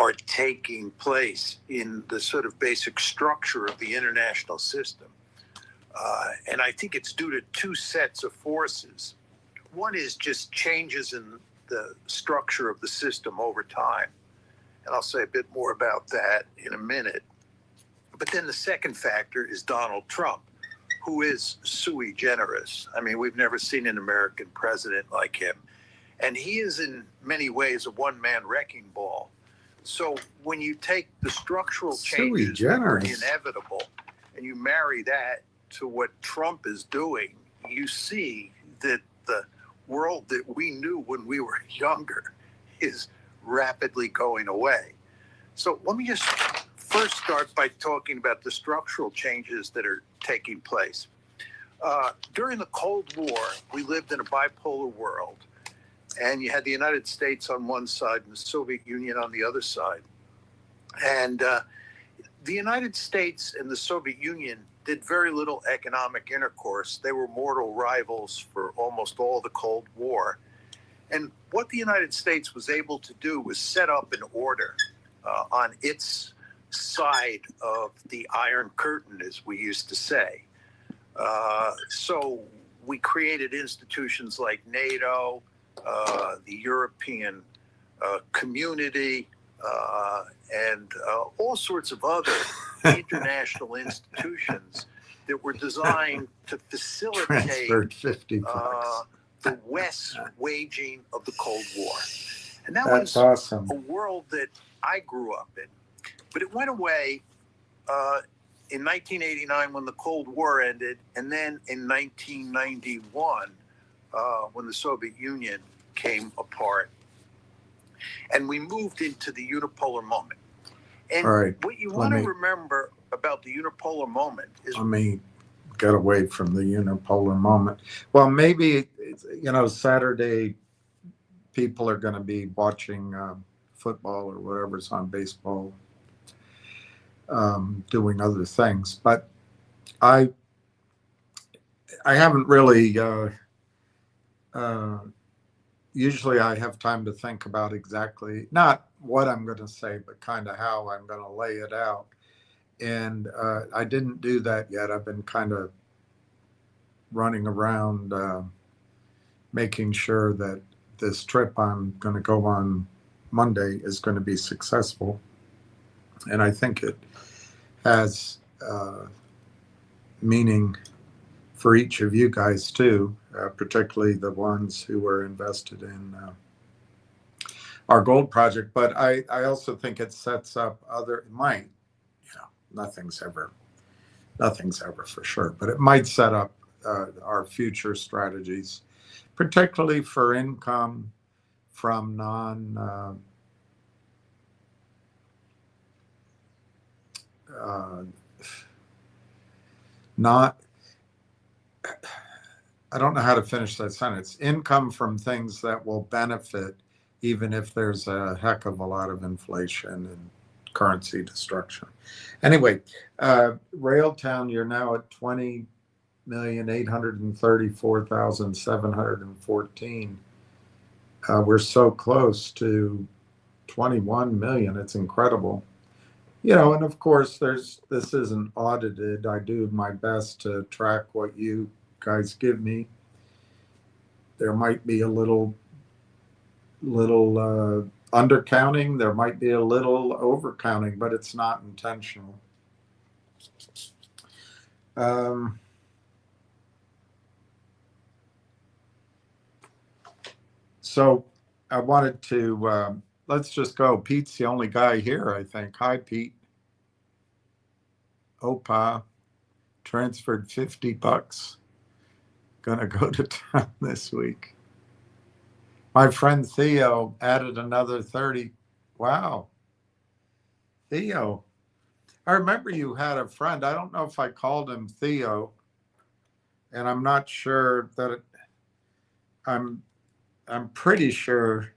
are taking place in the sort of basic structure of the international system. And I think it's due to two sets of forces. One is just changes in the structure of the system over time. And I'll say a bit more about that in a minute. But then the second factor is Donald Trump, who is sui generis. I mean, we've never seen an American president like him. And he is in many ways a one-man wrecking ball. So when you take the structural changes that are inevitable and you marry that to what Trump is doing, you see that the world that we knew when we were younger is rapidly going away. So let me just first start by talking about the structural changes that are taking place. During the Cold War, we lived in a bipolar world, and you had the United States on one side and the Soviet Union on the other side. And the United States and the Soviet Union did very little economic intercourse. They were mortal rivals for almost all the Cold War. And what the United States was able to do was set up an order on its side of the Iron Curtain, as we used to say. So we created institutions like NATO, the European Community, and all sorts of other international institutions that were designed to facilitate the West's waging of the Cold War. And that was awesome. A world that I grew up in. But it went away in 1989 when the Cold War ended, and then in 1991 when the Soviet Union came apart. And we moved into the unipolar moment. And what you want to remember about the unipolar moment is... Let me get away from the unipolar moment. Well, maybe, Saturday people are going to be watching football or whatever's on baseball, doing other things. But I haven't really... usually I have time to think about exactly, not what I'm going to say, but kind of how I'm going to lay it out. And I didn't do that yet. I've been kind of running around making sure that this trip I'm going to go on Monday is going to be successful. And I think it has meaning for each of you guys too, particularly the ones who were invested in our gold project. But I also think it sets up nothing's ever for sure, but it might set up our future strategies, particularly for income from I don't know how to finish that sentence. Income from things that will benefit even if there's a heck of a lot of inflation and currency destruction. Anyway, Railtown, you're now at 20,834,714. We're so close to 21 million. It's incredible. And of course, this isn't audited. I do my best to track what you guys give me. There might be a little undercounting. There might be a little overcounting, but it's not intentional. So I wanted to, let's just go. Pete's the only guy here, I think. Hi, Pete. Opa transferred $50. Gonna go to town this week. My friend Theo added another 30. Wow. Theo. I remember you had a friend. I don't know if I called him Theo, and I'm not sure that I'm pretty sure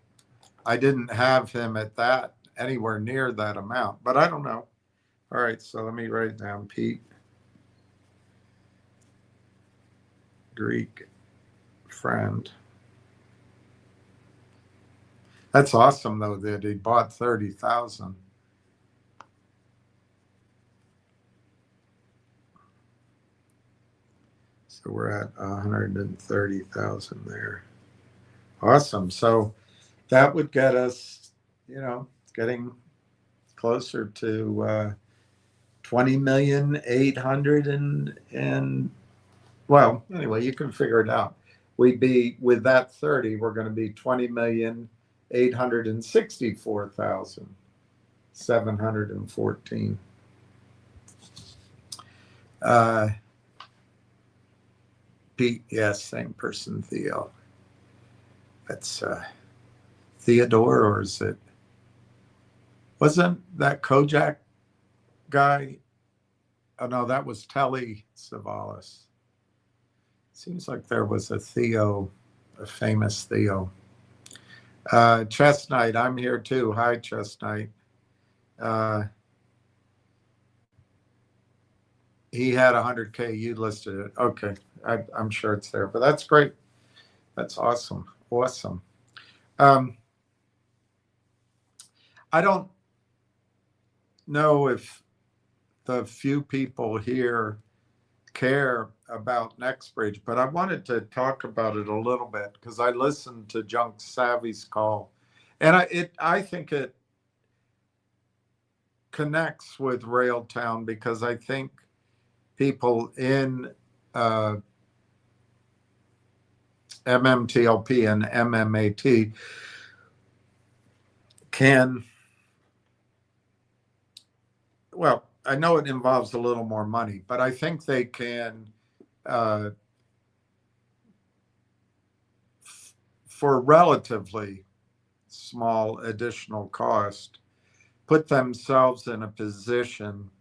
I didn't have him at that anywhere near that amount, but I don't know. All right, so let me write down Pete. Greek friend. That's awesome, though, that he bought 30,000. So we're at 130,000 there. Awesome. So that would get us, getting closer to 20,800,000 and well, anyway, you can figure it out. We'd be with that 30, we're going to be 20,864,714. Pete, yes, same person, Theo. That's Theodore, or is it? Wasn't that Kojak guy? Oh no, that was Telly Savalas. Seems like there was a Theo, a famous Theo. Chestnut, I'm here too. Hi, Chestnut. He had 100K. You listed it. Okay, I'm sure it's there, but that's great. That's awesome. Awesome. I don't know if the few people here care about NextBridge, but I wanted to talk about it a little bit because I listened to Junk Savvy's call, and I think it connects with Railtown because I think people in MMTLP and MMAT can, well, I know it involves a little more money, but I think they can, for relatively small additional cost, put themselves in a position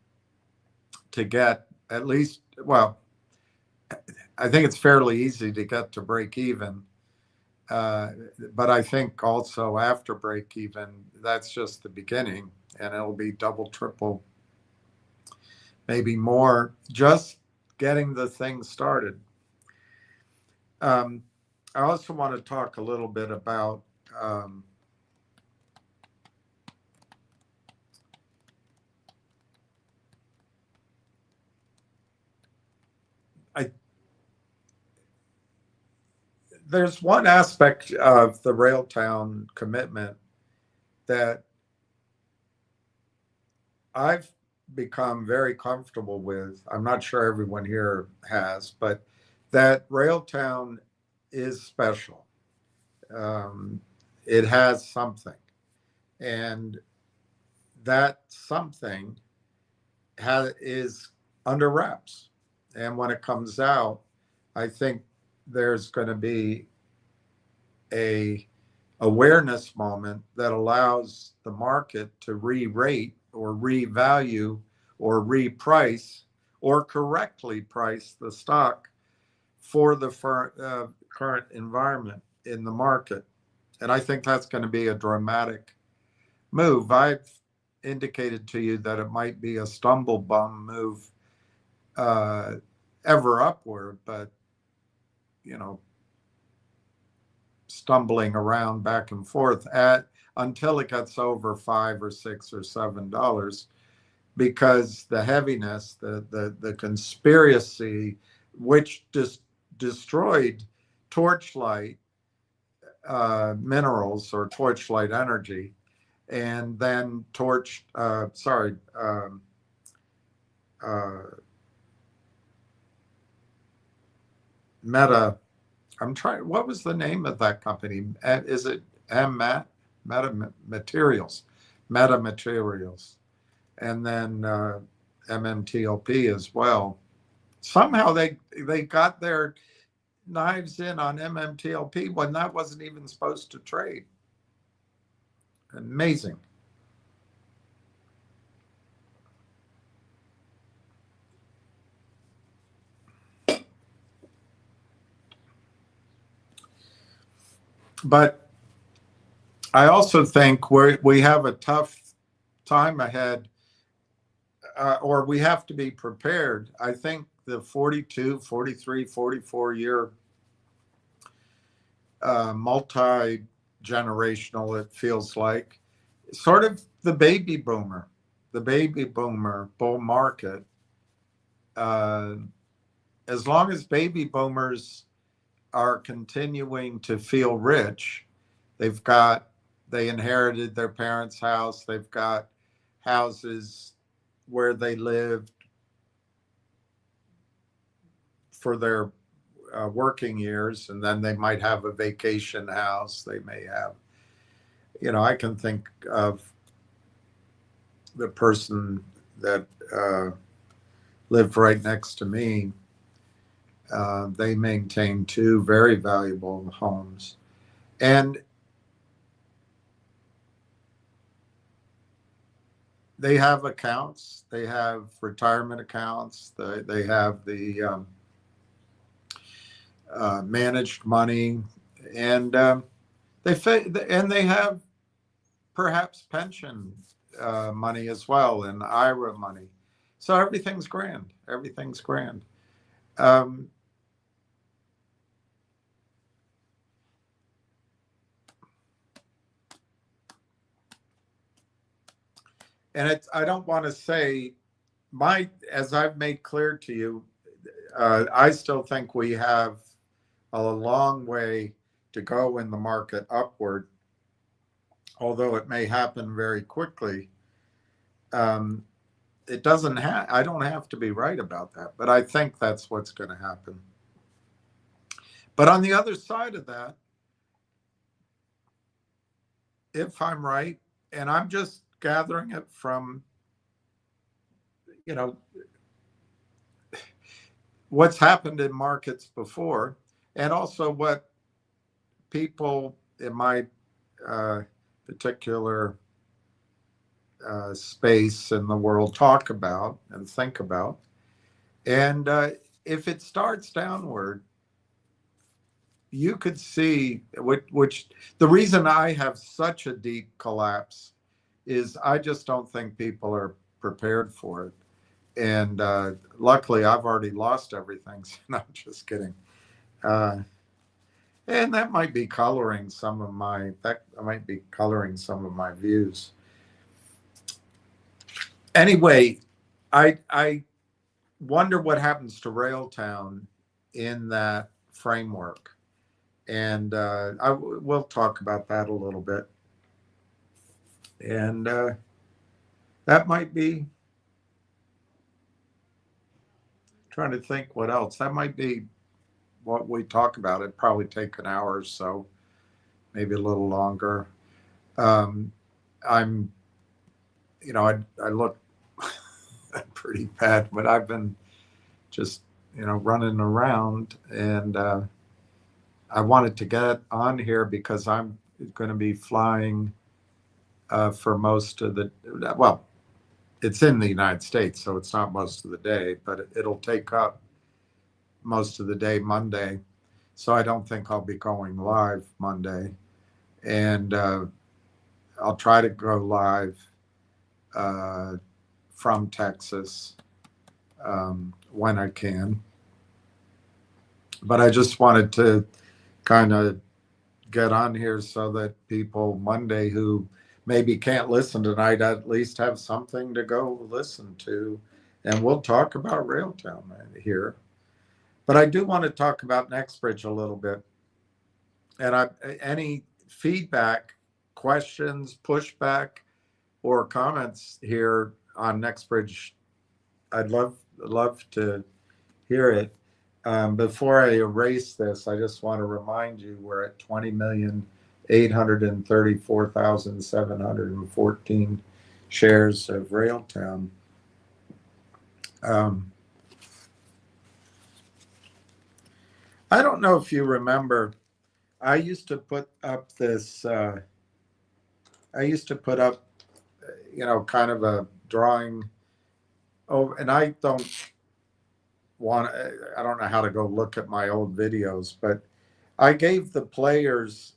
to get at least, well, I think it's fairly easy to get to break even. But I think also after break even, that's just the beginning, and it'll be double, triple, maybe more, just getting the thing started. I also want to talk a little bit about there's one aspect of the Railtown commitment that I've become very comfortable with. I'm not sure everyone here has, but that Railtown is special. It has something, and that something is under wraps. And when it comes out, I think there's going to be a awareness moment that allows the market to re-rate or revalue or reprice or correctly price the stock for the current environment in the market. And I think that's going to be a dramatic move. I've indicated to you that it might be a stumble bum move ever upward, but stumbling around back and forth until it gets over $5 or $6 or $7, because the heaviness, the conspiracy, which just destroyed Torchlight Minerals or Torchlight Energy, and then Meta. What was the name of that company? Is it Meta Materials? Meta Materials. And then MMTLP as well. Somehow they got their knives in on MMTLP when that wasn't even supposed to trade. Amazing. But I also think we have a tough time ahead, or we have to be prepared. I think the 42, 43, 44 year multi generational, it feels like. Sort of the baby boomer bull market. As long as baby boomers are continuing to feel rich, they inherited their parents' house, they've got houses where they lived for their working years, and then they might have a vacation house. They may have, I can think of the person that lived right next to me. They maintain two very valuable homes. And they have accounts, they have retirement accounts, they have the managed money, and they have perhaps pension money as well, and IRA money. So everything's grand. Everything's grand. And I don't want to say as I've made clear to you, I still think we have a long way to go in the market upward, although it may happen very quickly. It doesn't have, I don't have to be right about that, but I think that's what's going to happen. But on the other side of that, if I'm right, and I'm just gathering it from, what's happened in markets before, and also what people in my particular space in the world talk about and think about. And if it starts downward, you could see which the reason I have such a deep collapse is I just don't think people are prepared for it. And luckily, I've already lost everything. So no, I'm just kidding. And that might be coloring some of my views. Anyway, I wonder what happens to Railtown in that framework. And we'll talk about that a little bit. And that might be, trying to think what else. That might be what we talk about. It'd probably take an hour or so, maybe a little longer. I'm, I look pretty bad, but I've been just, running around, and I wanted to get on here because I'm going to be flying for most of well, it's in the United States, so it's not most of the day, but it'll take up most of the day Monday. So I don't think I'll be going live Monday. And I'll try to go live from Texas when I can. But I just wanted to kind of get on here so that people Monday who maybe can't listen tonight at least have something to go listen to. And we'll talk about Railtown here. But I do want to talk about NextBridge a little bit. And any feedback, questions, pushback, or comments here on NextBridge, I'd love to hear it. Before I erase this, I just want to remind you we're at 20,834,714 shares of Railtown. I don't know if you remember, I used to put up this, kind of a drawing. Oh, and I don't know how to go look at my old videos, but I gave the players,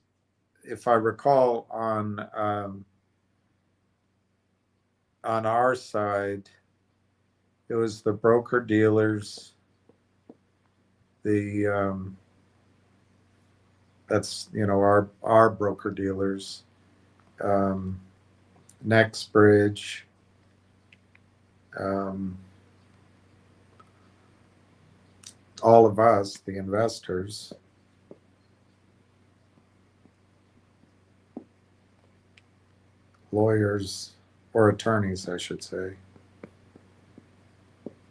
if I recall, on our side, it was the broker dealers, the That's, our broker dealers, NextBridge, um, all of us, the investors. Lawyers or attorneys, I should say.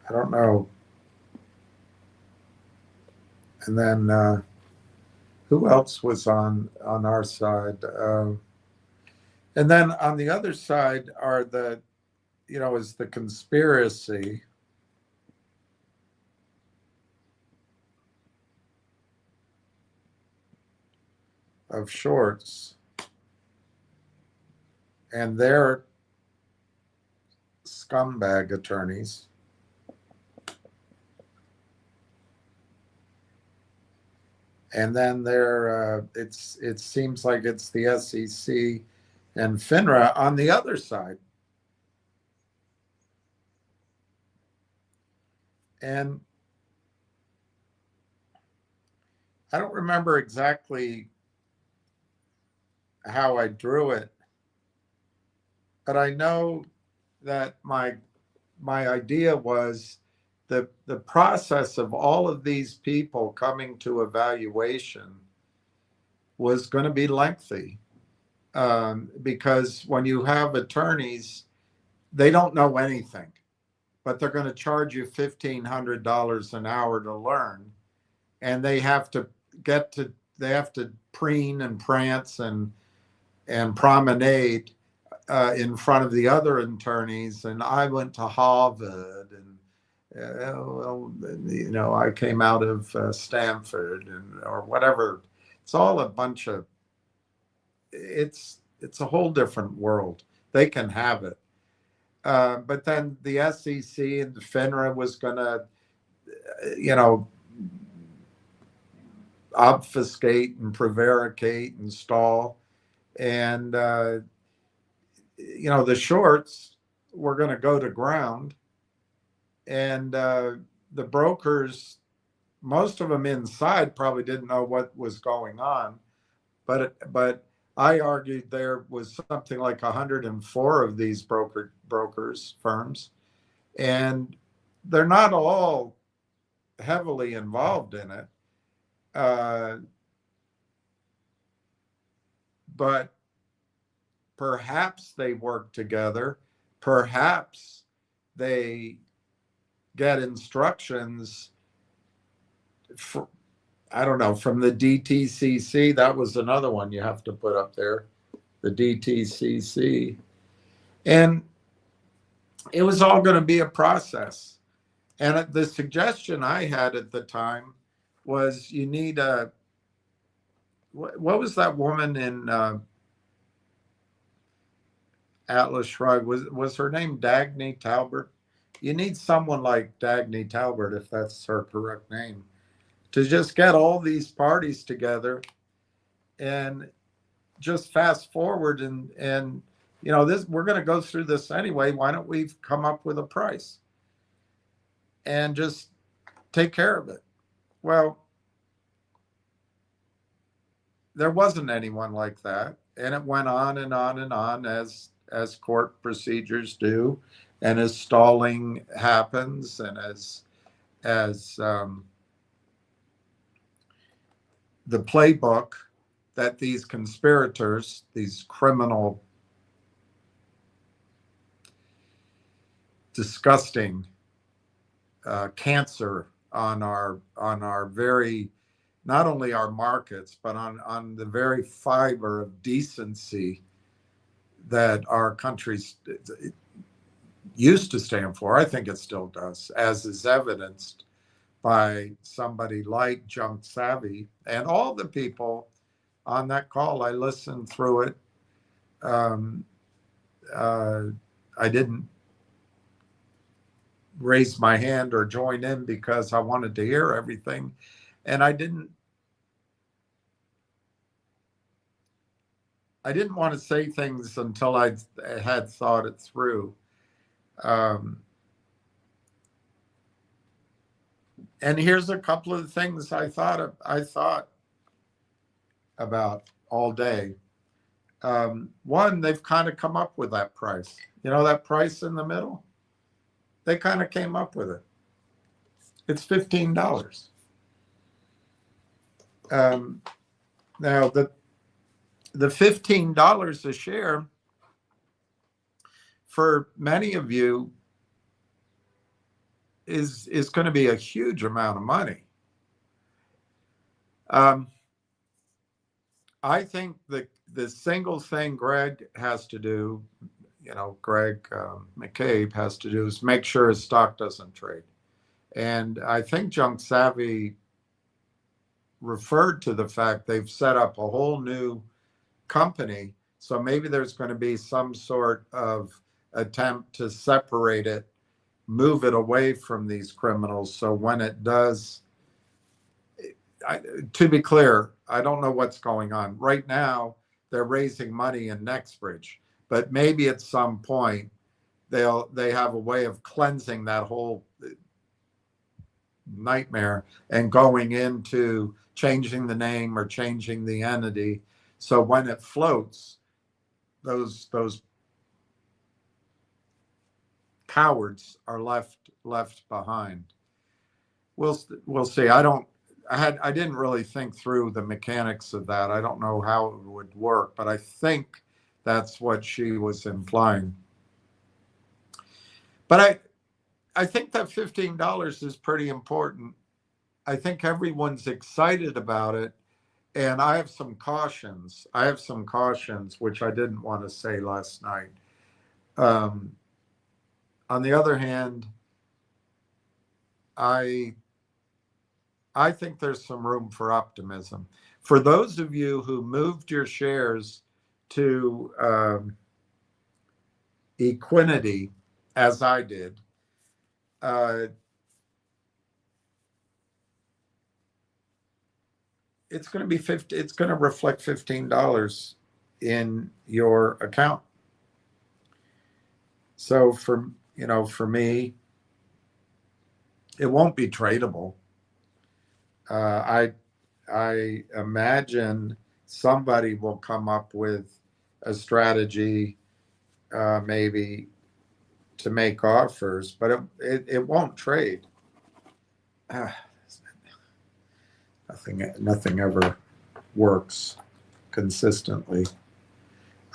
I don't know. And then who else was on our side? And then on the other side are is the conspiracy of shorts, and their scumbag attorneys. And then it seems like it's the SEC and FINRA on the other side. And I don't remember exactly how I drew it, but I know that my idea was the process of all of these people coming to evaluation was going to be lengthy, because when you have attorneys, they don't know anything, but they're going to charge you $1,500 an hour to learn, and they have to preen and prance and promenade in front of the other attorneys. And I went to Harvard, and I came out of Stanford, or whatever. It's all a bunch of. It's a whole different world. They can have it, but then the SEC and the FINRA was going to, obfuscate and prevaricate and stall, and the shorts were going to go to ground, and the brokers, most of them inside, probably didn't know what was going on, but I argued there was something like 104 of these brokers firms, and they're not all heavily involved in it, but perhaps they work together, perhaps they get instructions I don't know, from the DTCC. That was another one you have to put up there, the DTCC. And it was all going to be a process. And the suggestion I had at the time was you need what was that woman in Atlas Shrugged? Was her name Dagny Talbert? You need someone like Dagny Talbert, if that's her correct name, to just get all these parties together and just fast forward and this, we're going to go through this anyway. Why don't we come up with a price and just take care of it? Well, there wasn't anyone like that, and it went on and on and on, as court procedures do, and as stalling happens, and as the playbook that these conspirators, these criminal, disgusting cancer on our very, not only our markets, but on the very fiber of decency that our countries used to stand for. I think it still does, as is evidenced by somebody like Junk Savvy and all the people on that call. I listened through it. I didn't raise my hand or join in because I wanted to hear everything, and I didn't want to say things until I had thought it through. And here's a couple of things I thought about all day. One, they've kind of come up with that price. You know, that price in the middle? They kind of came up with it. It's $15. Now, the $15 a share, for many of you, is going to be a huge amount of money. I think the single thing Greg has to do, Greg McCabe has to do, is make sure his stock doesn't trade. And I think Junk Savvy referred to the fact they've set up a whole new company. So maybe there's going to be some sort of attempt to separate it, move it away from these criminals. So when it does, to be clear, I don't know what's going on. Right now, they're raising money in NextBridge, but maybe at some point they have a way of cleansing that whole nightmare and going into changing the name or changing the entity. So when it floats, those cowards are left behind. We'll see. I didn't really think through the mechanics of that. I don't know how it would work, but I think that's what she was implying. But I think that $15 is pretty important. I think everyone's excited about it. And I have some cautions. Which I didn't want to say last night. On the other hand, I think there's some room for optimism. For those of you who moved your shares to Equinity, as I did, it's going to be it's going to reflect $15 in your account. So for me, it won't be tradable. I imagine somebody will come up with a strategy, maybe to make offers, but it won't trade. Nothing ever works consistently.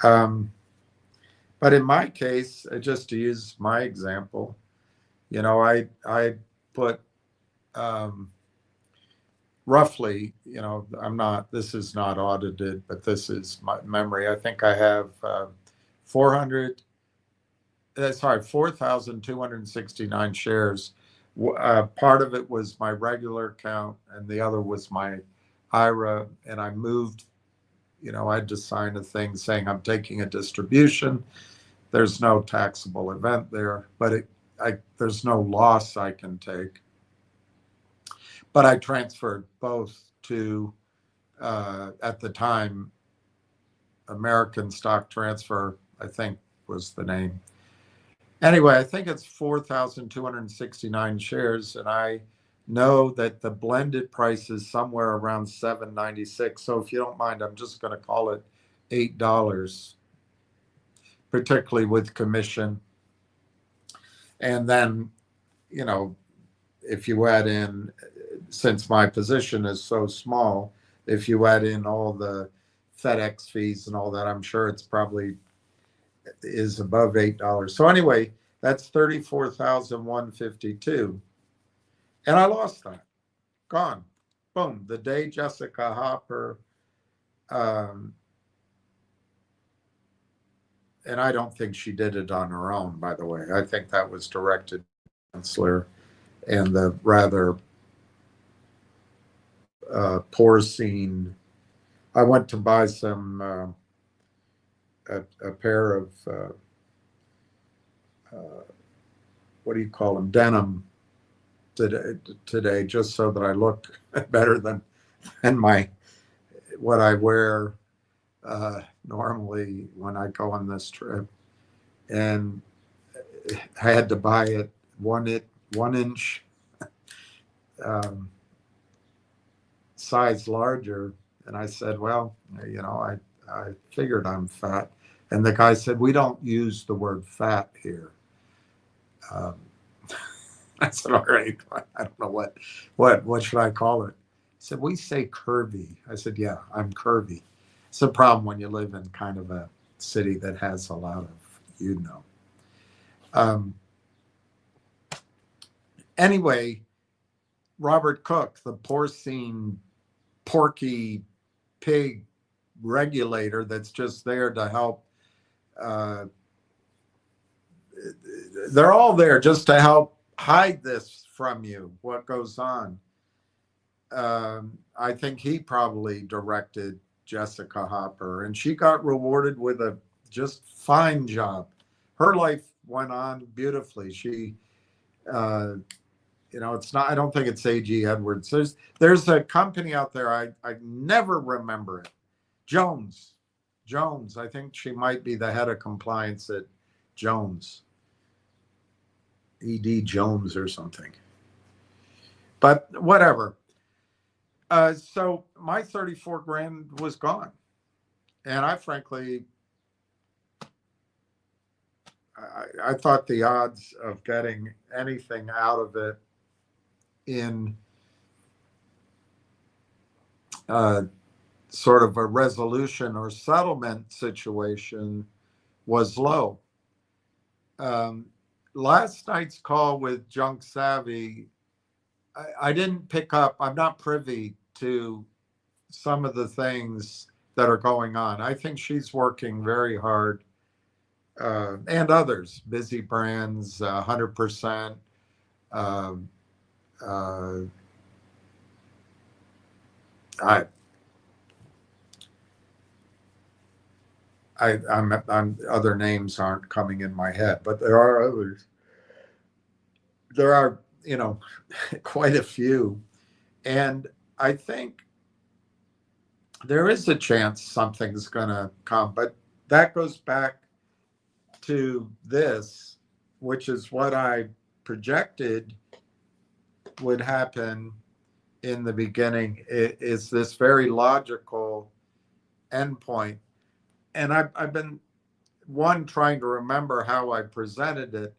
But in my case, just to use my example, I put roughly, this is not audited, but this is my memory. I think I have 4,269 shares. Part of it was my regular account and the other was my IRA. And I moved, I had to sign a thing saying I'm taking a distribution. There's no taxable event there, but there's no loss I can take. But I transferred both to, at the time, American Stock Transfer, I think was the name. Anyway, I think it's 4,269 shares, and I know that the blended price is somewhere around $7.96. So if you don't mind, I'm just going to call it $8, particularly with commission. And then, if you add in, since my position is so small, if you add in all the FedEx fees and all that, I'm sure it's probably is above $8. So anyway, that's 34,152. And I lost that. Gone. Boom. The day Jessica Hopper, and I don't think she did it on her own, by the way. I think that was directed Chancellor and the rather porcine. I went to buy some a pair of what do you call them, denim today, just so that I look better than what I wear normally when I go on this trip. And I had to buy it one inch size larger. And I said, well, I figured I'm fat. And the guy said, we don't use the word fat here. Um, I said, all right, I don't know what should I call it? He said, we say curvy. I said, yeah, I'm curvy. It's a problem when you live in kind of a city that has a lot of. Anyway, Robert Cook, the porcine, porky pig regulator that's just there to help. They're all there just to help hide this from you, what goes on. I think he probably directed Jessica Hopper, and she got rewarded with a just fine job. Her life went on beautifully. She, it's not. I don't think it's A.G. Edwards. There's a company out there. I never remember it. Jones. I think she might be the head of compliance at Jones. E.D. Jones or something. But whatever. So my 34 grand was gone. And I frankly, I thought the odds of getting anything out of it in sort of a resolution or settlement situation was low. Last night's call with Junk Savvy, I didn't pick up, I'm not privy to some of the things that are going on. I think she's working very hard, and others, Busy Brands, 100%. I'm other names aren't coming in my head, but there are others. There are, quite a few. And I think there is a chance something's going to come, but that goes back to this, which is what I projected would happen in the beginning. It is this very logical endpoint. And I've been trying to remember how I presented it,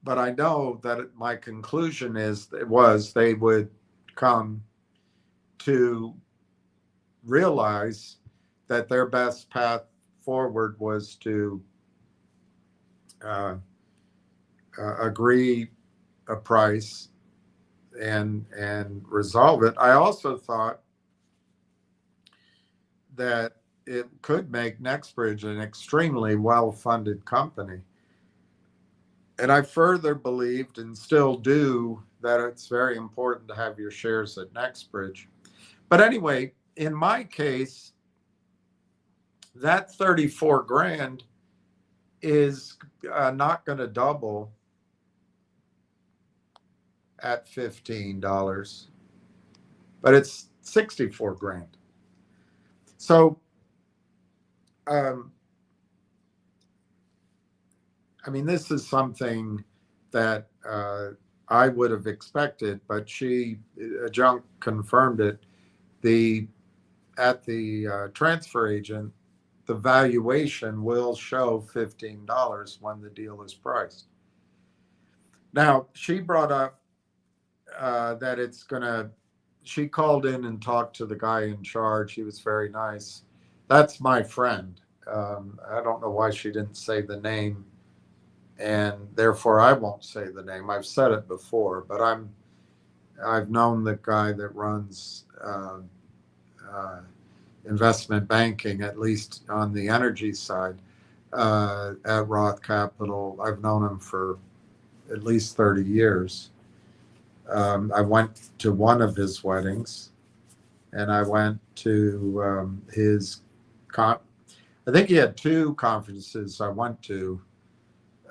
but I know that my conclusion was they would come to realize that their best path forward was to agree a price and resolve it. I also thought that it could make NextBridge an extremely well-funded company. And I further believed, and still do, that it's very important to have your shares at NextBridge. But anyway, in my case, that 34 grand is not going to double at $15, but it's 64 grand. So, this is something that I would have expected, but Junk confirmed it. At the transfer agent, the valuation will show $15 when the deal is priced. Now, she brought up that it's going to, she called in and talked to the guy in charge. He was very nice. That's my friend. I don't know why she didn't say the name, and therefore I won't say the name. I've said it before, but I've known the guy that runs investment banking, at least on the energy side, at Roth Capital. I've known him for at least 30 years. I went to one of his weddings, and I went to I think he had 2 conferences I went to,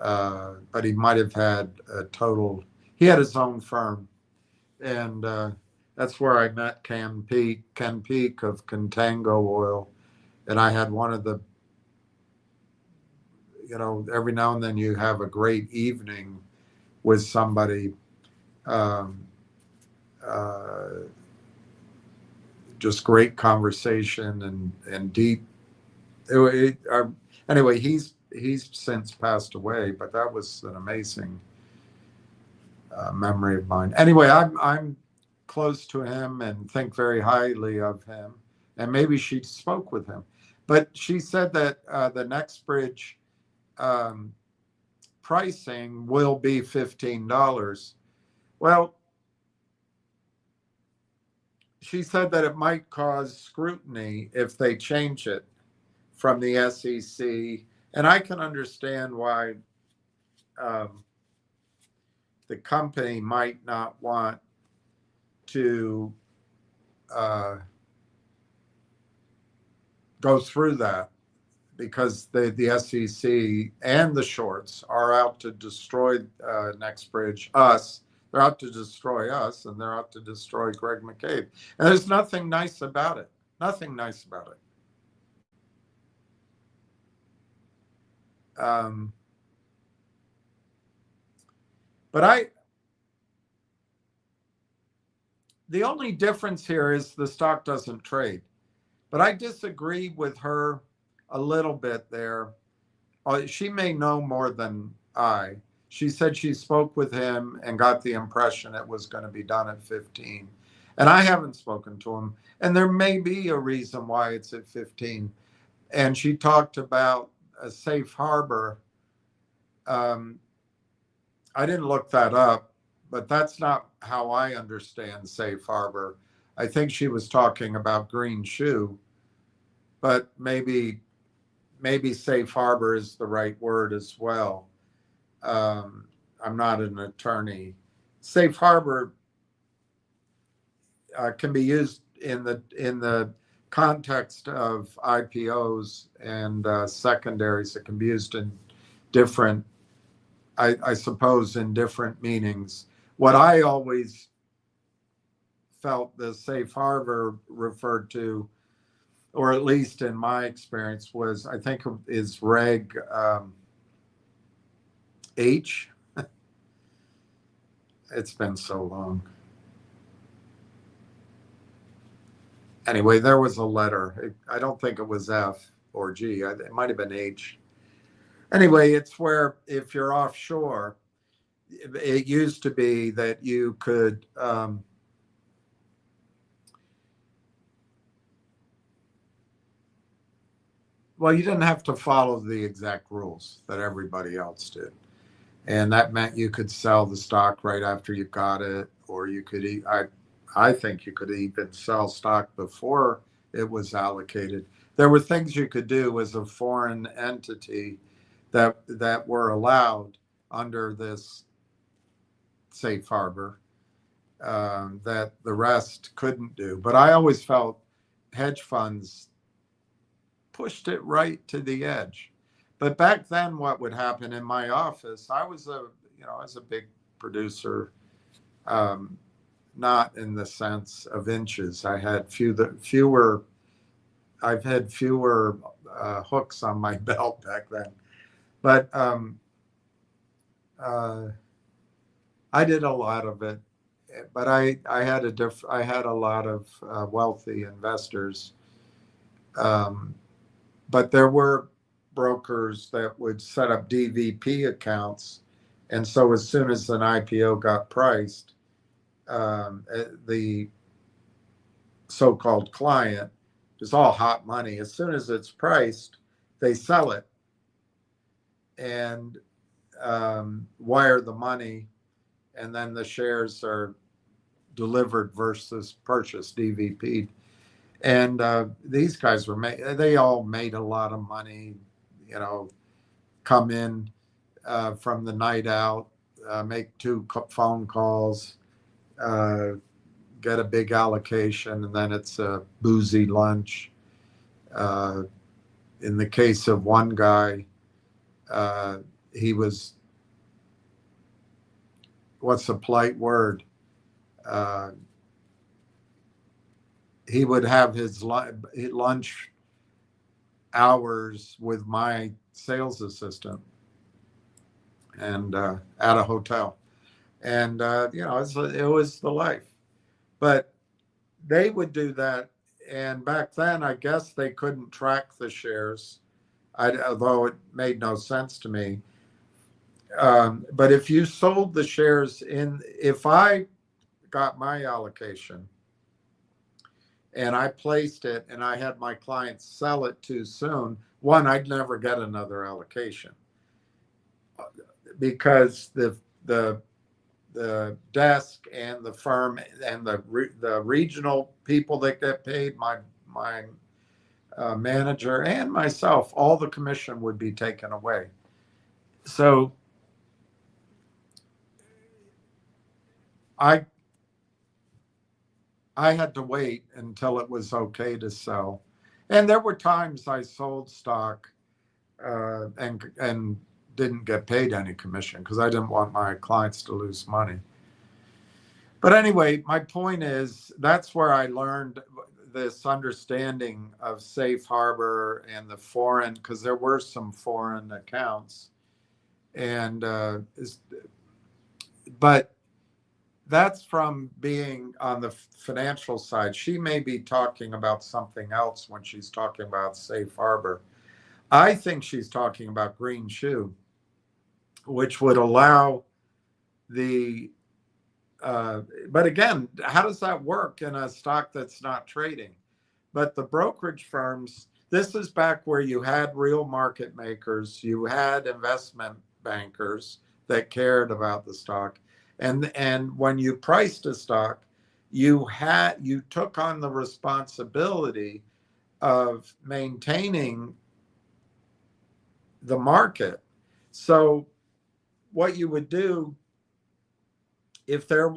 but he might have had he had his own firm. And that's where I met Ken Peak of Contango Oil. And I had one of the, every now and then you have a great evening with somebody just great conversation and deep. Anyway, he's since passed away, but that was an amazing memory of mine. Anyway, I'm close to him and think very highly of him, and maybe she spoke with him, but she said that the NextBridge pricing will be $15. Well, she said that it might cause scrutiny if they change it from the SEC, and I can understand why the company might not want to go through that, because the SEC and the shorts are out to destroy NextBridge, us. They're out to destroy us, and they're out to destroy Greg McCabe. And there's nothing nice about it. Nothing nice about it. But the only difference here is the stock doesn't trade. But I disagree with her a little bit there. She may know more than I. She said she spoke with him and got the impression it was going to be done at 15. And I haven't spoken to him. And there may be a reason why it's at 15. And she talked about a safe harbor. I didn't look that up, but that's not how I understand safe harbor. I think she was talking about green shoe, but maybe safe harbor is the right word as well. I'm not an attorney. Safe harbor can be used in the context of IPOs and secondaries. It can be used in different, I suppose, in different meanings. What I always felt the safe harbor referred to, or at least in my experience, was, I think, is Reg H. It's been so long. Anyway, there was a letter. I don't think it was F or G. It might have been H. Anyway, it's where if you're offshore, it used to be that you could well, you didn't have to follow the exact rules that everybody else did. And that meant you could sell the stock right after you got it, or you could I think you could even sell stock before it was allocated. There were things you could do as a foreign entity that were allowed under this safe harbor that the rest couldn't do. But I always felt hedge funds pushed it right to the edge. But back then, what would happen in my office, I was a big producer, not in the sense of inches. I've had fewer hooks on my belt back then. But I did a lot of it. But I had a lot of wealthy investors. But there were brokers that would set up DVP accounts. And so as soon as an IPO got priced, the so-called client is all hot money. As soon as it's priced, they sell it and wire the money, and then the shares are delivered versus purchased, DVP. And these guys they all made a lot of money, come in from the night out, make 2 phone calls, get a big allocation, and then it's a boozy lunch. In the case of one guy, he was, what's a polite word? He would have his lunch hours with my sales assistant and at a hotel. And, it was the life. But they would do that and back then, I guess they couldn't track the shares, although it made no sense to me. But if you sold the shares if I got my allocation and I placed it and I had my clients sell it too soon, one, I'd never get another allocation because the desk and the firm and the regional people that get paid, my manager and myself, all the commission would be taken away. So I had to wait until it was okay to sell, and there were times I sold stock and didn't get paid any commission because I didn't want my clients to lose money. But anyway, my point is that's where I learned this understanding of safe harbor and the foreign, because there were some foreign accounts, and but that's from being on the financial side. She may be talking about something else when she's talking about safe harbor. I think she's talking about green shoe, which would allow but again, how does that work in a stock that's not trading? But the brokerage firms, this is back where you had real market makers, you had investment bankers that cared about the stock. And when you priced a stock, you took on the responsibility of maintaining the market. So what you would do if they're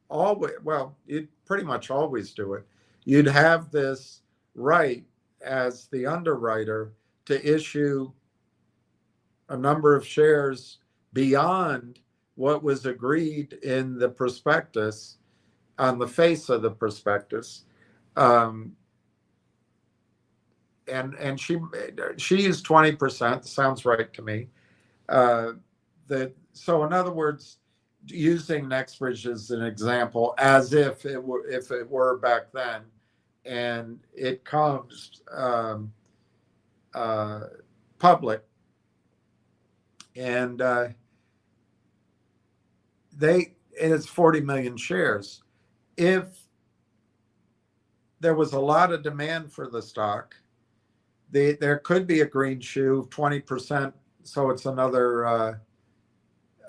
always, well, you'd pretty much always do it. You'd have this right as the underwriter to issue a number of shares beyond what was agreed in the prospectus, on the face of the prospectus. And she used 20%, sounds right to me. So in other words, using NextBridge as an example, as if it were back then, and it comes public, and it's 40 million shares. If there was a lot of demand for the stock, there could be a green shoe of 20%, so it's another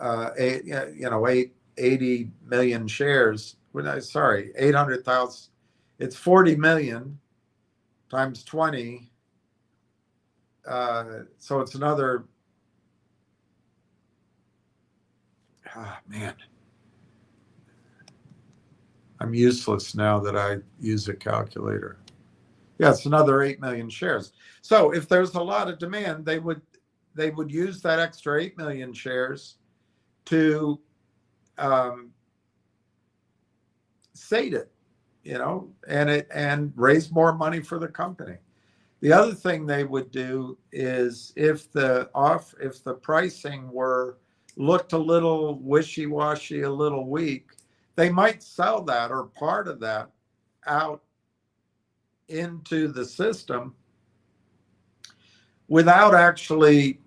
80 million shares. Sorry, 800,000. It's 40 million times 20. So it's another. Man, I'm useless now that I use a calculator. Yeah, it's another 8 million shares. So if there's a lot of demand, they would use that extra 8 million shares to sate it, and raise more money for the company. The other thing they would do is if the pricing looked a little wishy-washy, a little weak, they might sell that or part of that out into the system without actually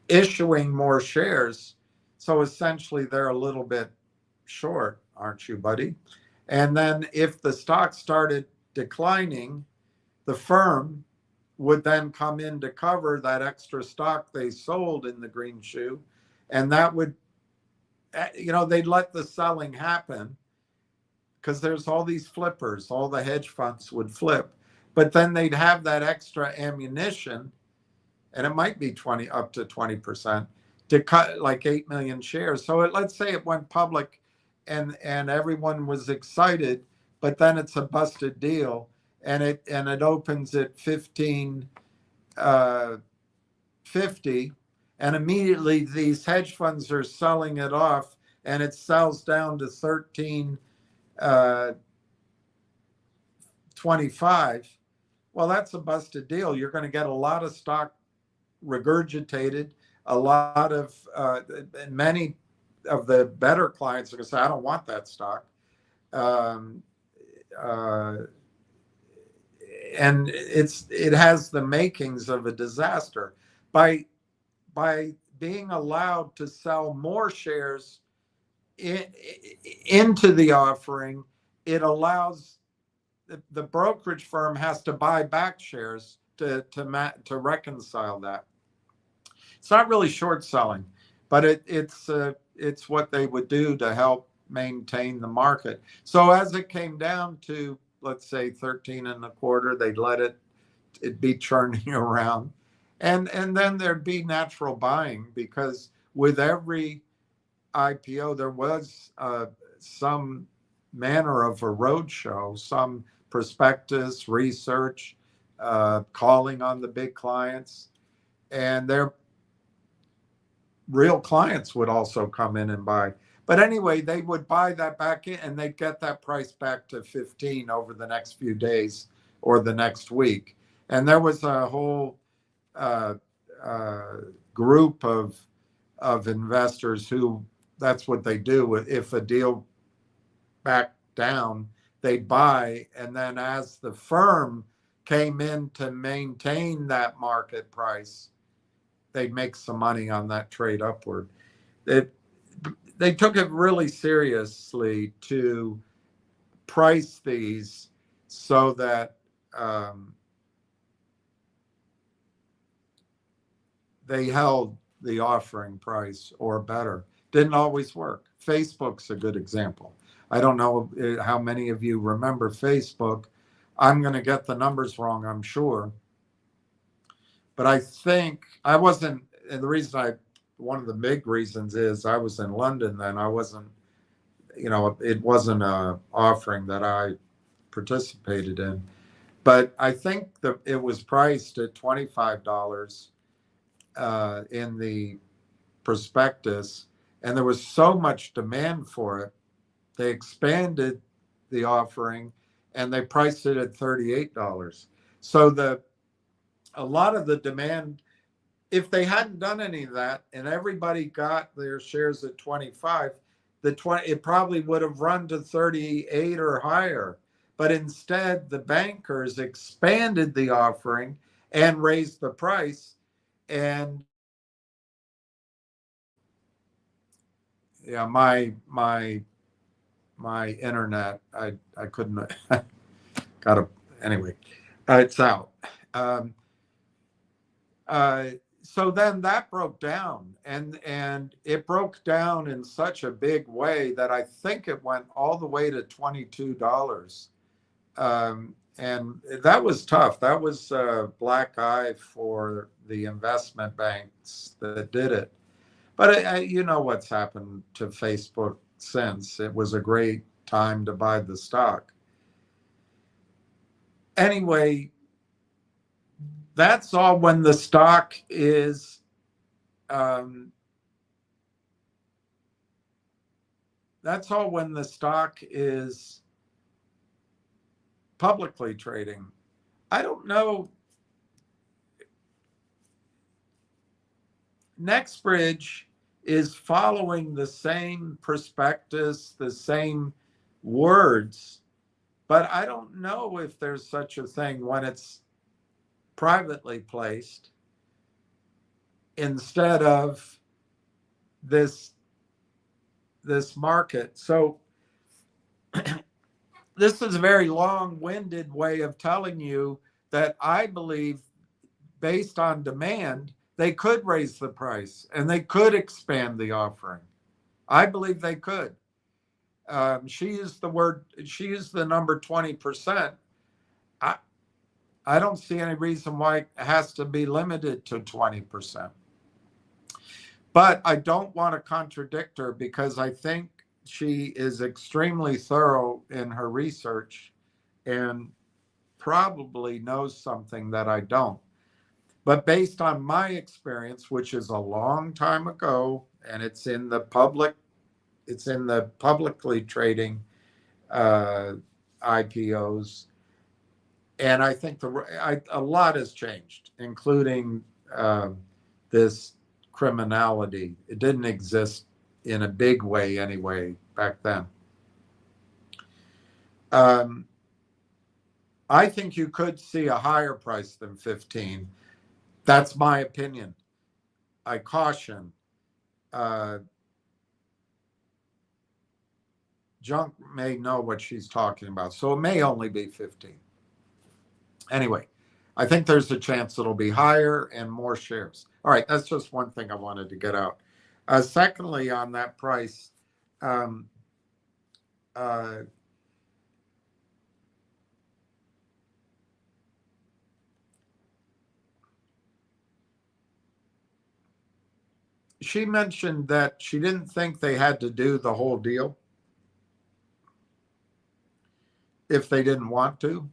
issuing more shares. So essentially, they're a little bit short, aren't you, buddy? And then if the stock started declining, the firm would then come in to cover that extra stock they sold in the green shoe. And that would, they'd let the selling happen because there's all these flippers, all the hedge funds would flip. But then they'd have that extra ammunition, and it might be up to 20%, to cut like 8 million shares. So let's say it went public and everyone was excited, but then it's a busted deal and it opens at 15.50, and immediately these hedge funds are selling it off and it sells down to 13.25. Well, that's a busted deal. You're going to get a lot of stock regurgitated. A lot of many of the better clients are going to say, I don't want that stock. and it has the makings of a disaster. By being allowed to sell more shares into the offering, it allows the brokerage firm has to buy back shares to reconcile that. It's not really short selling, but it's what they would do to help maintain the market. So as it came down to, let's say, 13 and a quarter, they'd let it be churning around, and then there'd be natural buying, because with every IPO there was some manner of a roadshow, some prospectus research, calling on the big clients, and their real clients would also come in and buy. But anyway, they would buy that back in, and they'd get that price back to 15 over the next few days or the next week. And there was a whole group of investors who, that's what they do. If a deal backed down, they'd buy, and then as the firm came in to maintain that market price, they'd make some money on that trade upward. They took it really seriously to price these so that they held the offering price or better. Didn't always work. Facebook's a good example. I don't know how many of you remember Facebook. I'm going to get the numbers wrong, I'm sure. But I think I wasn't, and the reason one of the big reasons is I was in London then. I wasn't, it wasn't an offering that I participated in. But I think that it was priced at $25 in the prospectus, and there was so much demand for it, they expanded the offering and they priced it at $38. So a lot of the demand, if they hadn't done any of that and everybody got their shares at 25, it probably would have run to 38 or higher. But instead, the bankers expanded the offering and raised the price. And yeah, my internet, I couldn't anyway, it's out. So then that broke down, and it broke down in such a big way that I think it went all the way to $22. And that was tough. That was a black eye for the investment banks that did it. But you know what's happened to Facebook since. It was a great time to buy the stock. Anyway, that's all when the stock is publicly trading. I don't know. NextBridge is following the same prospectus, the same words, but I don't know if there's such a thing when it's privately placed instead of this market. So this is a very long-winded way of telling you that I believe, based on demand, they could raise the price and they could expand the offering. I believe they could. She used the number 20%. I don't see any reason why it has to be limited to 20%. But I don't want to contradict her, because I think she is extremely thorough in her research and probably knows something that I don't. But based on my experience, which is a long time ago, and it's in the publicly trading IPOs, and I think a lot has changed, including this criminality. It didn't exist in a big way anyway back then. I think you could see a higher price than 15. That's my opinion. I caution. Junk may know what she's talking about, so it may only be 15. Anyway, I think there's a chance it'll be higher and more shares. All right, that's just one thing I wanted to get out. Secondly, on that price, she mentioned that she didn't think they had to do the whole deal if they didn't want to.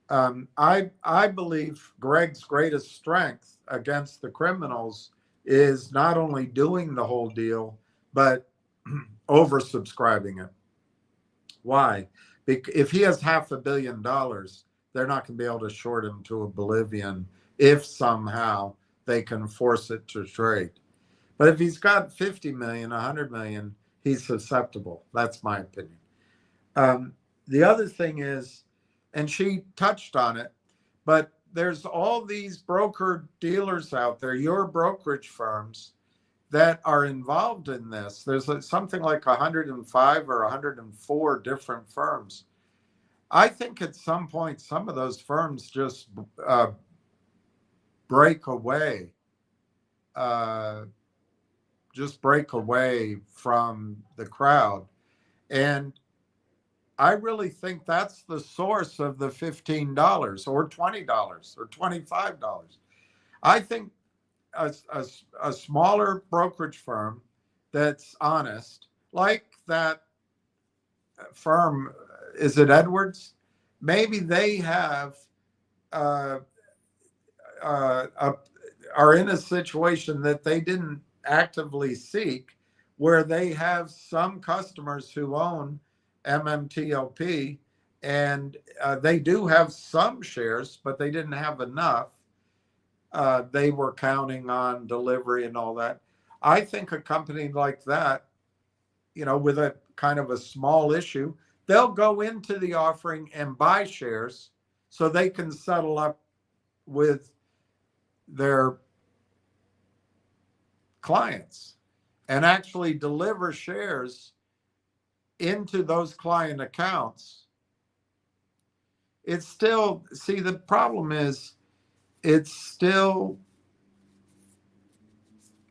I believe Greg's greatest strength against the criminals is not only doing the whole deal, but oversubscribing it. Why? Because if he has $500 million, they're not going to be able to short him to oblivion if somehow they can force it to trade. But if he's got 50 million, 100 million, he's susceptible. That's my opinion. The other thing is, and she touched on it, but there's all these broker dealers out there, your brokerage firms, that are involved in this. There's something like 105 or 104 different firms. I think at some point, some of those firms just break away. Just break away from the crowd. And I really think that's the source of the $15 or $20 or $25. I think a smaller brokerage firm that's honest, like that firm, is it Edwards? Maybe they have are in a situation that they didn't actively seek, where they have some customers who own MMTLP, and they do have some shares, but they didn't have enough. They were counting on delivery and all that. I think a company like that, with a kind of a small issue, they'll go into the offering and buy shares so they can settle up with their clients and actually deliver shares into those client accounts. It's still, see, the problem is it's still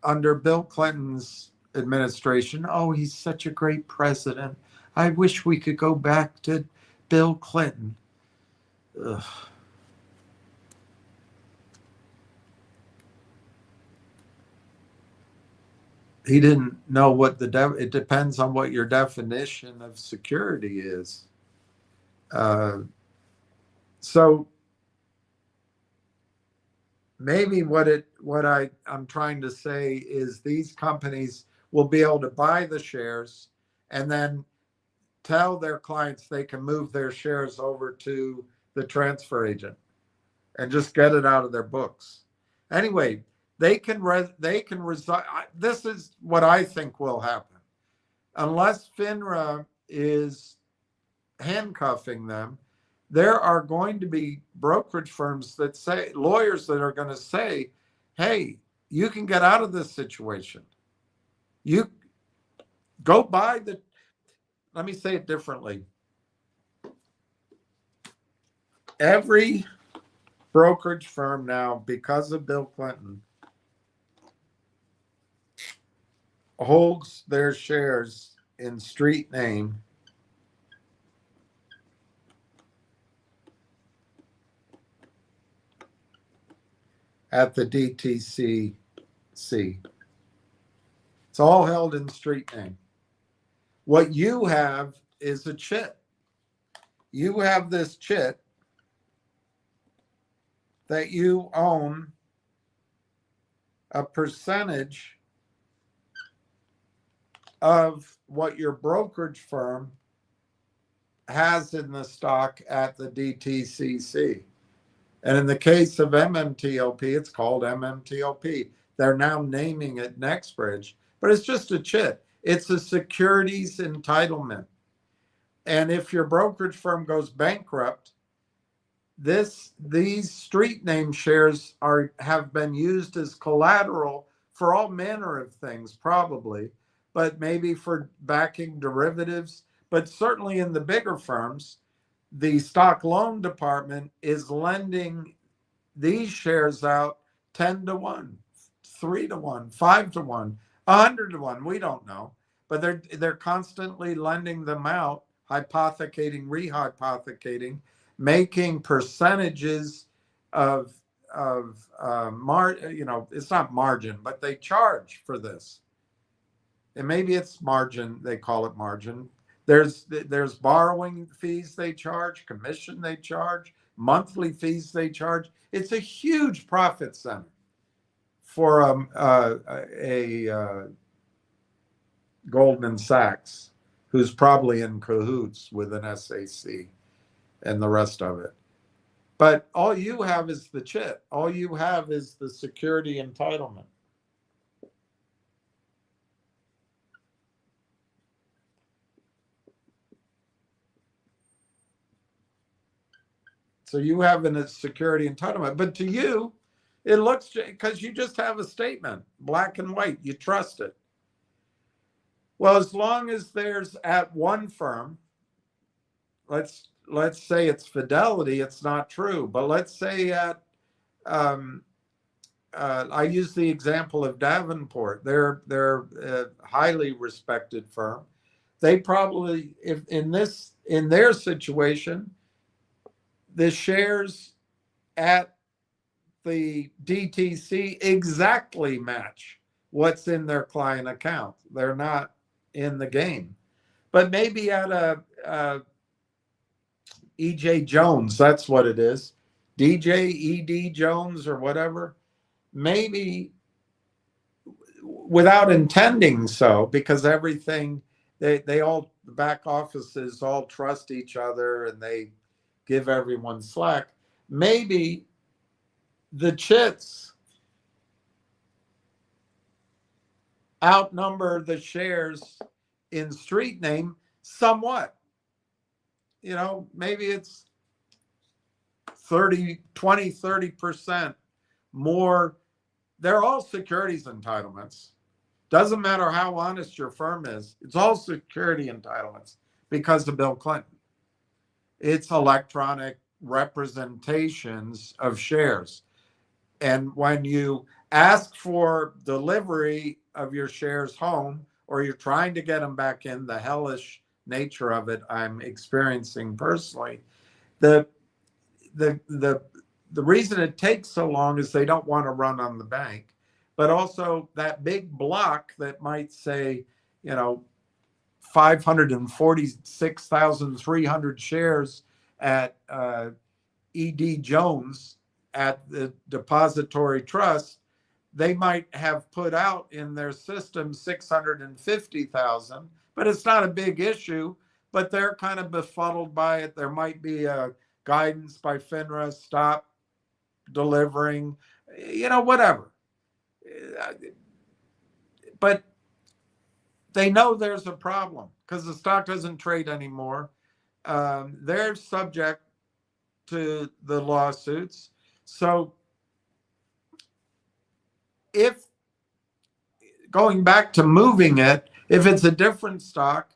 under Bill Clinton's administration. Oh, he's such a great president. I wish we could go back to Bill Clinton. Ugh. He didn't know what it depends on what your definition of security is. So maybe what I'm trying to say is these companies will be able to buy the shares and then tell their clients they can move their shares over to the transfer agent and just get it out of their books. Anyway, they can resign. This is what I think will happen. Unless FINRA is handcuffing them, there are going to be brokerage firms that say, lawyers that are going to say, hey, you can get out of this situation. You go buy let me say it differently. Every brokerage firm now, because of Bill Clinton, holds their shares in street name at the DTCC. It's all held in street name. What you have is a chit. You have this chit that you own a percentage of what your brokerage firm has in the stock at the DTCC. And in the case of MMTLP, it's called MMTLP. They're now naming it NextBridge, but it's just a chit. It's a securities entitlement. And if your brokerage firm goes bankrupt, these street name shares have been used as collateral for all manner of things, probably, but maybe for backing derivatives. But certainly in the bigger firms, the stock loan department is lending these shares out 10 to 1, 3 to 1, 5 to 1, 100 to 1. We don't know. But they're constantly lending them out, hypothecating, rehypothecating, making percentages of it's not margin, but they charge for this. And maybe it's margin, they call it margin. There's borrowing fees they charge, commission they charge, monthly fees they charge. It's a huge profit center for a Goldman Sachs, who's probably in cahoots with an SAC and the rest of it. But all you have is the chit. All you have is the security entitlement. So you have a security entitlement. But to you, it looks, because you just have a statement, black and white, you trust it. Well, as long as there's at one firm, let's say it's Fidelity, it's not true, but let's say at I use the example of Davenport. They're a highly respected firm. They probably, if in their situation, the shares at the DTC exactly match what's in their client account. They're not in the game. But maybe at a EJ Jones, that's what it is, ED Jones or whatever, maybe without intending so, because everything, they all, the back offices all trust each other and they give everyone slack. Maybe the chits outnumber the shares in street name somewhat. Maybe it's 30% more. They're all securities entitlements. Doesn't matter how honest your firm is. It's all security entitlements because of Bill Clinton. It's electronic representations of shares. And when you ask for delivery of your shares home, or you're trying to get them back in, the hellish nature of it I'm experiencing personally, the reason it takes so long is they don't want to run on the bank, but also that big block that might say, 546,300 shares at ED Jones at the depository trust, they might have put out in their system 650,000, but it's not a big issue, but they're kind of befuddled by it. There might be a guidance by FINRA, stop delivering, whatever. But they know there's a problem because the stock doesn't trade anymore. They're subject to the lawsuits. So if, going back to moving it, if it's a different stock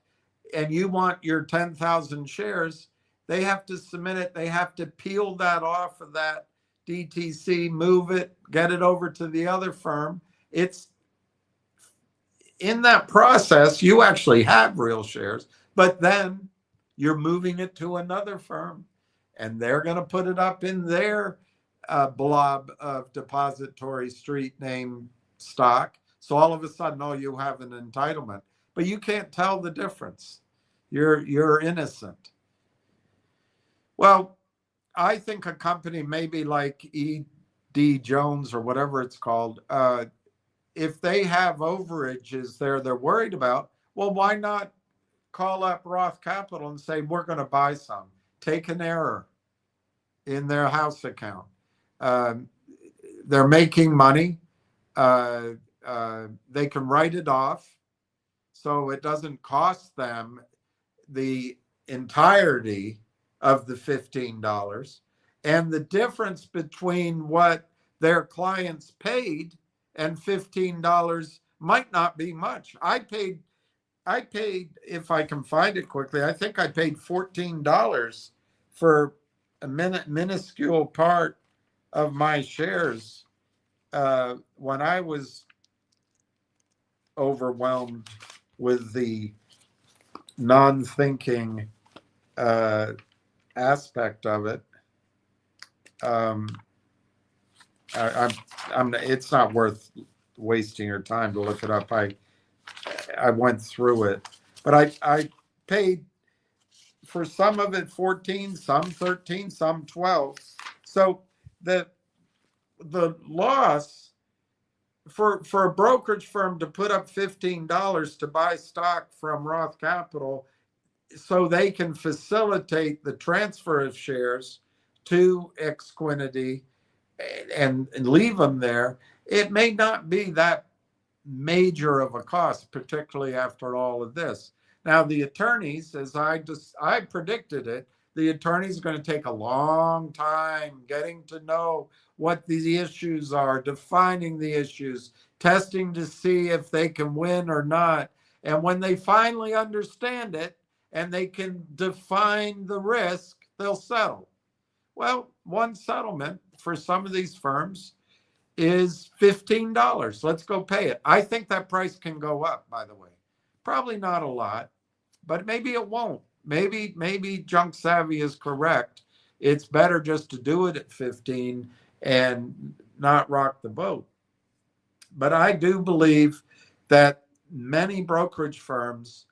and you want your 10,000 shares, they have to submit it. They have to peel that off of that DTC, move it, get it over to the other firm. It's in that process, you actually have real shares, but then you're moving it to another firm and they're going to put it up in their blob of depository street name stock. So all of a sudden, you have an entitlement, but you can't tell the difference. You're innocent. Well, I think a company maybe like ED Jones or whatever it's called, if they have overages they're worried about, well, why not call up Roth Capital and say, we're going to buy some, take an error in their house account. They're making money. They can write it off. So it doesn't cost them the entirety of the $15. And the difference between what their clients paid and $15 might not be much. I paid, if I can find it quickly, I think I paid $14 for a minuscule part of my shares when I was overwhelmed with the non-thinking aspect of it. It's not worth wasting your time to look it up. I went through it, but I paid for some of it 14, some 13, some 12. So the loss for a brokerage firm to put up $15 to buy stock from Roth Capital so they can facilitate the transfer of shares to Xfinity and leave them there, it may not be that major of a cost, particularly after all of this. Now, the attorneys, as I predicted it, the attorneys are going to take a long time getting to know what the issues are, defining the issues, testing to see if they can win or not. And when they finally understand it and they can define the risk, they'll settle. Well, one settlement for some of these firms is $15. Let's go pay it. I think that price can go up, by the way. Probably not a lot, but maybe it won't. Maybe Junk Savvy is correct. It's better just to do it at 15 and not rock the boat. But I do believe that many brokerage firms,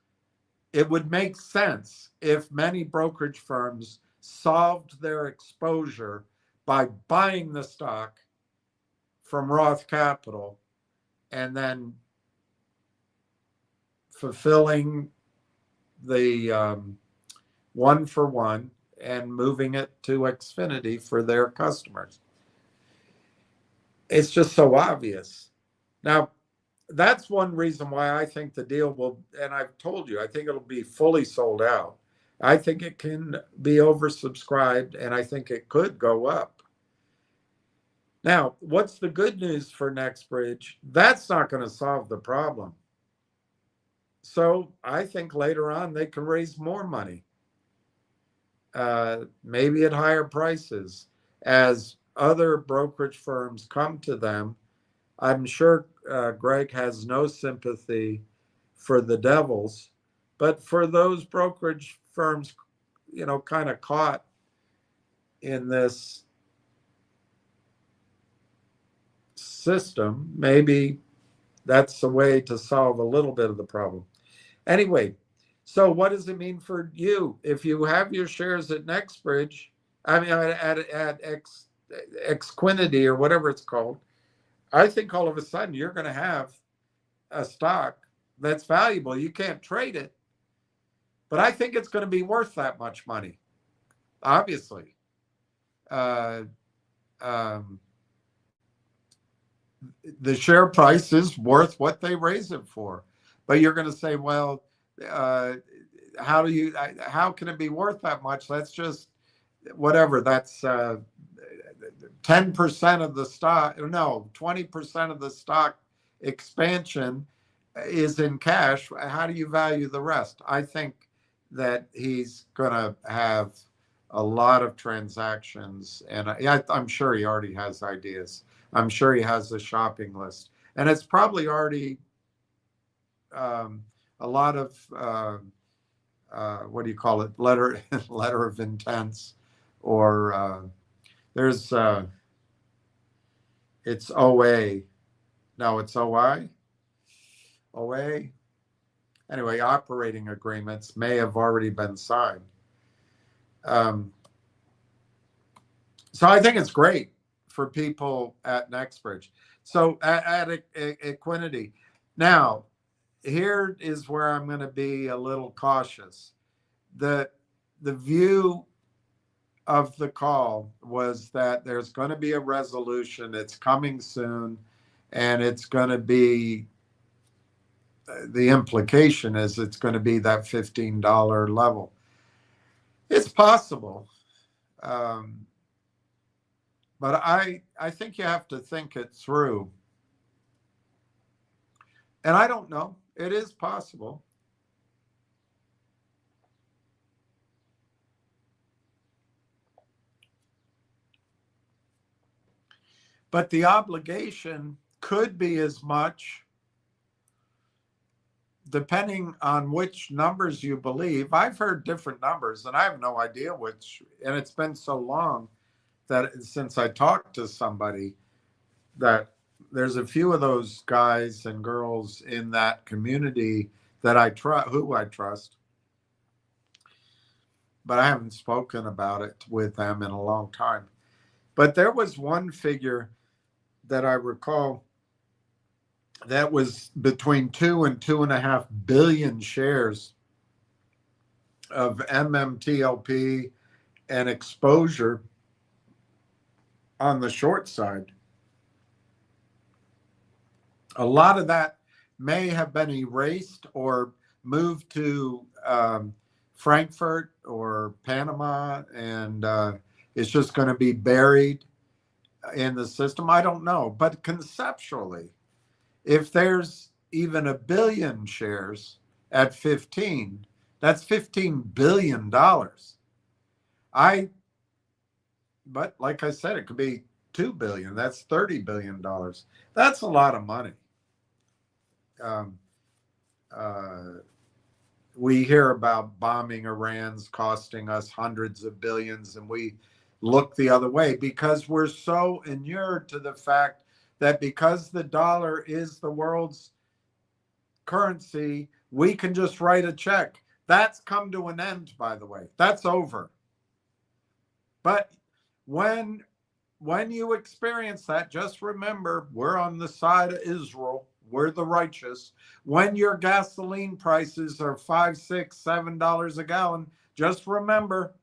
it would make sense if many brokerage firms solved their exposure by buying the stock from Roth Capital and then fulfilling the one for one and moving it to Xfinity for their customers. It's just so obvious. Now, that's one reason why I think the deal will, and I've told you, I think it'll be fully sold out. I think it can be oversubscribed, and I think it could go up. Now, what's the good news for NextBridge? That's not going to solve the problem. So I think later on they can raise more money, maybe at higher prices, as other brokerage firms come to them. I'm sure Greg has no sympathy for the devils, but for those brokerage firms, kind of caught in this system, maybe that's a way to solve a little bit of the problem. Anyway, so what does it mean for you? If you have your shares at NextBridge, I mean, at Xfinity or whatever it's called, I think all of a sudden you're going to have a stock that's valuable. You can't trade it, but I think it's going to be worth that much money, obviously. The share price is worth what they raise it for. But you're going to say, well, how can it be worth that much? That's just whatever. That's 10% of the stock. No, 20% of the stock expansion is in cash. How do you value the rest? I think that he's going to have a lot of transactions, and I'm sure he already has ideas. I'm sure he has a shopping list, and it's probably already a lot of what do you call it? Letter of intents, or there's it's OA. No, it's OI. OA. Anyway, operating agreements may have already been signed. So I think it's great for people at NextBridge. So at Equinity. Now, here is where I'm going to be a little cautious. The view of the call was that there's going to be a resolution. It's coming soon, and it's going to be, the implication is it's going to be that $15 level. It's possible. But I think you have to think it through. And I don't know. It is possible. But the obligation could be as much, depending on which numbers you believe. I've heard different numbers, and I have no idea which. And it's been so long that since I talked to somebody, that there's a few of those guys and girls in that community that I trust, who I trust, but I haven't spoken about it with them in a long time. But there was one figure that I recall that was between 2 and 2.5 billion shares of MMTLP and exposure on the short side. A lot of that may have been erased or moved to Frankfurt or Panama, and it's just going to be buried in the system. I don't know. But conceptually, if there's even a billion shares at 15, that's $15 billion. But like I said, it could be 2 billion. That's $30 billion. That's a lot of money. We hear about bombing Iran's costing us hundreds of billions, and we look the other way because we're so inured to the fact that because the dollar is the world's currency, we can just write a check. That's come to an end, by the way. That's over. But when you experience that, just remember, we're on the side of Israel. We're the righteous. When your gasoline prices are $5, $6, $7 a gallon, just remember,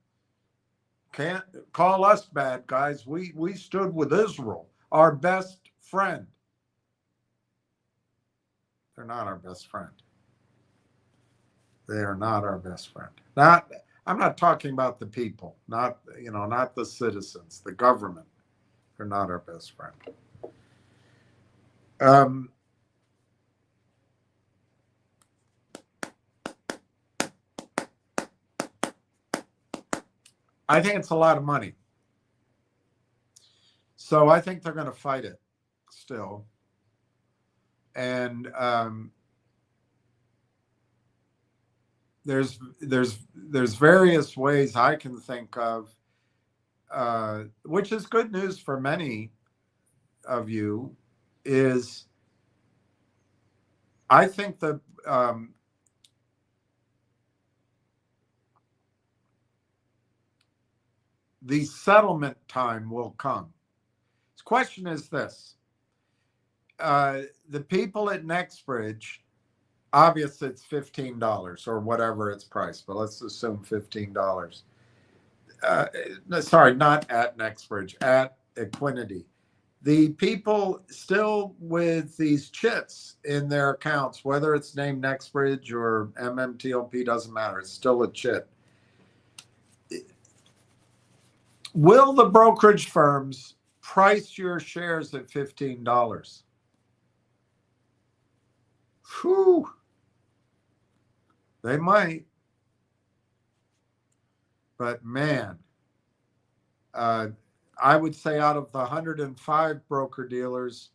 can't call us bad guys. We stood with Israel, our best friend. They're not our best friend. They are not our best friend. I'm not talking about the people, not the citizens, the government. They're not our best friend. I think it's a lot of money. So I think they're going to fight it still. And there's various ways I can think of, which is good news for many of you, is I think that the settlement time will come. The question is this. The people at NextBridge, obviously it's $15 or whatever its price, but let's assume $15. Sorry, not at NextBridge, at Equinity. The people still with these chits in their accounts, whether it's named NextBridge or MMTLP, doesn't matter. It's still a chit. Will the brokerage firms price your shares at $15? Whew. They might. But man, I would say out of the 105 broker dealers,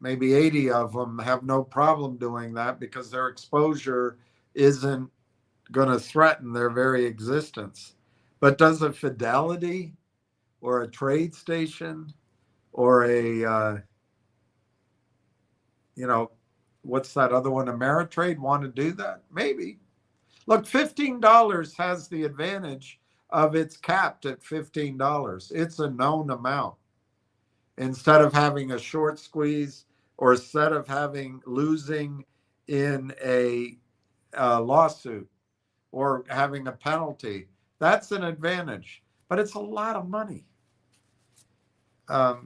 maybe 80 of them have no problem doing that because their exposure isn't going to threaten their very existence. But does a Fidelity or a Trade Station or a, what's that other one, Ameritrade, want to do that? Maybe. Look, $15 has the advantage of it's capped at $15. It's a known amount. Instead of having a short squeeze or instead of losing in a lawsuit or having a penalty, that's an advantage. But it's a lot of money. But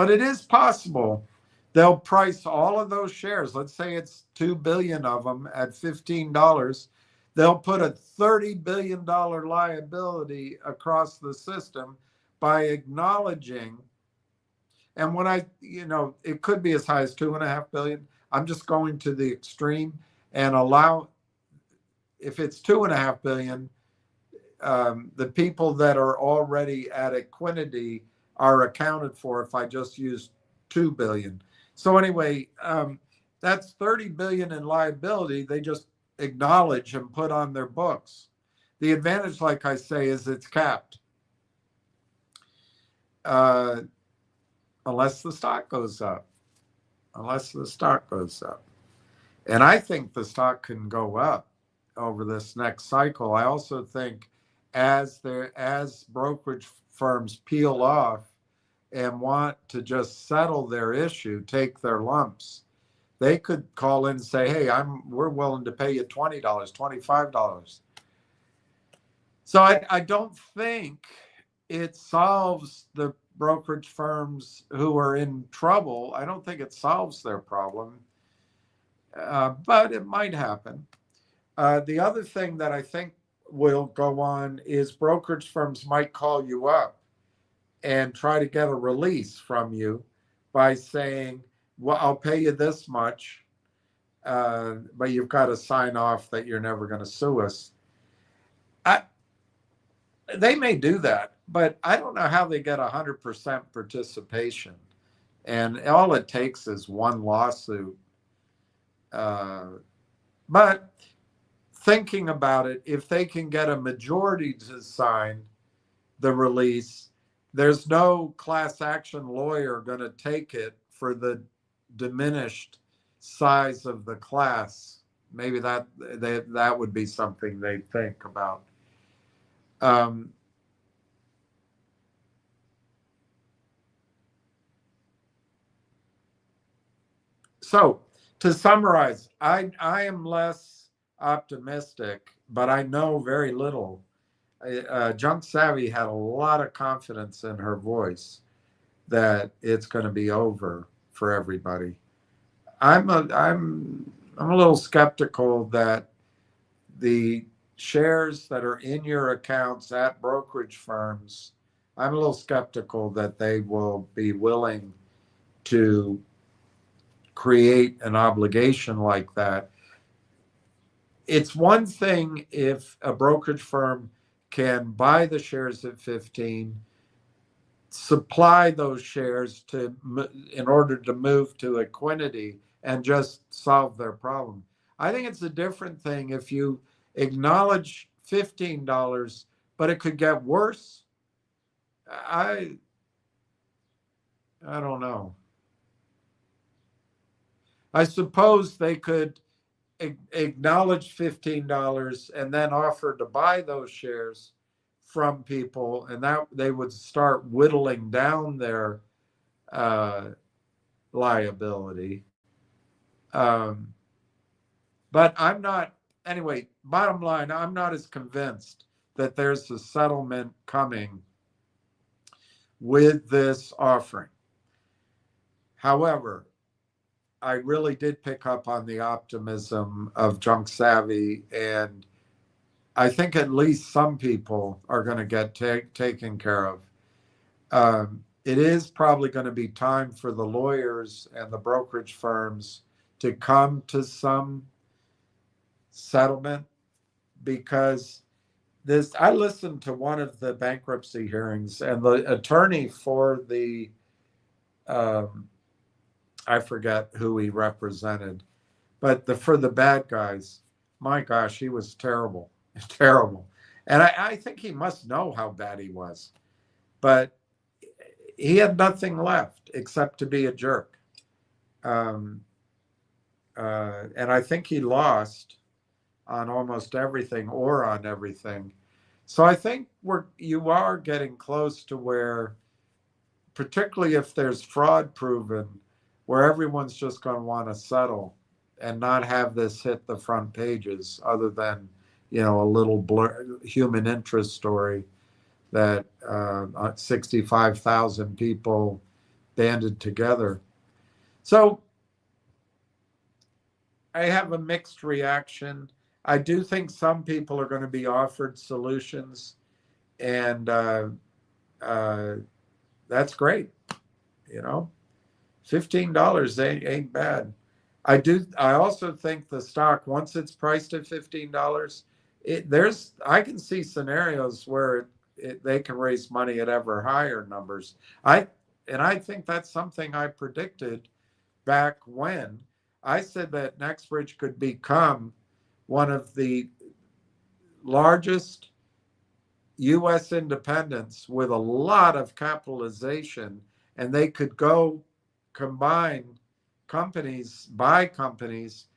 it is possible they'll price all of those shares. Let's say it's 2 billion of them at $15. they'll put a $30 billion liability across the system by acknowledging. And when it could be as high as 2.5 billion. I'm just going to the extreme and allow, if it's 2.5 billion, the people that are already at equity are accounted for if I just use 2 billion. So anyway, that's 30 billion in liability. They just acknowledge and put on their books. The advantage, like I say, is it's capped. Unless the stock goes up. And I think the stock can go up over this next cycle. I also think as brokerage firms peel off and want to just settle their issue, take their lumps, they could call in and say, hey, we're willing to pay you $20, $25. So I don't think it solves the brokerage firms who are in trouble. I don't think it solves their problem, but it might happen. The other thing that I think will go on is brokerage firms might call you up and try to get a release from you by saying, well, I'll pay you this much, but you've got to sign off that you're never going to sue us. They may do that, but I don't know how they get 100% participation. And all it takes is one lawsuit. But thinking about it, if they can get a majority to sign the release, there's no class action lawyer going to take it for the diminished size of the class. Maybe that would be something they think about. So to summarize, I am less optimistic, but I know very little. Junk Savvy had a lot of confidence in her voice that it's going to be over for everybody. I'm a little skeptical that the shares that are in your accounts at brokerage firms, I'm a little skeptical that they will be willing to create an obligation like that. It's one thing if a brokerage firm can buy the shares at 15, supply those shares in order to move to equity and just solve their problem. I think it's a different thing if you acknowledge $15, but it could get worse. I don't know. I suppose they could acknowledge $15 and then offer to buy those shares from people, and that they would start whittling down their liability. But I'm not, anyway, bottom line, I'm not as convinced that there's a settlement coming with this offering. However, I really did pick up on the optimism of Junk Savvy, and I think at least some people are going to get taken care of. It is probably going to be time for the lawyers and the brokerage firms to come to some settlement, because I listened to one of the bankruptcy hearings, and the attorney for the I forget who he represented, but for the bad guys, my gosh, he was terrible, terrible. And I think he must know how bad he was, but he had nothing left except to be a jerk. And I think he lost on almost everything or on everything. So I think you are getting close to where, particularly if there's fraud proven, where everyone's just going to want to settle and not have this hit the front pages, other than, a little human interest story that 65,000 people banded together. So I have a mixed reaction. I do think some people are going to be offered solutions, and uh, that's great. You know, $15 ain't bad. I also think the stock, once it's priced at $15, I can see scenarios where they can raise money at ever higher numbers. I think that's something I predicted back when I said that NextBridge could become one of the largest U.S. independents with a lot of capitalization, and they could go combine companies, buy projects,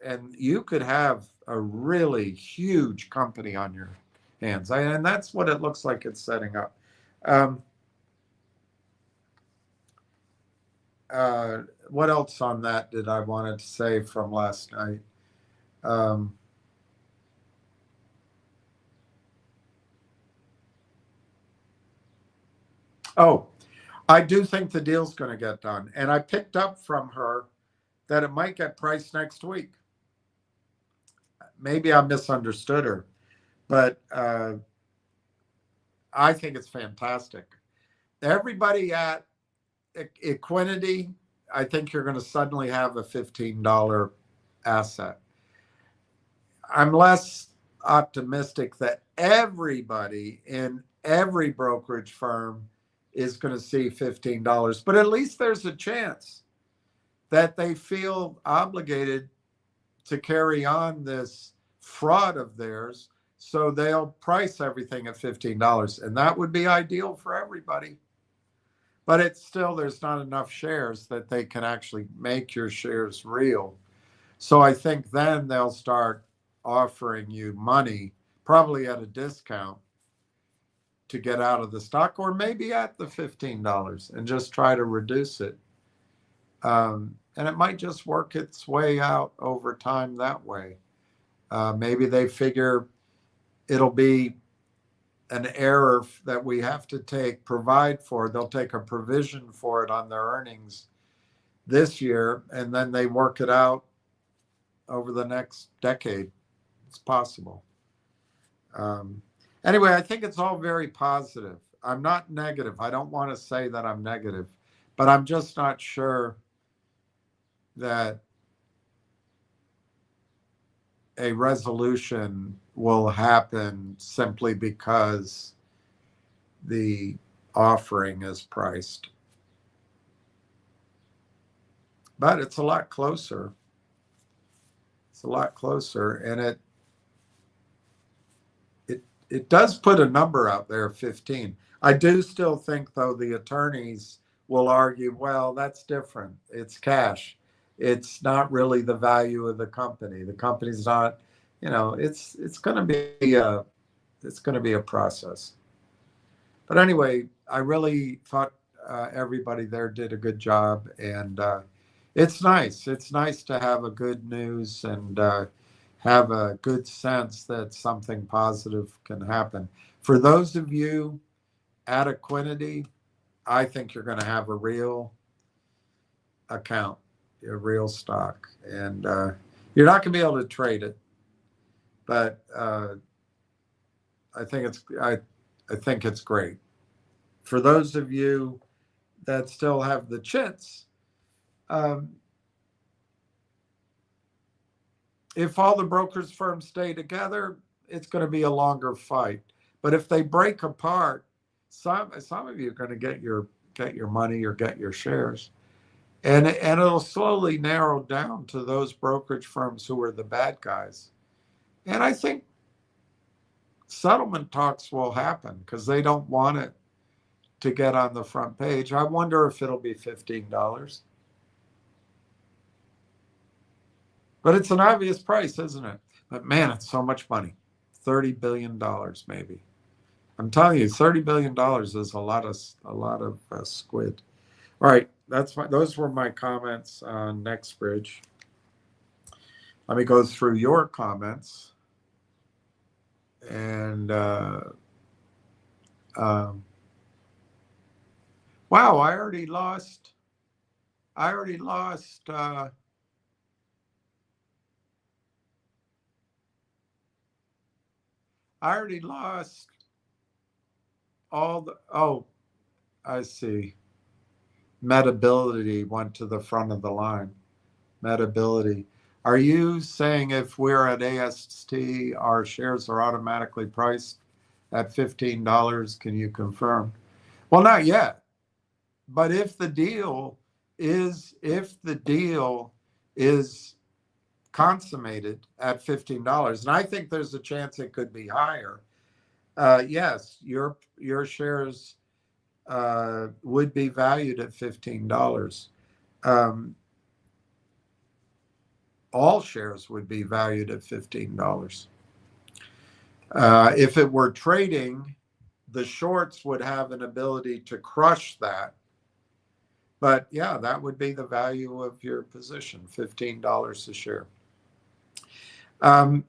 and you could have a really huge company on your hands. And that's what it looks like it's setting up. Um, what else on that did I wanted to say from last night? Um, oh, I do think the deal's going to get done. And I picked up from her that it might get priced next week. Maybe I misunderstood her, but I think it's fantastic. Everybody at Equinity, I think you're going to suddenly have a $15 asset. I'm less optimistic that everybody in every brokerage firm is going to see $15, but at least there's a chance that they feel obligated to carry on this fraud of theirs. So they'll price everything at $15. And that would be ideal for everybody. But it's still, there's not enough shares that they can actually make your shares real. So I think then they'll start offering you money, probably at a discount, to get out of the stock, or maybe at the $15 and just try to reduce it. And it might just work its way out over time that way. Maybe they figure it'll be an error that we have to provide for. They'll take a provision for it on their earnings this year, and then they work it out over the next decade. It's possible. Anyway, I think it's all very positive. I'm not negative. I don't want to say that I'm negative, but I'm just not sure that a resolution will happen simply because the offering is priced. But it's a lot closer. It's a lot closer, and it does put a number out there, 15. I do still think, though, the attorneys will argue, well, that's different. It's cash. It's not really the value of the company. The company's not, it's going to be a process. But anyway, I really thought everybody there did a good job, and it's nice. It's nice to have a good news and have a good sense that something positive can happen. For those of you at Equinity, I think you're going to have a real account, a real stock, and you're not going to be able to trade it. But I think it's great. For those of you that still have the chits, if all the brokers firms stay together, it's going to be a longer fight. But if they break apart, some of you are going to get your money or get your shares, and it'll slowly narrow down to those brokerage firms who are the bad guys. And I think settlement talks will happen because they don't want it to get on the front page. I wonder if it'll be $15. But it's an obvious price, isn't it? But man, it's so much money. $30 billion maybe. I'm telling you, $30 billion is a lot of squid. All right, those were my comments on NextBridge. Let me go through your comments. And wow, I already lost I already lost all the, oh, I see. Metability went to the front of the line. Metability. Are you saying if we're at AST, our shares are automatically priced at $15? Can you confirm? Well, not yet. But if the deal is consummated at $15, and I think there's a chance it could be higher, yes, your shares would be valued at $15. All shares would be valued at $15. If it were trading, the shorts would have an ability to crush that. But yeah, that would be the value of your position, $15 a share. I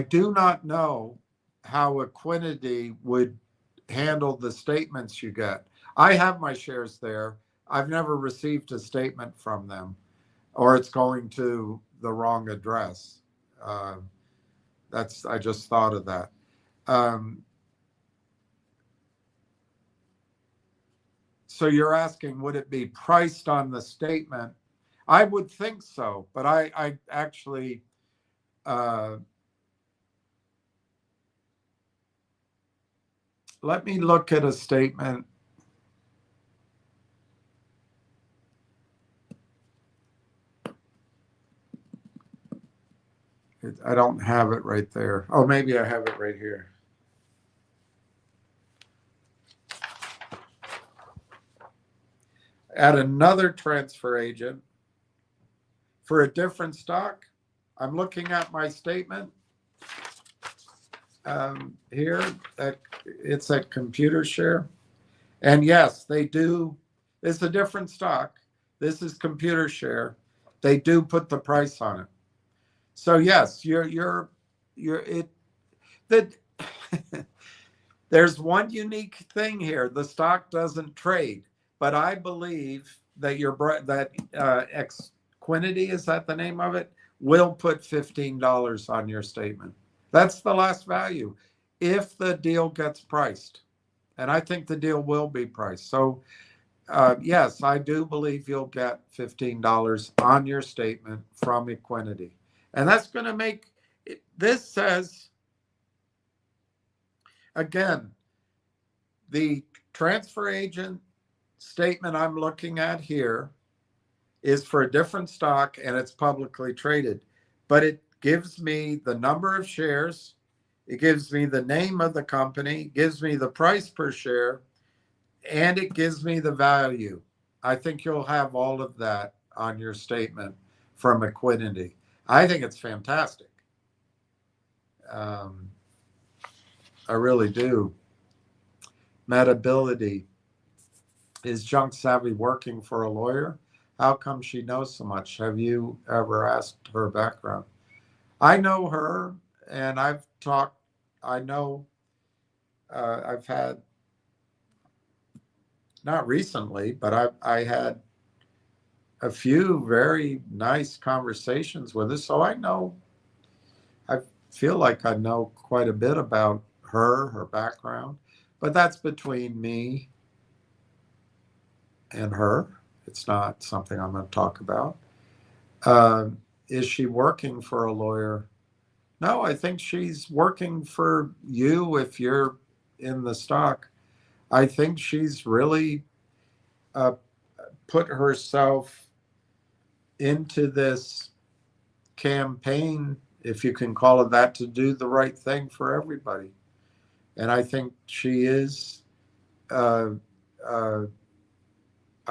do not know how Equinity would handle the statements you get. I have my shares there. I've never received a statement from them, or it's going to the wrong address. I just thought of that. So you're asking, would it be priced on the statement? I would think so, but I actually let me look at a statement. I don't have it right there. Oh, maybe I have it right here. At another transfer agent for a different stock, I'm looking at my statement here. It's at ComputerShare. And yes, they do. It's a different stock. This is ComputerShare. They do put the price on it. So yes, you're it. That there's one unique thing here. The stock doesn't trade, but I believe that Xfinity, is that the name of it, will put $15 on your statement. That's the last value if the deal gets priced. And I think the deal will be priced. So yes, I do believe you'll get $15 on your statement from Equinity. And that's going to make, this says, again, the transfer agent statement I'm looking at here is for a different stock and it's publicly traded. But it gives me the number of shares, it gives me the name of the company, gives me the price per share, and it gives me the value. I think you'll have all of that on your statement from Equinity. I think it's fantastic. I really do. Metability. Is Junk Savvy working for a lawyer? How come she knows so much? Have you ever asked her background? I know her, and I've talked. I know I've had, not recently, but I had a few very nice conversations with her. So I know, I feel like I know quite a bit about her background, but that's between me and her. It's not something I'm going to talk about. Is she working for a lawyer? No, I think she's working for you if you're in the stock. I think she's really put herself into this campaign, if you can call it that, to do the right thing for everybody. And I think she is, I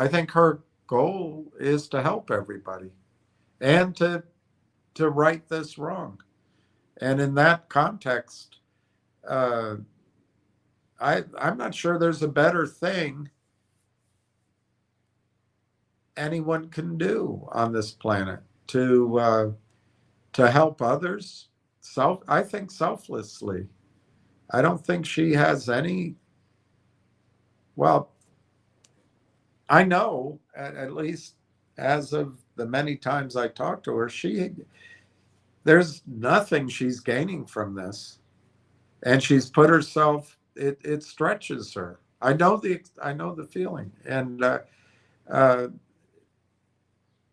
think her goal is to help everybody and to right this wrong. And in that context, I'm not sure there's a better thing anyone can do on this planet to help others. I think selflessly. I don't think she has any. Well, I know at least as of the many times I talked to her, There's nothing she's gaining from this, and she's put herself. It stretches her. I know the feeling, and uh,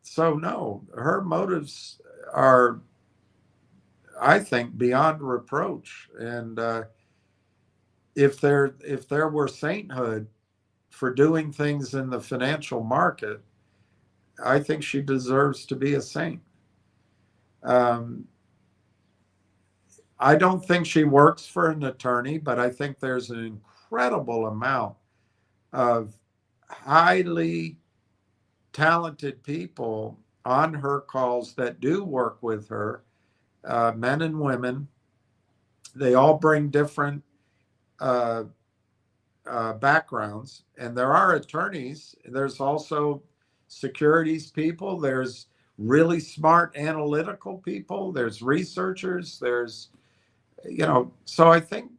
so no, her motives are, I think, beyond reproach. And if there were sainthood for doing things in the financial market, I think she deserves to be a saint. Um, I don't think she works for an attorney, but I think there's an incredible amount of highly talented people on her calls that do work with her, men and women. They all bring different uh, backgrounds, and there are attorneys. There's also securities people. There's really smart analytical people. There's researchers. There's, so I think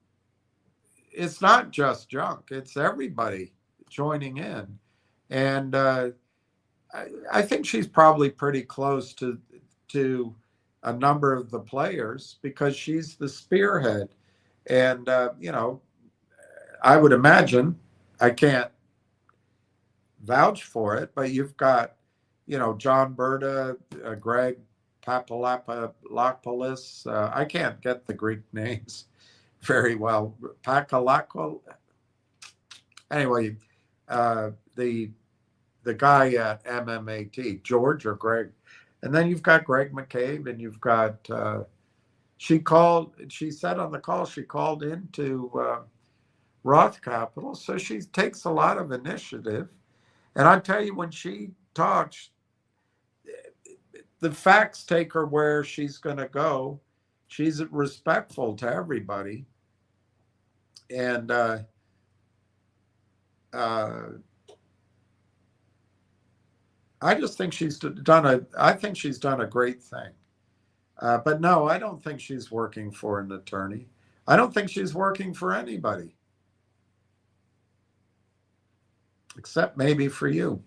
it's not just junk. It's everybody joining in, and I think she's probably pretty close to a number of the players because she's the spearhead, and I would imagine, I can't vouch for it, but you've got, John Berta, Greg Papalopoulos. I can't get the Greek names very well. Pakalako. Anyway, the guy at MMAT, George or Greg, and then you've got Greg McCabe, and you've got. She said on the call she called into Roth Capital, so she takes a lot of initiative. And I tell you, when she talks, the facts take her where she's going to go. She's respectful to everybody, and I just think she's done a great thing. But no, I don't think she's working for an attorney. I don't think she's working for anybody, except maybe for you.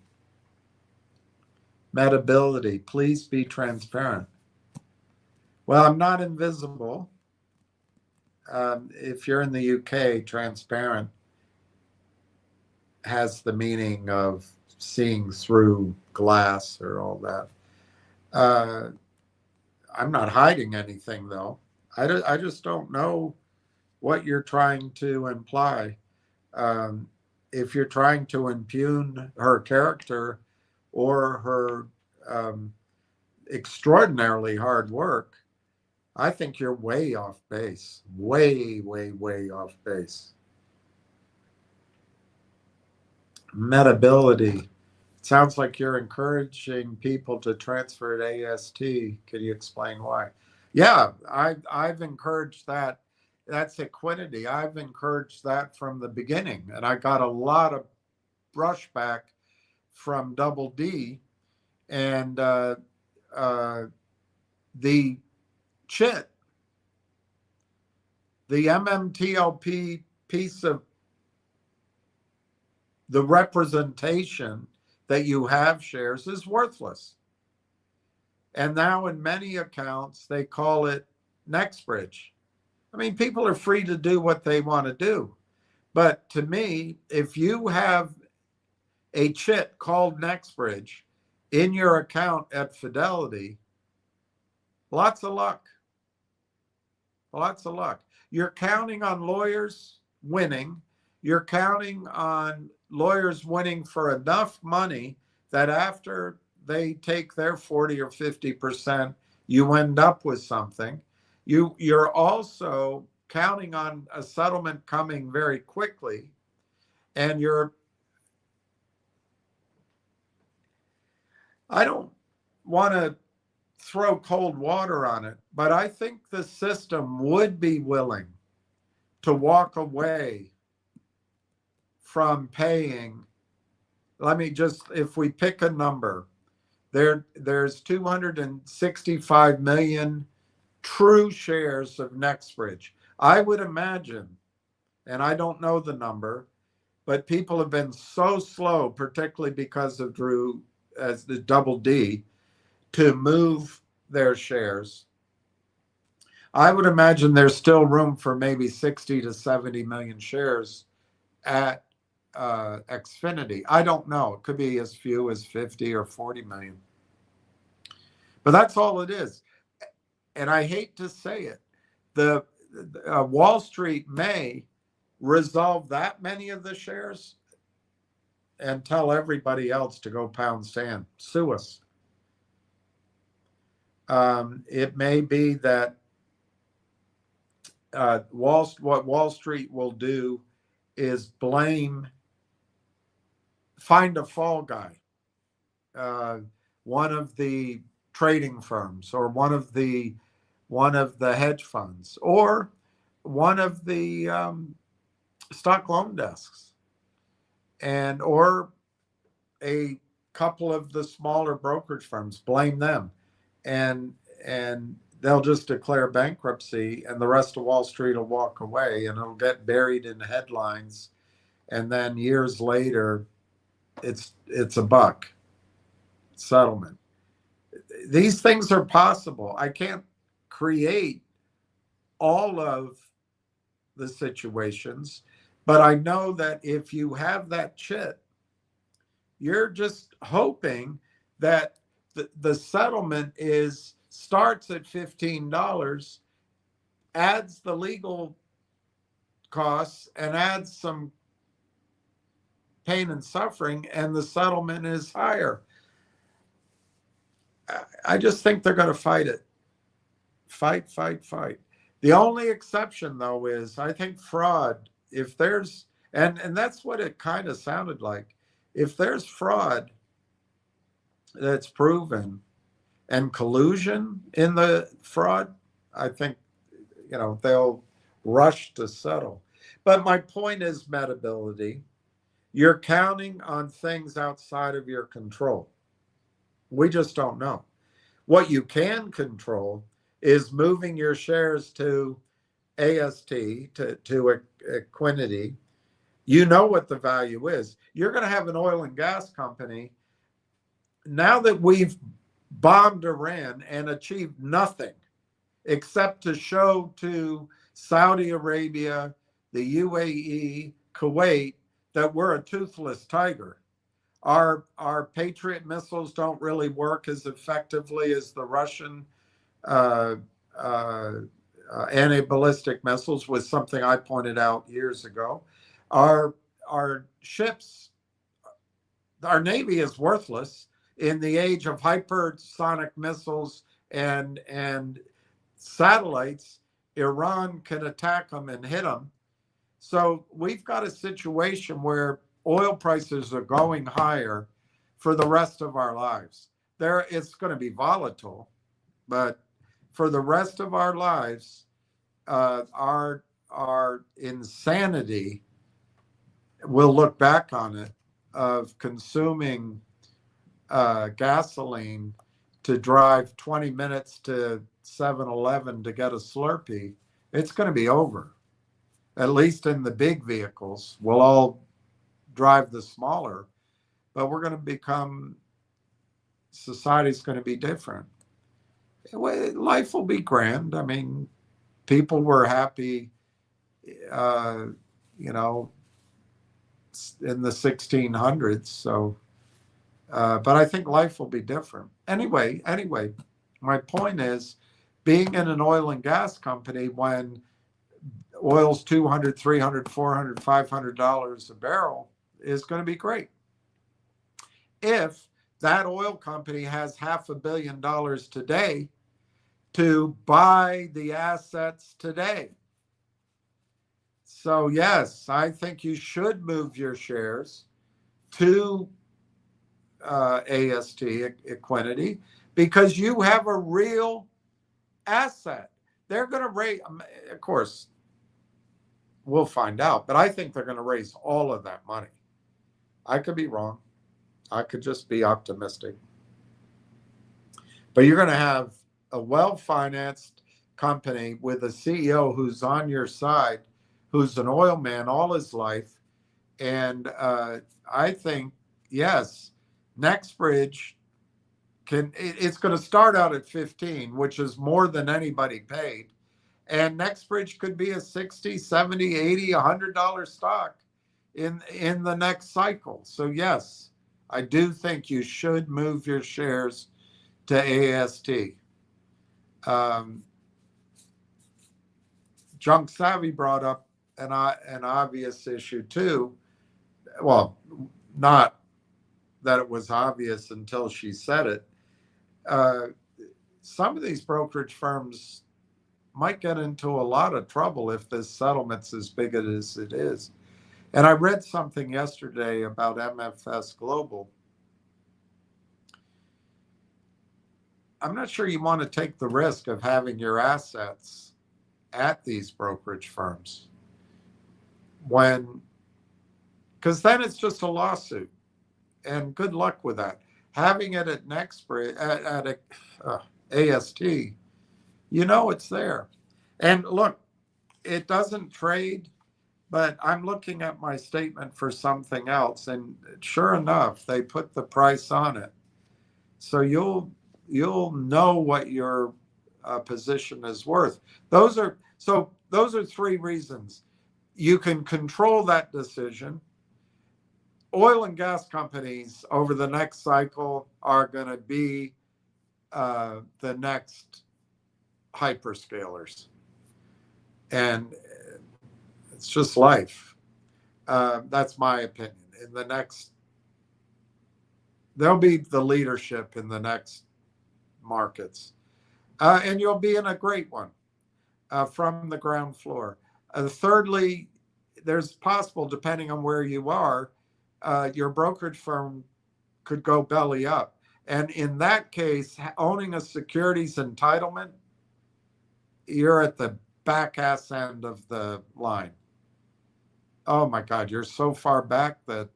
Metability, please be transparent. Well, I'm not invisible. If you're in the UK, transparent has the meaning of seeing through glass or all that. I'm not hiding anything, though. I just don't know what you're trying to imply. If you're trying to impugn her character or her extraordinarily hard work, I think you're way off base. Way, way, way off base. Metability. Sounds like you're encouraging people to transfer to AST. Can you explain why? Yeah, I've encouraged that. That's equity. I've encouraged that from the beginning, and I got a lot of brushback from Double D, and the CHIT, the MMTLP piece of the representation that you have shares is worthless. And now in many accounts, they call it NextBridge. I mean, people are free to do what they want to do. But to me, if you have a chit called NextBridge in your account at Fidelity, lots of luck. Lots of luck. You're counting on lawyers winning. You're counting on lawyers winning for enough money that after they take their 40 or 50%, you end up with something. You're also counting on a settlement coming very quickly, and I don't want to throw cold water on it, but I think the system would be willing to walk away from paying. Let me just, if we pick a number, there's 265 million true shares of NextBridge. I would imagine, and I don't know the number, but people have been so slow, particularly because of Drew as the Double D, to move their shares. I would imagine there's still room for maybe 60 to 70 million shares at Xfinity. I don't know. It could be as few as 50 or 40 million. But that's all it is. And I hate to say it. The Wall Street may resolve that many of the shares and tell everybody else to go pound sand, sue us. It may be that what Wall Street will do is find a fall guy, one of the trading firms, or one of the hedge funds, or one of the stock loan desks, or a couple of the smaller brokerage firms. Blame them, and they'll just declare bankruptcy, and the rest of Wall Street will walk away, and it'll get buried in headlines, and then years later, it's a buck settlement. These things are possible. I can't create all of the situations, but I know that if you have that chit, you're just hoping that the settlement starts at $15, adds the legal costs, and adds some pain and suffering, and the settlement is higher. I just think they're going to fight it. Fight. The only exception, though, is I think fraud. If there's, and that's what it kind of sounded like. If there's fraud that's proven and collusion in the fraud, I think, they'll rush to settle. But my point is Metability. You're counting on things outside of your control. We just don't know. What you can control is moving your shares to AST, to Equinity. You know what the value is. You're going to have an oil and gas company. Now that we've bombed Iran and achieved nothing except to show to Saudi Arabia, the UAE, Kuwait, that we're a toothless tiger. Our Patriot missiles don't really work as effectively as the Russian anti-ballistic missiles, was something I pointed out years ago. Our ships, our Navy is worthless. In the age of hypersonic missiles and satellites, Iran can attack them and hit them. So we've got a situation where oil prices are going higher for the rest of our lives. It's going to be volatile, but for the rest of our lives, our insanity, we'll look back on it, of consuming gasoline to drive 20 minutes to 7-Eleven to get a Slurpee. It's going to be over. At least in the big vehicles. We'll all drive the smaller, but we're going to become, society's going to be different. Life will be grand. I mean, people were happy, in the 1600s. So, but I think life will be different. Anyway, my point is, being in an oil and gas company when oil's $200, $300, $400, $500 a barrel is going to be great. If that oil company has $500 million today to buy the assets today. So yes, I think you should move your shares to AST, Equinity, because you have a real asset. They're going to raise, of course, we'll find out, but I think they're going to raise all of that money. I could be wrong. I could just be optimistic. But you're going to have a well-financed company with a CEO who's on your side, who's an oil man all his life. And I think, yes, NextBridge it's going to start out at 15, which is more than anybody paid. And NextBridge could be a 60, 70, 80, $100 stock in the next cycle. So yes, I do think you should move your shares to AST. Junk Savvy brought up an obvious issue too. Well, not that it was obvious until she said it. Some of these brokerage firms might get into a lot of trouble if this settlement's as big as it is. And I read something yesterday about MFS Global. I'm not sure you want to take the risk of having your assets at these brokerage firms because then it's just a lawsuit, and good luck with that. Having it at NextBridge, at AST, it's there. And look, it doesn't trade, but I'm looking at my statement for something else, and sure enough, they put the price on it. So you'll know what your position is worth. Those are three reasons. You can control that decision. Oil and gas companies over the next cycle are going to be the next hyperscalers. And it's just life. That's my opinion. They'll be the leadership in the next markets. And you'll be in a great one from the ground floor. Thirdly, there's possible, depending on where you are, your brokerage firm could go belly up. And in that case, owning a securities entitlement, you're at the back ass end of the line. Oh my God, you're so far back that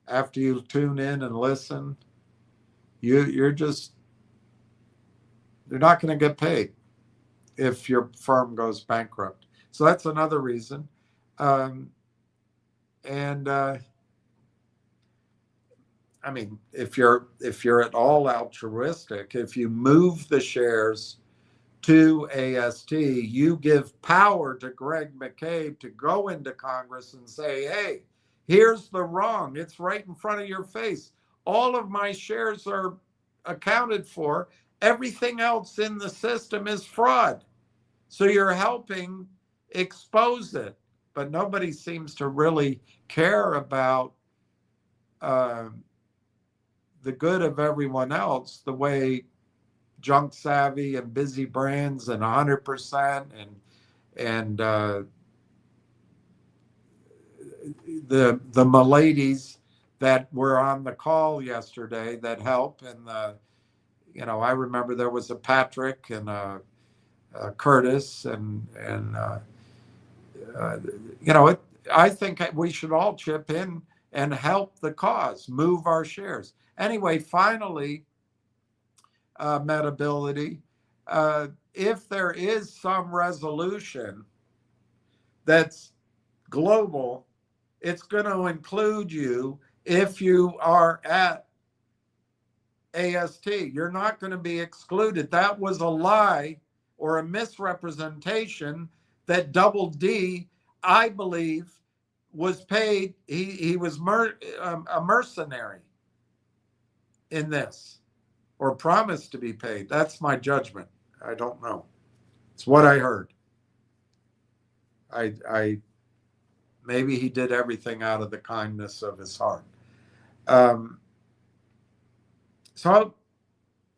after you tune in and listen, you're not going to get paid if your firm goes bankrupt. So that's another reason. If you're at all altruistic, if you move the shares to AST, you give power to Greg McCabe to go into Congress and say, hey, here's the wrong. It's right in front of your face. All of my shares are accounted for. Everything else in the system is fraud. So you're helping expose it. But nobody seems to really care about the good of everyone else the way Junk Savvy and Busy Brands and 100% and the miladies that were on the call yesterday that help. And I remember there was a Patrick and a Curtis I think we should all chip in and help the cause, move our shares. Anyway, finally, Metability, if there is some resolution that's global, it's going to include you if you are at AST. You're not going to be excluded. That was a lie or a misrepresentation that Double D, I believe, was paid. He was a mercenary in this, or promised to be paid. That's my judgment. I don't know. It's what I heard. I maybe he did everything out of the kindness of his heart. So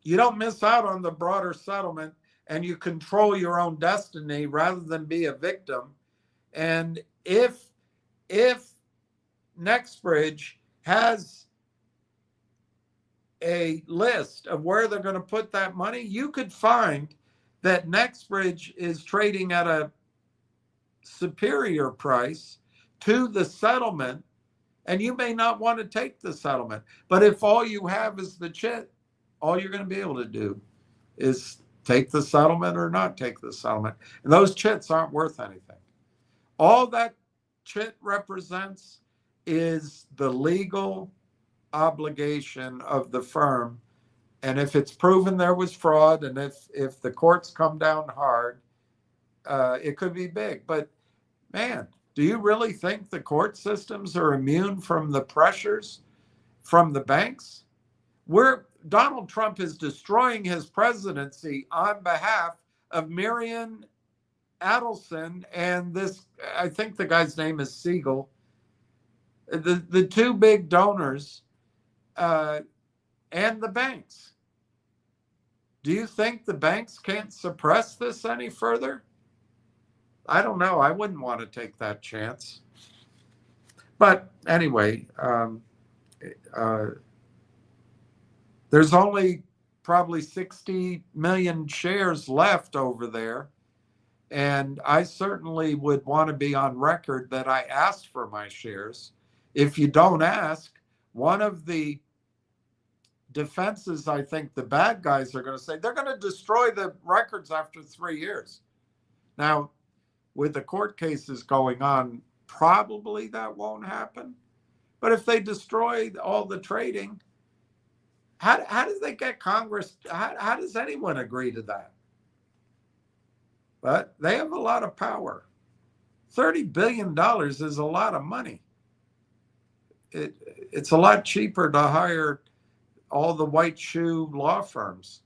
you don't miss out on the broader settlement, and you control your own destiny rather than be a victim. And if NextBridge has a list of where they're going to put that money, you could find that NextBridge is trading at a superior price to the settlement, and you may not want to take the settlement. But if all you have is the chit, all you're going to be able to do is take the settlement or not take the settlement. And those chits aren't worth anything. All that chit represents is the legal obligation of the firm. And if it's proven there was fraud, and if the courts come down hard, it could be big. But man, do you really think the court systems are immune from the pressures from the banks? Donald Trump is destroying his presidency on behalf of Marion Adelson and this, I think the guy's name is Siegel, the two big donors, and the banks. Do you think the banks can't suppress this any further? I don't know. I wouldn't want to take that chance. But anyway, there's only probably 60 million shares left over there. And I certainly would want to be on record that I asked for my shares. If you don't ask, one of the defenses, I think the bad guys are going to say, they're going to destroy the records after 3 years. Now, with the court cases going on, probably that won't happen. But if they destroy all the trading, how do they get Congress? How does anyone agree to that? But they have a lot of power. $30 billion is a lot of money. It's a lot cheaper to hire all the white shoe law firms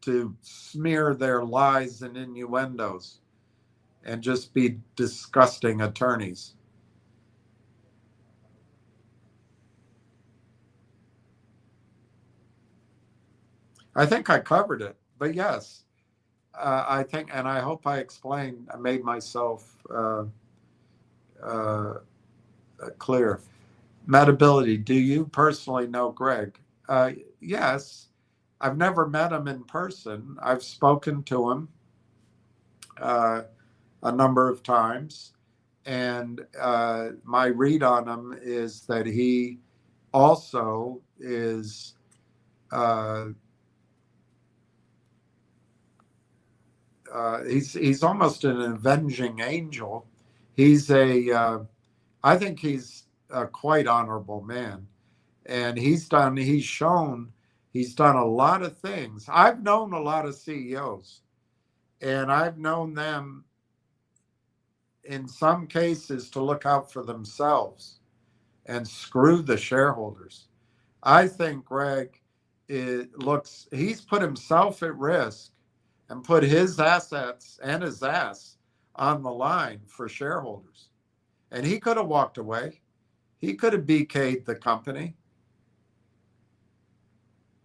to smear their lies and innuendos and just be disgusting attorneys. I think I covered it, but yes, I think, and I hope I explained, I made myself clear. Metability, do you personally know Greg? Yes, I've never met him in person. I've spoken to him a number of times, and my read on him is that he also is he's almost an avenging angel. He's I think he's a quite honorable man, and he's done a lot of things. I've known a lot of CEOs, and I've known them in some cases to look out for themselves and screw the shareholders. I think Greg he's put himself at risk and put his assets and his ass on the line for shareholders. And he could have walked away. He could have BK'd the company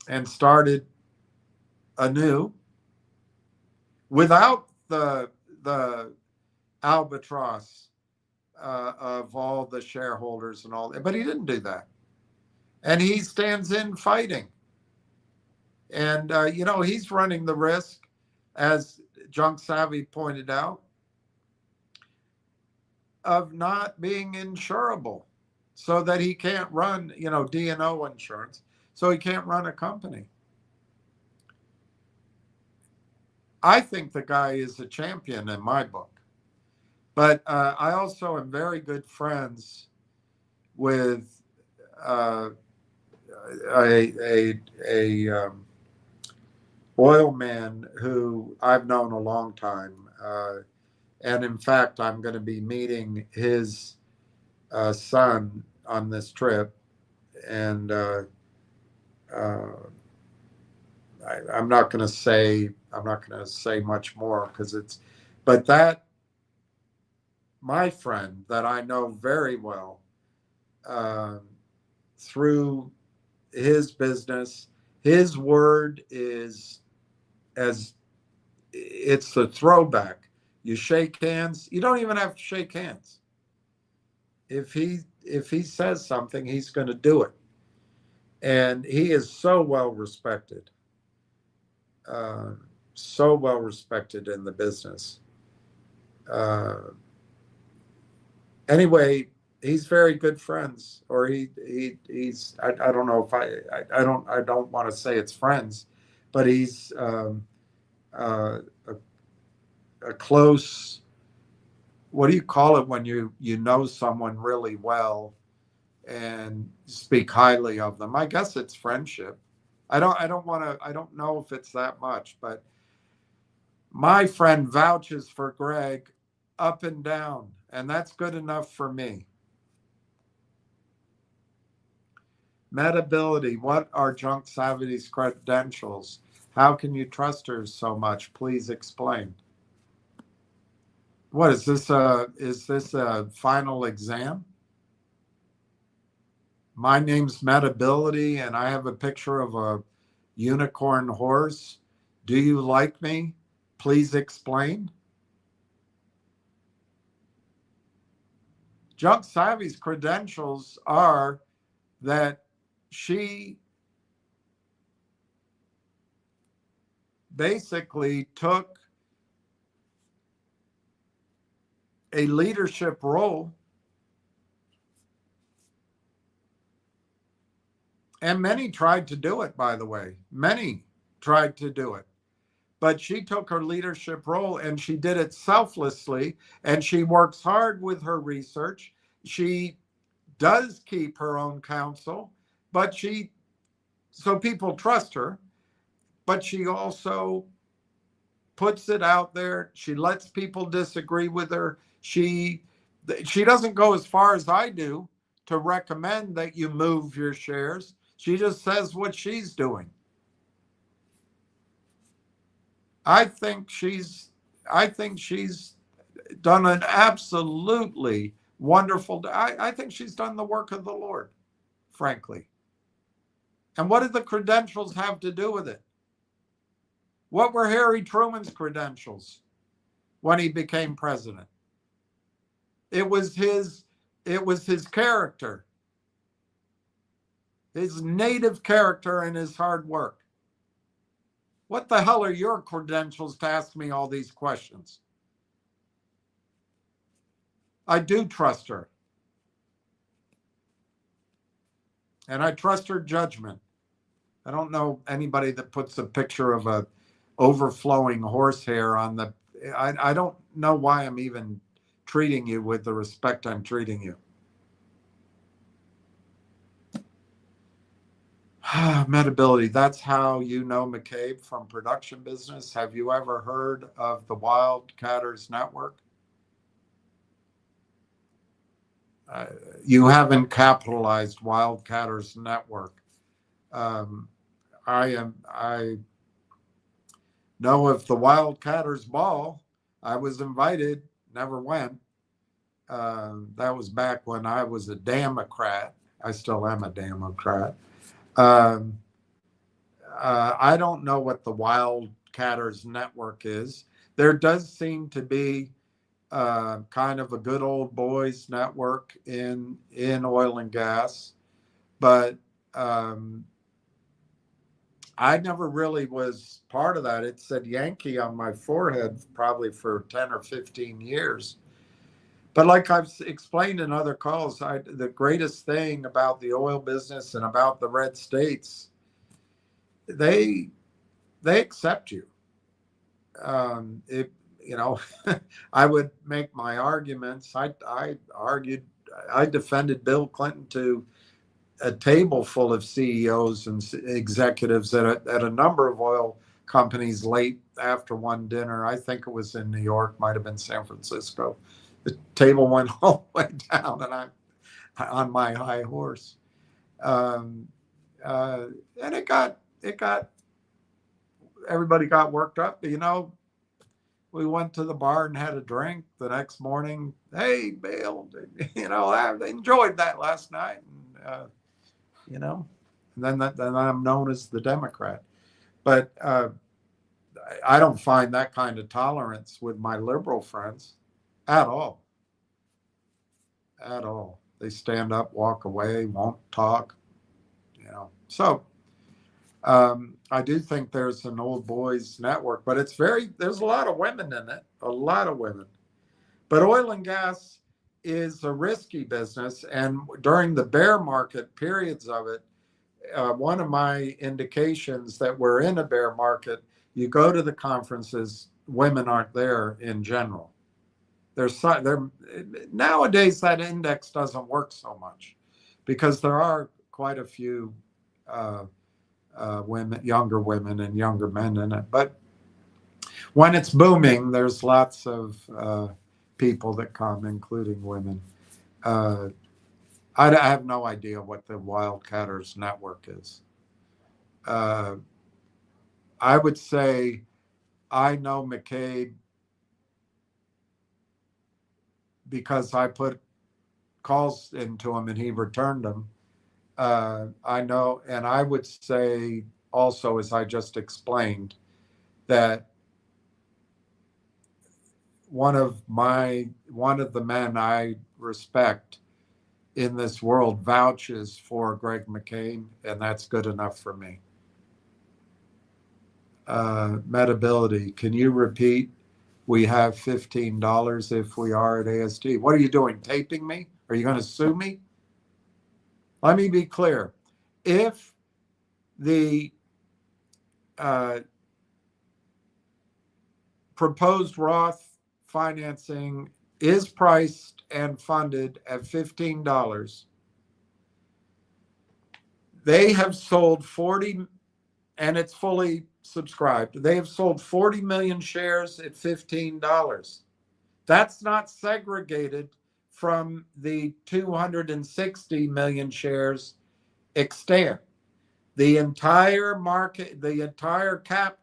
and started anew without the albatross of all the shareholders and all that. But he didn't do that. And he stands in fighting. And, he's running the risk, as Junk Savvy pointed out, of not being insurable so that he can't run, D&O insurance, so he can't run a company. I think the guy is a champion in my book. But I also am very good friends with a oil man who I've known a long time. And in fact, I'm going to be meeting his son on this trip. And I'm not going to say much more but that my friend that I know very well through his business, his word is it's the throwback. You shake hands. You don't even have to shake hands. If he says something, he's going to do it. And he is so well respected. So well respected in the business. Anyway, he's very good friends, or he's I don't know if I don't want to say it's friends, but he's a close, what do you call it when you know someone really well and speak highly of them? I guess it's friendship. I don't know if it's that much, but My friend vouches for Greg up and down, and that's good enough for me. Metability, what are Junk Savity's credentials? How can you trust her so much? Please explain. What is this? Is this a final exam? My name's Metability, and I have a picture of a unicorn horse. Do you like me? Please explain. Junk Savvy's credentials are that she basically took a leadership role, and many tried to do it, by the way. Many tried to do it. But she took her leadership role and she did it selflessly, and she works hard with her research. She does keep her own counsel, but so people trust her, but she also puts it out there. She lets people disagree with her. She doesn't go as far as I do to recommend that you move your shares. She just says what she's doing. I think she's done an absolutely wonderful. I think she's done the work of the Lord, frankly. And what did the credentials have to do with it? What were Harry Truman's credentials when he became president? It was his character, his native character, and his hard work. What the hell are your credentials to ask me all these questions? I do trust her. And I trust her judgment. I don't know anybody that puts a picture of a overflowing horsehair on the. I don't know why I'm even treating you with the respect I'm treating you. Metability, that's how you know McCabe from production business. Have you ever heard of the Wildcatters Network? You haven't capitalized Wildcatters Network. I know of the Wildcatters Ball. I was invited, never went. That was back when I was a Democrat. I still am a Democrat. I don't know what the Wildcatters Network is. There does seem to be kind of a good old boys network in oil and gas, but I never really was part of that. It said Yankee on my forehead probably for 10 or 15 years. But like I've explained in other calls, the greatest thing about the oil business and about the red states, they accept you. I would make my arguments. I defended Bill Clinton to a table full of CEOs and executives at a number of oil companies late after one dinner. I think it was in New York, might have been San Francisco. The table went all the way down, and I'm on my high horse. And it got everybody got worked up. We went to the bar and had a drink the next morning. Hey, Bill, I enjoyed that last night. And, and then I'm known as the Democrat. But I don't find that kind of tolerance with my liberal friends at all. At all. They stand up, walk away, won't talk. So I do think there's an old boys network, but there's a lot of women in it, a lot of women. But oil and gas is a risky business. And during the bear market periods of it, one of my indications that we're in a bear market, you go to the conferences, women aren't there in general. Nowadays, that index doesn't work so much because there are quite a few women, younger women and younger men in it. But When it's booming, there's lots of people that come, including women. I have no idea what the Wildcatters network is. I would say I know McCabe because I put calls into him and he returned them. I know, and I would say also, as I just explained, that one of the men I respect in this world vouches for Greg McCain, and that's good enough for me. Metability, can you repeat? We have $15 if we are at AST. What are you doing? Taping me? Are you going to sue me? Let me be clear. If the proposed Roth financing is priced and funded at $15, they have sold 40, and it's fully subscribed. They have sold 40 million shares at $15. That's not segregated from the 260 million shares extant. The entire market, the entire cap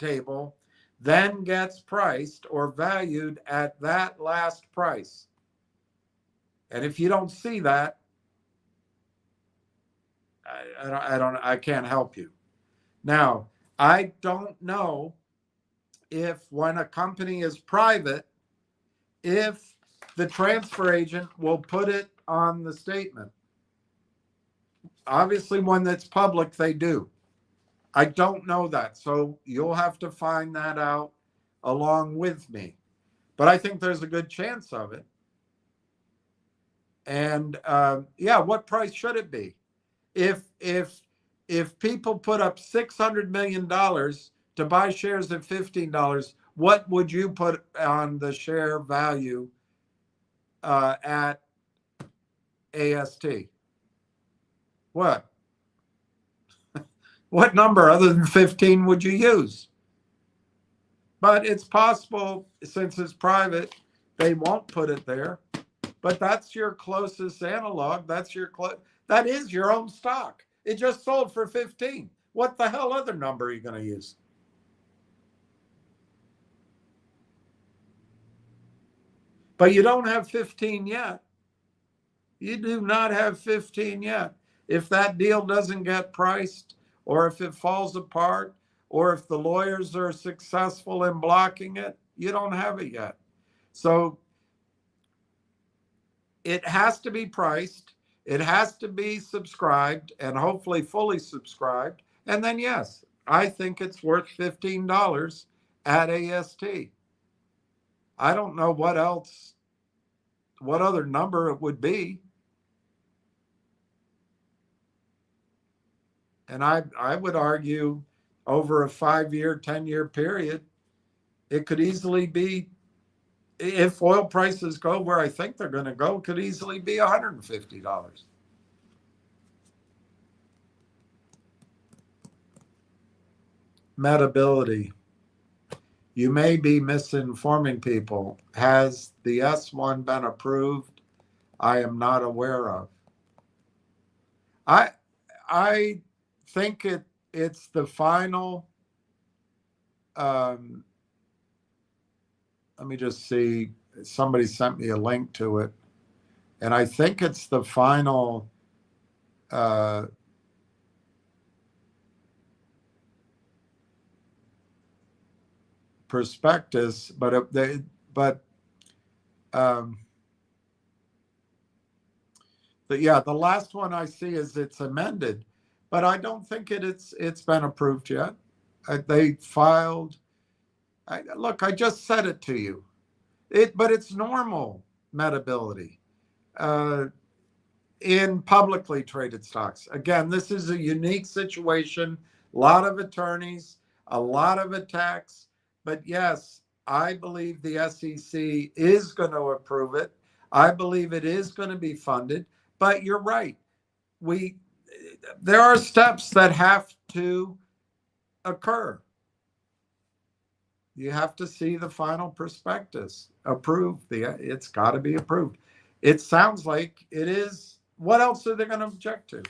table then gets priced or valued at that last price. And if you don't see that, I can't help you. Now, I don't know if when a company is private, if the transfer agent will put it on the statement. Obviously, when that's public, they do. I don't know that, so you'll have to find that out along with me. But I think there's a good chance of it. And yeah, what price should it be? If people put up $600 million to buy shares at $15, what would you put on the share value at AST? What? What number other than 15 would you use? But it's possible, since it's private, they won't put it there. But that's your closest analog. That is your own stock. It just sold for 15. What the hell other number are you going to use? But you don't have 15 yet. You do not have 15 yet. If that deal doesn't get priced, or if it falls apart, or if the lawyers are successful in blocking it, you don't have it yet. So it has to be priced. It has to be subscribed and hopefully fully subscribed. And then, yes, I think it's worth $15 at AST. I don't know what other number it would be. And I would argue over a 5-year, 10-year period, it could easily be, if oil prices go where I think they're going to go, could easily be $150. Metability. You may be misinforming people. Has the S1 been approved? I am not aware of. I think it's the final. Let me just see. Somebody sent me a link to it, and I think it's the final prospectus. But yeah, the last one I see is it's amended, but I don't think it's been approved yet. They filed. Look, I just said it to you. But it's normal metability in publicly traded stocks. Again, this is a unique situation. A lot of attorneys, a lot of attacks. But yes, I believe the SEC is going to approve it. I believe it is going to be funded. But you're right. There are steps that have to occur. You have to see the final prospectus approved. It's got to be approved. It sounds like it is. What else are they going to object to?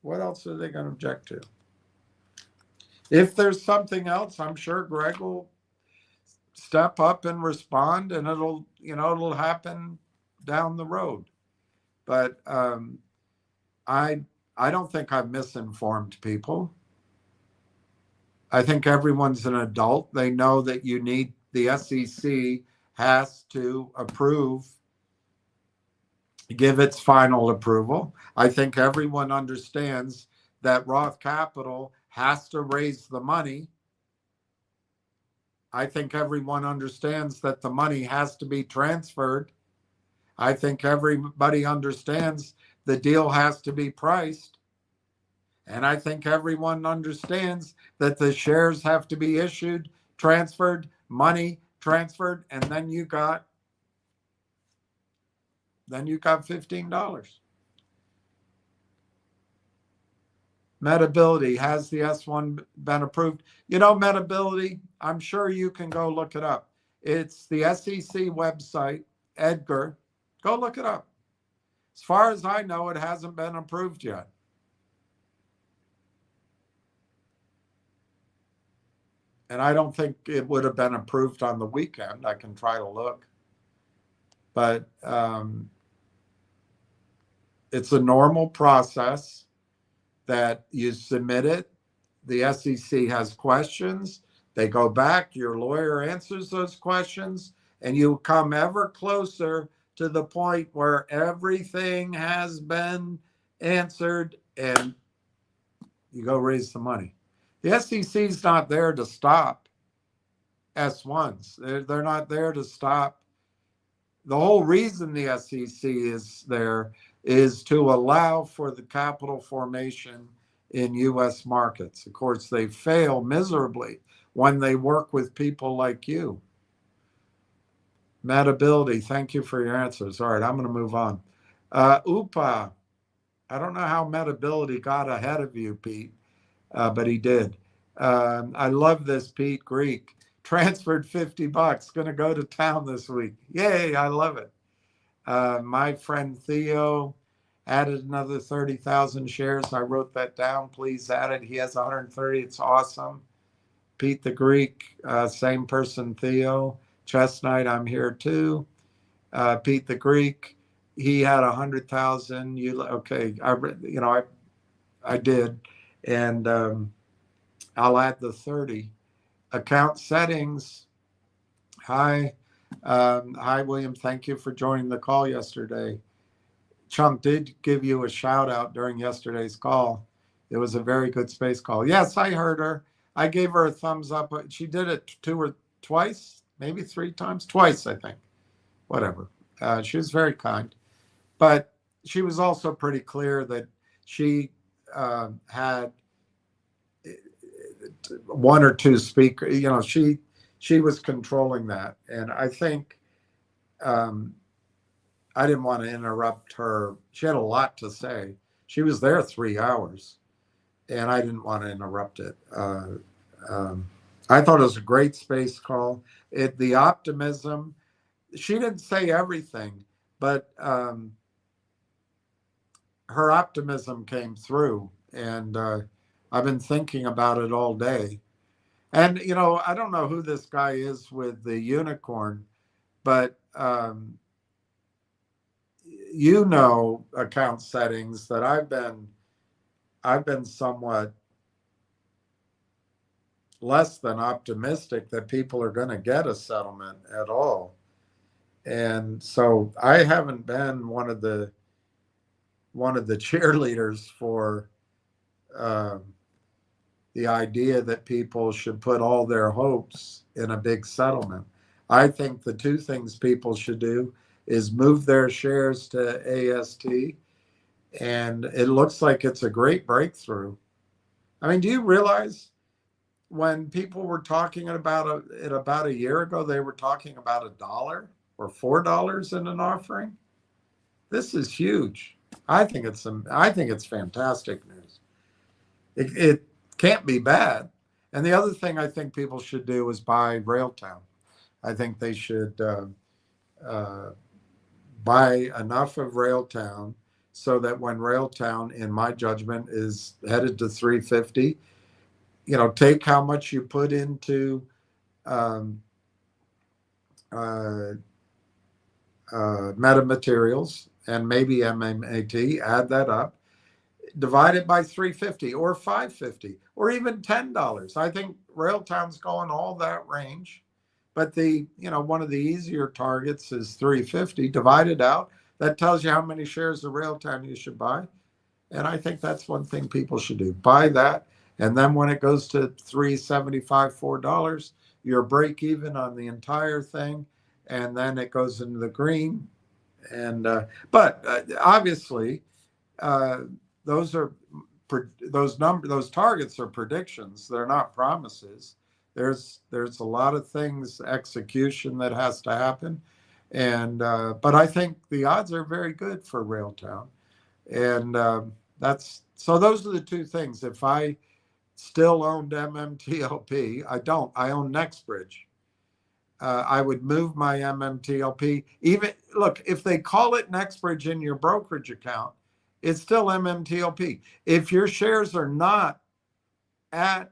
What else are they going to object to? If there's something else, I'm sure Greg will step up and respond, and it'll happen down the road. But I don't think I've misinformed people. I think everyone's an adult. They know that the SEC has to give its final approval. I think everyone understands that Roth Capital has to raise the money. I think everyone understands that the money has to be transferred. I think everybody understands the deal has to be priced. And I think everyone understands that the shares have to be issued, transferred, money transferred, and then you got $15. Metability, has the S1 been approved? Metability, I'm sure you can go look it up. It's the SEC website, Edgar. Go look it up. As far as I know, it hasn't been approved yet. And I don't think it would have been approved on the weekend. I can try to look. But it's a normal process that you submit it. The SEC has questions. They go back. Your lawyer answers those questions. And you come ever closer to the point where everything has been answered and you go raise the money. The SEC's not there to stop S1s. They're not there to stop. The whole reason the SEC is there is to allow for the capital formation in U.S. markets. Of course, they fail miserably when they work with people like you. Metability, thank you for your answers. All right, I'm going to move on. UPA, I don't know how Metability got ahead of you, Pete, but he did. I love this, Pete Greek. Transferred $50, going to go to town this week. Yay, I love it. My friend Theo added another 30,000 shares. I wrote that down. Please add it. He has 130. It's awesome. Pete the Greek, same person, Theo. Chestnut, I'm here too. Pete the Greek, he had 100,000. Okay? I did, and I'll add the 30. Account settings. Hi, William. Thank you for joining the call yesterday. Chunk did give you a shout out during yesterday's call. It was a very good space call. Yes, I heard her. I gave her a thumbs up. She did it twice, maybe 3 times, twice, I think. Whatever. She was very kind, but she was also pretty clear that she had 1 or 2 speakers. She was controlling that, and I think I didn't want to interrupt her. She had a lot to say. She was there 3 hours, and I didn't want to interrupt it. I thought it was a great space call. The optimism. She didn't say everything, but her optimism came through, and I've been thinking about it all day. And, I don't know who this guy is with the unicorn, but account settings that I've been somewhat less than optimistic that people are going to get a settlement at all. And so I haven't been one of the cheerleaders for the idea that people should put all their hopes in a big settlement. I think the 2 things people should do is move their shares to AST, and it looks like it's a great breakthrough. I mean, do you realize when people were talking about it about a year ago, they were talking about $1 or $4 in an offering? This is huge. I think it's fantastic news. It can't be bad. And the other thing I think people should do is buy Railtown. I think they should buy enough of Railtown so that when Railtown, in my judgment, is headed to 350, take how much you put into um, metamaterials and maybe MMAT, add that up, divide it by 350 or 550 or even $10. I think Railtown's going all that range, but one of the easier targets is 350. Divide it out. That tells you how many shares of Railtown you should buy. And I think that's one thing people should do. Buy that. And then when it goes to $3.75, $4, you're break even on the entire thing. And then it goes into the green. And but obviously, those targets are predictions. They're not promises. There's a lot of things, execution that has to happen. And but I think the odds are very good for Railtown. And those are the two things. If I still owned MMTLP, I don't. I own NextBridge. I would move my MMTLP. Even look, if they call it NextBridge in your brokerage account, it's still MMTLP. If your shares are not at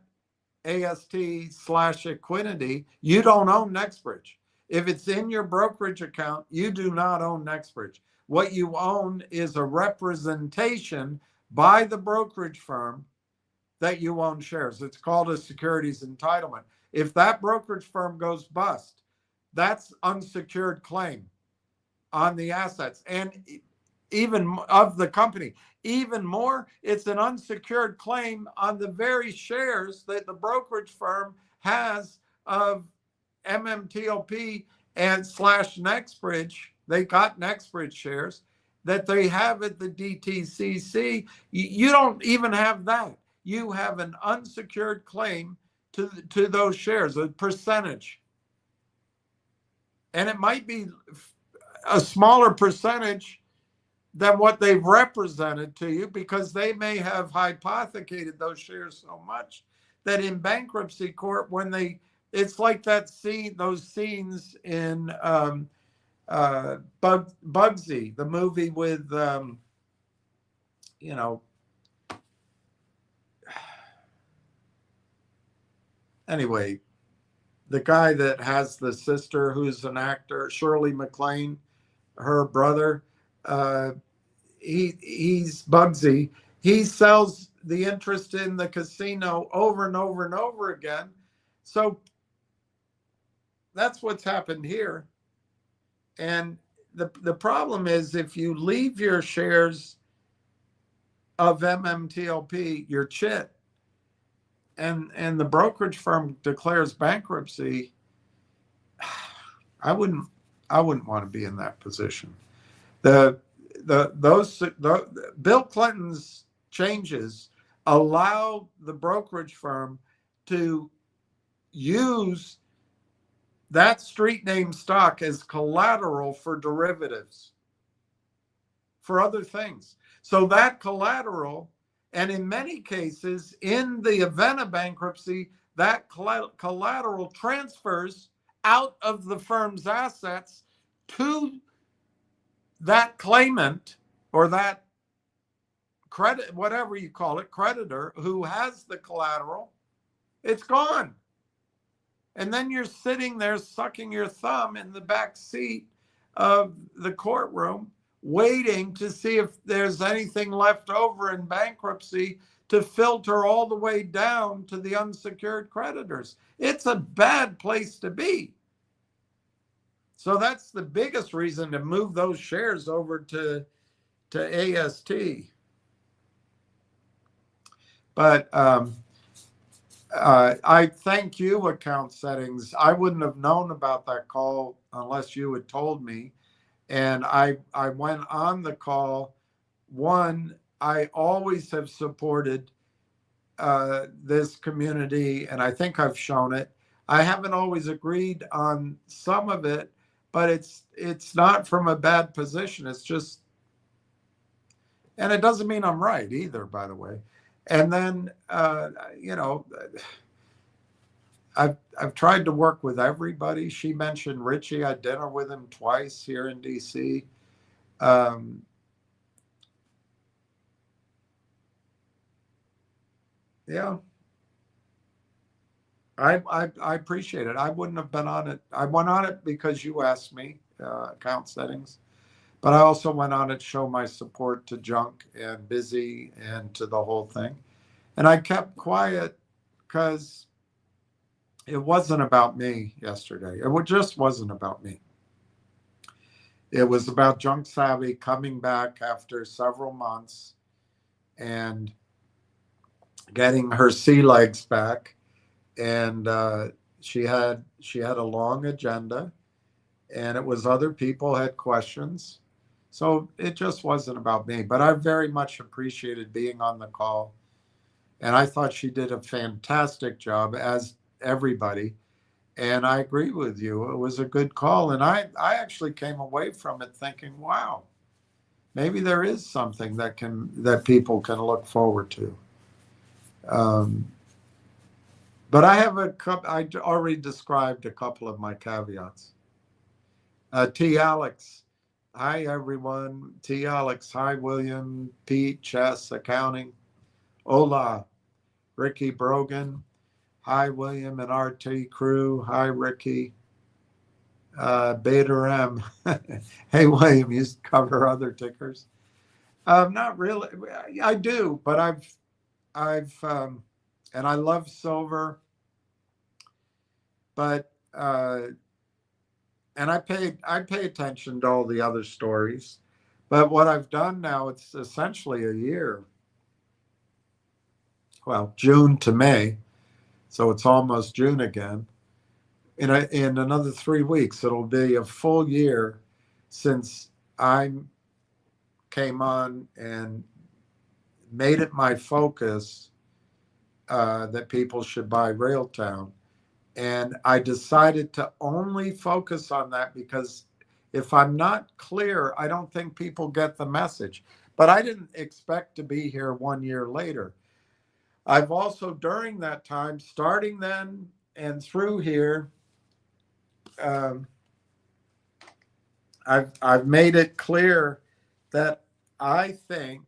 AST/Equinity, you don't own NextBridge. If it's in your brokerage account, you do not own NextBridge. What you own is a representation by the brokerage firm that you own shares. It's called a securities entitlement. If that brokerage firm goes bust, that's unsecured claim on the assets and even of the company. Even more, it's an unsecured claim on the very shares that the brokerage firm has of MMTLP and /NextBridge. They got NextBridge shares that they have at the DTCC. You don't even have that. You have an unsecured claim to those shares, a percentage. And it might be a smaller percentage than what they've represented to you, because they may have hypothecated those shares so much that in bankruptcy court, it's like those scenes in Bugsy, the movie with, anyway, the guy that has the sister who's an actor, Shirley MacLaine, her brother, he's Bugsy. He sells the interest in the casino over and over and over again. So that's what's happened here. And the problem is, if you leave your shares of MMTLP, you're chit, and the brokerage firm declares bankruptcy, I wouldn't want to be in that position. Bill Clinton's changes allow the brokerage firm to use that street name stock as collateral for derivatives, for other things. So that collateral, and in many cases, in the event of bankruptcy, that collateral transfers out of the firm's assets to that claimant or that credit, whatever you call it, creditor who has the collateral. It's gone. And then you're sitting there sucking your thumb in the back seat of the courtroom, waiting to see if there's anything left over in bankruptcy to filter all the way down to the unsecured creditors. It's a bad place to be. So that's the biggest reason to move those shares over to AST. But I thank you, Account Settings. I wouldn't have known about that call unless you had told me. And I went on the call. One, I always have supported this community, and I think I've shown it. I haven't always agreed on some of it, but it's not from a bad position. It's just, and it doesn't mean I'm right either, by the way. And then, I've tried to work with everybody. She mentioned Richie. I had dinner with him twice here in DC. Yeah, I appreciate it. I wouldn't have been on it. I went on it because you asked me, account settings, but I also went on it to show my support to Junk and Busy and to the whole thing. And I kept quiet because it wasn't about me yesterday. It just wasn't about me. It was about Junk Savvy coming back after several months and getting her sea legs back. And she had a long agenda, and it was other people had questions. So it just wasn't about me. But I very much appreciated being on the call. And I thought she did a fantastic job, as everybody. And I agree with you. It was a good call. And I actually came away from it thinking, wow, maybe there is something that people can look forward to. But I have I already described a couple of my caveats. T. Alex. Hi, everyone. T. Alex. Hi, William. Pete, Chess, Accounting. Hola. Ricky Brogan. Hi, William and RT crew. Hi, Ricky. Beta M. Hey, William, you cover other tickers? Not really. I do, but and I love silver, but and I pay attention to all the other stories. But what I've done now, it's essentially a year. Well, June to May, so it's almost June again. In another 3 weeks, it'll be a full year since I came on and made it my focus that people should buy Railtown. And I decided to only focus on that because if I'm not clear, I don't think people get the message. But I didn't expect to be here 1 year later. I've also, during that time, starting then and through here, I've made it clear that I think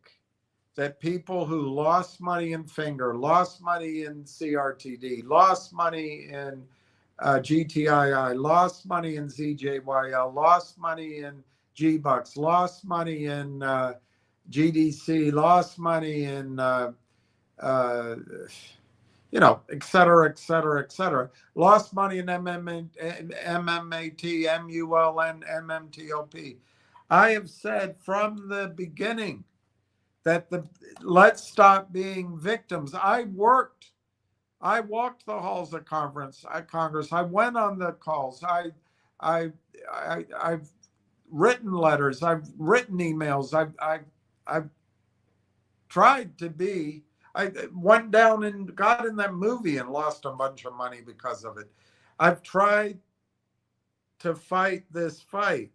that people who lost money in Finger, lost money in CRTD, lost money in GTII, lost money in ZJYL, lost money in G-Bucks, lost money in GDC, lost money in, et cetera, et cetera, et cetera. Lost money in MMAT, MULN, MMTLP. I have said from the beginning that let's stop being victims. I walked the halls of Congress. I went on the calls. I've written letters. I've written emails. I've tried to be. I went down and got in that movie and lost a bunch of money because of it. I've tried to fight this fight,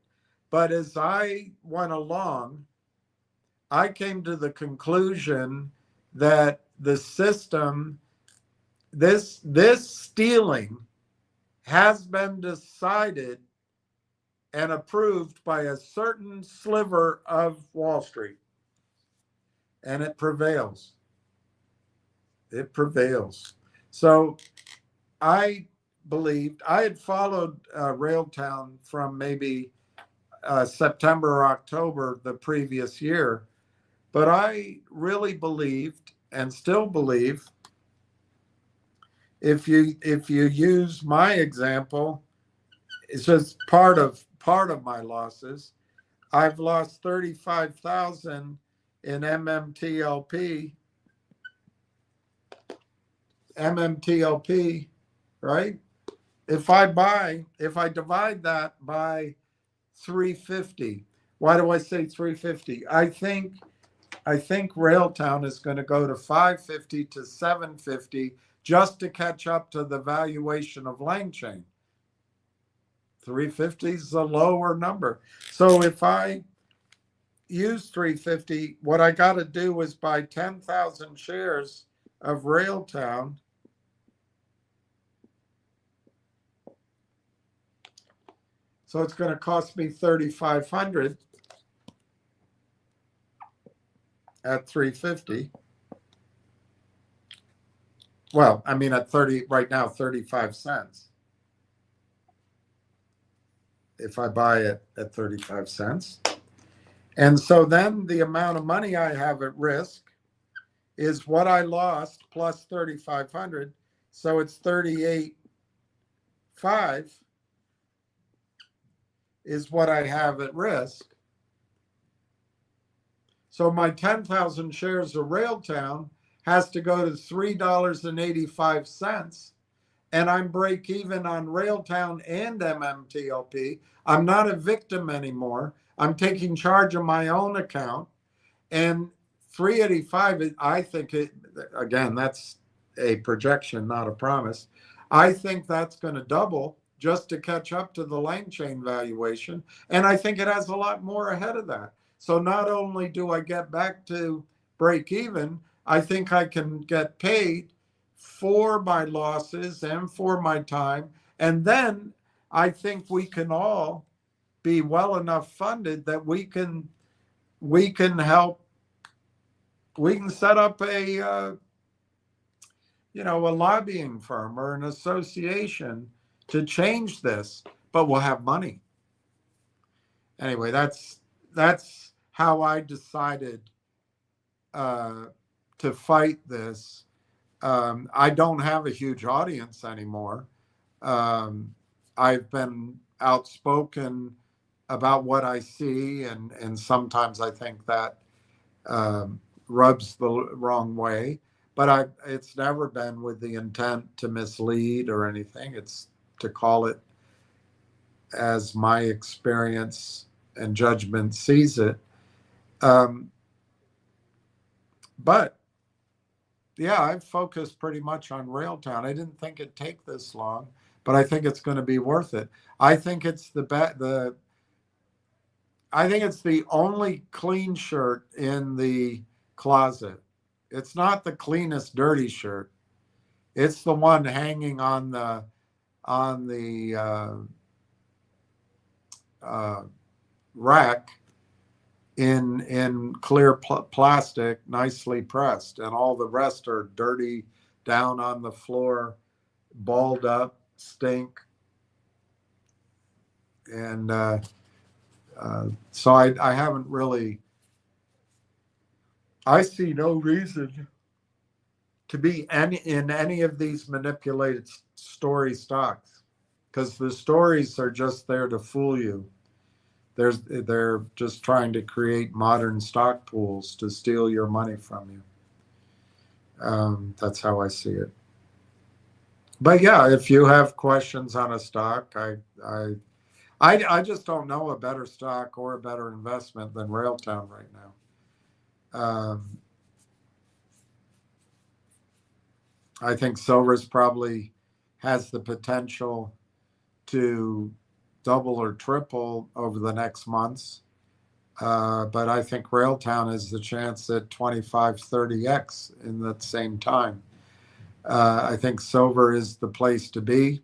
but as I went along, I came to the conclusion that the system, this stealing, has been decided and approved by a certain sliver of Wall Street, and it prevails. It prevails. So I believed, I had followed Railtown from maybe September or October the previous year, but I really believed and still believe, if you use my example, it's just part of my losses. I've lost 35,000 in MMTLP, right? If I divide that by 350, why do I say 350? I think Railtown is going to go to 550 to 750 just to catch up to the valuation of Langchain. 350 is a lower number. So if I use 350, what I got to do is buy 10,000 shares of Railtown So it's going to cost me $3,500 at 350. Well, I mean at 30 right now, 35 cents. If I buy it at 35 cents. And so then the amount of money I have at risk is what I lost plus 3,500. So it's 38.5 is what I have at risk. So my 10,000 shares of Railtown has to go to $3.85. And I'm break even on Railtown and MMTLP. I'm not a victim anymore. I'm taking charge of my own account. And 385, I think again, that's a projection, not a promise. I think that's going to double just to catch up to the lane chain valuation. And I think it has a lot more ahead of that. So not only do I get back to break even, I think I can get paid for my losses and for my time. And then I think we can all be well enough funded that we can help. We can set up a lobbying firm or an association to change this, but we'll have money. Anyway, that's how I decided to fight this. I don't have a huge audience anymore. I've been outspoken about what I see, and sometimes I think that rubs the wrong way. But it's never been with the intent to mislead or anything. It's to call it as my experience and judgment sees it. But yeah, I've focused pretty much on Railtown. I didn't think it'd take this long, but I think it's going to be worth it. I think it's the only clean shirt in the closet. It's not the cleanest dirty shirt. It's the one hanging on the rack in clear plastic, nicely pressed, and all the rest are dirty, down on the floor, balled up, stink. And so I haven't really. I see no reason to be in any of these manipulated story stocks, because the stories are just there to fool you. They're just trying to create modern stock pools to steal your money from you. That's how I see it. But yeah, if you have questions on a stock, I just don't know a better stock or a better investment than Railtown right now. I think Silver's probably has the potential to double or triple over the next months. But I think Railtown has the chance at 25, 30x in that same time. I think silver is the place to be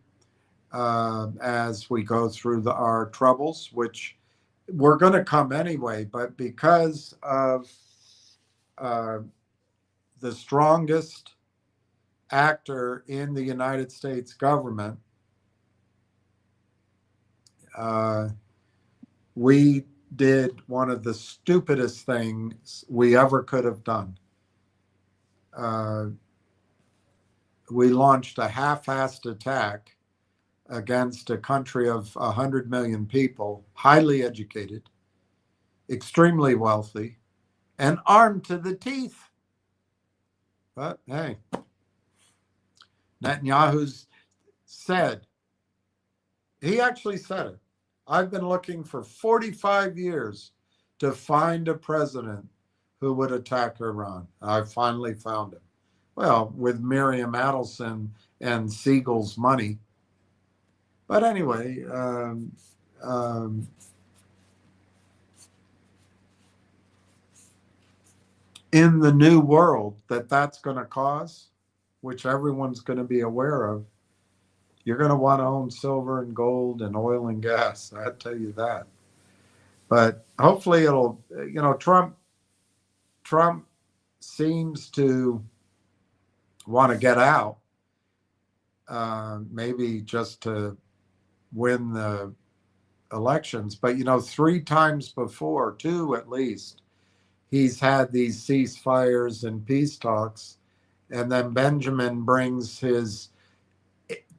as we go through our troubles, which we're going to come anyway, but because of the strongest actor in the United States government, we did one of the stupidest things we ever could have done. We launched a half-assed attack against a country of 100 million people, highly educated, extremely wealthy, and armed to the teeth. But hey, Netanyahu's he actually said it. I've been looking for 45 years to find a president who would attack Iran. I finally found him. Well, with Miriam Adelson and Siegel's money. But anyway, in the new world that's going to cause, which everyone's going to be aware of, You're going to want to own silver and gold and oil and gas. I tell you that. But hopefully it'll, Trump seems to want to get out, maybe just to win the elections. But, 3 times before, 2 at least, he's had these ceasefires and peace talks. And then Benjamin brings his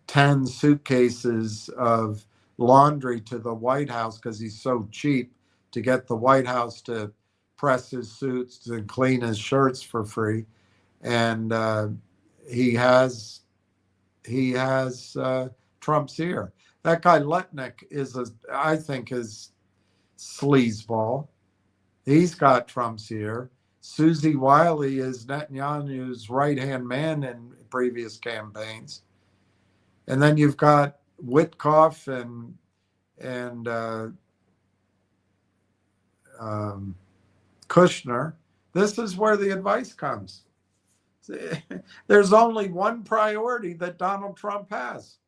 10 suitcases of laundry to the White House because he's so cheap to get the White House to press his suits and clean his shirts for free. And he has Trump's ear. That guy Letnick I think is sleazeball. He's got Trump's ear. Susie Wiley is Netanyahu's right-hand man in previous campaigns. And then you've got Witkoff and Kushner. This is where the advice comes. There's only one priority that Donald Trump has: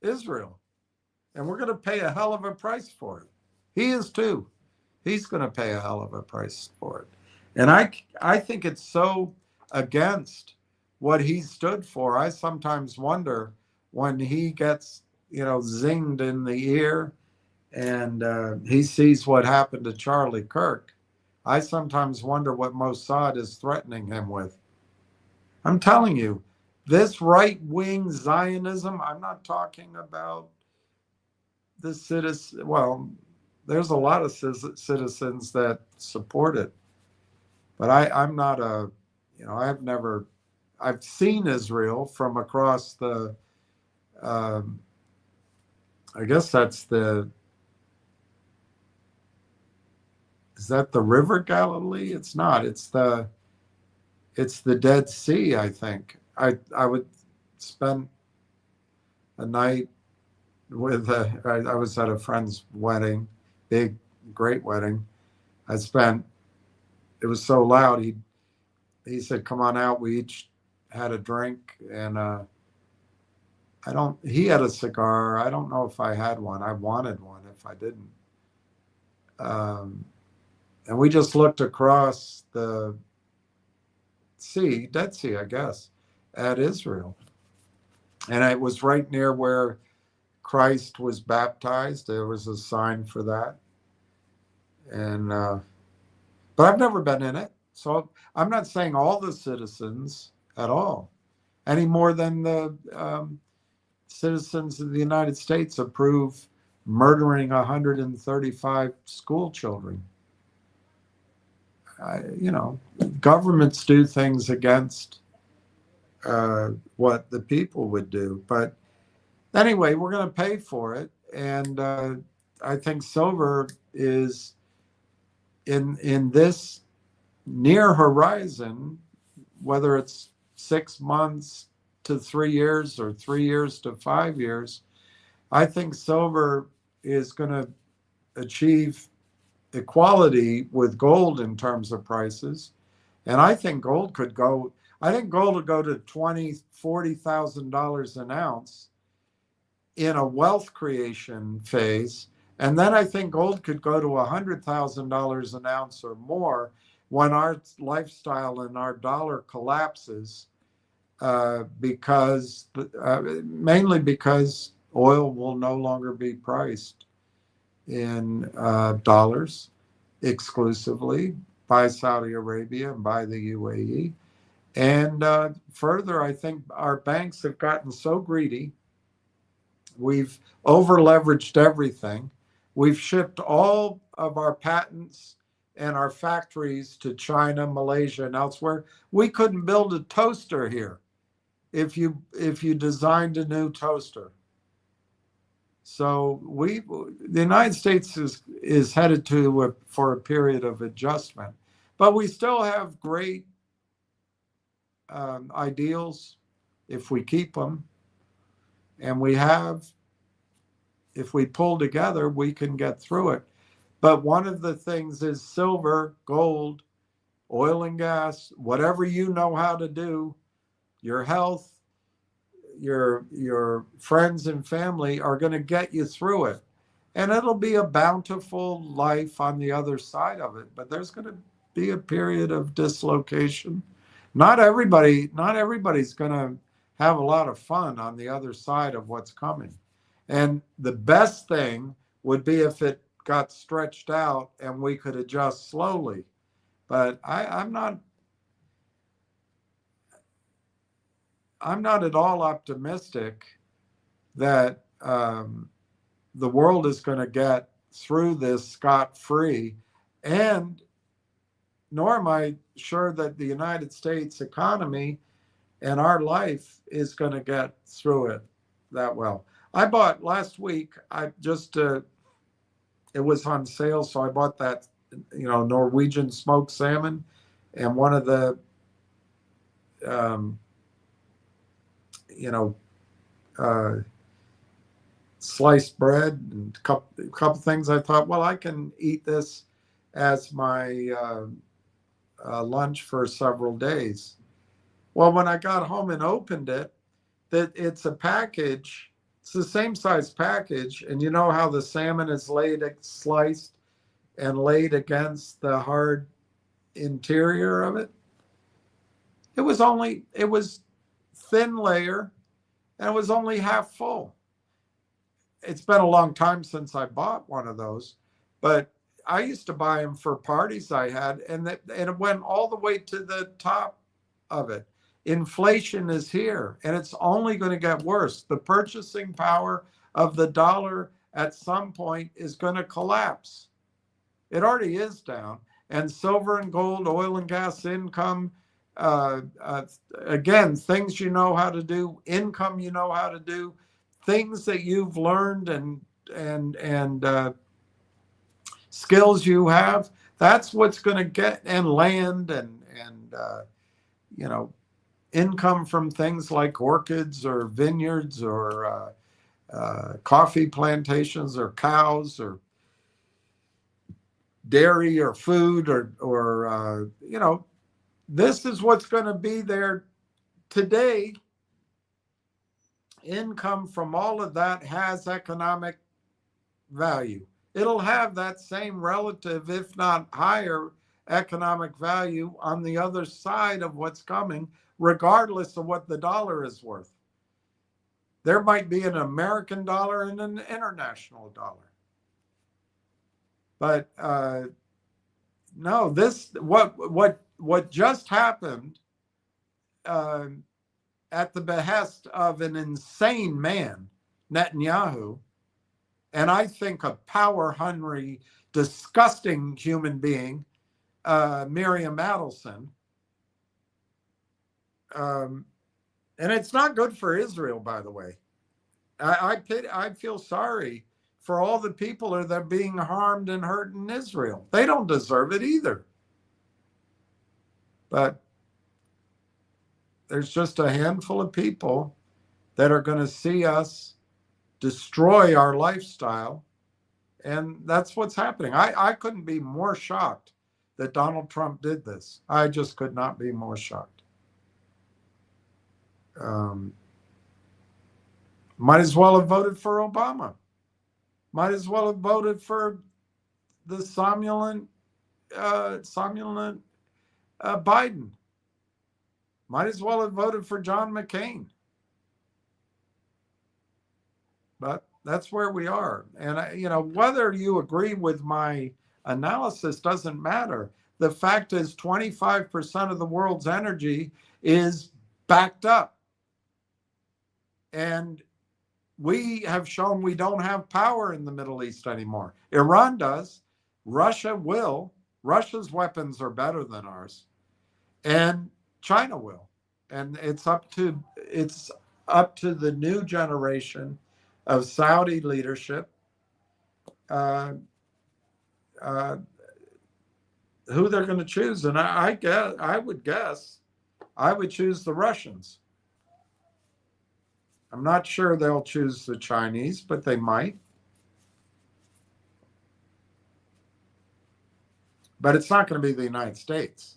Israel. And we're going to pay a hell of a price for it. He is too. He's going to pay a hell of a price for it. And I think it's so against what he stood for. I sometimes wonder when he gets, zinged in the ear and he sees what happened to Charlie Kirk. I sometimes wonder what Mossad is threatening him with. I'm telling you, this right-wing Zionism, I'm not talking about the citizens. Well, there's a lot of citizens that support it. But I'm not I've seen Israel from across the, I guess that's is that the River Galilee? It's not. It's the Dead Sea, I think. I would spend a night with I was at a friend's wedding, great wedding. It was so loud, he said, "Come on out." We each had a drink, and he had a cigar. I don't know if I had one. I wanted one if I didn't. And we just looked across the sea, Dead Sea, I guess, at Israel. And it was right near where Christ was baptized. There was a sign for that. And but I've never been in it. So I'm not saying all the citizens at all, any more than the citizens of the United States approve murdering 135 school children. Governments do things against what the people would do. But anyway, we're going to pay for it. And I think silver is in this near horizon, whether it's 6 months to 3 years or 3 years to 5 years, I think silver is going to achieve equality with gold in terms of prices. And I think gold will go to $20,000, $40,000 an ounce in a wealth creation phase. And then I think gold could go to $100,000 an ounce or more when our lifestyle and our dollar collapses, mainly because oil will no longer be priced in dollars exclusively by Saudi Arabia and by the UAE. And further, I think our banks have gotten so greedy. We've over-leveraged everything. We've shipped all of our patents and our factories to China, Malaysia, and elsewhere. We couldn't build a toaster here if you designed a new toaster. So the United States is headed for a period of adjustment, but we still have great ideals if we keep them, and if we pull together, we can get through it. But one of the things is silver, gold, oil and gas, whatever you know how to do, your health, your friends and family are going to get you through it, and it'll be a bountiful life on the other side of it. But there's going to be a period of dislocation. Not everybody's going to have a lot of fun on the other side of what's coming. And the best thing would be if it got stretched out and we could adjust slowly. But I'm not at all optimistic that the world is going to get through this scot-free, and nor am I sure that the United States economy and our life is going to get through it that well. I bought last week, it was on sale, so I bought that, Norwegian smoked salmon and one of the, sliced bread and a couple things. I thought, well, I can eat this as my lunch for several days. Well, when I got home and opened it, that it's a package. It's the same size package, and you know how the salmon is sliced and laid against the hard interior of it. It was thin layer, and it was only half full. It's been a long time since I bought one of those, but I used to buy them for parties I had, and it went all the way to the top of it. Inflation is here, and it's only going to get worse. The purchasing power of the dollar at some point is going to collapse. It already is down. And silver and gold, oil and gas income, again, things you know how to do, income you know how to do, things that you've learned and skills you have. That's what's going to get, and land and income from things like orchids or vineyards or coffee plantations or cows or dairy or food or this is what's going to be there today. Income from all of that has economic value. It'll have that same relative, if not higher, economic value on the other side of what's coming, regardless of what the dollar is worth. There might be an American dollar and an international dollar. But no, what just happened at the behest of an insane man, Netanyahu, and I think a power-hungry, disgusting human being, Miriam Adelson. And it's not good for Israel, by the way. I feel sorry for all the people that are being harmed and hurt in Israel. They don't deserve it either. But there's just a handful of people that are going to see us destroy our lifestyle. And that's what's happening. I couldn't be more shocked that Donald Trump did this. I just could not be more shocked. Might as well have voted for Obama. Might as well have voted for the somnolent Biden. Might as well have voted for John McCain. But that's where we are. And, whether you agree with my analysis doesn't matter. The fact is 25% of the world's energy is backed up. And we have shown we don't have power in the Middle East anymore. Iran does. Russia will. Russia's weapons are better than ours. And China will. And it's up to the new generation of Saudi leadership who they're going to choose. And I would choose the Russians. I'm not sure they'll choose the Chinese, but they might. But it's not going to be the United States.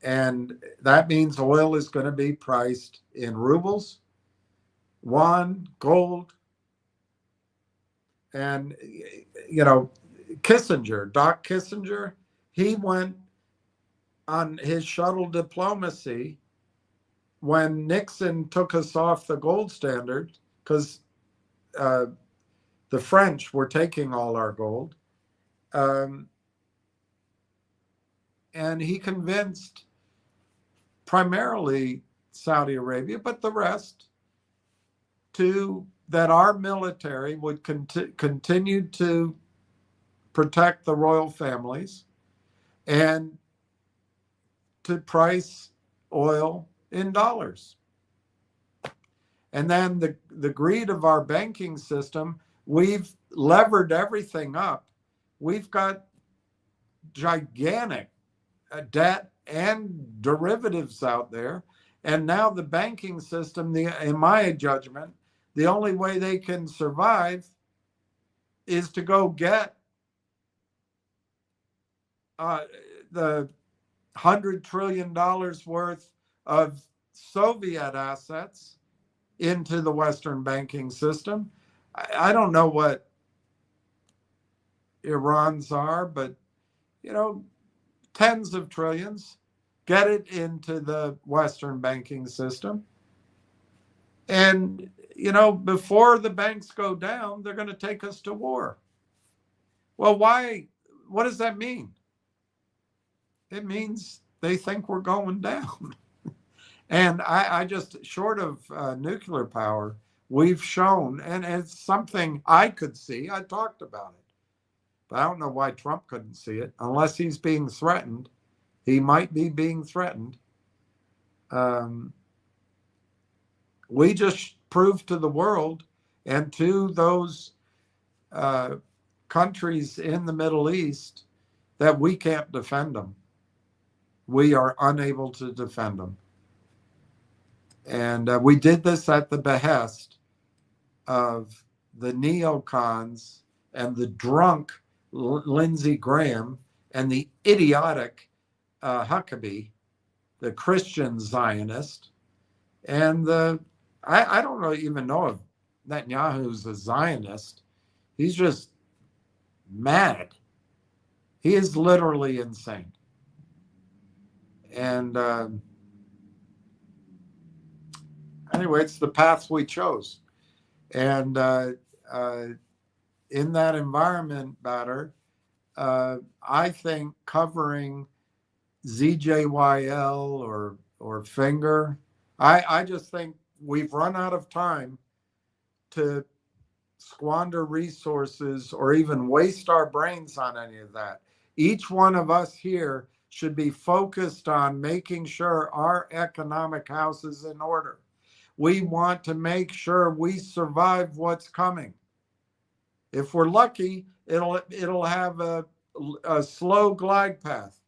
And that means oil is going to be priced in rubles, yuan, gold. And, Kissinger, Doc Kissinger, he went on his shuttle diplomacy when Nixon took us off the gold standard because the French were taking all our gold. And he convinced primarily Saudi Arabia, but the rest, that our military would continue to protect the royal families and to price oil in dollars. And then the greed of our banking system, we've levered everything up. We've got gigantic debt and derivatives out there. And now the banking system, in my judgment, the only way they can survive is to go get the $100 trillion worth of Soviet assets into the Western banking system. I don't know what Iran's are, but, tens of trillions, get it into the Western banking system. And, before the banks go down, they're going to take us to war. Well, why? What does that mean? It means they think we're going down. And I just, short of nuclear power, we've shown, and it's something I could see, I talked about it, but I don't know why Trump couldn't see it, unless he's being threatened. He might be being threatened. We just proved to the world and to those countries in the Middle East that we can't defend them. We are unable to defend them. And we did this at the behest of the neocons and the drunk Lindsey Graham and the idiotic Huckabee, the Christian Zionist, and I don't even know if Netanyahu's a Zionist. He's just mad. He is literally insane. And anyway, it's the path we chose. And in that environment, Batter, I think covering ZJYL or Finger, I just think we've run out of time to squander resources or even waste our brains on any of that. Each one of us here should be focused on making sure our economic house is in order. We want to make sure we survive what's coming. If we're lucky, it'll have a slow glide path.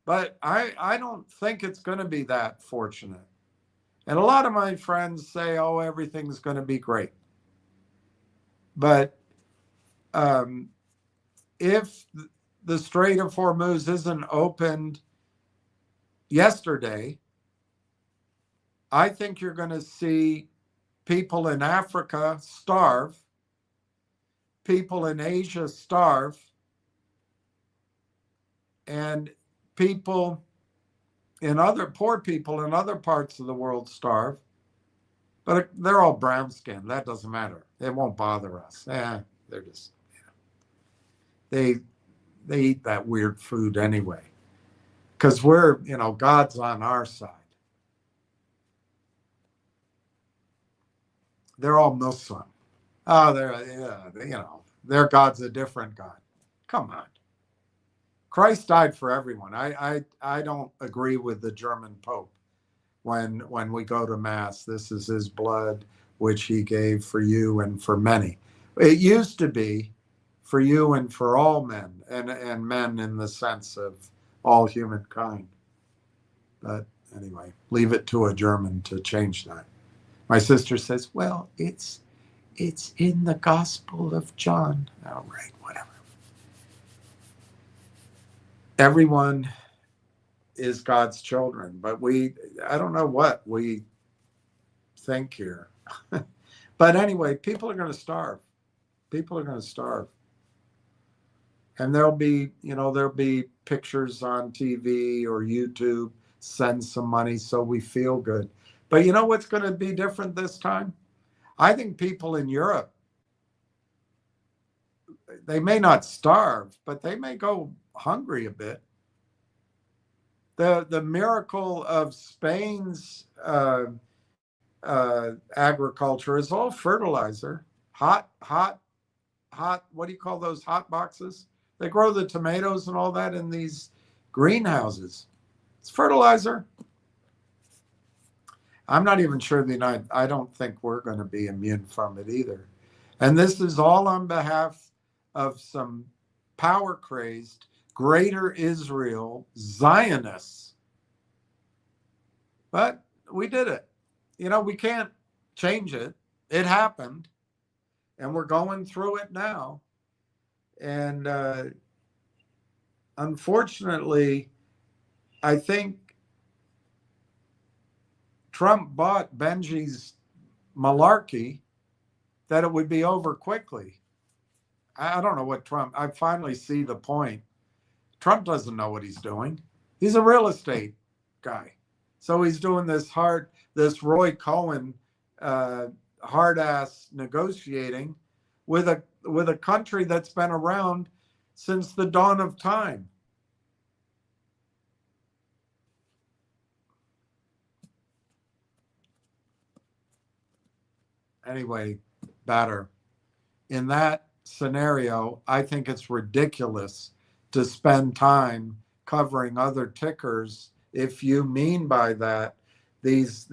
But I don't think it's going to be that fortunate. And a lot of my friends say, oh, everything's going to be great. But if the Strait of Hormuz isn't opened yesterday, I think you're going to see people in Africa starve, people in Asia starve, and poor people in other parts of the world starve. But they're all brown skinned. That doesn't matter. It won't bother us. They're just, they eat that weird food anyway. Because we're, God's on our side. They're all Muslim. Oh, their God's a different God. Come on. Christ died for everyone. I don't agree with the German Pope when we go to Mass. This is his blood, which he gave for you and for many. It used to be for you and for all men, and men in the sense of all humankind. But anyway, leave it to a German to change that. My sister says, well, it's in the Gospel of John. All right, whatever. Everyone is God's children. But I don't know what we think here. But anyway, people are going to starve. People are going to starve. And there'll be pictures on TV or YouTube, send some money so we feel good. But you know what's going to be different this time? I think people in Europe, they may not starve, but they may go hungry a bit. The miracle of Spain's agriculture is all fertilizer, hot. What do you call those hot boxes? They grow the tomatoes and all that in these greenhouses. It's fertilizer. I'm not even sure I don't think we're going to be immune from it either. And this is all on behalf of some power-crazed, greater Israel Zionists. But we did it. We can't change it. It happened. And we're going through it now. And unfortunately, I think Trump bought Benji's malarkey that it would be over quickly. I don't know what I finally see the point. Trump doesn't know what he's doing. He's a real estate guy. So he's doing this Roy Cohen hard-ass negotiating with a country that's been around since the dawn of time. Anyway, better. In that scenario, I think it's ridiculous to spend time covering other tickers if you mean by that these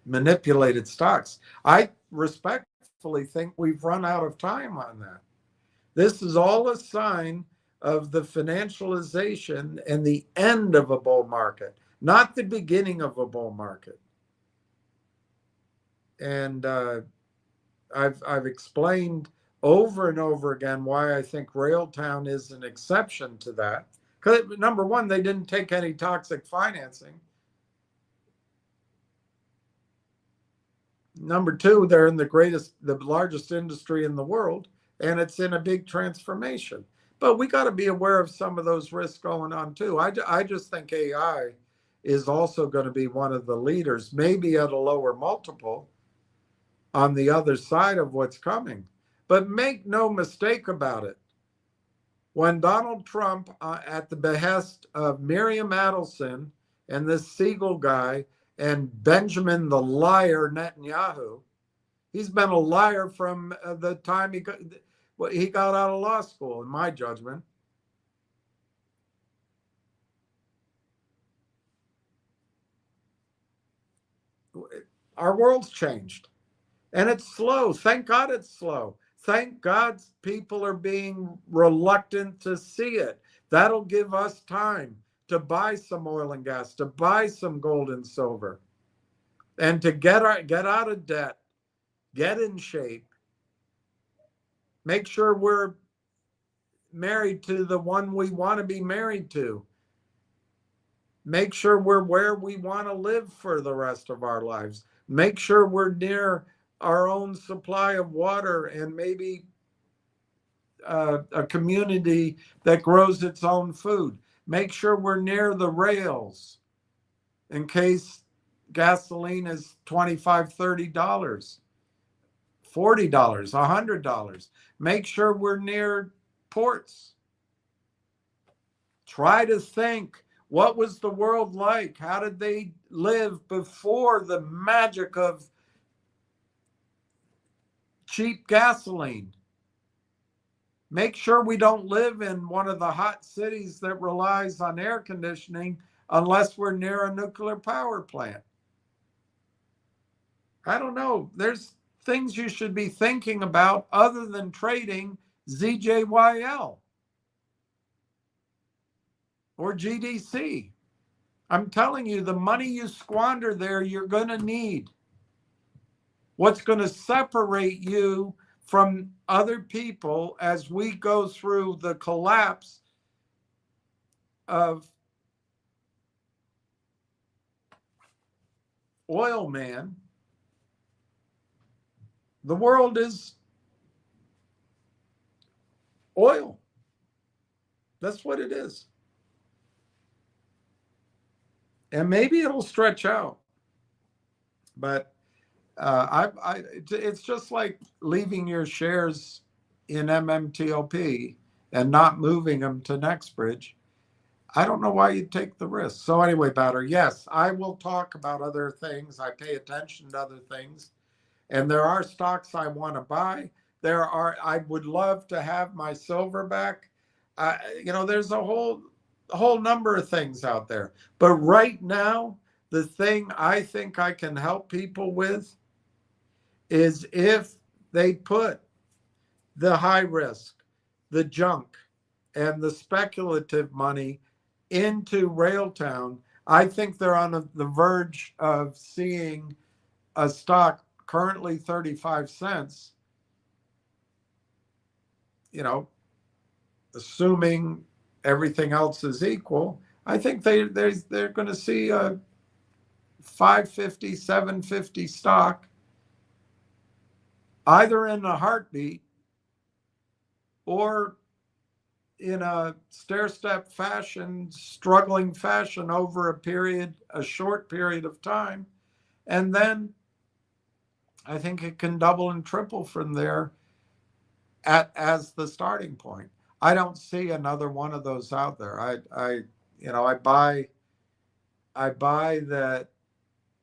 manipulated stocks. I respectfully think we've run out of time on that. This is all a sign of the financialization and the end of a bull market, not the beginning of a bull market. And I've explained over and over again why I think Railtown is an exception to that. Because number one, they didn't take any toxic financing. Number two, they're in the largest industry in the world, and it's in a big transformation. But we got to be aware of some of those risks going on too. I just think AI is also going to be one of the leaders, maybe at a lower multiple on the other side of what's coming. But make no mistake about it. When Donald Trump, at the behest of Miriam Adelson and this Siegel guy and Benjamin the liar Netanyahu, he's been a liar from the time he got out of law school, in my judgment. Our world's changed. And it's slow. Thank God it's slow. Thank God people are being reluctant to see it. That'll give us time to buy some oil and gas, to buy some gold and silver, and to get out of debt, get in shape, make sure we're married to the one we want to be married to, make sure we're where we want to live for the rest of our lives, make sure we're near our own supply of water and maybe a community that grows its own food. Make sure we're near the rails in case gasoline is $25, $30, $40, $100. Make sure we're near ports. Try to think, what was the world like? How did they live before the magic of cheap gasoline? Make sure we don't live in one of the hot cities that relies on air conditioning unless we're near a nuclear power plant. I don't know. There's things you should be thinking about other than trading ZJYL or GDC. I'm telling you, the money you squander there, you're going to need. What's going to separate you from other people as we go through the collapse of oil man, the world is oil. That's what it is. And maybe it'll stretch out. But it's just like leaving your shares in MMTLP and not moving them to NextBridge. I don't know why you'd take the risk. So anyway, Batter, yes, I will talk about other things. I pay attention to other things. And there are stocks I want to buy. I would love to have my silver back. There's a whole number of things out there. But right now, the thing I think I can help people with is if they put the high risk, the junk, and the speculative money into Railtown. I think they're on the verge of seeing a stock currently 35 cents, assuming everything else is equal. I think they're going to see a 550, 750 stock either in a heartbeat or in a stair-step fashion, struggling fashion over a short period of time. And then I think it can double and triple from there as the starting point. I don't see another one of those out there. I buy that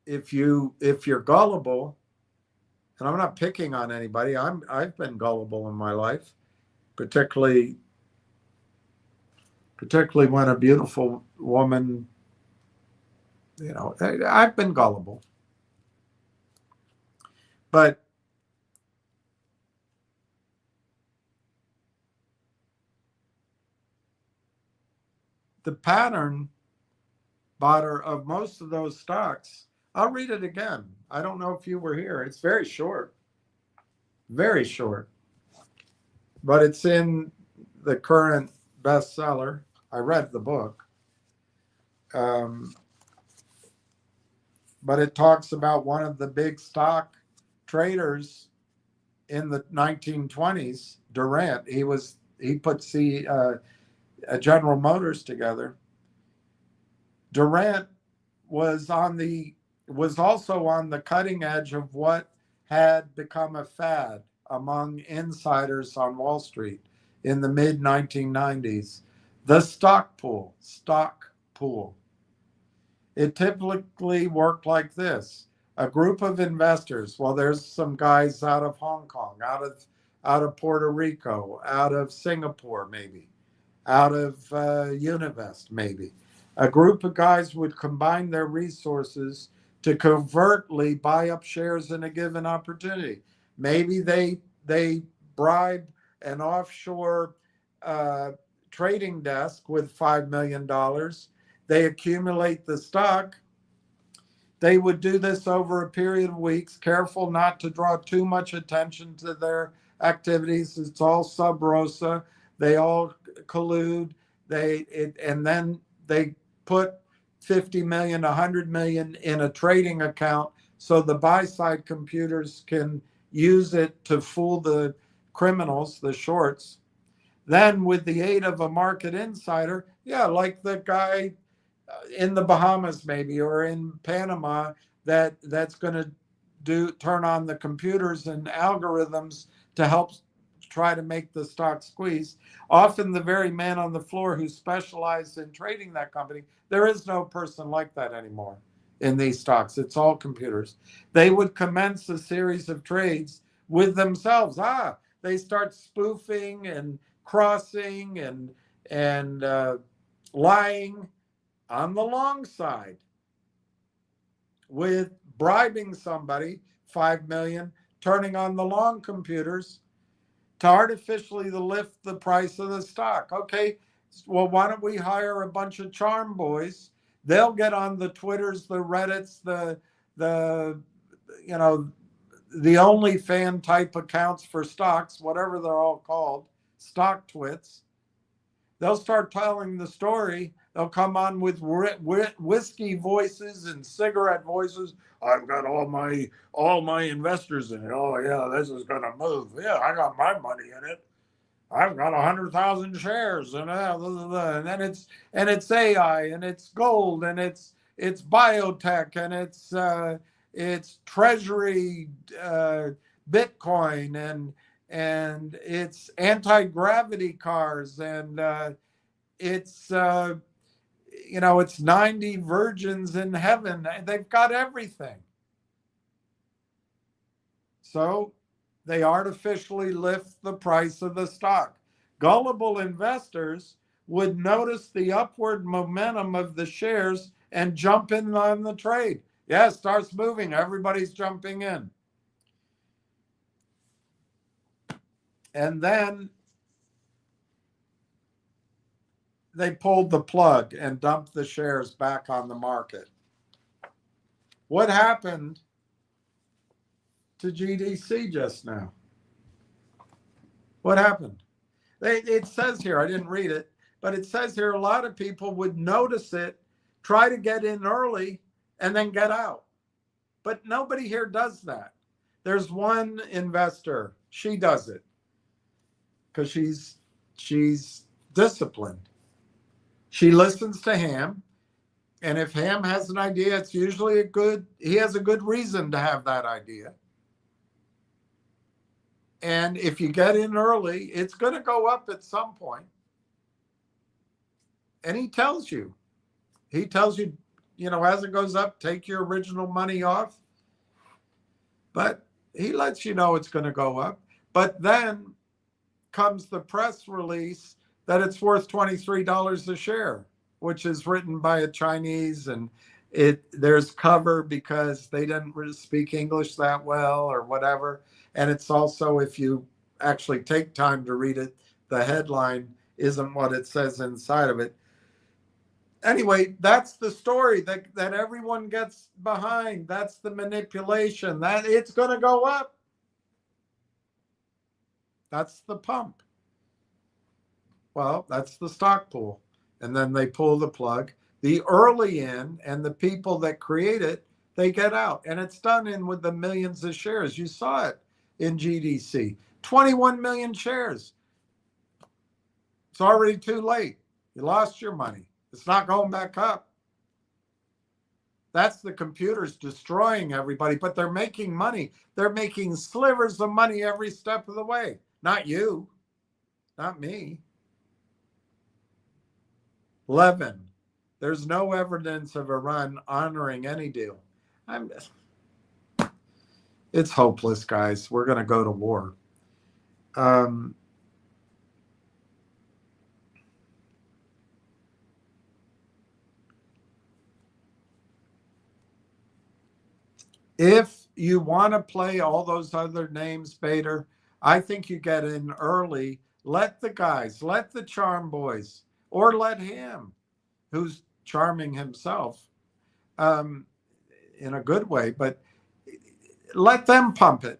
if you're gullible, and I'm not picking on anybody. I've been gullible in my life, particularly when a beautiful woman, I've been gullible. But the pattern, Botter, of most of those stocks, I'll read it again. I don't know if you were here. It's very short, but it's in the current bestseller. I read the book. But it talks about one of the big stock traders in the 1920s, Durant. He put General Motors together. Durant was also on the cutting edge of what had become a fad among insiders on Wall Street in the mid 1990s, the stock pool. It typically worked like this. A group of investors, well, there's some guys out of Hong Kong, out of Puerto Rico, out of Singapore, maybe, out of Univest, maybe. A group of guys would combine their resources to covertly buy up shares in a given opportunity. Maybe they bribe an offshore trading desk with $5 million. They accumulate the stock. They would do this over a period of weeks, careful not to draw too much attention to their activities. It's all sub rosa. They all collude. And then they put 50 million, 100 million in a trading account so the buy side computers can use it to fool the criminals, the shorts. Then with the aid of a market insider, like the guy in the Bahamas maybe, or in Panama, that's going to turn on the computers and algorithms to help try to make the stock squeeze. Often the very man on the floor who specialized in trading that company, there is no person like that anymore in these stocks. It's all computers. They would commence a series of trades with themselves. They start spoofing and crossing and lying on the long side with bribing somebody, 5 million, turning on the long computers to artificially lift the price of the stock. Okay, well, why don't we hire a bunch of charm boys? They'll get on the Twitters, the Reddits, the OnlyFan type accounts for stocks, whatever they're all called, stock twits. They'll start telling the story They'll come on with whiskey voices and cigarette voices. I've got all my investors in it. Oh yeah, this is gonna move. Yeah, I got my money in it. I've got 100,000 shares, and then it's AI, and it's gold, and it's biotech, and it's treasury, Bitcoin, and it's anti-gravity cars, and it's it's 90 virgins in heaven. They've got everything. So they artificially lift the price of the stock. Gullible investors would notice the upward momentum of the shares and jump in on the trade. Yeah, it starts moving. Everybody's jumping in. And then they pulled the plug and dumped the shares back on the market. What happened to GDC just now? What happened? It says here, I didn't read it, but it says here a lot of people would notice it, try to get in early, and then get out. But nobody here does that. There's one investor. She does it because she's disciplined. She listens to Ham, and if Ham has an idea, it's usually he has a good reason to have that idea. And if you get in early, it's going to go up at some point. And he tells you, as it goes up, take your original money off. But he lets you know it's going to go up. But then comes the press release that it's worth $23 a share, which is written by a Chinese, and there's cover because they didn't really speak English that well or whatever. And it's also, if you actually take time to read it, the headline isn't what it says inside of it. Anyway, that's the story that everyone gets behind. That's the manipulation, that it's going to go up. That's the pump. Well, that's the stock pool. And then they pull the plug. The early in and the people that create it, they get out. And it's done in with the millions of shares. You saw it in GDC. 21 million shares. It's already too late. You lost your money. It's not going back up. That's the computers destroying everybody, but they're making money. They're making slivers of money every step of the way. Not you, not me. 11, there's no evidence of Iran honoring any deal. It's hopeless, guys. We're going to go to war. If you want to play all those other names, Bader, I think you get in early. Let the guys, let the charm boys, or let him, who's charming himself in a good way, but let them pump it.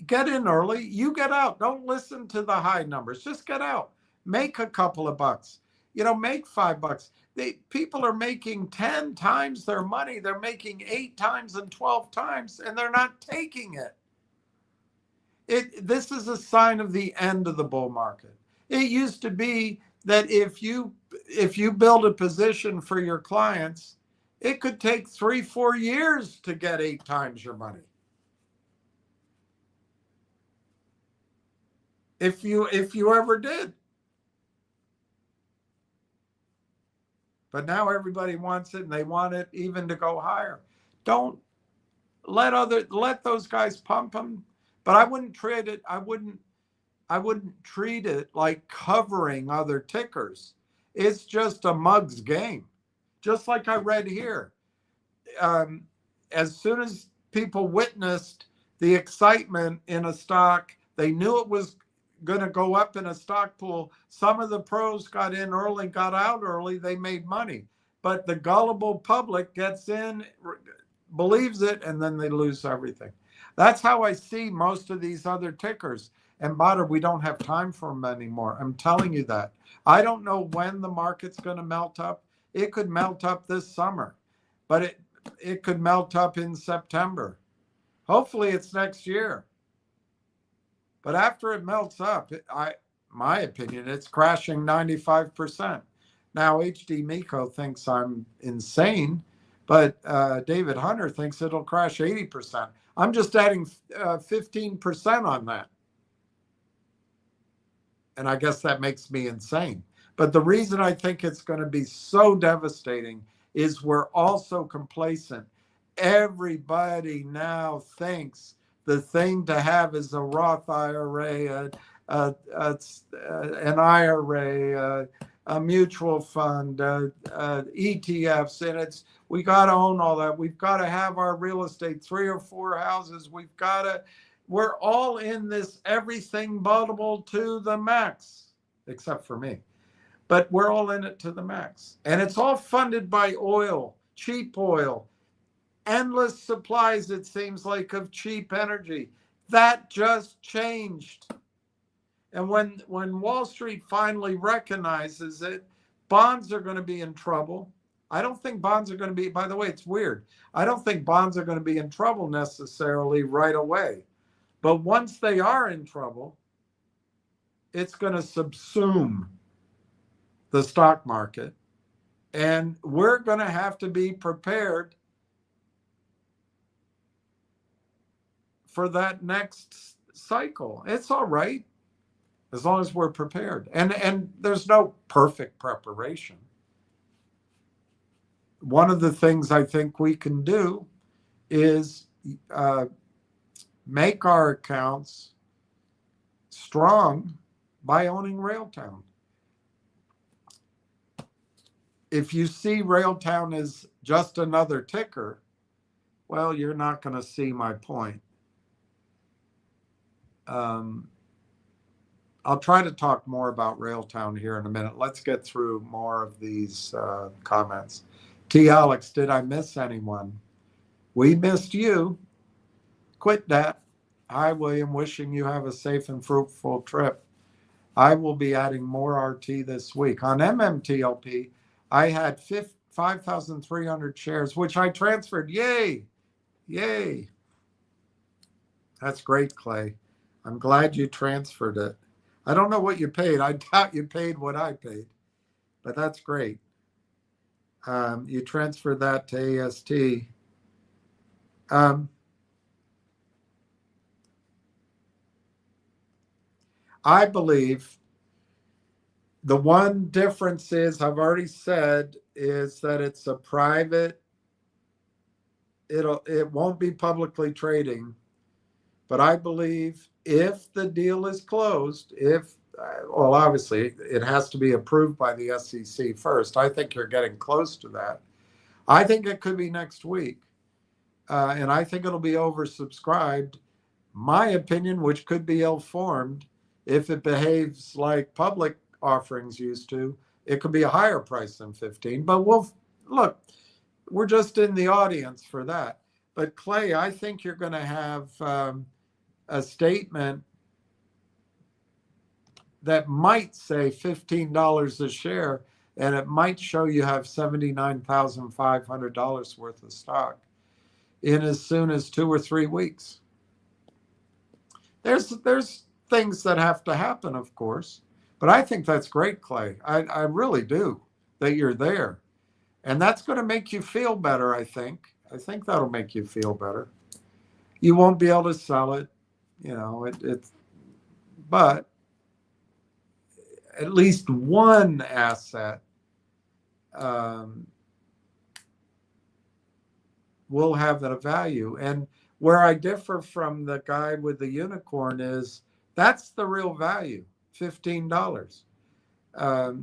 Get in early. You get out. Don't listen to the high numbers. Just get out. Make a couple of bucks. Make $5. People are making 10 times their money. They're making 8 times and 12 times, and they're not taking it. This is a sign of the end of the bull market. It used to be that if you build a position for your clients, it could take 3-4 years to get 8 times your money. If you ever did. But now everybody wants it, and they want it even to go higher. Don't let those guys pump them. But I wouldn't treat it. I wouldn't treat it like covering other tickers. It's just a mug's game. Just like I read here. As soon as people witnessed the excitement in a stock, they knew it was going to go up in a stock pool. Some of the pros got in early, got out early. They made money. But the gullible public gets in, believes it, and then they lose everything. That's how I see most of these other tickers. And Botter, we don't have time for them anymore. I'm telling you that. I don't know when the market's going to melt up. It could melt up this summer, but it could melt up in September. Hopefully it's next year. But after it melts up, my opinion, it's crashing 95%. Now, HD Miko thinks I'm insane, but David Hunter thinks it'll crash 80%. I'm just adding 15% on that. And I guess that makes me insane. But the reason I think it's going to be so devastating is we're also complacent. Everybody now thinks the thing to have is a Roth IRA, an IRA, a mutual fund, ETFs, and we got to own all that. We've got to have our real estate, 3 or 4 houses. We're all in this everything buttable to the max, except for me. But we're all in it to the max. And it's all funded by oil, cheap oil, endless supplies, it seems like, of cheap energy. That just changed. And when Wall Street finally recognizes it, bonds are going to be in trouble. I don't think bonds are going to be, by the way, it's weird. I don't think bonds are going to be in trouble necessarily right away. But once they are in trouble, it's going to subsume the stock market. And we're going to have to be prepared for that next cycle. It's all right, as long as we're prepared. And there's no perfect preparation. One of the things I think we can do is make our accounts strong by owning Railtown. If you see Railtown as just another ticker, well, you're not going to see my point. I'll try to talk more about Railtown here in a minute. Let's get through more of these comments. T. Alex, did I miss anyone? We missed you. Quit that. Hi, William. Wishing you have a safe and fruitful trip. I will be adding more RT this week. On MMTLP, I had 5,300 shares, which I transferred. Yay! Yay! That's great, Clay. I'm glad you transferred it. I don't know what you paid. I doubt you paid what I paid, but that's great. You transferred that to AST. I believe the one difference is, I've already said, is that it's a private, it won't be publicly trading. But I believe if the deal is closed, well, obviously it has to be approved by the SEC first. I think you're getting close to that. I think it could be next week. And I think it'll be oversubscribed. My opinion, which could be ill-formed, if it behaves like public offerings used to, it could be a higher price than 15. But look, we're just in the audience for that. But Clay, I think you're going to have a statement that might say $15 a share, and it might show you have $79,500 worth of stock in as soon as 2 or 3 weeks. There's things that have to happen, of course, but I think that's great, Clay. I really do, that you're there. And that's going to make you feel better, I think. I think that'll make you feel better. You won't be able to sell it, but at least one asset will have a value. And where I differ from the guy with the unicorn is that's the real value, $15.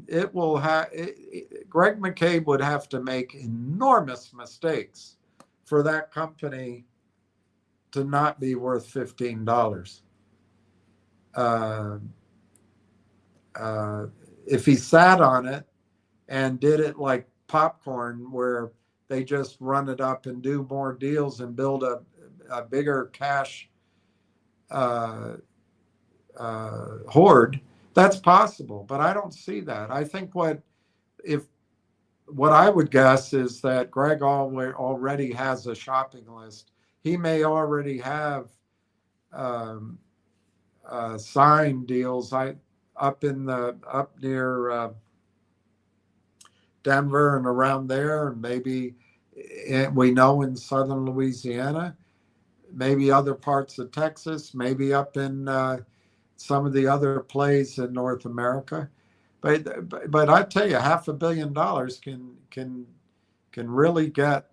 It will have. Greg McCabe would have to make enormous mistakes for that company to not be worth $15. If he sat on it and did it like popcorn, where they just run it up and do more deals and build a bigger cash hoard. That's possible, but I don't see that. I think what I would guess is that Greg already has a shopping list. He may already have signed deals up near Denver and around there, and maybe we know in southern Louisiana, maybe other parts of Texas, maybe up in some of the other plays in North America. But I tell you, $500 million can really get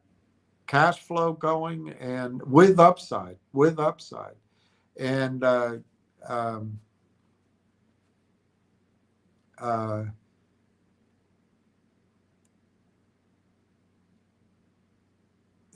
cash flow going, and with upside, and um,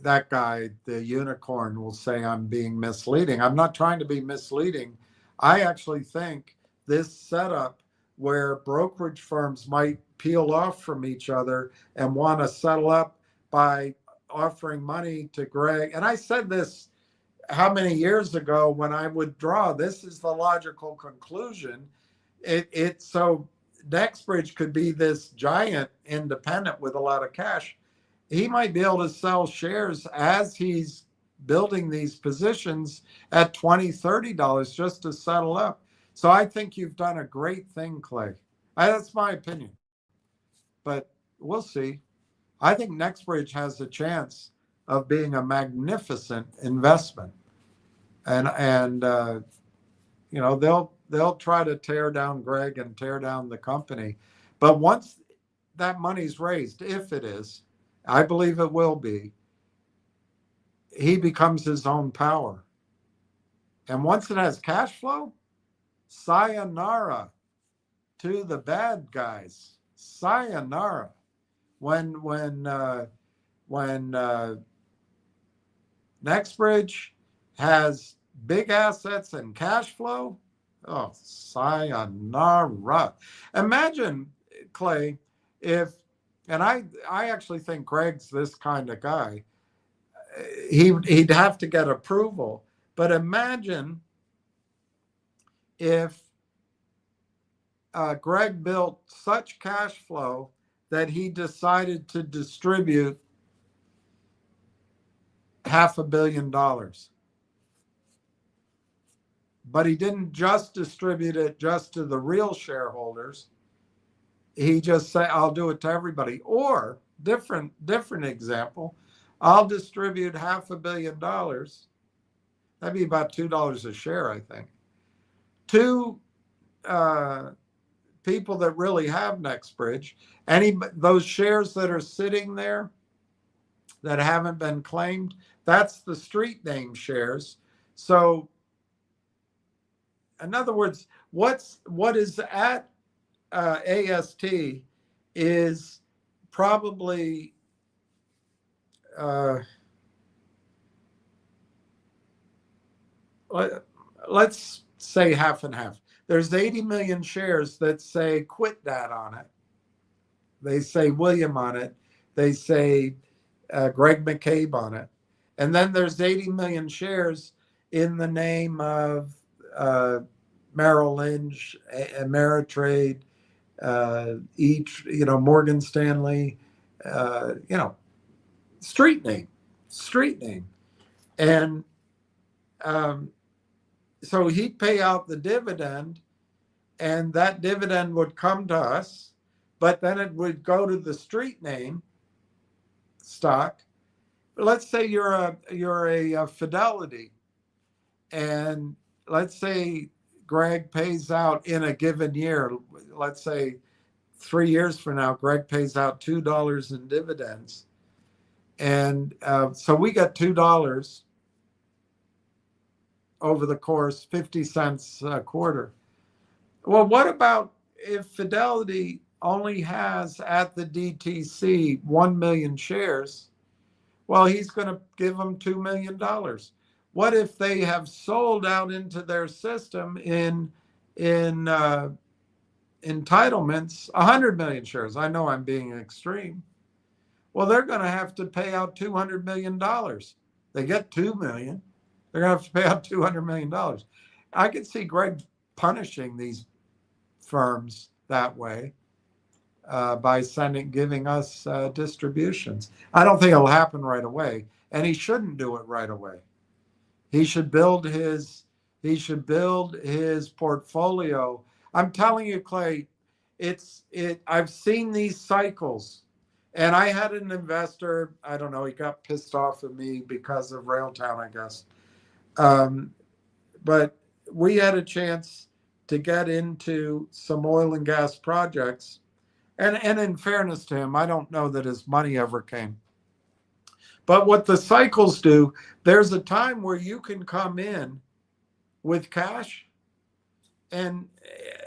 that guy, the unicorn, will say I'm being misleading. I'm not trying to be misleading. I actually think this setup where brokerage firms might peel off from each other and want to settle up by offering money to Greg. And I said this how many years ago when I would draw, this is the logical conclusion. So NextBridge could be this giant independent with a lot of cash. He might be able to sell shares as he's building these positions at $20, $30 just to settle up. So I think you've done a great thing, Clay. That's my opinion, but we'll see. I think NextBridge has a chance of being a magnificent investment, and they'll try to tear down Greg and tear down the company, but once that money's raised, if it is, I believe it will be, he becomes his own power. And once it has cash flow, sayonara to the bad guys. Sayonara. When NextBridge has big assets and cash flow, oh, sayonara. Imagine, Clay, and I actually think Greg's this kind of guy. He'd have to get approval. But imagine if Greg built such cash flow that he decided to distribute $500 million. But he didn't just distribute it just to the real shareholders. He just said, I'll do it to everybody. Or different example, I'll distribute $500 million. That'd be about $2 a share, I think, to people that really have NextBridge. Those shares that are sitting there that haven't been claimed, that's the street name shares. So in other words, what is at AST is probably let's say half and half. There's 80 million shares that say Quit Dad on it. They say William on it. They say Greg McCabe on it. And then there's 80 million shares in the name of Merrill Lynch, Ameritrade, Morgan Stanley, street name. And so he'd pay out the dividend, and that dividend would come to us, but then it would go to the street name stock. Let's say you're a Fidelity, and let's say Greg pays out in a given year, let's say 3 years from now, Greg pays out $2 in dividends. And so we got $2 over the course, 50 cents a quarter. Well, what about if Fidelity only has at the DTC 1 million shares? Well, he's going to give them $2 million. What if they have sold out into their system in entitlements 100 million shares? I know I'm being extreme. Well, they're going to have to pay out $200 million. They get $2 million. They're going to have to pay out $200 million. I could see Greg punishing these firms that way by giving us distributions. I don't think it'll happen right away, and he shouldn't do it right away. He should build his portfolio. I'm telling you, Clay, I've seen these cycles. And I had an investor, I don't know, he got pissed off at me because of Railtown, I guess. But we had a chance to get into some oil and gas projects. And in fairness to him, I don't know that his money ever came. But what the cycles do, there's a time where you can come in with cash and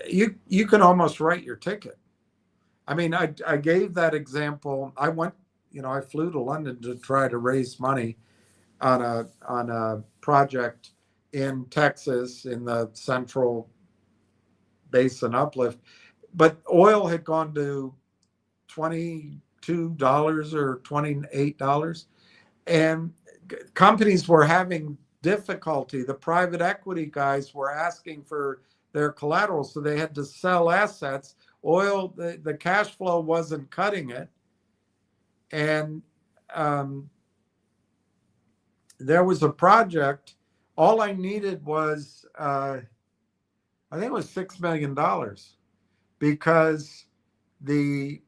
you can almost write your ticket. I mean, I gave that example. I flew to London to try to raise money on a project in Texas in the Central Basin Uplift, but oil had gone to $22 or $28, and companies were having difficulty. The private equity guys were asking for their collateral, so they had to sell assets. Oil, the cash flow wasn't cutting it. And there was a project, all I needed was, I think it was $6 million, because the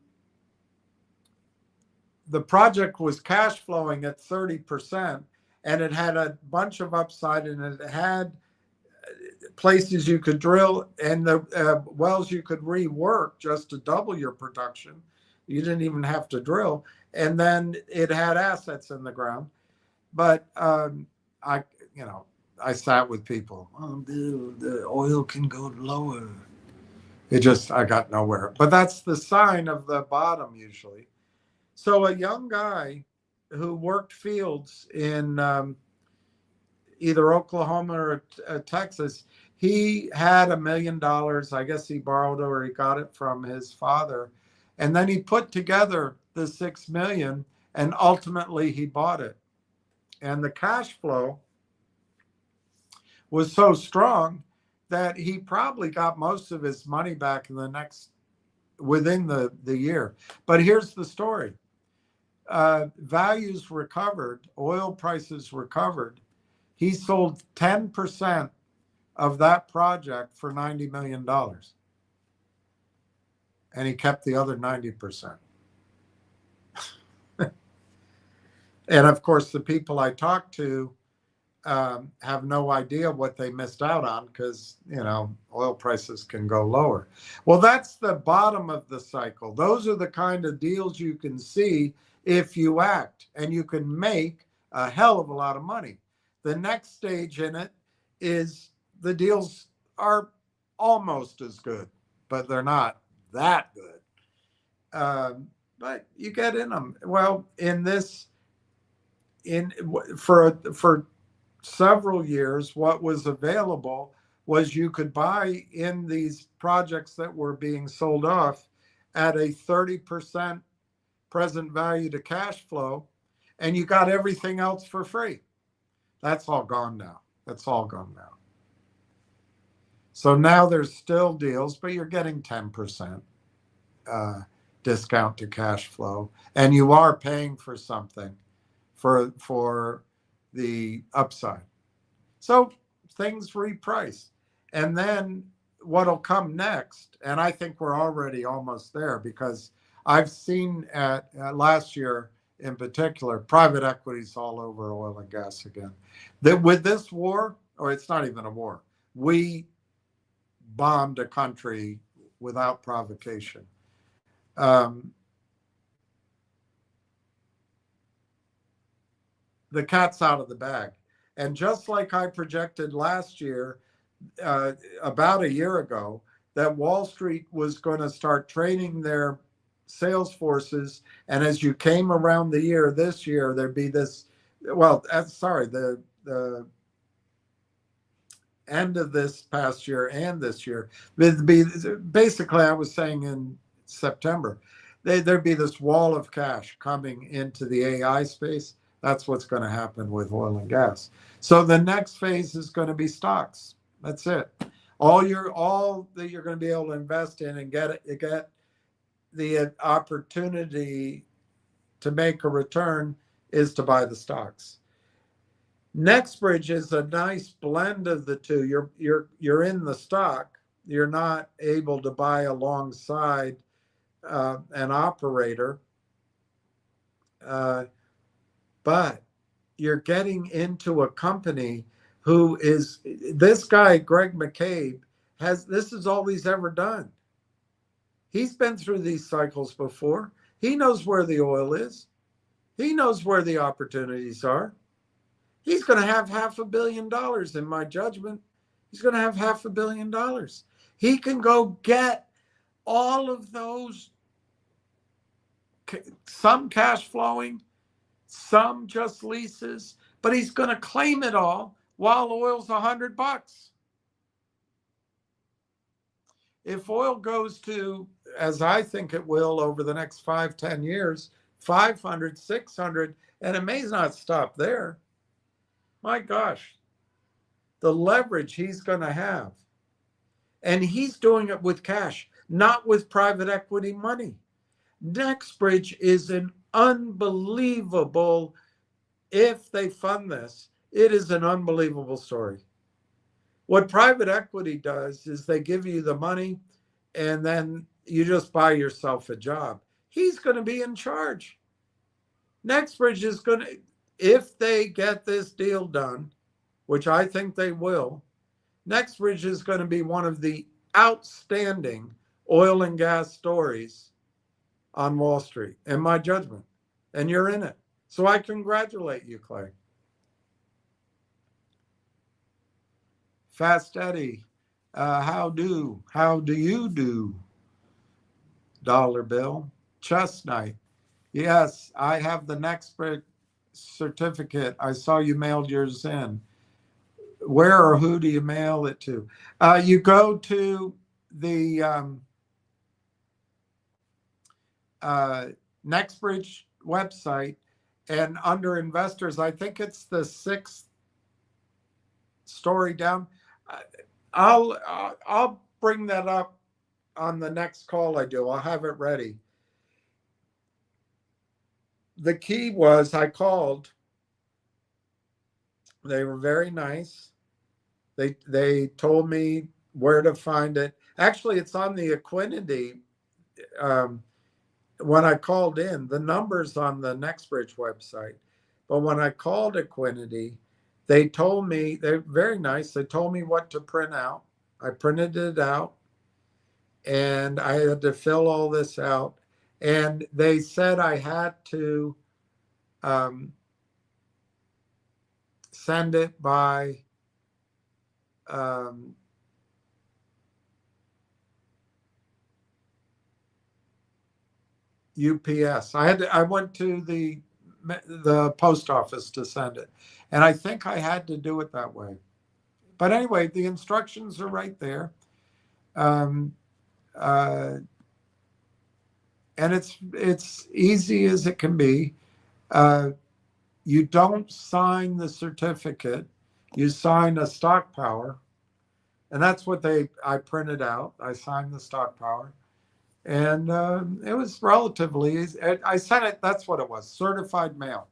project was cash flowing at 30%, and it had a bunch of upside, and it had places you could drill and the wells you could rework just to double your production. You didn't even have to drill. And then it had assets in the ground. But I sat with people. Oh, the oil can go lower. I got nowhere. But that's the sign of the bottom usually. So a young guy who worked fields in either Oklahoma or Texas, he had $1 million. I guess he borrowed or he got it from his father. And then he put together the $6 million, and ultimately he bought it. And the cash flow was so strong that he probably got most of his money back within the year. But here's the story. Values recovered, oil prices recovered. He sold 10% of that project for $90 million. And he kept the other 90%. And of course, the people I talked to have no idea what they missed out on because, oil prices can go lower. Well, that's the bottom of the cycle. Those are the kind of deals you can see if you act, and you can make a hell of a lot of money. The next stage in it is the deals are almost as good, but they're not that good. But you get in them. Well, for several years, what was available was you could buy in these projects that were being sold off at a 30% present value to cash flow, and you got everything else for free. That's all gone now. So now there's still deals, but you're getting 10% discount to cash flow, and you are paying for something for the upside. So things reprice. And then what'll come next, and I think we're already almost there, because I've seen last year in particular, private equities all over oil and gas again. That with this war, or it's not even a war, we bombed a country without provocation. The cat's out of the bag. And just like I projected last year, about a year ago, that Wall Street was going to start training their sales forces. And as you came around this year, there'd be this, the end of this past year and this year, basically I was saying in September, there'd be this wall of cash coming into the AI space. That's what's going to happen with oil and gas. So the next phase is going to be stocks. That's it. All that you're going to be able to invest in and get the opportunity to make a return is to buy the stocks. NextBridge is a nice blend of the two. You're in the stock. You're not able to buy alongside an operator, but you're getting into a company who is, this guy, Greg McCabe, this is all he's ever done. He's been through these cycles before. He knows where the oil is. He knows where the opportunities are. He's going to have $500 million, in my judgment. He's going to have $500 million. He can go get all of those, some cash flowing, some just leases, but he's going to claim it all while oil's $100. If oil goes to, as I think it will over the next 5-10 years, 500, 600, and it may not stop there. My gosh, the leverage he's going to have. And he's doing it with cash, not with private equity money. NextBridge is an unbelievable, if they fund this, it is an unbelievable story. What private equity does is they give you the money and then you just buy yourself a job. He's going to be in charge. NextBridge is going to, if they get this deal done, which I think they will, NextBridge is going to be one of the outstanding oil and gas stories on Wall Street, in my judgment. And you're in it. So I congratulate you, Clay. Fast Eddie, how do you do? Dollar bill. Chestnut. Yes, I have the NextBridge certificate. I saw you mailed yours in. Where or who do you mail it to? You go to the NextBridge website, and under investors, I think it's the 6th story down. I'll bring that up on the next call I do. I'll have it ready. The key was I called. They were very nice. They told me where to find it. Actually, it's on the Equinity. When I called in, the number's on the NextBridge website. But when I called Equinity, they told me, they're very nice. They told me what to print out. I printed it out and I had to fill all this out. And they said I had to send it by UPS. I went to the post office to send it, and I think I had to do it that way. But anyway, the instructions are right there, and it's easy as it can be. You don't sign the certificate; you sign a stock power, and that's what I printed out. I signed the stock power. And it was relatively easy. I sent it, that's what it was, certified mail.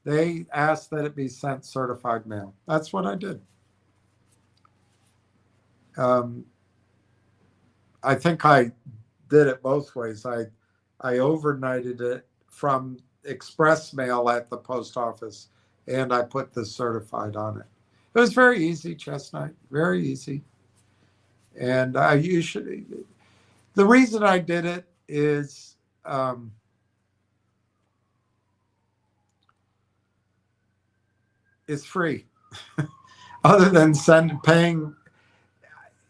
They asked that it be sent certified mail. That's what I did. I think I did it both ways. I overnighted it from express mail at the post office, and I put the certified on it. It was very easy, Chestnut, very easy. And the reason I did it is it's free. Other than paying,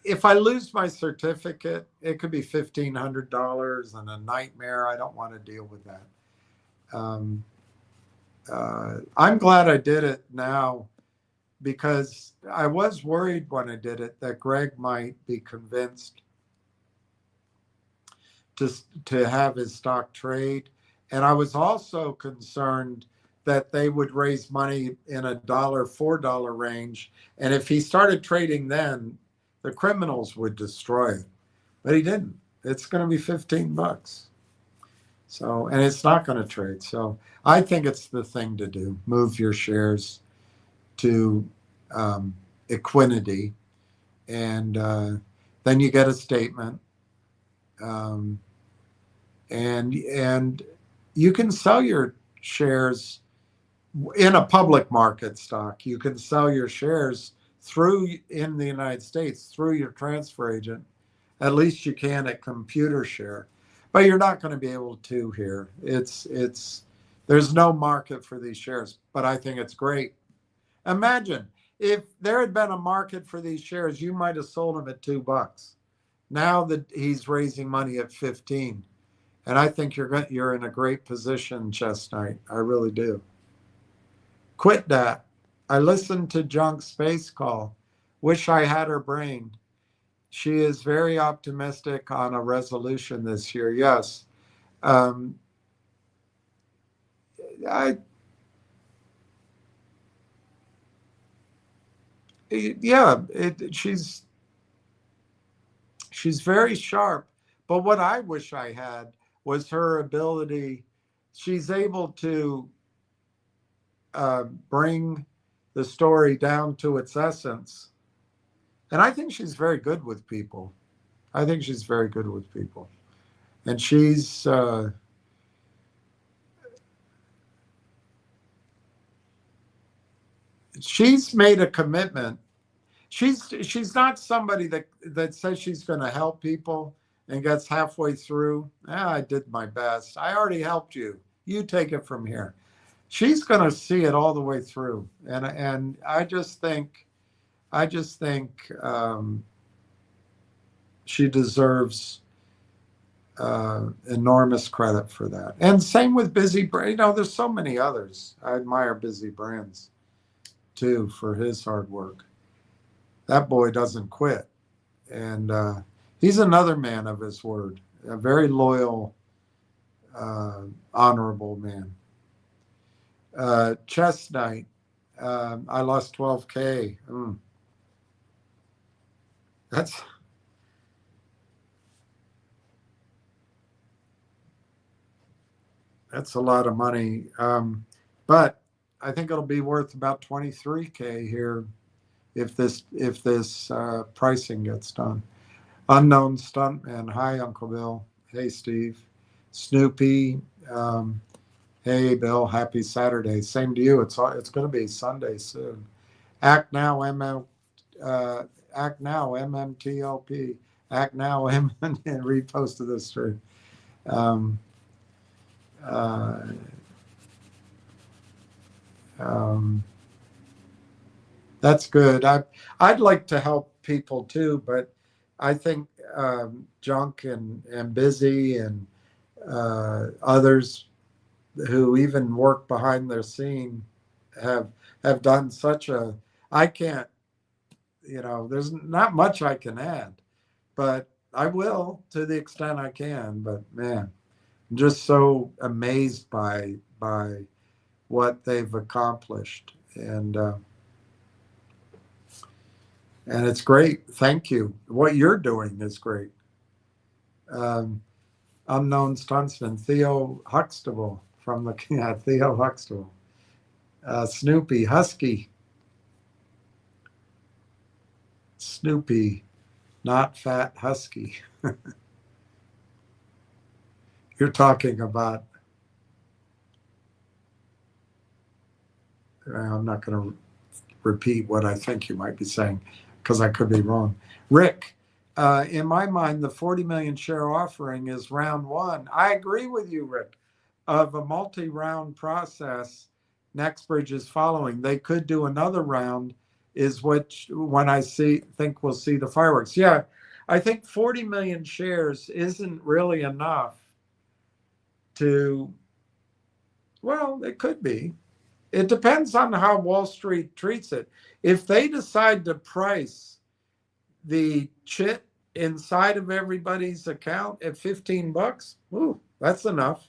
if I lose my certificate, it could be $1,500 and a nightmare. I don't want to deal with that. I'm glad I did it now, because I was worried when I did it that Greg might be convinced to have his stock trade. And I was also concerned that they would raise money in $1, $4 range. And if he started trading then, The criminals would destroy it, but he didn't. It's going to be $15. So, and it's not going to trade. So I think it's the thing to do. Move your shares to Equinity, and then you get a statement, um, and you can sell your shares in a public market stock. You can sell your shares through in the United States through your transfer agent. At least you can at ComputerShare, but you're not going to be able to here. It's there's no market for these shares, but I think it's great. Imagine if there had been a market for these shares, you might have sold them at $2. Now that he's raising money at 15, and I think you're in a great position, Chestnut. I really do. Quit that. I listened to Junk's space call. Wish I had her brain. She is very optimistic on a resolution this year. Yes. Um, I yeah, she's very sharp. But what I wish I had was her ability. She's able to bring the story down to its essence. And I think she's very good with people. I think she's very good with people. And she's made a commitment. She's not somebody that says she's going to help people and gets halfway through. I did my best. I already helped you. You take it from here. She's going to see it all the way through. And I just think she deserves enormous credit for that. And same with Busy Brand. There's so many others. I admire Busy Brands too for his hard work. That boy doesn't quit. And he's another man of his word, a very loyal, honorable man. Chestnut, I lost 12K. That's a lot of money. But I think it'll be worth about 23K here if this pricing gets done. Unknown Stuntman. Hi, Uncle Bill. Hey, Steve. Snoopy. Hey, Bill. Happy Saturday. Same to you. It's going to be Sunday soon. Act Now, MMTLP. Act Now, and reposted this stream. That's good. I'd like to help people too, but I think Junk and Busy and others who even work behind their scene have done such a. I can't. There's not much I can add, but I will to the extent I can. But man, I'm just so amazed by what they've accomplished, and it's great. Thank you. What you're doing is great. Unknown Stuntsman, Theo Huxtable from the Theo Huxtable. Snoopy, Husky. Snoopy, not fat husky. You're talking about, I'm not going to repeat what I think you might be saying because I could be wrong. Rick, in my mind, the 40 million share offering is round one. I agree with you, Rick, of a multi-round process. NextBridge is following. They could do another round is when I think we'll see the fireworks. Yeah, I think 40 million shares isn't really enough to, well, it could be. It depends on how Wall Street treats it. If they decide to price the chit inside of everybody's account at $15, ooh, that's enough.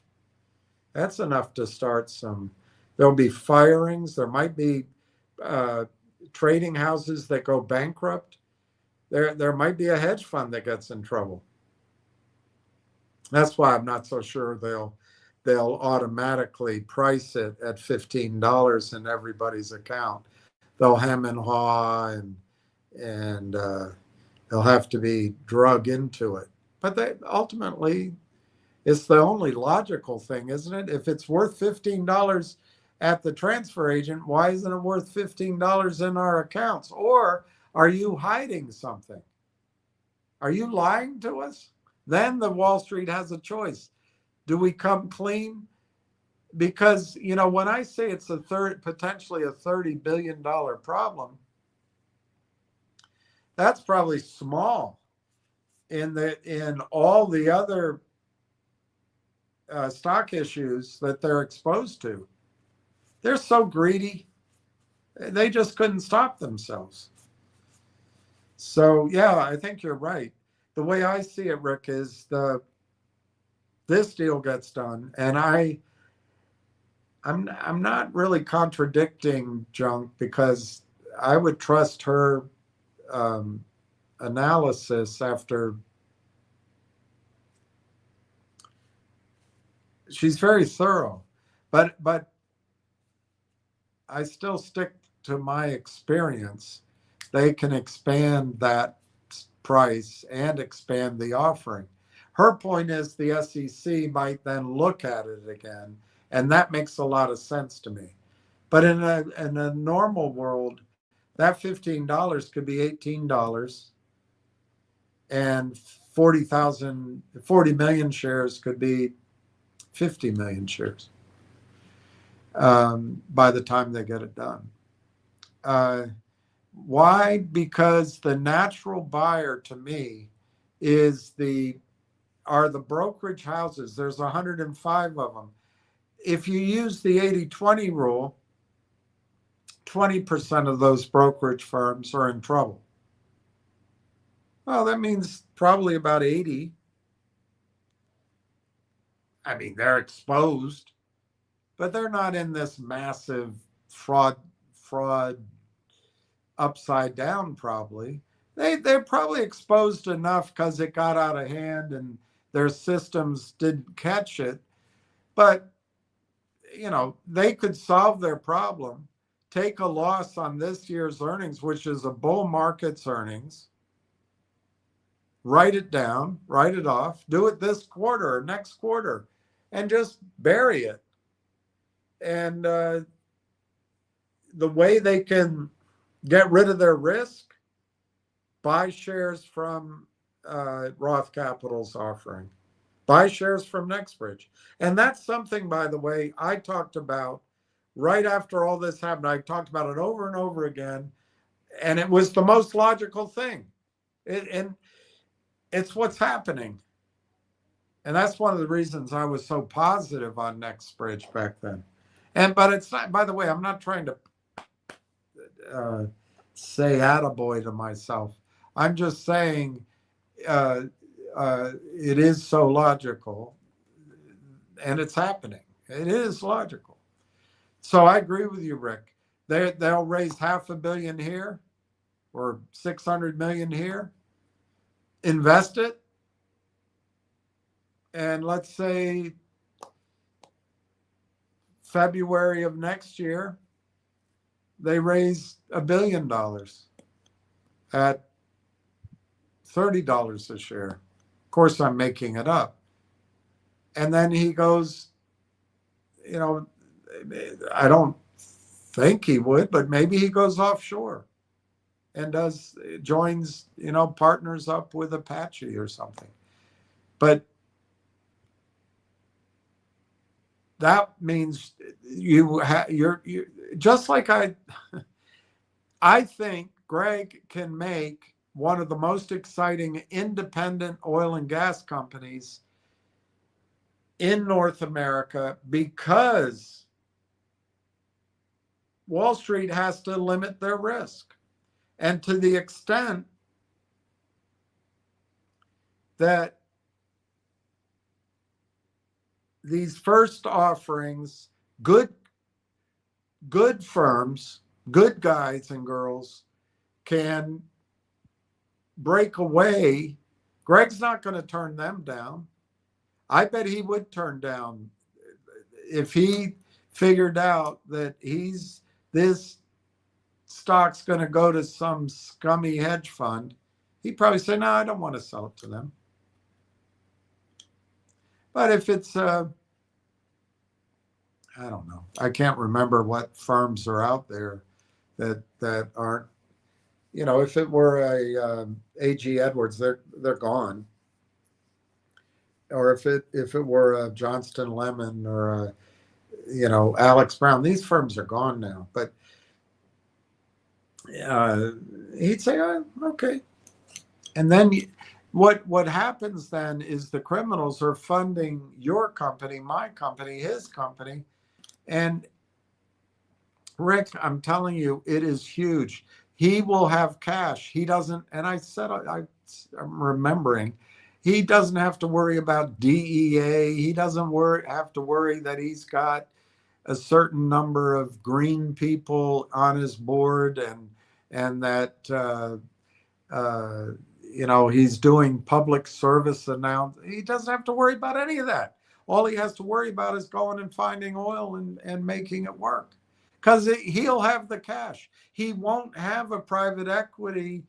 That's enough to start some. There'll be firings. There might be trading houses that go bankrupt. there might be a hedge fund that gets in trouble. That's why I'm not so sure they'll automatically price it at $15 in everybody's account. They'll hem and haw, and they'll have to be drug into it. But they ultimately, it's the only logical thing, isn't it? If it's worth $15 at the transfer agent, why isn't it worth $15 in our accounts? Or are you hiding something? Are you lying to us? Then the Wall Street has a choice. Do we come clean? Because, when I say it's potentially a $30 billion problem, that's probably small in all the other stock issues that they're exposed to. They're so greedy, they just couldn't stop themselves. So yeah, I think you're right. The way I see it, Rick, is this deal gets done, and I'm not really contradicting Junk, because I would trust her analysis after. She's very thorough, but I still stick to my experience. They can expand that price and expand the offering. Her point is the SEC might then look at it again, and that makes a lot of sense to me. But in a normal world, that $15 could be $18, and 40 million shares could be 50 million shares by the time they get it done. Why? Because the natural buyer to me are the brokerage houses. There's 105 of them. If you use the 80-20 rule, 20% of those brokerage firms are in trouble. Well, that means probably about 80. I mean, they're exposed, but they're not in this massive fraud upside down. Probably they're probably exposed enough because it got out of hand and their systems didn't catch it. But they could solve their problem, take a loss on this year's earnings, which is a bull market's earnings, write it down, write it off, do it this quarter or next quarter, and just bury it. And the way they can get rid of their risk, buy shares from Roth Capital's offering, buy shares from NextBridge. And that's something, by the way, I talked about right after all this happened. I talked about it over and over again, and it was the most logical thing. And it's what's happening. And that's one of the reasons I was so positive on NextBridge back then. But it's not, by the way, I'm not trying to say attaboy to myself. I'm just saying it is so logical, and it's happening. It is logical. So I agree with you, Rick. They'll raise $500 million here or 600 million here, invest it, and let's say February of next year, they raise $1 billion at $30 a share. Of course, I'm making it up. And then he goes, I don't think he would, but maybe he goes offshore and joins, partners up with Apache or something. But that means you're just like I think Greg can make one of the most exciting independent oil and gas companies in North America, because Wall Street has to limit their risk. And to the extent that these first offerings, good firms, good guys and girls, can break away, Greg's not going to turn them down. I bet he would turn down if he figured out that this stock's going to go to some scummy hedge fund. He'd probably say, no, I don't want to sell it to them. But if it's, I don't know. I can't remember what firms are out there that aren't, if it were a A.G. Edwards, they're gone. Or if it were a Johnston Lemon or Alex Brown, these firms are gone now. But he'd say, oh, okay. And then what happens then is the criminals are funding your company, my company, his company. And Rick, I'm telling you, it is huge. He will have cash. He doesn't, and I'm remembering, he doesn't have to worry about DEA. He doesn't have to worry that he's got a certain number of green people on his board and that he's doing public service announcements. He doesn't have to worry about any of that. All he has to worry about is going and finding oil and making it work, because he'll have the cash. He won't have a private equity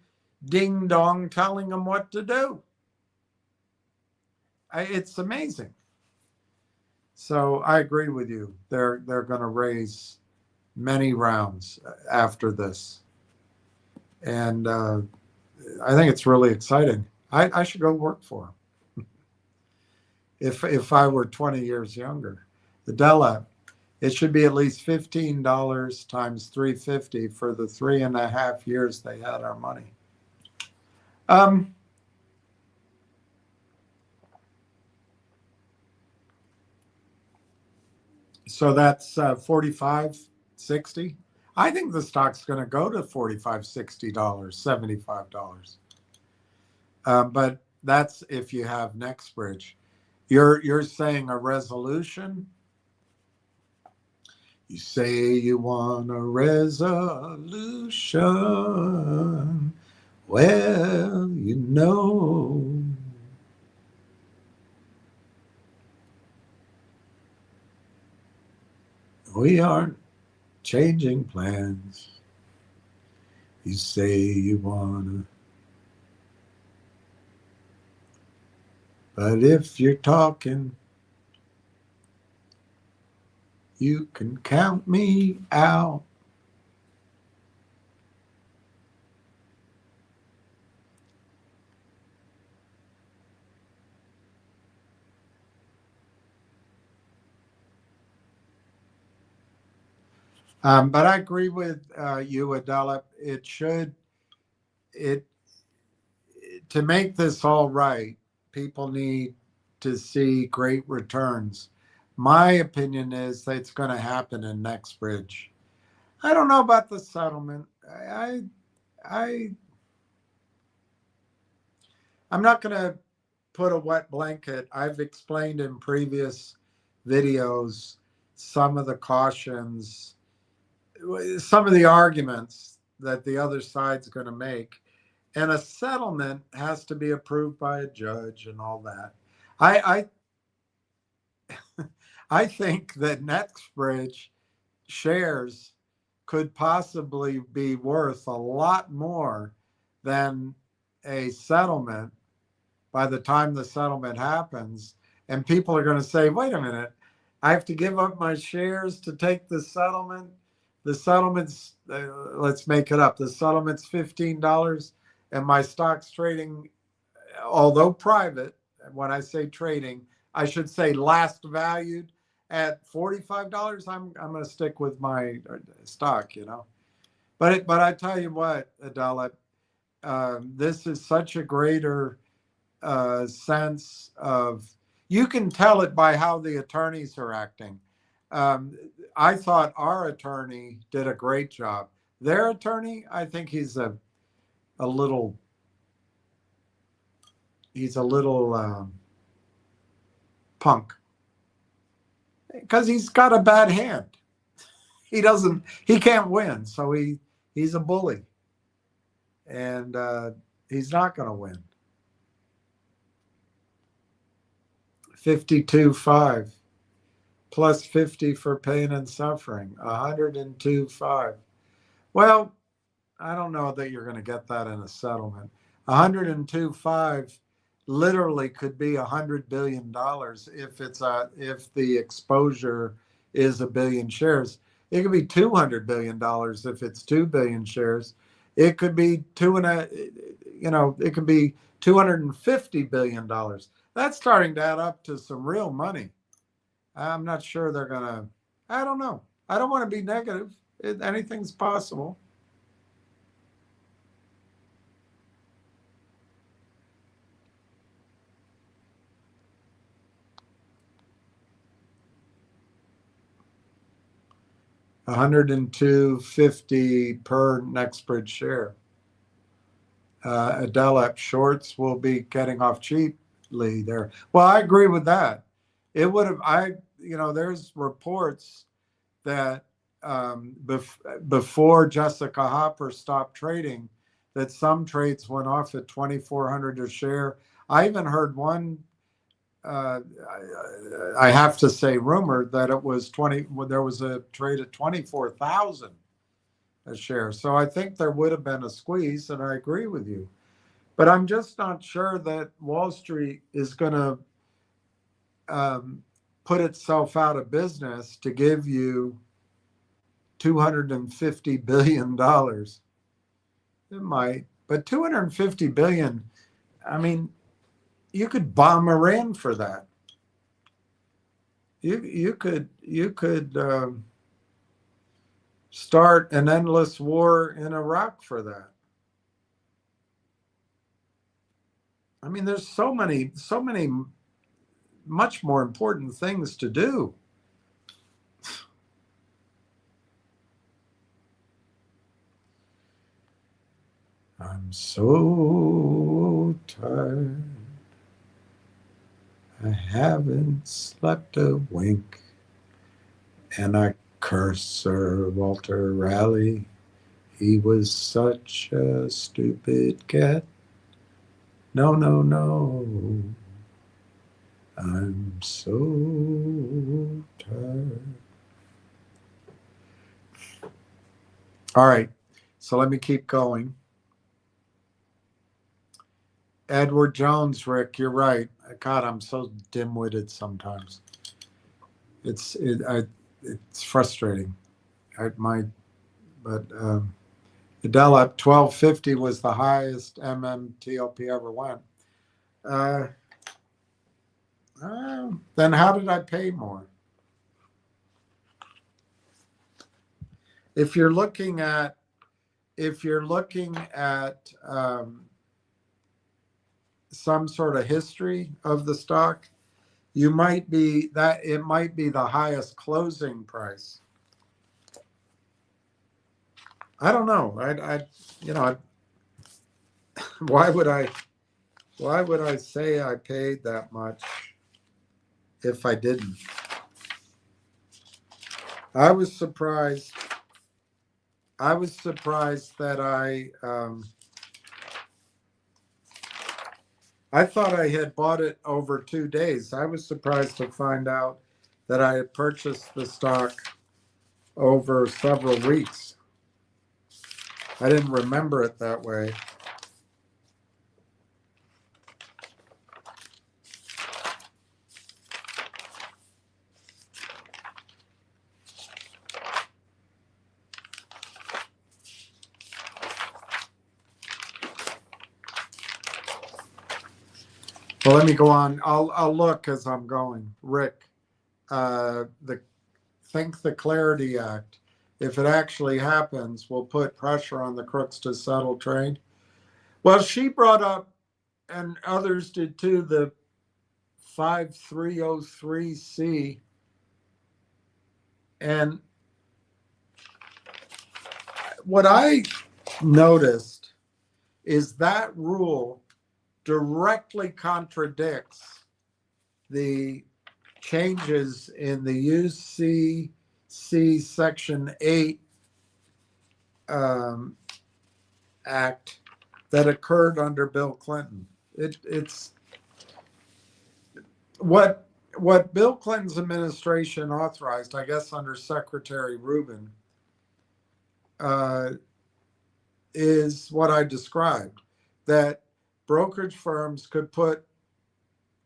ding dong telling him what to do. It's amazing. So I agree with you. They're going to raise many rounds after this, and I think it's really exciting. I should go work for him if I were 20 years younger. The Della, it should be at least $15 times 350 for the 3.5 years they had our money. So that's 45.60. I think the stock's going to go to $45, $60, $75. But that's if you have NextBridge. You're saying a resolution. You say you want a resolution. Well, we aren't changing plans. You say you wanna, but if you're talking, you can count me out. But I agree with you, Adela. To make this all right, people need to see great returns. My opinion is that it's going to happen in NextBridge. I don't know about the settlement. I'm not going to put a wet blanket. I've explained in previous videos some of the cautions, some of the arguments that the other side's going to make. And a settlement has to be approved by a judge and all that. I think that NextBridge shares could possibly be worth a lot more than a settlement by the time the settlement happens. And people are going to say, wait a minute, I have to give up my shares to take the settlement. The settlement's, let's make it up, the settlement's $15 and my stock's trading, although private, when I say trading, I should say last valued at $45. I'm going to stick with my stock, But I tell you what, Adela, this is such a greater sense of, you can tell it by how the attorneys are acting. I thought our attorney did a great job. Their attorney, I think he's a little punk, because he's got a bad hand. He can't win, so he's a bully. And He's not going to win. 52.5 plus 50 for pain and suffering. 102.5. Well, I don't know that you're going to get that in a settlement. 102.5 literally could be $100 billion if the exposure is 1 billion shares. It could be $200 billion if it's 2 billion shares. It could be it could be $250 billion. That's starting to add up to some real money. I'm not sure they're going to, I don't know. I don't want to be negative. Anything's possible. $102.50 per NextBridge share. Adelep shorts will be getting off cheaply there. Well, I agree with that. It would have, there's reports that before Jessica Hopper stopped trading, that some trades went off at 2,400 a share. I even heard one, I have to say, rumor that it was there was a trade at 24,000 a share. So I think there would have been a squeeze, and I agree with you. But I'm just not sure that Wall Street is going to put itself out of business to give you $250 billion. It might, but $250 billion, I mean, you could bomb Iran for that. You could start an endless war in Iraq for that. I mean, there's so many much more important things to do. I'm so tired. I haven't slept a wink. And I curse Sir Walter Raleigh. He was such a stupid cat. No, no, no. I'm so tired. All right, so let me keep going. Edward Jones, Rick, you're right. God, I'm so dim-witted sometimes. It's frustrating. Adelep 1250 was the highest MMTLP ever went. Then how did I pay more? If you're looking at some sort of history of the stock, it might be the highest closing price. I don't know. Why would I say I paid that much if I didn't? I was surprised that I thought I had bought it over 2 days. I was surprised to find out that I had purchased the stock over several weeks. I didn't remember it that way. Well, let me go on. I'll look as I'm going. Rick, think the Clarity Act, if it actually happens, will put pressure on the crooks to settle trade. Well, she brought up, and others did too, the 5303C. And what I noticed is that rule directly contradicts the changes in the UCC Section 8 Act that occurred under Bill Clinton. It's what Bill Clinton's administration authorized, I guess, under Secretary Rubin, is what I described, that brokerage firms could put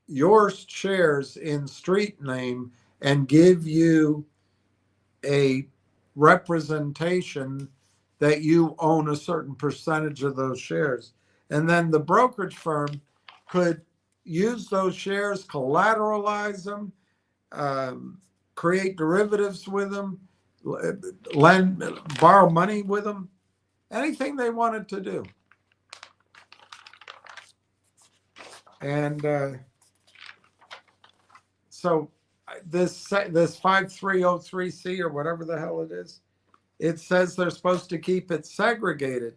your shares in street name and give you a representation that you own a certain percentage of those shares. And then the brokerage firm could use those shares, collateralize them, create derivatives with them, borrow money with them, anything they wanted to do. And so this 5303C or whatever the hell it is, it says they're supposed to keep it segregated,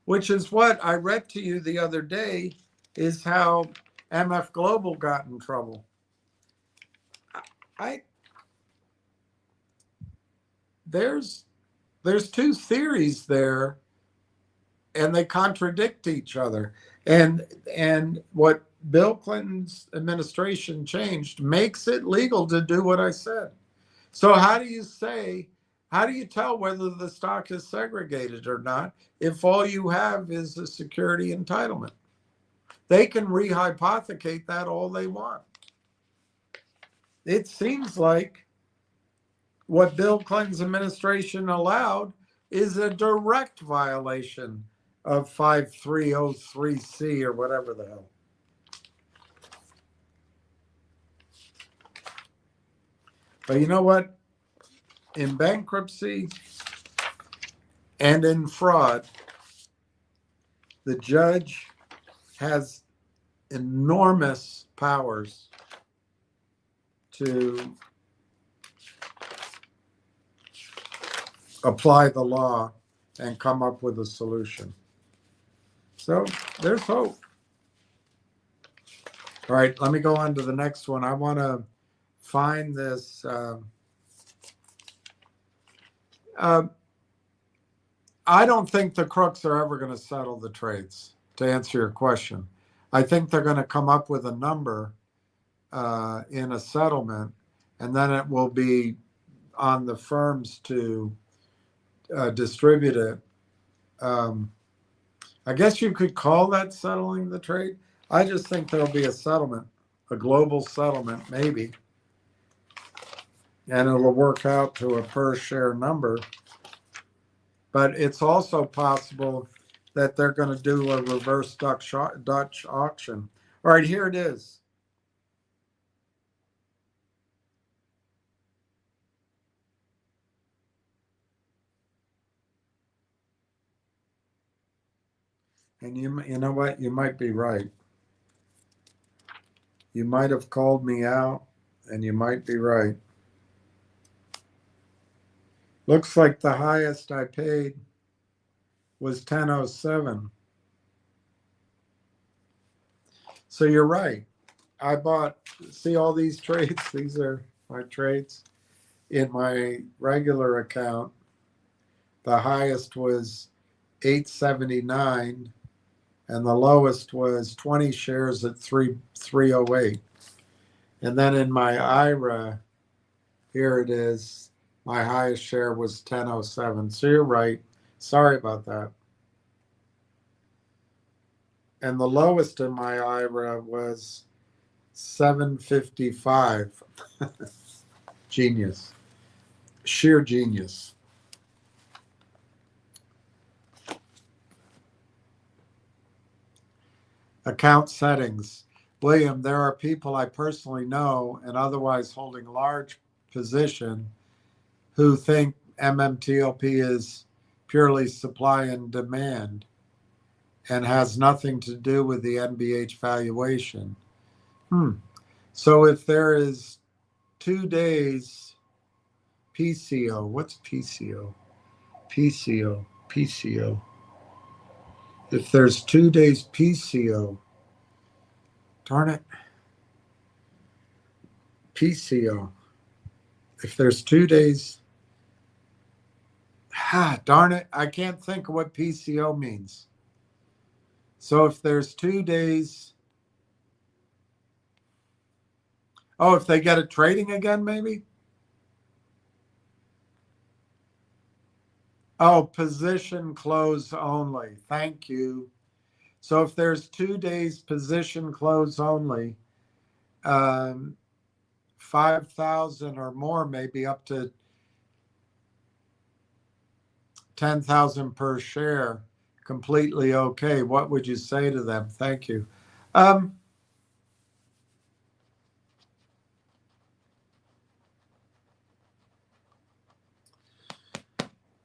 which is what I read to you the other day is how MF Global got in trouble. There's two theories there, and they contradict each other. And what Bill Clinton's administration changed makes it legal to do what I said. So how do you tell whether the stock is segregated or not if all you have is a security entitlement? They can rehypothecate that all they want. It seems like what Bill Clinton's administration allowed is a direct violation of 5303C or whatever the hell. But you know what? In bankruptcy and in fraud, the judge has enormous powers to apply the law and come up with a solution. So there's hope. All right, let me go on to the next one. I want to find this. I don't think the crooks are ever going to settle the trades, to answer your question. I think they're going to come up with a number in a settlement, and then it will be on the firms to distribute it. I guess you could call that settling the trade. I just think there'll be a settlement, a global settlement, maybe, and it'll work out to a per share number. But it's also possible that they're going to do a reverse Dutch auction. All right, here it is. And you know what? You might be right. You might have called me out, and you might be right. Looks like the highest I paid was 1007. So you're right. I bought, see all these trades? These are my trades in my regular account. The highest was 879, and the lowest was 20 shares at 308. And then in my IRA, here it is. My highest share was 1007. So you're right. Sorry about that. And the lowest in my IRA was 755. Genius. Sheer genius. Account settings. William, there are people I personally know and otherwise holding large position who think MMTLP is purely supply and demand and has nothing to do with the NBH valuation. So if there is 2 days PCO, what's PCO? PCO. If there's 2 days PCO, darn it, PCO. If there's 2 days, darn it, I can't think of what PCO means. So if there's 2 days, oh, if they get it trading again, maybe? Oh, position close only. Thank you. So if there's 2 days position close only, 5,000 or more, maybe up to 10,000 per share, completely okay. What would you say to them? Thank you.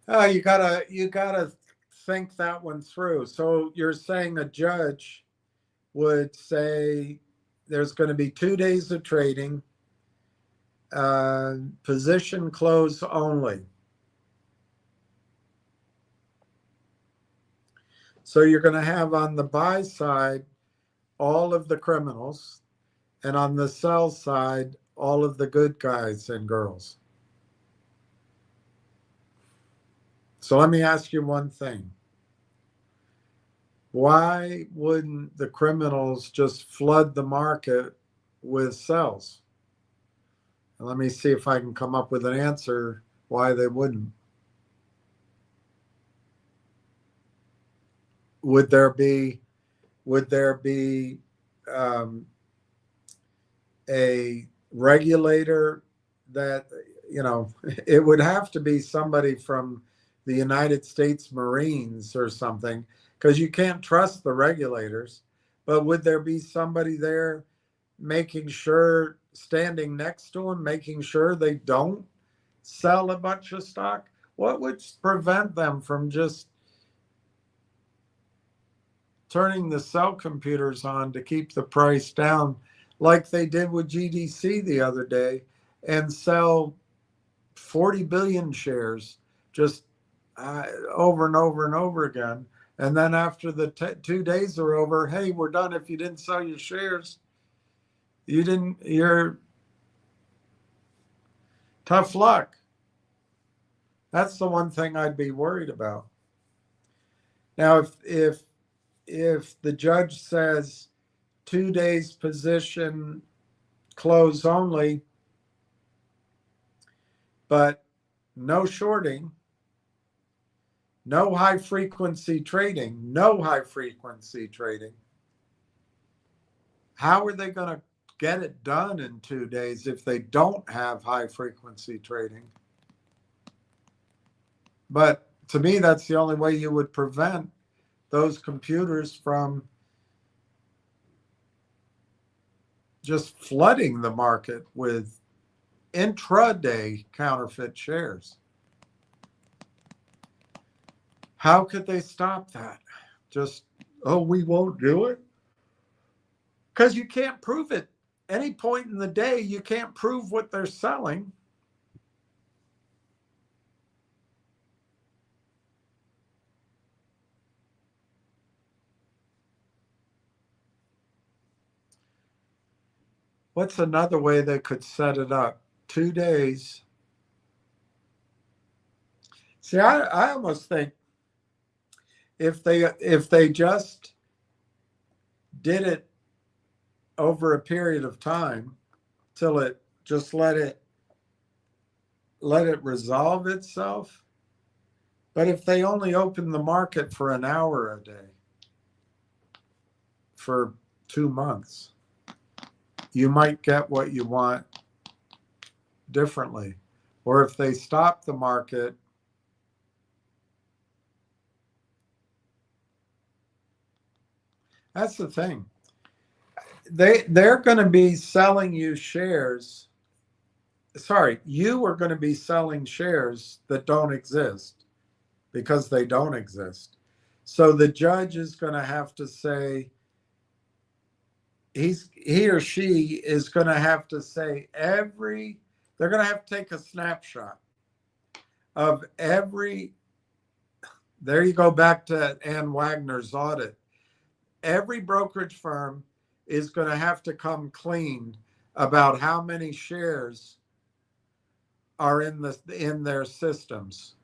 You gotta think that one through. So you're saying a judge would say there's going to be 2 days of trading, position close only. So you're going to have on the buy side all of the criminals, and on the sell side all of the good guys and girls. So let me ask you one thing. Why wouldn't the criminals just flood the market with sells? And let me see if I can come up with an answer why they wouldn't. Would there be a regulator that, it would have to be somebody from the United States Marines or something, because you can't trust the regulators. But would there be somebody there making sure, standing next to them, making sure they don't sell a bunch of stock? What would prevent them from just turning the sell computers on to keep the price down, like they did with GDC the other day, and sell 40 billion shares just over and over and over again? And then after the 2 days are over, hey, we're done. If you didn't sell your shares, you're tough luck. That's the one thing I'd be worried about. Now, if the judge says 2 days position close only, but no shorting, no high frequency trading, how are they going to get it done in 2 days if they don't have high frequency trading? But to me, that's the only way you would prevent those computers from just flooding the market with intraday counterfeit shares. How could they stop that? Just, oh, we won't do it? Because you can't prove it. Any point in the day, you can't prove what they're selling. What's another way they could set it up? 2 days. See, I almost think if they just did it over a period of time till it just let it resolve itself. But if they only open the market for an hour a day for 2 months, you might get what you want differently. Or if they stop the market, that's the thing. They're going to be selling you shares. Sorry, you are going to be selling shares that don't exist because they don't exist. So the judge is going to have to say, he or she is going to have to say they're going to have to take a snapshot of every, there you go back to Ann Wagner's audit. Every brokerage firm is going to have to come clean about how many shares are in their systems.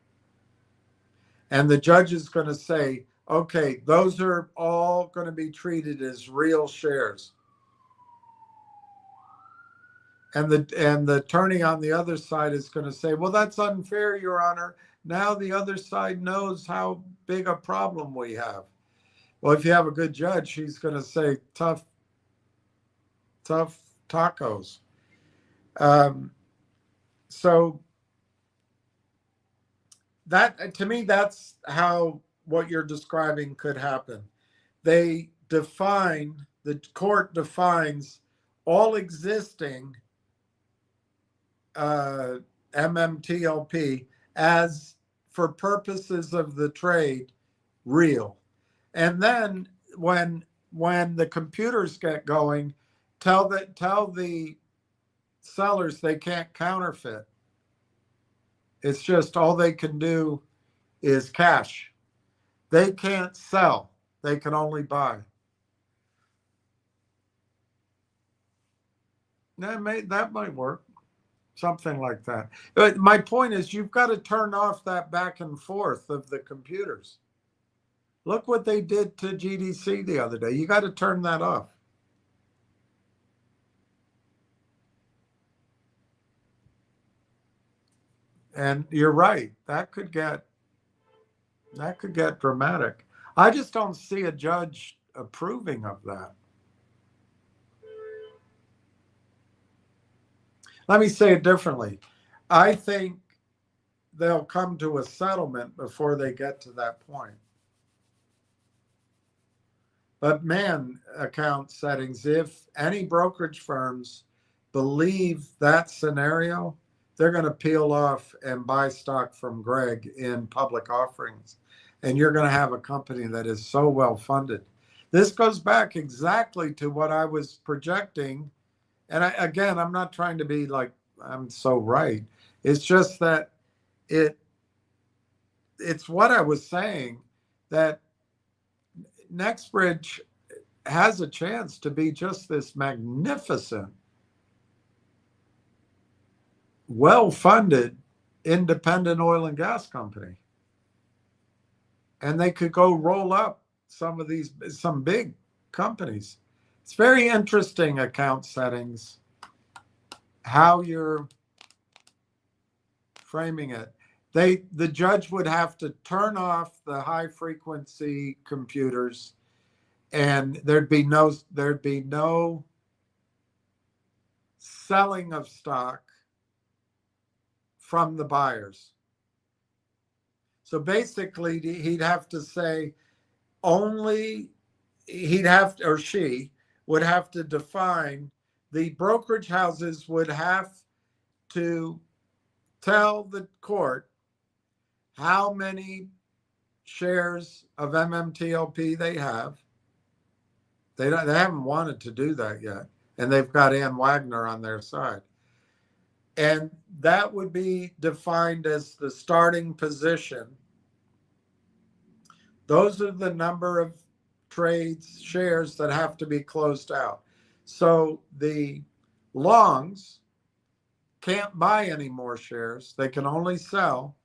And the judge is going to say, Okay, those are all going to be treated as real shares. And the attorney on the other side is going to say, well, that's unfair, Your Honor. Now the other side knows how big a problem we have. Well, if you have a good judge, she's going to say tough tacos. So that, to me, that's how what you're describing could happen. The court defines all existing MMTLP as, for purposes of the trade, real. And then when the computers get going, tell the sellers they can't counterfeit. It's just all they can do is cash. They can't sell. They can only buy. That might work. Something like that. But my point is, you've got to turn off that back and forth of the computers. Look what they did to GDC the other day. You got to turn that off. And you're right. That could get dramatic. I just don't see a judge approving of that. Let me say it differently. I think they'll come to a settlement before they get to that point. But man, account settings, if any brokerage firms believe that scenario, they're going to peel off and buy stock from Greg in public offerings. And you're going to have a company that is so well funded. This goes back exactly to what I was projecting. And again, I'm not trying to be like, I'm so right. It's just that it's what I was saying, that NextBridge has a chance to be just this magnificent, well-funded, independent oil and gas company. And they could go roll up some big companies. It's very interesting, account settings, how you're framing it. The judge would have to turn off the high frequency computers, and there'd be no selling of stock from the buyers. So basically, he'd have to say only, or she would have to define, the brokerage houses would have to tell the court how many shares of MMTLP they have. They haven't wanted to do that yet, and they've got Ann Wagner on their side. And that would be defined as the starting position. Those are the number of trades, shares that have to be closed out. So the longs can't buy any more shares. They can only sell.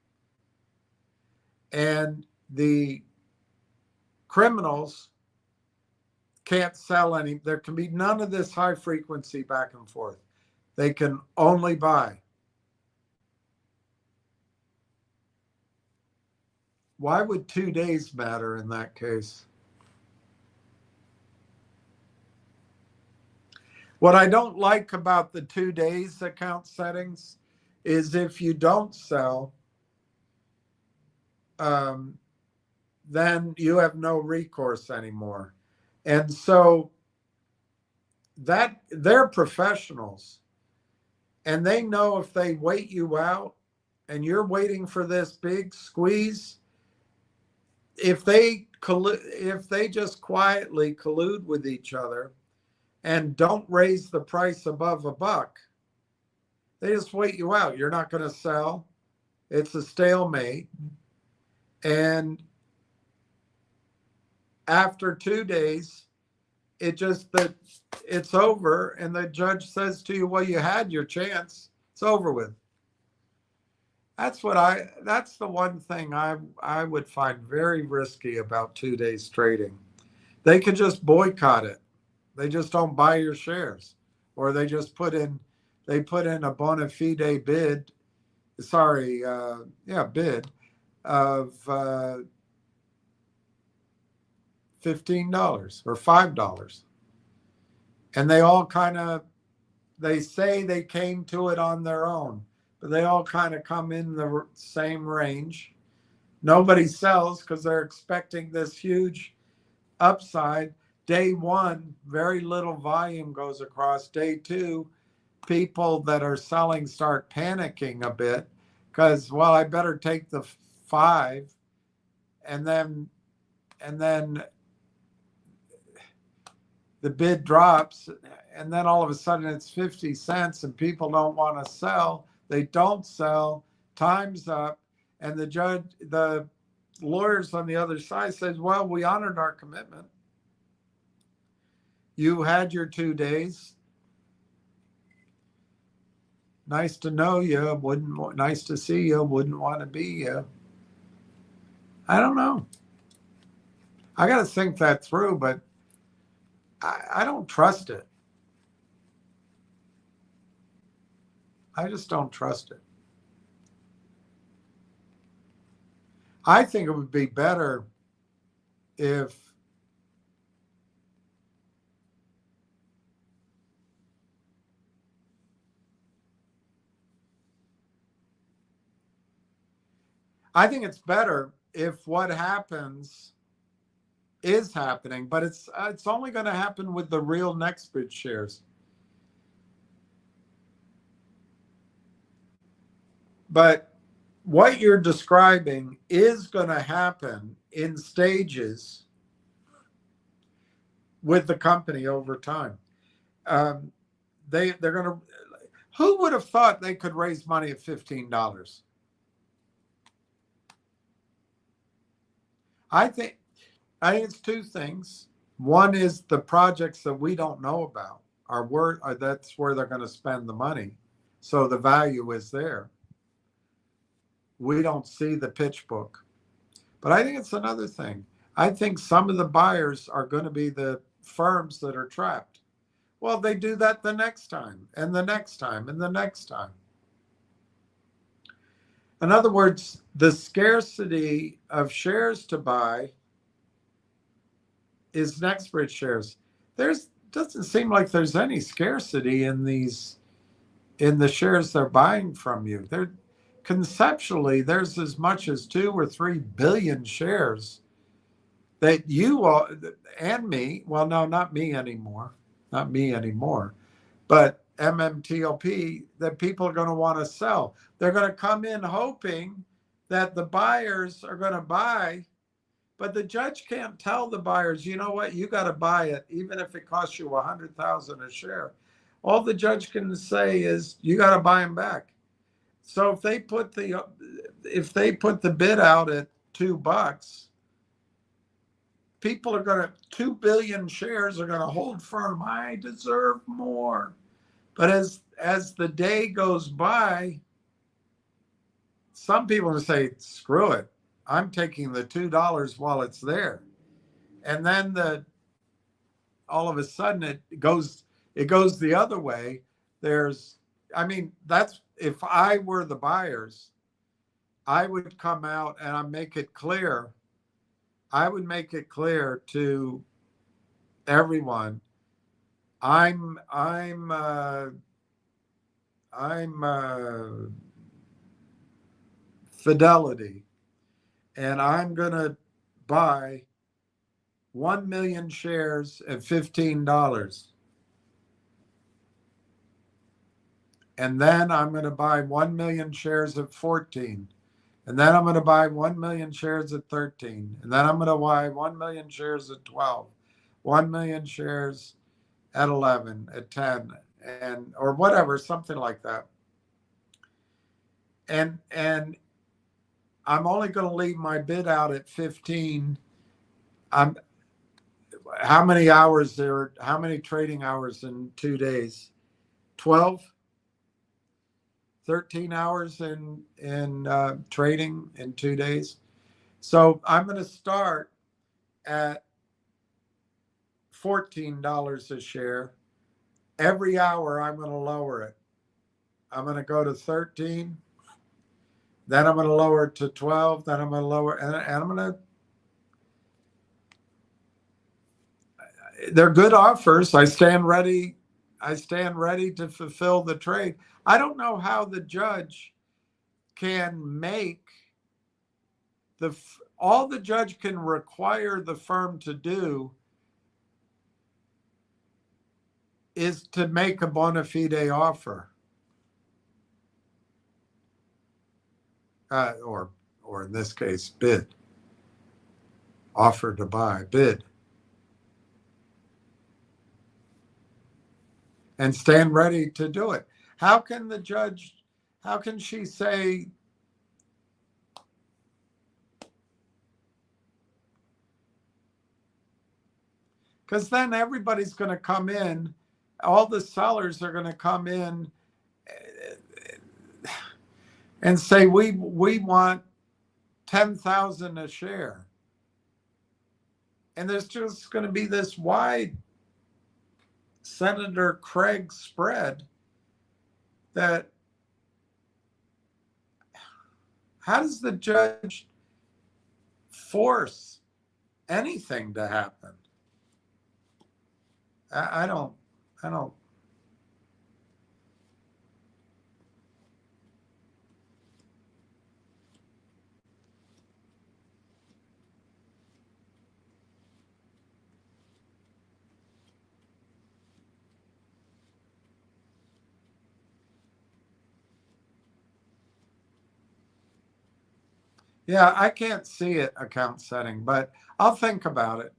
And the criminals can't sell any. There can be none of this high frequency back and forth. They can only buy. Why would 2 days matter in that case? What I don't like about the 2 days account settings is if you don't sell, then you have no recourse anymore. And so that they're professionals, and they know if they wait you out and you're waiting for this big squeeze, if they just quietly collude with each other and don't raise the price above $1, they just wait you out. You're not going to sell. It's a stalemate. And after 2 days, it's over, and the judge says to you, well, you had your chance. It's over with. That's the one thing I would find very risky about 2 days trading. They could just boycott it. They just don't buy your shares, or they put in a bona fide bid. Sorry, bid of $15 or $5, and they all kind of they say they came to it on their own, but they all kind of come in the same range. Nobody sells because they're expecting this huge upside. Day one, very little volume goes across. Day two, people that are selling start panicking a bit because, well, I better take the 5, and then the bid drops, and then all of a sudden it's 50 cents and people don't want to sell. They don't sell, time's up, and the lawyers on the other side says, well, we honored our commitment. You had your 2 days. Nice to know you. Nice to see you. Wouldn't want to be you. I don't know. I got to think that through, but I don't trust it. I just don't trust it. I think it would be better if I think it's better if what happens is happening, but it's only going to happen with the real NextBridge shares. But what you're describing is going to happen in stages with the company over time. They're going to. Who would have thought they could raise money at $15? I think it's two things. One is the projects that we don't know about that's where they're going to spend the money, so the value is there. We don't see the pitch book. But I think it's another thing. I think some of the buyers are going to be the firms that are trapped. Well, they do that the next time, and the next time, and the next time. In other words, the scarcity of shares to buy is NextBridge shares. Doesn't seem like there's any scarcity in the shares they're buying from you. Conceptually, there's as much as 2 or 3 billion shares that you all, and me, well, no, not me anymore, but MMTLP, that people are going to want to sell. They're going to come in hoping that the buyers are going to buy, but the judge can't tell the buyers, you know what, you got to buy it, even if it costs you $100,000 a share. All the judge can say is, you got to buy them back. So if they put the bid out at $2, people are going to 2 billion shares are going to hold firm. I deserve more. But as the day goes by, some people will say, screw it, I'm taking the $2 while it's there. And then all of a sudden it goes the other way. That's, if I were the buyers, I would come out and I would make it clear to everyone, I'm Fidelity, and I'm going to buy 1 million shares at $15. And then I'm going to buy 1 million shares at 14. And then I'm going to buy 1 million shares at 13. And then I'm going to buy 1 million shares at 12, 1 million shares at 11, at 10, or whatever, something like that. And I'm only going to leave my bid out at 15. How many trading hours in 2 days? 12? 13 hours in trading in 2 days. So I'm going to start at $14 a share. Every hour I'm going to lower it. I'm going to go to 13. Then I'm going to lower it to 12. Then I'm going to lower, and I'm going to. They're good offers. I stand ready. I stand ready to fulfill the trade. I don't know how the judge can make all the judge can require the firm to do is to make a bona fide offer, or in this case, bid, offer to buy, bid, and stand ready to do it. How can the judge? How can she say? Because then everybody's going to come in, all the sellers are going to come in and say, we want 10,000 a share. And there's just going to be this wide Senator Craig spread that, how does the judge force anything to happen? I don't. Yeah, I can't see it account setting, but I'll think about it.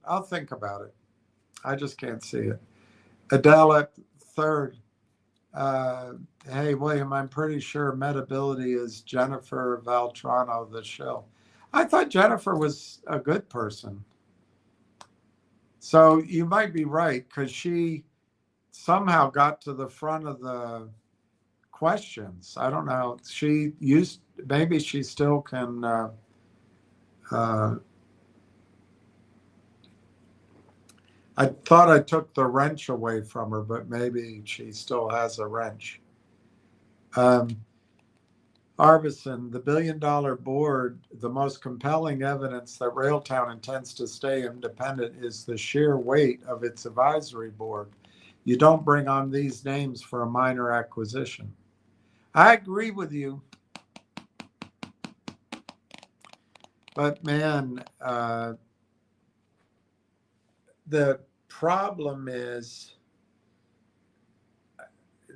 I just can't see it. Adele at third. Hey, William, I'm pretty sure Metability is Jennifer Valtrano, the shill. I thought Jennifer was a good person. So you might be right, because she somehow got to the front of the questions. I don't know. Maybe she still can. I thought I took the wrench away from her, but maybe she still has a wrench. Arbison, the $1 billion board, the most compelling evidence that Railtown intends to stay independent is the sheer weight of its advisory board. You don't bring on these names for a minor acquisition. I agree with you. But man, the problem is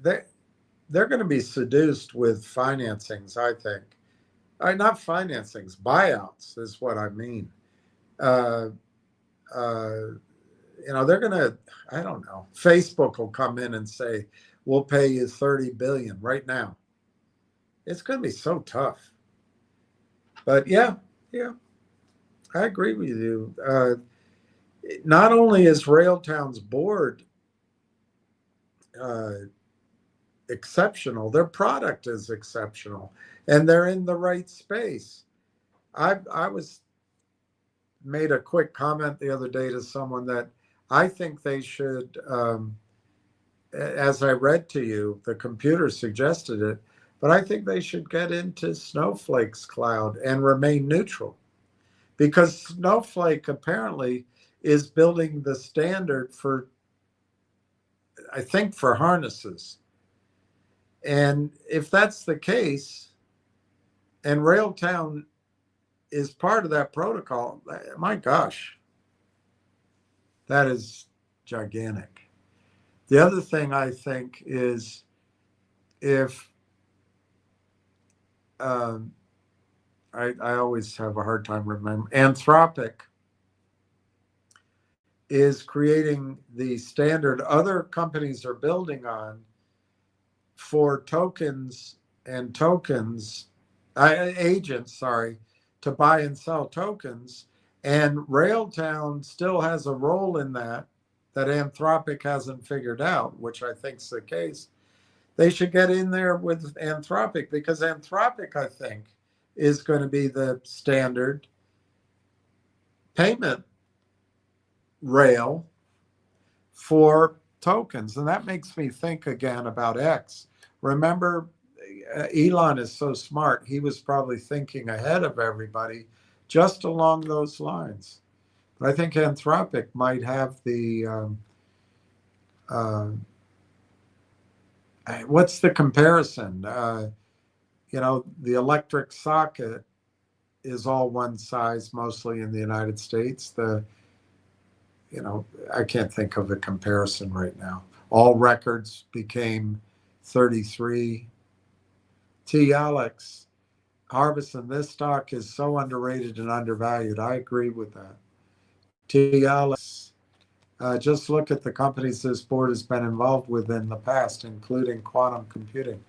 they're going to be seduced with financings, I think. Not financings, buyouts is what I mean. They're going to, I don't know, Facebook will come in and say, we'll pay you $30 billion right now. It's going to be so tough. But yeah, I agree with you. Not only is Railtown's board exceptional, their product is exceptional, and they're in the right space. I made a quick comment the other day to someone that I think they should, as I read to you, the computer suggested it, but I think they should get into Snowflake's cloud and remain neutral, because Snowflake apparently is building the standard for, I think, for harnesses. And if that's the case, and Railtown is part of that protocol, my gosh, that is gigantic. The other thing I think is, if I always have a hard time remembering, Anthropic is creating the standard other companies are building on for tokens and agents, to buy and sell tokens. And Railtown still has a role in that Anthropic hasn't figured out, which I think is the case, they should get in there with Anthropic, because Anthropic, I think, is going to be the standard payment rail for tokens. And that makes me think again about X. Remember, Elon is so smart. He was probably thinking ahead of everybody just along those lines. But I think Anthropic might have the, what's the comparison? The electric socket is all one size, mostly in the United States. I can't think of a comparison right now. All records became 33. Alex Harbison, this stock is so underrated and undervalued. I agree with that. Alex, just look at the companies this board has been involved with in the past, including quantum computing.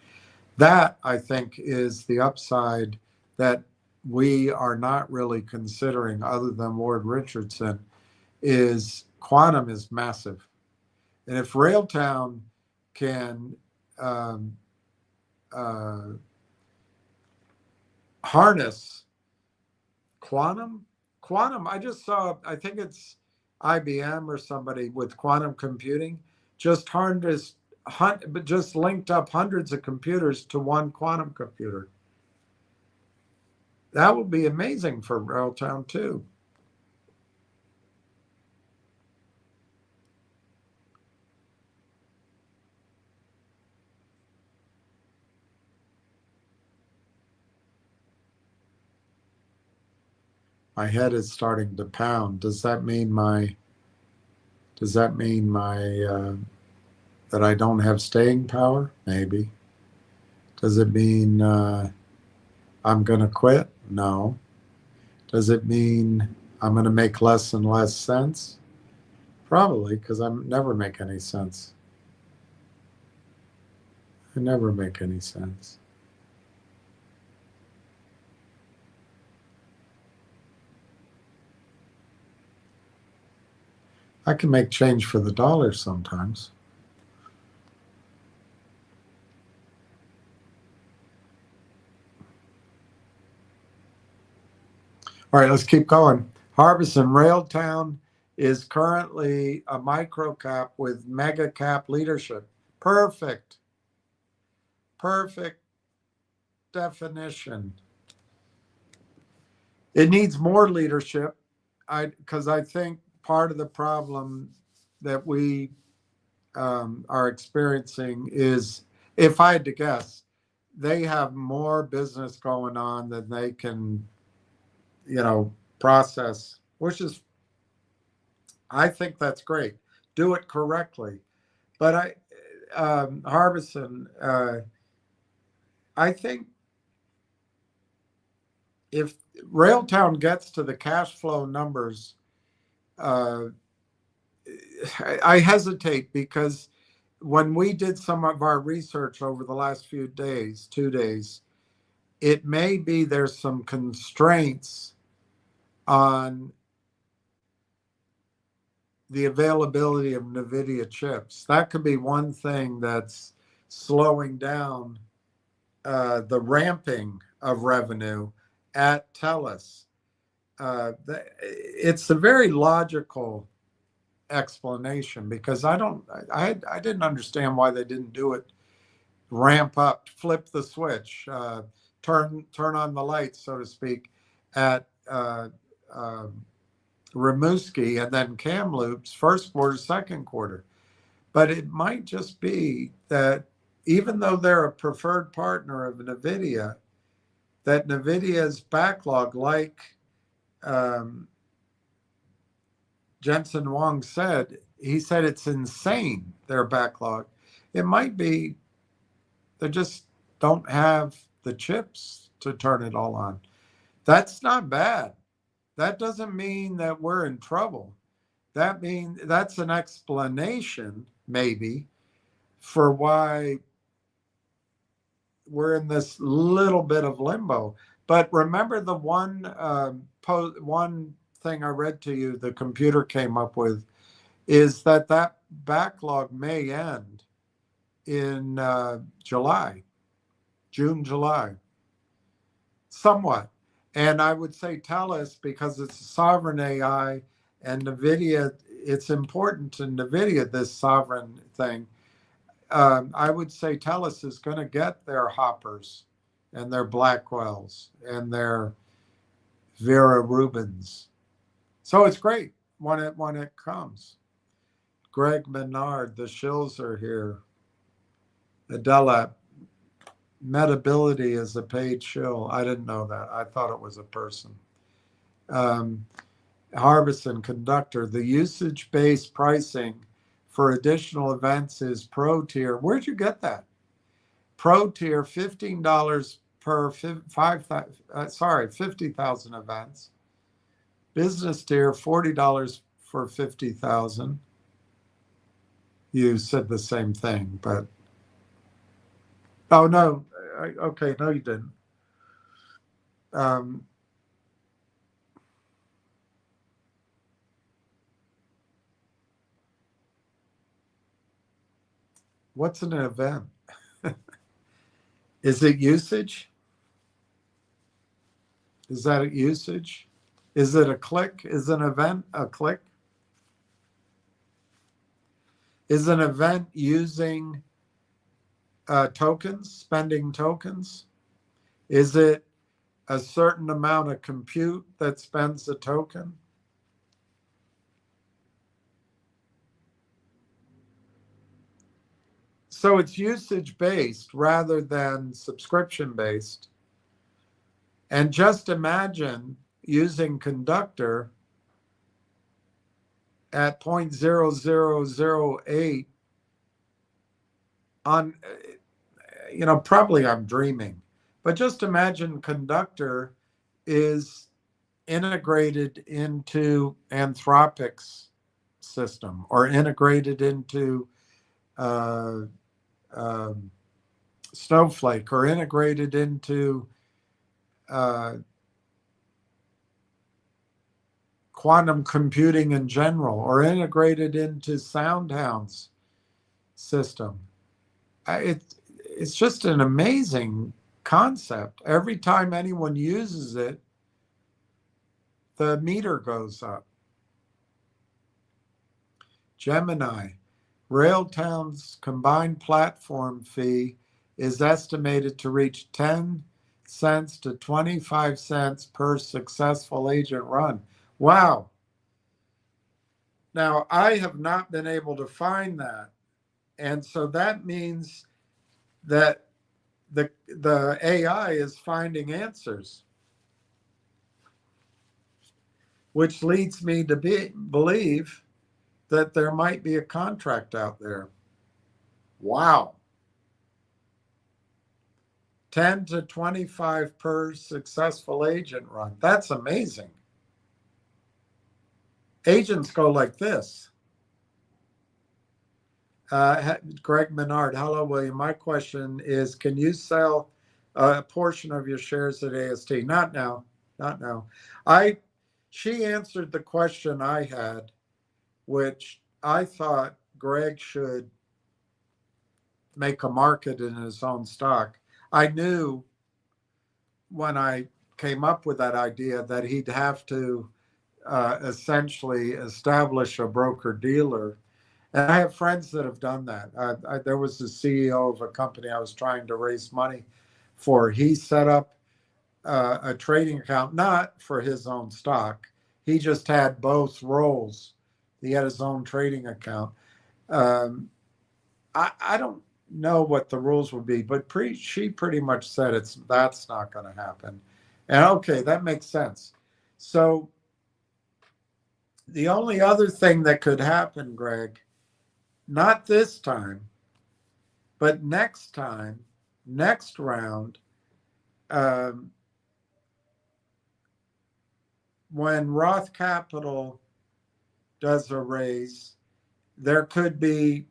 That, I think, is the upside that we are not really considering, other than Ward Richardson, is quantum is massive. And if Railtown can harness quantum, I just saw, I think it's IBM or somebody with quantum computing, just linked up hundreds of computers to one quantum computer. That would be amazing for Railtown too. My head is starting to pound. Does that mean that I don't have staying power? Maybe. Does it mean I'm going to quit? No. Does it mean I'm going to make less and less sense? Probably, because I never make any sense. I never make any sense. I can make change for the dollar sometimes. All right, let's keep going. Harbison, Railtown is currently a micro cap with mega cap leadership. Perfect. Perfect definition. It needs more leadership, because I think part of the problem that we are experiencing is, if I had to guess, they have more business going on than they can, process, which is, I think that's great. Do it correctly. But Harbison, I think if Railtown gets to the cash flow numbers, I hesitate, because when we did some of our research over the last few days, 2 days, it may be there's some constraints on the availability of NVIDIA chips. That could be one thing that's slowing down the ramping of revenue at TELUS. It's a very logical explanation, because I didn't understand why they didn't do it, ramp up, flip the switch, turn on the lights, so to speak, at Rimouski and then Kamloops, first quarter, second quarter. But it might just be that even though they're a preferred partner of NVIDIA, that NVIDIA's backlog, like Jensen Huang said, he said it's insane, their backlog. It might be they just don't have the chips to turn it all on. That's not bad. That doesn't mean that we're in trouble. That means that's an explanation, maybe, for why we're in this little bit of limbo. But remember, the one thing I read to you, the computer came up with, is that backlog may end in June, July, somewhat. And I would say TELUS, because it's a sovereign AI, and NVIDIA, it's important to NVIDIA, this sovereign thing. I would say TELUS is going to get their Hoppers and their Blackwells and their Vera Rubins. So it's great when it comes. Greg Menard, the shills are here. Adela, Metability is a paid shill. I didn't know that. I thought it was a person. Harbison, Conductor, the usage-based pricing for additional events is Pro Tier. Where'd you get that? Pro Tier, $15 per 50,000 events. Business Tier, $40 for 50,000. You said the same thing, but oh no, okay, no, you didn't. What's an event? Is it usage? Is that a usage? Is it a click? Is an event a click? Is an event using tokens, spending tokens? Is it a certain amount of compute that spends a token? So it's usage based rather than subscription based. And just imagine using Conductor at 0.0008 on, probably I'm dreaming, but just imagine Conductor is integrated into Anthropic's system or integrated into Snowflake or integrated into quantum computing in general or integrated into SoundHound's system. It's just an amazing concept. Every time anyone uses it, the meter goes up. Gemini, Railtown's combined platform fee is estimated to reach 10 cents to 25 cents per successful agent run. Wow. Now, I have not been able to find that. And so that means that the AI is finding answers, which leads me to believe that there might be a contract out there. Wow. 10 to 25 per successful agent run. That's amazing. Agents go like this. Greg Menard, hello, William. My question is, can you sell a portion of your shares at AST? Not now, not now. She answered the question I had, which I thought Greg should make a market in his own stock. I knew when I came up with that idea that he'd have to essentially establish a broker dealer. And I have friends that have done that. There was the CEO of a company I was trying to raise money for. He set up a trading account, not for his own stock. He just had both roles. He had his own trading account. I don't know what the rules would be, but she pretty much said that's not going to happen. And okay, that makes sense. So the only other thing that could happen, Greg, not this time, but next time, next round, when Roth Capital does a raise, there could be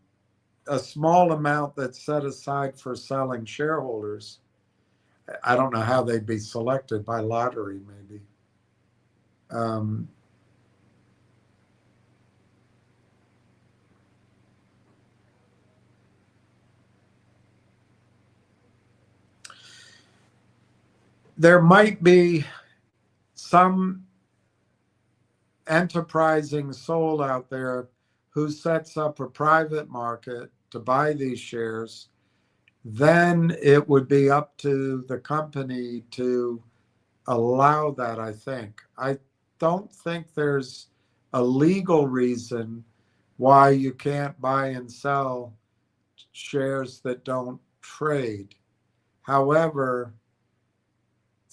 a small amount that's set aside for selling shareholders. I don't know how they'd be selected, by lottery, maybe. there might be some enterprising soul out there who sets up a private market to buy these shares. Then it would be up to the company to allow that, I think. I don't think there's a legal reason why you can't buy and sell shares that don't trade. However,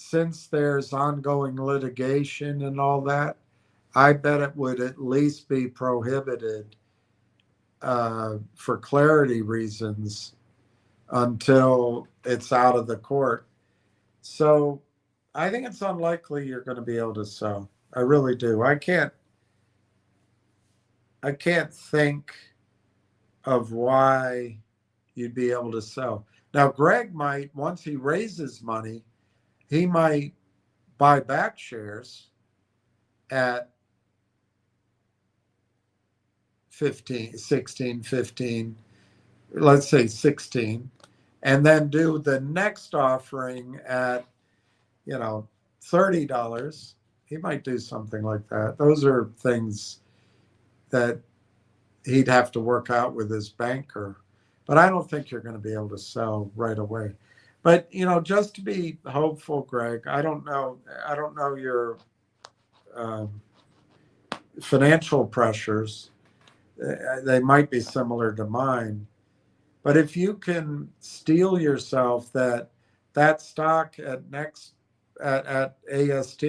since there's ongoing litigation and all that, I bet it would at least be prohibited for clarity reasons until it's out of the court. So I think it's unlikely you're going to be able to sell. I really do. I can't think of why you'd be able to sell. Now, Greg might, once he raises money, he might buy back shares at 15, 16, 15, let's say 16, and then do the next offering at, $30. He might do something like that. Those are things that he'd have to work out with his banker. But I don't think you're going to be able to sell right away. But, just to be hopeful, Greg, I don't know your financial pressures. They might be similar to mine. But if you can steel yourself that stock at AST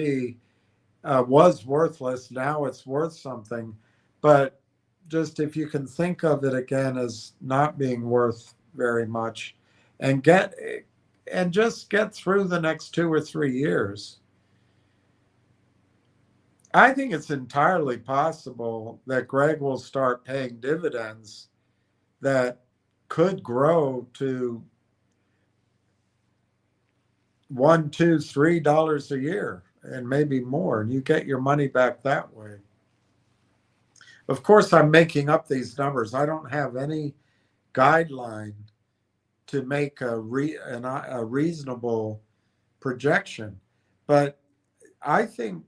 was worthless, now it's worth something. But just if you can think of it again as not being worth very much, and just get through the next 2 or 3 years, I think it's entirely possible that Greg will start paying dividends that could grow to $1, $2, $3 a year and maybe more, and you get your money back that way. Of course, I'm making up these numbers. I don't have any guideline to make a reasonable projection, but I think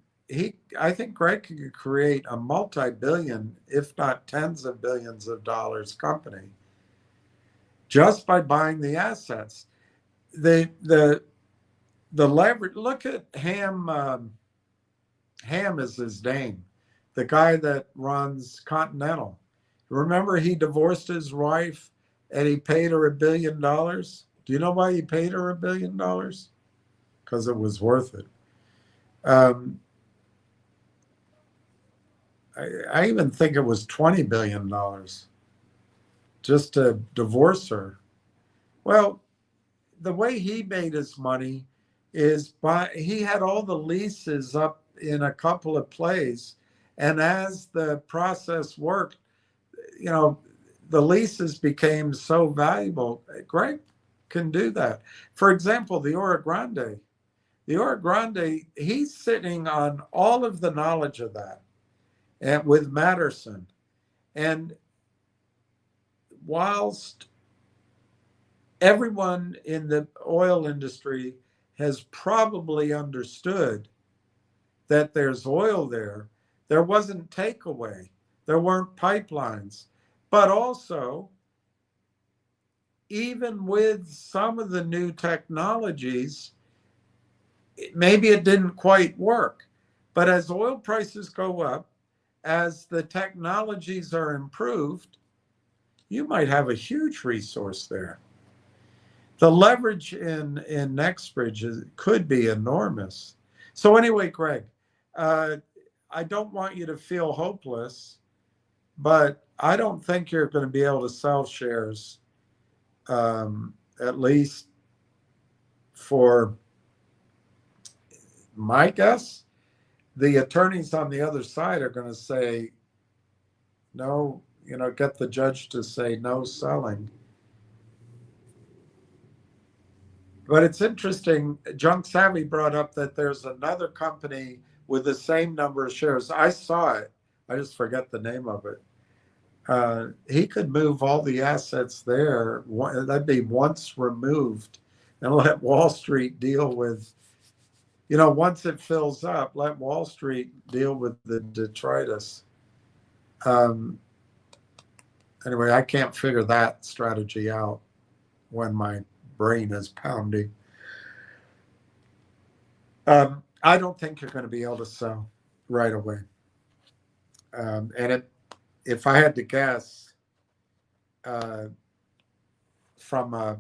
Greg could create a multi-billion, if not tens of billions of dollars company just by buying the assets. The leverage. Look at Ham. Ham is his name, the guy that runs Continental. Remember, he divorced his wife and he paid her $1 billion. Do you know why he paid her $1 billion? Because it was worth it. I even think it was $20 billion just to divorce her. Well, the way he made his money is he had all the leases up in a couple of plays. And as the process worked, the leases became so valuable. Greg can do that. For example, the Oro Grande, he's sitting on all of the knowledge of that, and with Matterson. And whilst everyone in the oil industry has probably understood that there's oil there, there wasn't takeaway, there weren't pipelines. But also, even with some of the new technologies, maybe it didn't quite work. But as oil prices go up, as the technologies are improved, you might have a huge resource there. The leverage in NextBridge could be enormous. So anyway, Greg, I don't want you to feel hopeless, but I don't think you're going to be able to sell shares, at least for my guess. The attorneys on the other side are going to say, no, get the judge to say no selling. But it's interesting, Junk Savvy brought up that there's another company with the same number of shares. I saw it. I just forget the name of it. He could move all the assets there. That'd be once removed, and let Wall Street deal with once it fills up, let Wall Street deal with the detritus. Anyway, I can't figure that strategy out when my brain is pounding. I don't think you're going to be able to sell right away. And if I had to guess, from a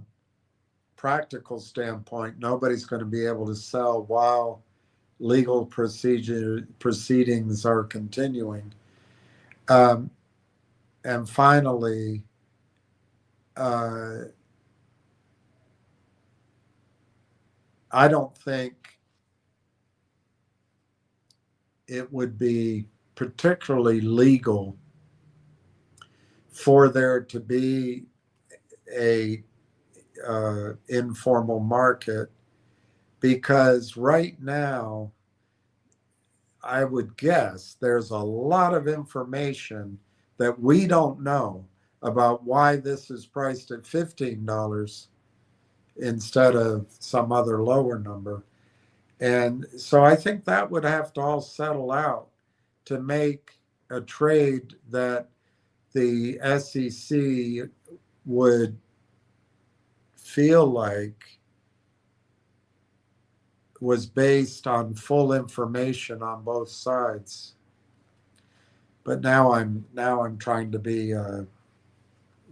practical standpoint, nobody's going to be able to sell while legal proceedings are continuing. And finally, I don't think it would be particularly legal for there to be a informal market, because right now, I would guess there's a lot of information that we don't know about why this is priced at $15 instead of some other lower number. And so I think that would have to all settle out to make a trade that the SEC would feel like was based on full information on both sides. But now I'm trying to be a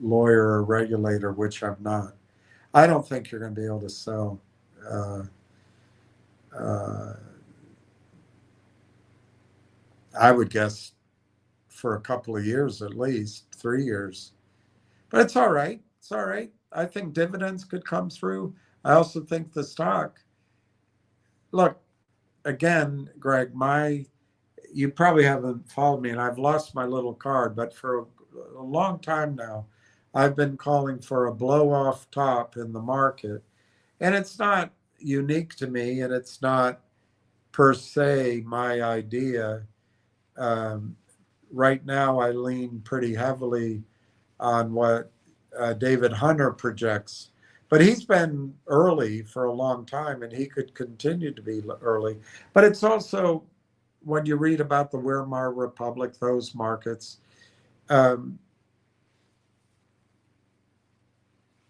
lawyer or regulator, which I'm not. I don't think you're going to be able to sell. I would guess for a couple of years, at least 3 years. But it's all right. It's all right. I think dividends could come through. I also think the stock. Look, again, Greg, you probably haven't followed me, and I've lost my little card, but for a long time now, I've been calling for a blow-off top in the market. And it's not unique to me, and it's not per se my idea. Right now, I lean pretty heavily on what David Hunter projects. But he's been early for a long time, and he could continue to be early. But it's also, when you read about the Weimar Republic, those markets,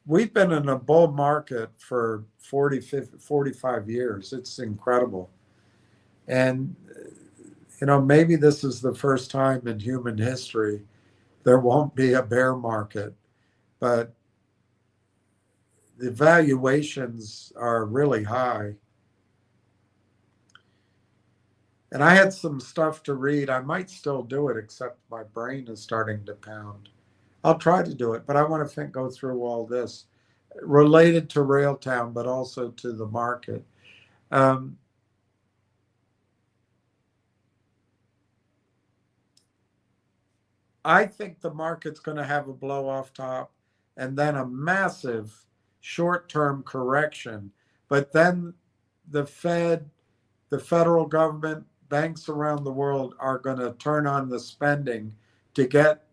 we've been in a bull market for 40, 50, 45 years. It's incredible. And, maybe this is the first time in human history there won't be a bear market, but the valuations are really high. And I had some stuff to read. I might still do it, except my brain is starting to pound. I'll try to do it, but I want to go through all this related to Railtown, but also to the market. I think the market's going to have a blow off top and then a massive short-term correction. But then the Fed, the federal government, banks around the world are going to turn on the spending to get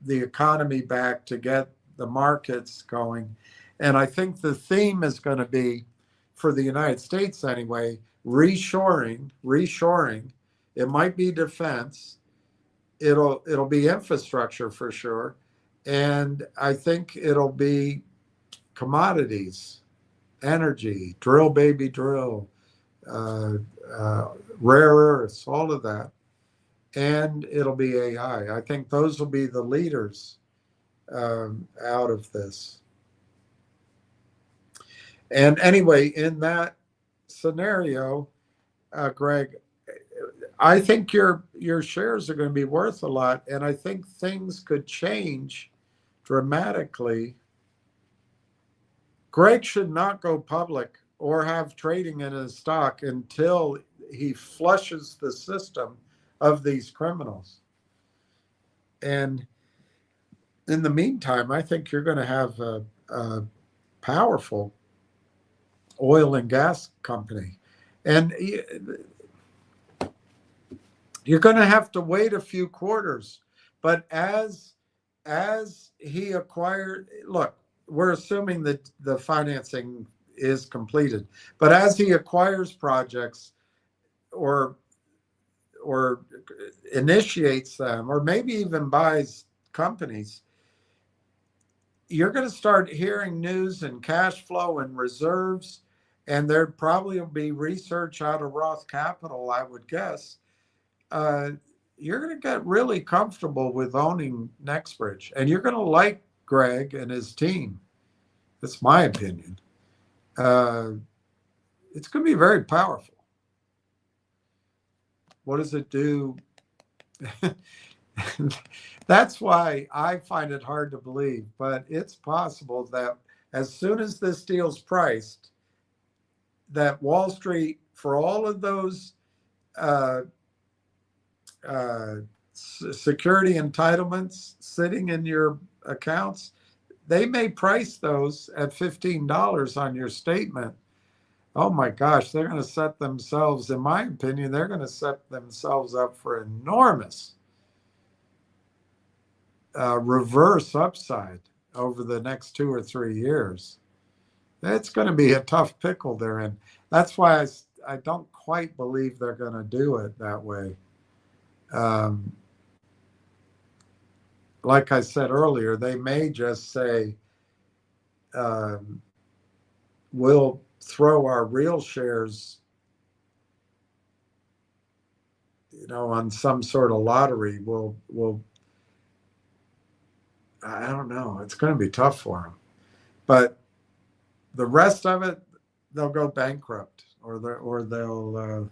the economy back, to get the markets going. And I think the theme is going to be, for the United States anyway, reshoring. It might be defense. It'll be infrastructure for sure. And I think it'll be commodities, energy, drill baby drill, rare earths, all of that. And it'll be AI. I think those will be the leaders out of this. And anyway, in that scenario, Greg, I think your shares are going to be worth a lot, and I think things could change dramatically. Greg should not go public or have trading in his stock until he flushes the system of these criminals. And in the meantime, I think you're going to have a powerful oil and gas company. And you're going to have to wait a few quarters. But as he acquired, look, we're assuming that the financing is completed. But as he acquires projects, or initiates them, or maybe even buys companies, you're going to start hearing news and cash flow and reserves, and there probably will be research out of Roth Capital, I would guess. You're going to get really comfortable with owning NextBridge, and you're going to like Greg and his team. That's my opinion. It's going to be very powerful. What does it do? That's why I find it hard to believe, but it's possible that as soon as this deal's priced, that Wall Street, for all of those security entitlements sitting in your accounts, they may price those at $15 on your statement. Oh my gosh, they're going to set themselves, in my opinion, they're going to set themselves up for enormous reverse upside over the next 2 or 3 years. It's going to be a tough pickle they're in. That's why I don't quite believe they're going to do it that way. Like I said earlier, they may just say, we'll throw our real shares, on some sort of lottery. I don't know. It's going to be tough for them. But the rest of it, they'll go bankrupt, or they'll.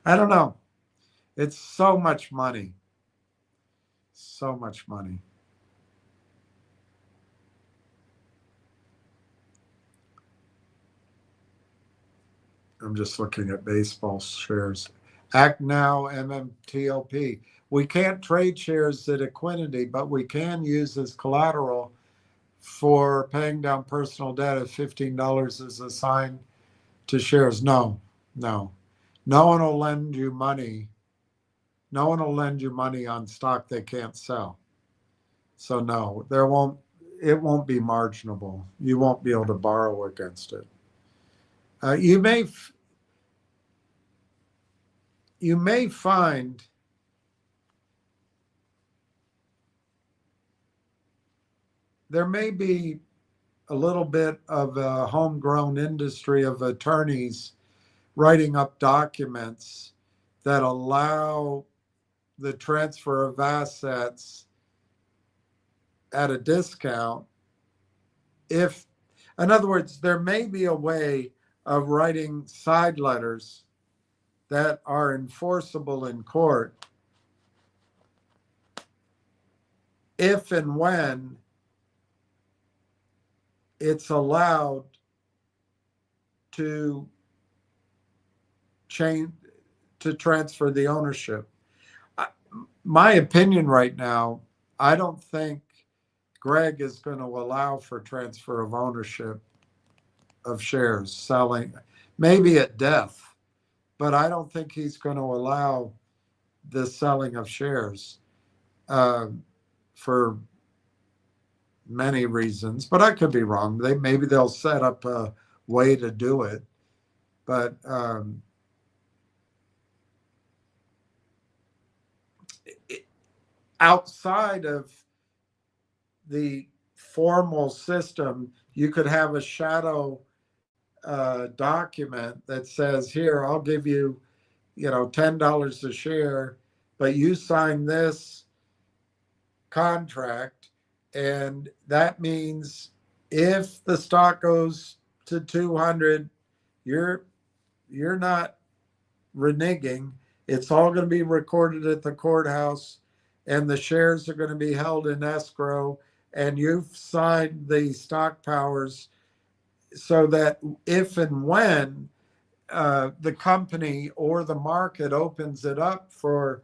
I don't know. It's so much money. So much money. I'm just looking at baseball shares. Act Now, MMTLP. We can't trade shares at Equinity, but we can use as collateral for paying down personal debt if $15 is assigned to shares. No. No one will lend you money. No one will lend you money on stock they can't sell. So no, it won't be marginable. You won't be able to borrow against it. You may find there may be a little bit of a homegrown industry of attorneys writing up documents that allow the transfer of assets at a discount. In other words, there may be a way of writing side letters that are enforceable in court if and when it's allowed to transfer the ownership. My opinion right now, I don't think Greg is going to allow for transfer of ownership of shares, selling, maybe at death, but I don't think he's going to allow the selling of shares for many reasons, but I could be wrong. Maybe they'll set up a way to do it, but outside of the formal system, you could have a shadow document that says, here, I'll give you, $10 a share, but you sign this contract, and that means if the stock goes to 200, you're not reneging. It's all going to be recorded at the courthouse, and the shares are going to be held in escrow, and you've signed the stock powers so that if and when the company or the market opens it up for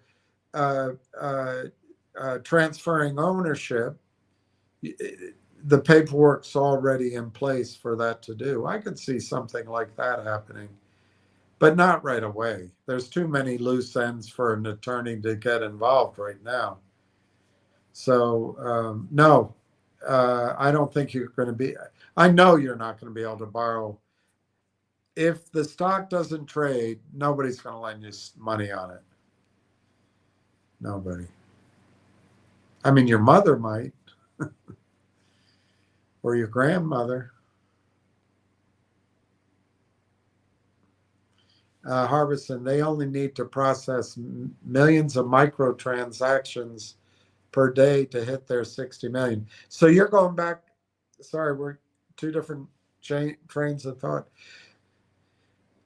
transferring ownership, the paperwork's already in place for that to do. I could see something like that happening, but not right away. There's too many loose ends for an attorney to get involved right now. So no, I don't think you're going to be, I know you're not going to be able to borrow if the stock doesn't trade, nobody's going to lend you money on it. Nobody. I mean, your mother might, or your grandmother. Harbison, they only need to process millions of microtransactions per day to hit their 60 million. So you're going back, sorry, we're two different trains of thought.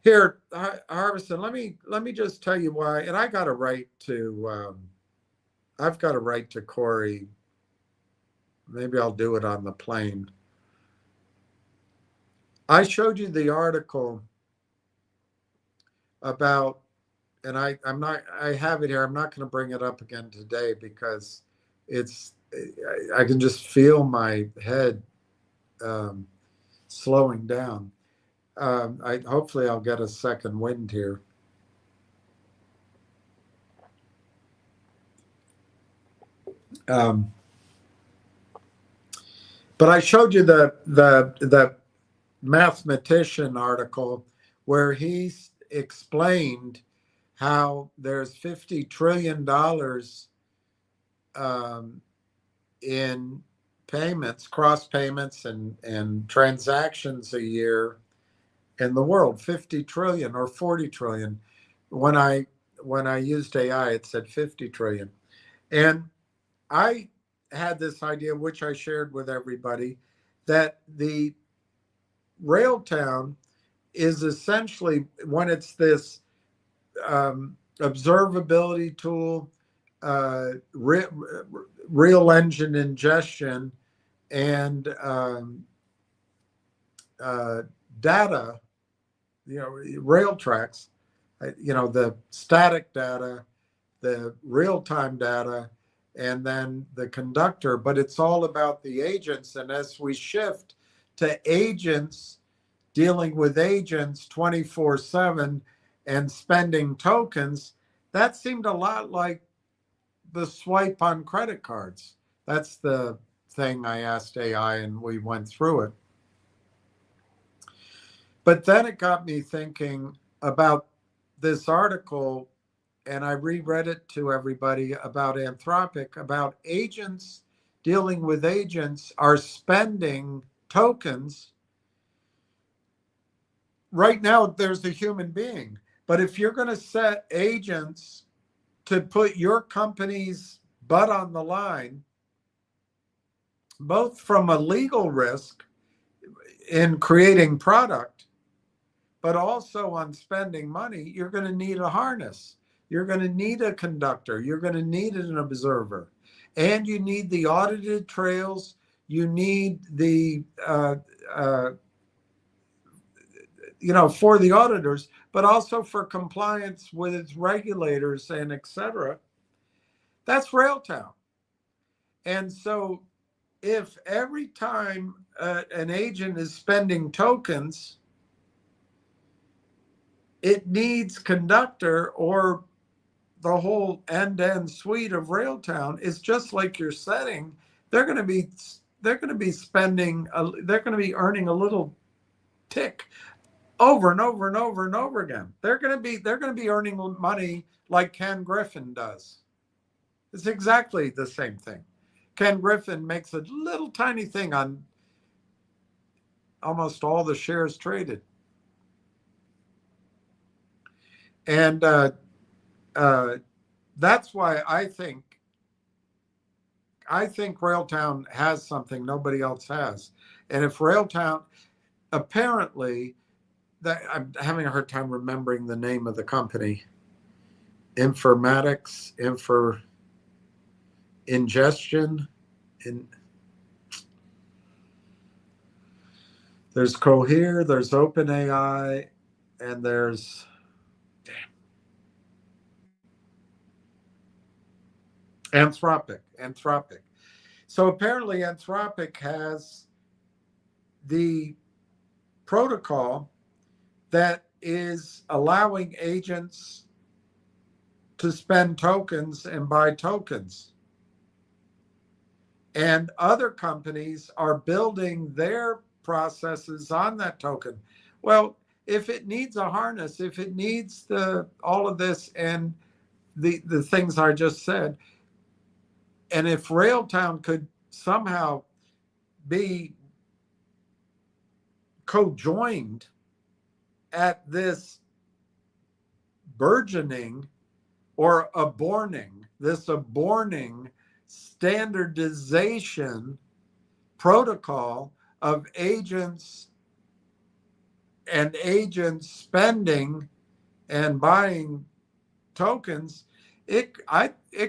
Here, Harbison, let me just tell you why, and I've got a right to Corey. Maybe I'll do it on the plane. I showed you the article about, and I have it here. I'm not going to bring it up again today because I can just feel my head slowing down. Hopefully I'll get a second wind here. But I showed you the mathematician article where he explained how there's $50 trillion in payments, cross payments and transactions a year in the world. 50 trillion or 40 trillion. When I used AI, it said 50 trillion. And I had this idea, which I shared with everybody, that the Railtown is essentially, when it's this observability tool, real engine ingestion, and data, rail tracks, the static data, the real-time data, and then the conductor, but it's all about the agents. And as we shift to agents dealing with agents 24/7 and spending tokens, that seemed a lot like the swipe on credit cards. That's the thing I asked AI, and we went through it. But then it got me thinking about this article, and I reread it to everybody about Anthropic, about agents dealing with agents are spending tokens. Right now, there's a human being. But if you're going to set agents to put your company's butt on the line, both from a legal risk in creating product, but also on spending money, you're going to need a harness. You're going to need a conductor. You're going to need an observer. And you need the audited trails. You need the, for the auditors, but also for compliance with its regulators and et cetera. That's Railtown. And so if every time an agent is spending tokens, it needs conductor or the whole end-to-end suite of Railtown, is just like your setting. They're going to be spending, they're going to be earning a little tick over and over and over and over again. They're going to be earning money like Ken Griffin does. It's exactly the same thing. Ken Griffin makes a little tiny thing on almost all the shares traded. And that's why I think Railtown has something nobody else has. And if Railtown, apparently, I'm having a hard time remembering the name of the company. Ingestion. There's Cohere, there's OpenAI, and there's Anthropic. So apparently Anthropic has the protocol that is allowing agents to spend tokens and buy tokens. And other companies are building their processes on that token. Well, if it needs a harness, if it needs all of this and the things I just said, and if Railtown could somehow be co-joined at this burgeoning or this aborning standardization protocol of agents and agents spending and buying tokens, it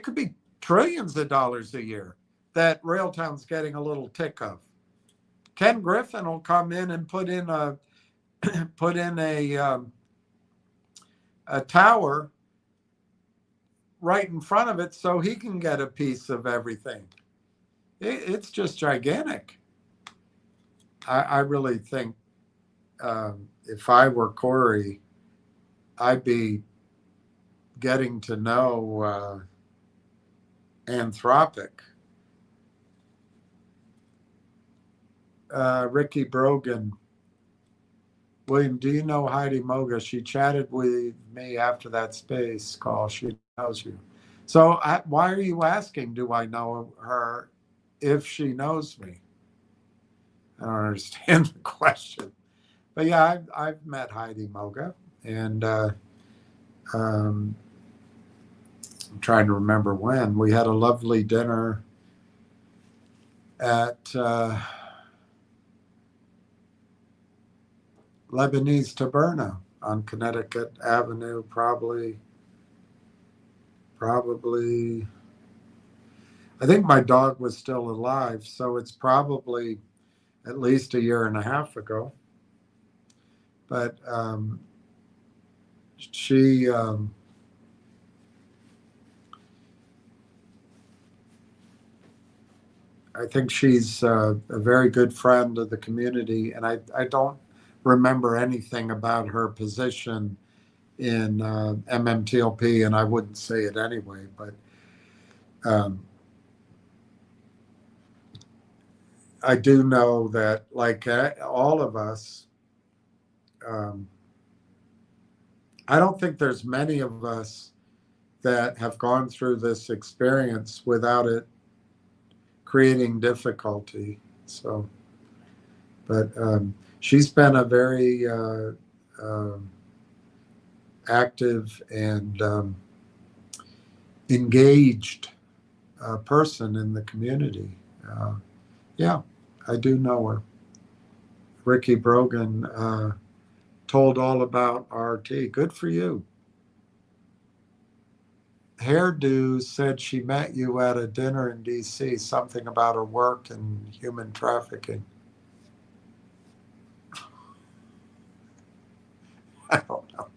could be trillions of dollars a year that Railtown's getting a little tick of. Ken Griffin will come in and put in a tower right in front of it so he can get a piece of everything. It's just gigantic. I really think if I were Corey, I'd be getting to know Anthropic. Ricky Brogan. William, do you know Heidi Moga? She chatted with me after that space call. She knows you. So why are you asking, do I know her if she knows me? I don't understand the question. But yeah, I've met Heidi Moga, and I'm trying to remember when. We had a lovely dinner at Lebanese Taberna on Connecticut Avenue, probably, I think my dog was still alive, so it's probably at least a year and a half ago. But she, I think she's a very good friend of the community, and I don't remember anything about her position in MMTLP, and I wouldn't say it anyway, but I do know that, like all of us, I don't think there's many of us that have gone through this experience without it creating difficulty. So, but she's been a very active and engaged person in the community. Yeah, I do know her. Ricky Brogan told all about RT. Good for you. Hairdo said she met you at a dinner in DC, something about her work and human trafficking. I don't know.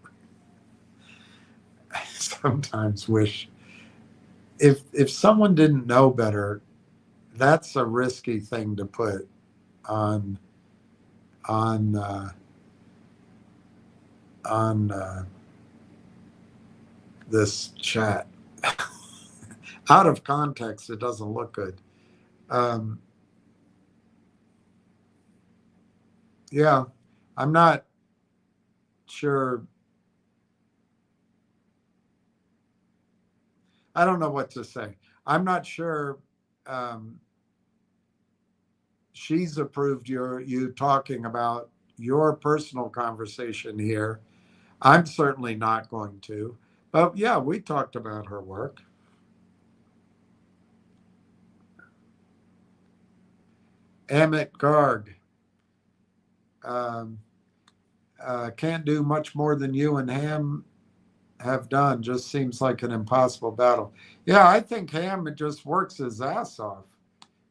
I sometimes wish if someone didn't know better, that's a risky thing to put on this chat. Out of context, it doesn't look good. Yeah, I'm not sure. I don't know what to say. I'm not sure she's approved you talking about your personal conversation here. I'm certainly not going to. But yeah, we talked about her work. Amit Garg. Can't do much more than you and Ham have done. Just seems like an impossible battle. Yeah, I think Ham just works his ass off.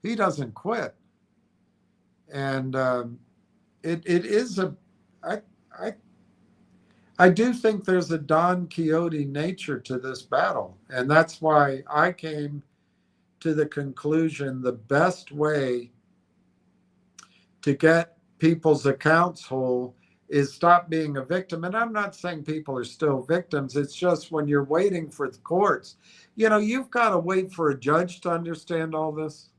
He doesn't quit. And it is I do think there's a Don Quixote nature to this battle. And that's why I came to the conclusion the best way to get people's accounts whole is stop being a victim. And I'm not saying people are still victims. It's just when you're waiting for the courts, you've got to wait for a judge to understand all this.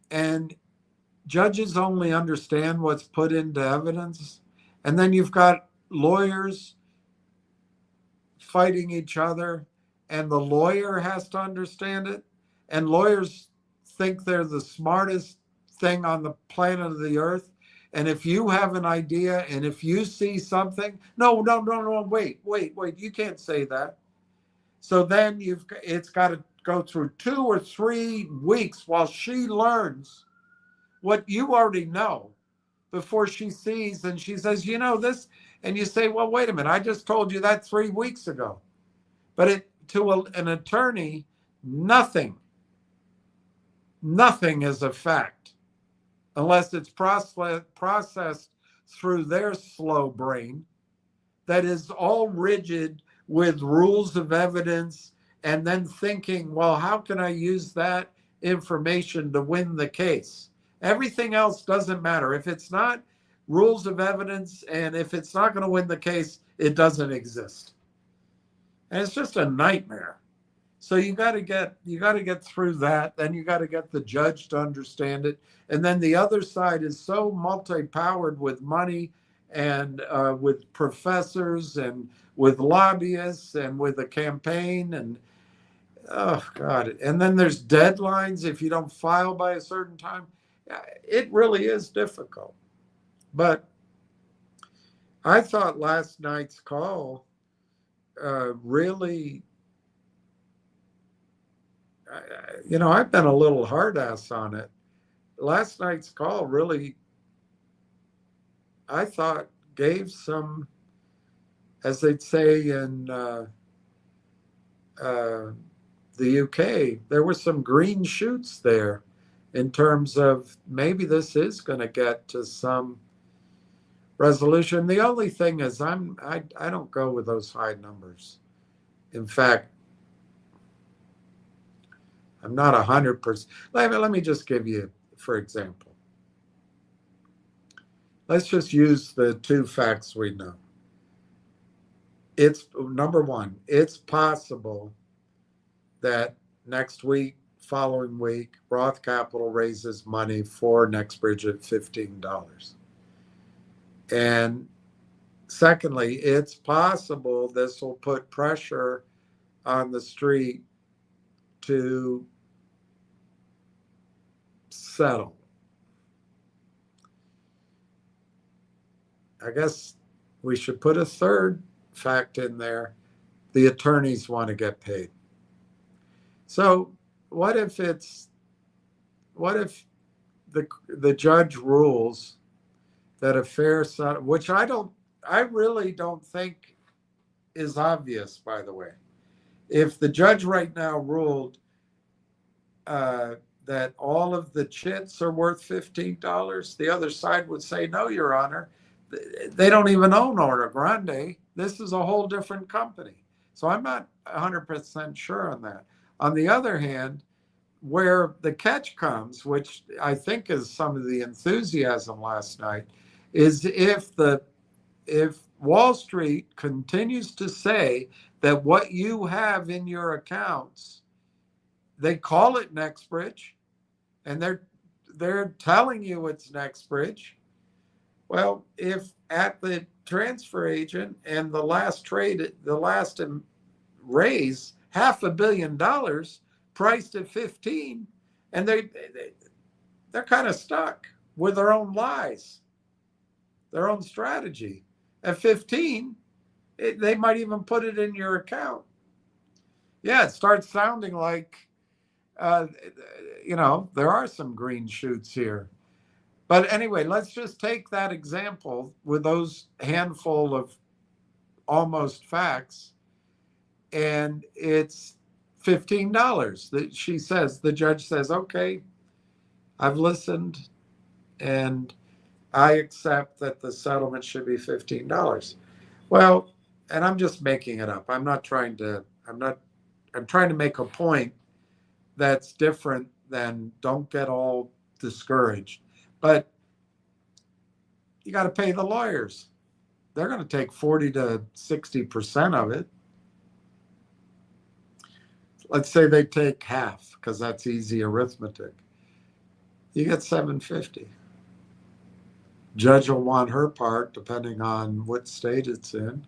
And judges only understand what's put into evidence. And then you've got lawyers fighting each other, and the lawyer has to understand it. And lawyers think they're the smartest thing on the planet of the earth. And if you have an idea and if you see something, no, wait, you can't say that. So then it's got to go through 2 or 3 weeks while she learns what you already know before she sees and she says, this, and you say, well, wait a minute, I just told you that 3 weeks ago. But an attorney, nothing is a fact unless it's processed through their slow brain that is all rigid with rules of evidence and then thinking, well, how can I use that information to win the case? Everything else doesn't matter. If it's not rules of evidence and if it's not going to win the case, it doesn't exist. And it's just a nightmare. So you got to get through that. Then you got to get the judge to understand it. And then the other side is so multi-powered with money and with professors and with lobbyists and with a campaign and oh God. And then there's deadlines if you don't file by a certain time. It really is difficult. But I thought last night's call really, I've been a little hard ass on it. Last night's call really, I thought, gave some, as they'd say in the UK, there were some green shoots there in terms of maybe this is going to get to some resolution. The only thing is I don't go with those high numbers. In fact, I'm not 100%. Let me just give you, for example. Let's just use the 2 facts we know. It's number one, it's possible that next week, following week, Roth Capital raises money for NextBridge at $15. And secondly, it's possible this will put pressure on the street to settle. I guess we should put a third fact in there. The attorneys want to get paid. So what if the judge rules that a fair settlement, which I really don't think is obvious, by the way. If the judge right now ruled that all of the chits are worth $15, the other side would say, no, Your Honor, they don't even own Oro Grande. This is a whole different company. So I'm not 100% sure on that. On the other hand, where the catch comes, which I think is some of the enthusiasm last night, is if Wall Street continues to say that what you have in your accounts, they call it NextBridge, and they're telling you it's NextBridge. Well, if at the transfer agent and the last trade, the last raise, $500 million priced at 15, and they're kind of stuck with their own lies, their own strategy. At 15, they might even put it in your account. Yeah, it starts sounding like, there are some green shoots here. But anyway, let's just take that example with those handful of almost facts, and it's $15. The judge says, okay, I've listened, and I accept that the settlement should be $15. Well, and I'm just making it up. I'm trying to make a point that's different than don't get all discouraged. But you got to pay the lawyers. They're going to take 40 to 60% of it. Let's say they take half, because that's easy arithmetic. You get $750. Judge will want her part depending on what state it's in.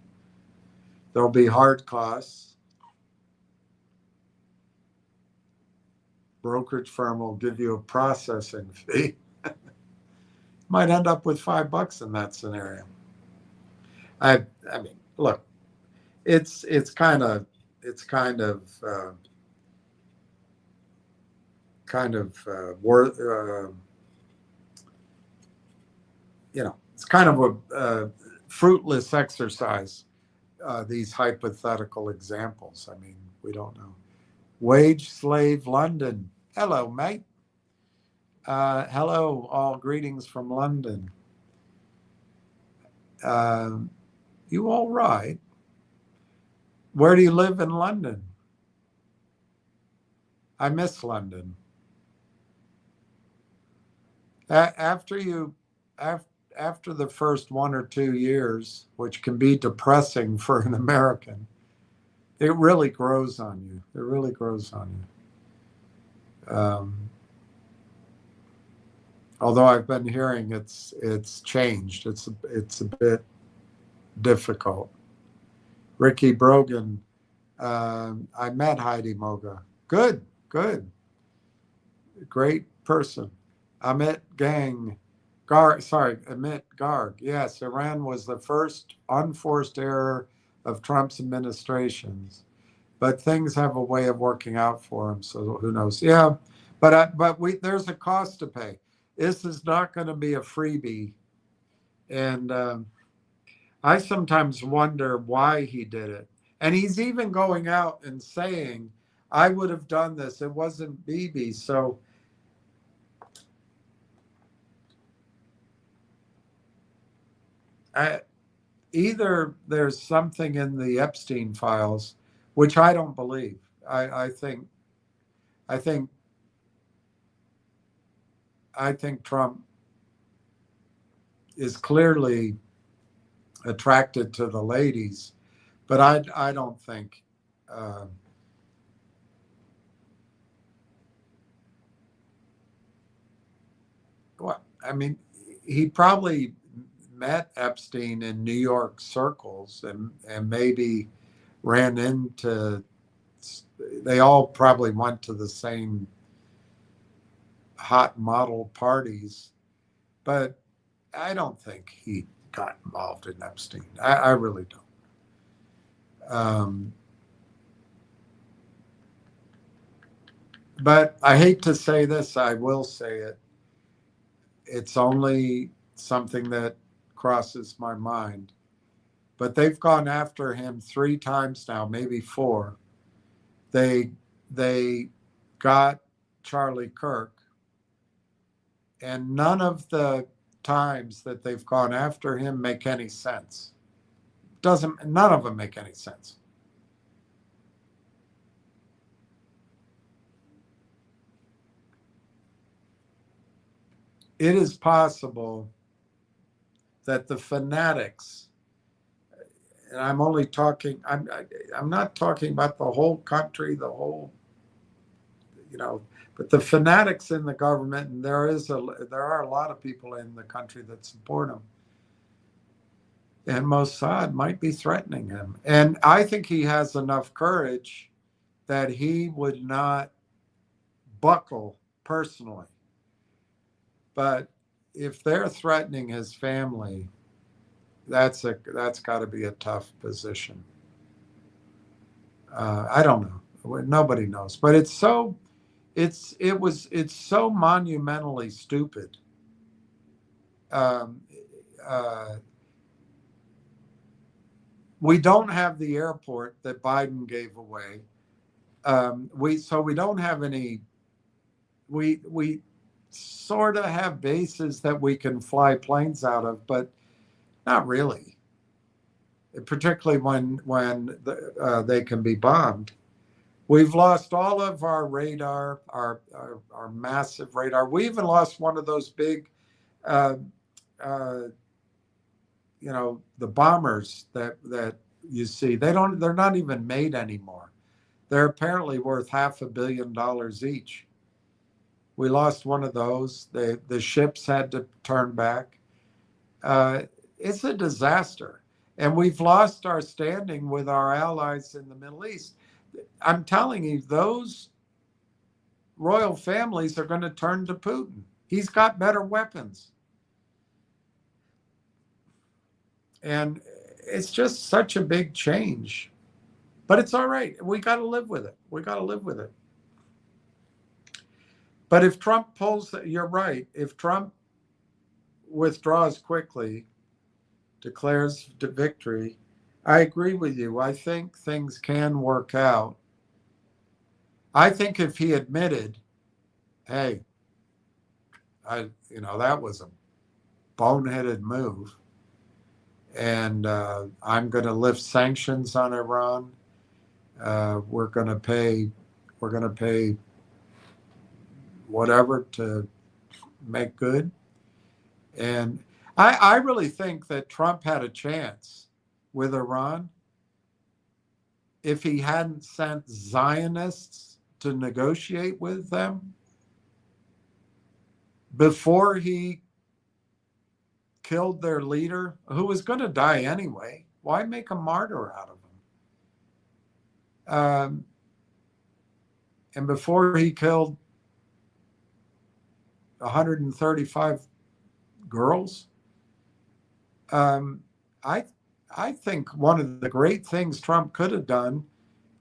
There'll be hard costs. Brokerage firm will give you a processing fee. Might end up with $5 in that scenario. I mean, look, it's kind of worth it's kind of a fruitless exercise. These hypothetical examples. I mean, we don't know. Wage slave London. Hello, mate. Hello, all greetings from London. You all right? Where do you live in London? I miss London. After the first 1 or 2 years, which can be depressing for an American, it really grows on you. It really grows on you. Although I've been hearing it's changed. It's a bit difficult. Ricky Brogan, I met Heidi Moga. Good. Great person. Amit Garg. Yes, Iran was the first unforced error of Trump's administrations, but things have a way of working out for him. So who knows? Yeah, but there's a cost to pay. This is not going to be a freebie, and I sometimes wonder why he did it. And he's even going out and saying, "I would have done this. It wasn't Bibi." So. Either there's something in the Epstein files, which I don't believe. I think Trump is clearly attracted to the ladies, but I don't think. Well, I mean, he probably met Epstein in New York circles and maybe ran into, they all probably went to the same hot model parties, but I don't think he got involved in Epstein. I really don't. But I hate to say this, I will say it. It's only something that crosses my mind. But they've gone after him 3 times now, maybe 4. They got Charlie Kirk, and none of the times that they've gone after him make any sense. None of them make any sense. It is possible that the fanatics, and I'm only talking, I'm not talking about the whole country, the whole, but the fanatics in the government, and there are a lot of people in the country that support him, and Mossad might be threatening him. And I think he has enough courage that he would not buckle personally. But if they're threatening his family, that's got to be a tough position. I don't know. Nobody knows. But it's so monumentally stupid. We don't have the airport that Biden gave away. We don't have any. We sort of have bases that we can fly planes out of, but not really. Particularly when they can be bombed. We've lost all of our radar, our massive radar. We even lost one of those big, the bombers that you see. They're not even made anymore. They're apparently worth $500 million each. We lost one of those. The ships had to turn back. Uh, it's a disaster. And we've lost our standing with our allies in the Middle East. I'm telling you, those royal families are going to turn to Putin. He's got better weapons. And it's just such a big change. But it's all right. We got to live with it. We got to live with it. But if Trump pulls, you're right. If Trump withdraws quickly, declares victory, I agree with you. I think things can work out. I think if he admitted, hey, that was a boneheaded move, and I'm going to lift sanctions on Iran. We're going to pay whatever to make good. And I really think that Trump had a chance with Iran if he hadn't sent Zionists to negotiate with them before he killed their leader, who was going to die anyway. Why make a martyr out of him? And before he killed 135 girls, I think one of the great things Trump could have done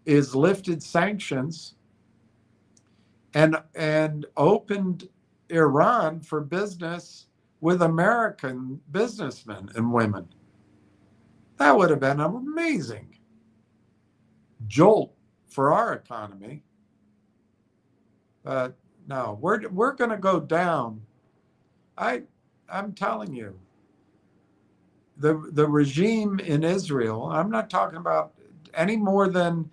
is lifted sanctions and opened Iran for business with American businessmen and women. That would have been an amazing jolt for our economy. But no, we're going to go down. I'm telling you, the regime in Israel, I'm not talking about any more than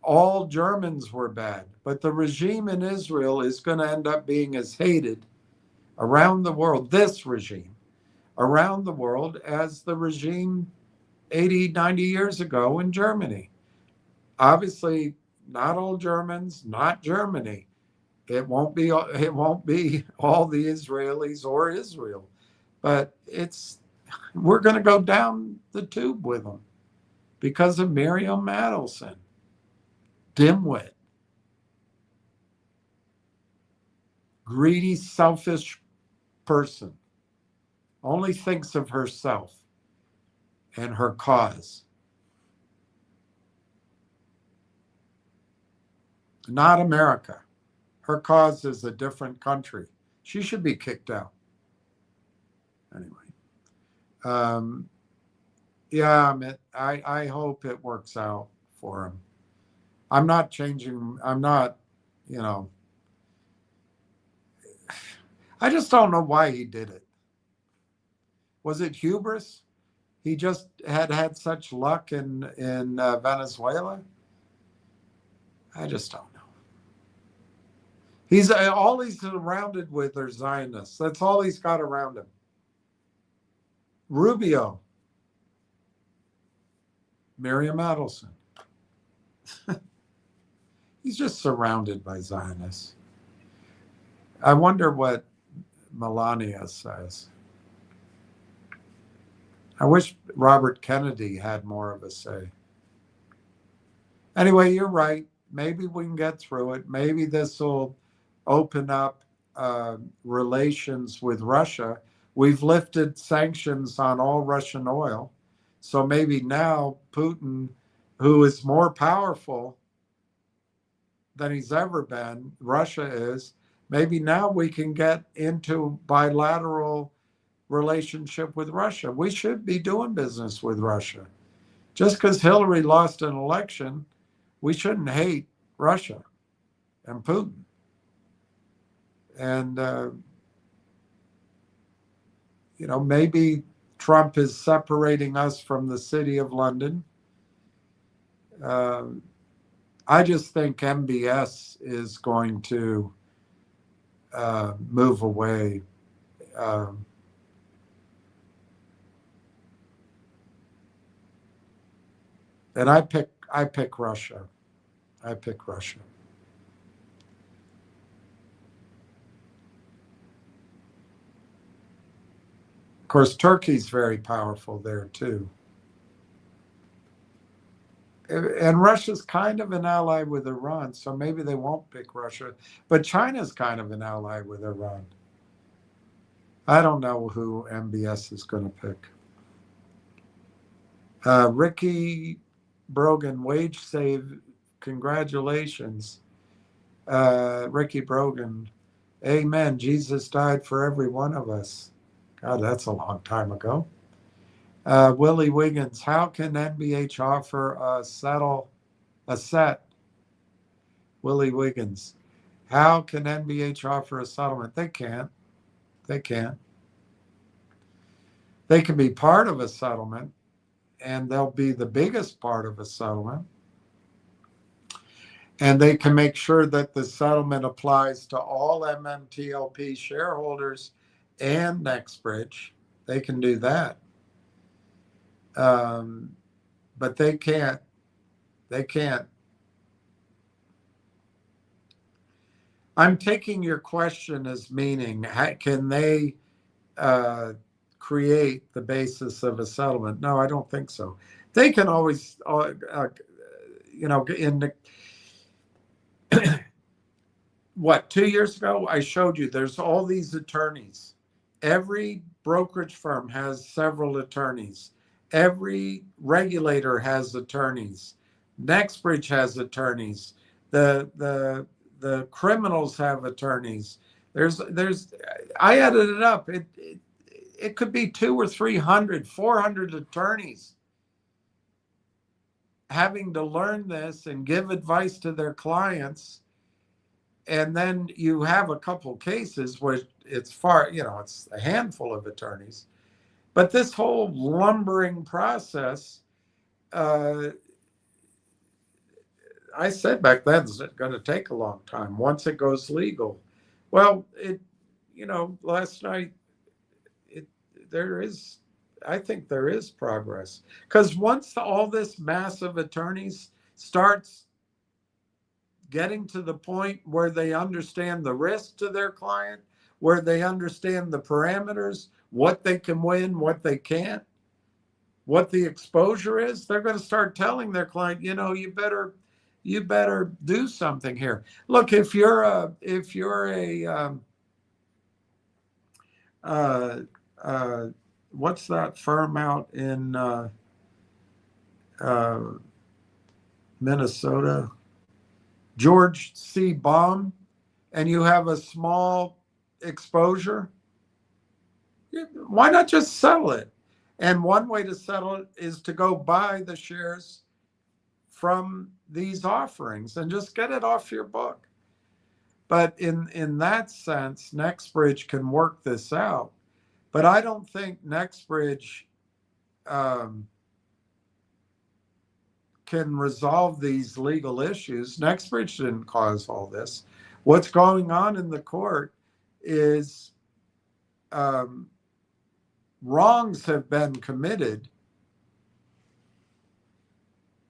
all Germans were bad, but the regime in Israel is going to end up being as hated around the world, this regime, around the world, as the regime 80, 90 years ago in Germany. Obviously, not all Germans, not Germany. It won't be all the Israelis or Israel, but we're going to go down the tube with them because of Miriam Adelson, dimwit, greedy, selfish person, only thinks of herself and her cause. Not America. Her cause is a different country. She should be kicked out. Anyway. I hope it works out for him. I'm not changing. I'm not, I just don't know why he did it. Was it hubris? He just had such luck in Venezuela. I just don't know. He's all he's surrounded with are Zionists. That's all he's got around him. Rubio, Miriam Adelson. He's just surrounded by Zionists. I wonder what Melania says. I wish Robert Kennedy had more of a say. Anyway, you're right. Maybe we can get through it. Maybe this will open up relations with Russia. We've lifted sanctions on all Russian oil. So maybe now Putin, who is more powerful than he's ever been, Russia is, maybe now we can get into bilateral relationship with Russia. We should be doing business with Russia. Just because Hillary lost an election, we shouldn't hate Russia and Putin. And, maybe Trump is separating us from the city of London. I just think MBS is going to move away. And I pick Russia. I pick Russia. course, Turkey's very powerful there too. And Russia's kind of an ally with Iran, so maybe they won't pick Russia. But China's kind of an ally with Iran. I don't know who MBS is going to pick. Ricky Brogan, wage save, congratulations. Ricky Brogan, amen. Jesus died for every one of us. God, that's a long time ago. Willie Wiggins, how can NBH offer a set? Willie Wiggins, how can NBH offer a settlement? They can't. They can't. They can be part of a settlement, and they'll be the biggest part of a settlement. And they can make sure that the settlement applies to all MMTLP shareholders and NextBridge. They can do that. But they can't. They can't. I'm taking your question as meaning, can they create the basis of a settlement? No, I don't think so. They can always, in the, what, 2 years ago, I showed you there's all these attorneys. Every brokerage firm has several attorneys. Every regulator has attorneys. NextBridge has attorneys. The criminals have attorneys. I added it up. It could be 200 or 300, 400 attorneys having to learn this and give advice to their clients. And then you have a couple cases where it's it's a handful of attorneys. But this whole lumbering process, I said back then, it's going to take a long time once it goes legal. Well, last night, I think there is progress. Because once all this mass of attorneys starts getting to the point where they understand the risk to their client, where they understand the parameters, what they can win, what they can't, what the exposure is, they're going to start telling their client, you better do something here. Look, if you're a what's that firm out in Minnesota? George C. Baum, and you have a small exposure, why not just settle it? And one way to settle it is to go buy the shares from these offerings and just get it off your book. But in that sense, NextBridge can work this out. But I don't think NextBridge can resolve these legal issues. NextBridge didn't cause all this. What's going on in the court is wrongs have been committed,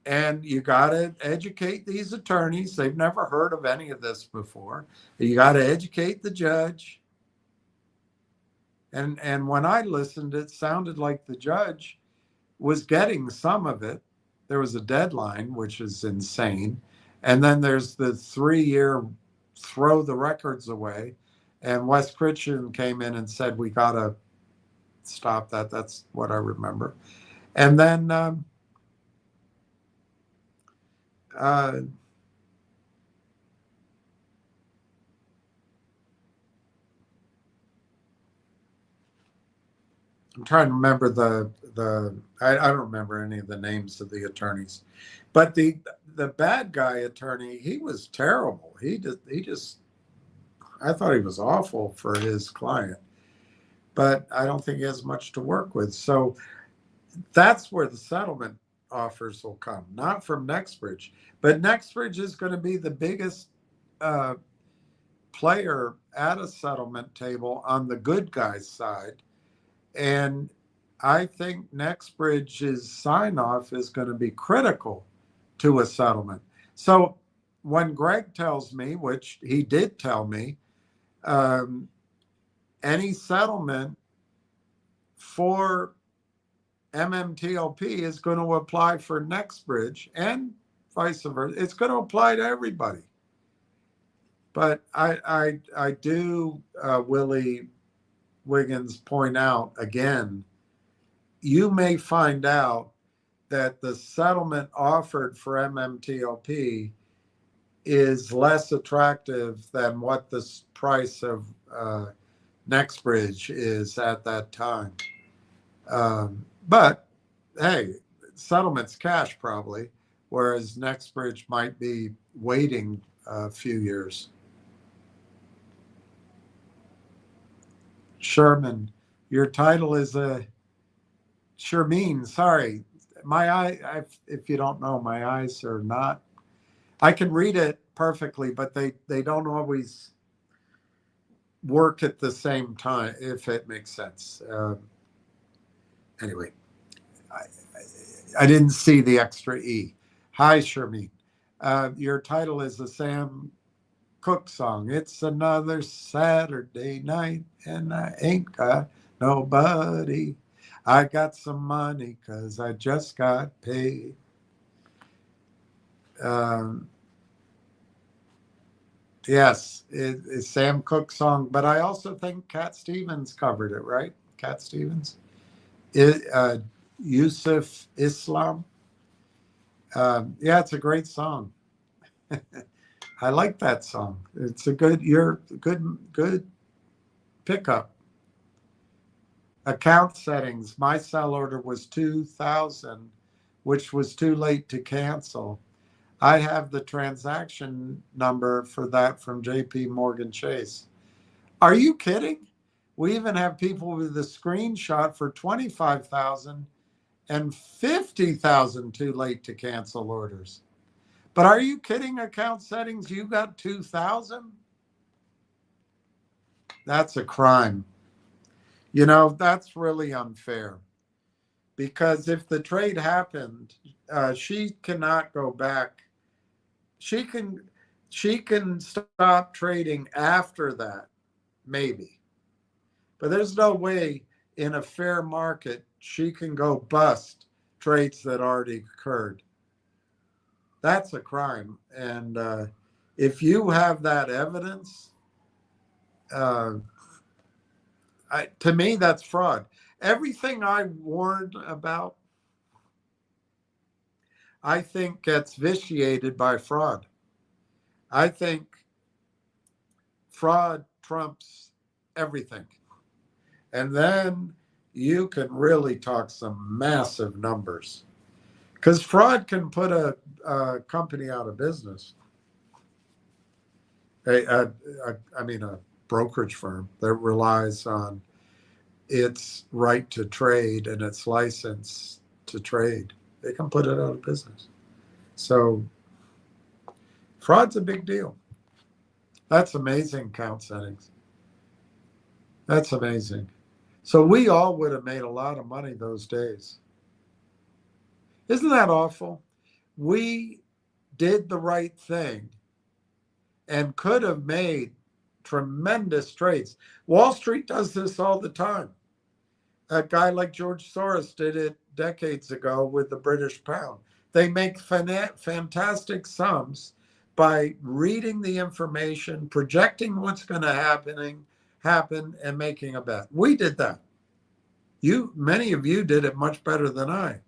and you got to educate these attorneys. They've never heard of any of this before. You got to educate the judge. And when I listened, it sounded like the judge was getting some of it. There was a deadline, which is insane. And then there's the 3-year throw the records away. And Wes Christian came in and said, we got to stop that. That's what I remember. And then I'm trying to remember I don't remember any of the names of the attorneys, but the bad guy attorney, he was terrible. He just I thought he was awful for his client, but I don't think he has much to work with. So that's where the settlement offers will come, not from NextBridge, but NextBridge is going to be the biggest player at a settlement table on the good guys' side. And I think NextBridge's sign-off is going to be critical to a settlement. So when Greg tells me, which he did tell me, any settlement for MMTLP is going to apply for NextBridge and vice versa. It's going to apply to everybody. But I do, Willie Wiggins, point out again, you may find out that the settlement offered for MMTLP is less attractive than what the price of NextBridge is at that time. But hey, settlement's cash probably, whereas NextBridge might be waiting a few years. Sherman, your title is a Shermeen. Sorry, my eye. If you don't know, my eyes are not. I can read it perfectly, but they don't always work at the same time. If it makes sense. Anyway, I didn't see the extra E. Hi, Shermeen. Your title is a Sam Cooke song. It's another Saturday night and I ain't got nobody. I got some money because I just got paid. Yes, it's Sam Cooke's song, but I also think Cat Stevens covered it, right? Cat Stevens? Yusuf Islam. Yeah, it's a great song. I like that song. It's a good pickup. Account settings. My sell order was 2,000, which was too late to cancel. I have the transaction number for that from JP Morgan Chase. Are you kidding? We even have people with a screenshot for 25,000 and 50,000 too late to cancel orders. But are you kidding? Account settings, you got 2,000? That's a crime. You know, that's really unfair. Because if the trade happened, she cannot go back. She can stop trading after that, maybe. But there's no way in a fair market she can go bust trades that already occurred. That's a crime. And if you have that evidence, to me, that's fraud. Everything I warned about, I think gets vitiated by fraud. I think fraud trumps everything. And then you can really talk some massive numbers. Because fraud can put a company out of business. I mean, a brokerage firm that relies on its right to trade and its license to trade. They can put it out of business. So fraud's a big deal. That's amazing, count settings. That's amazing. So we all would have made a lot of money those days. Isn't that awful? We did the right thing and could have made tremendous trades. Wall Street does this all the time. A guy like George Soros did it decades ago with the British pound. They make fantastic sums by reading the information, projecting what's going to happen, and making a bet. We did that. Many of you did it much better than I.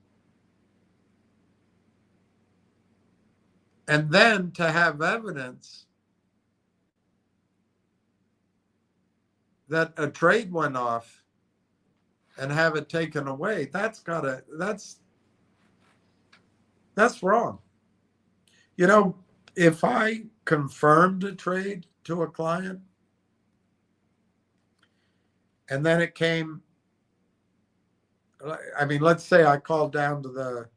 And then to have evidence that a trade went off and have it taken away, that's wrong. You know, if I confirmed a trade to a client and then it came, I mean, let's say I called down to the,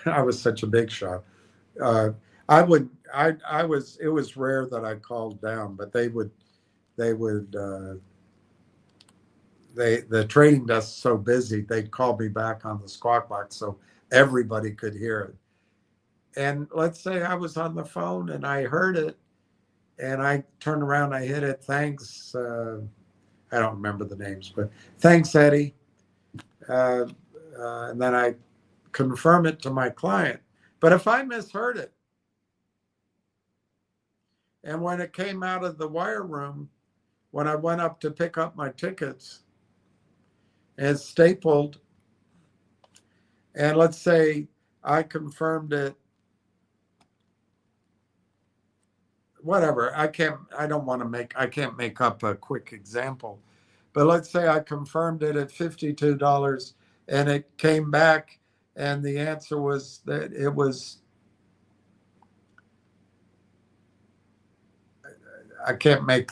I was such a big shot. It was rare that I called down, but the trading desk so busy, they'd call me back on the squawk box so everybody could hear it. And let's say I was on the phone and I heard it and I turned around, I hit it. Thanks, I don't remember the names, but thanks, Eddie. And then I confirm it to my client. But if I misheard it, and when it came out of the wire room, when I went up to pick up my tickets, it's stapled, and let's say I confirmed it, whatever. I can't make up a quick example, but let's say I confirmed it at $52 and it came back and the answer was that it was, I can't make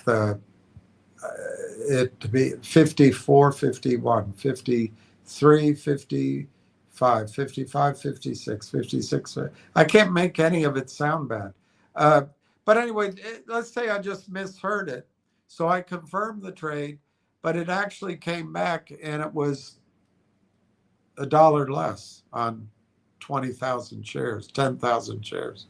it to be 54, 51, 53, 55, 55, 56, 56. I can't make any of it sound bad. But anyway, let's say I just misheard it. So I confirmed the trade, but it actually came back and it was $1 less on 20,000 shares, 10,000 shares.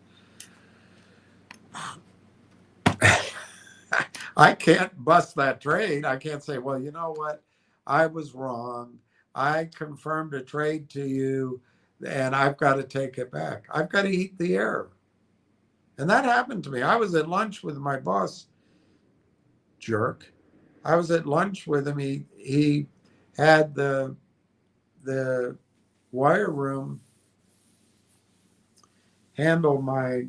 I can't bust that trade. I can't say, well, you know what? I was wrong. I confirmed a trade to you and I've got to take it back. I've got to eat the error. And that happened to me. I was at lunch with my boss, jerk. I was at lunch with him. He had the wire room handle my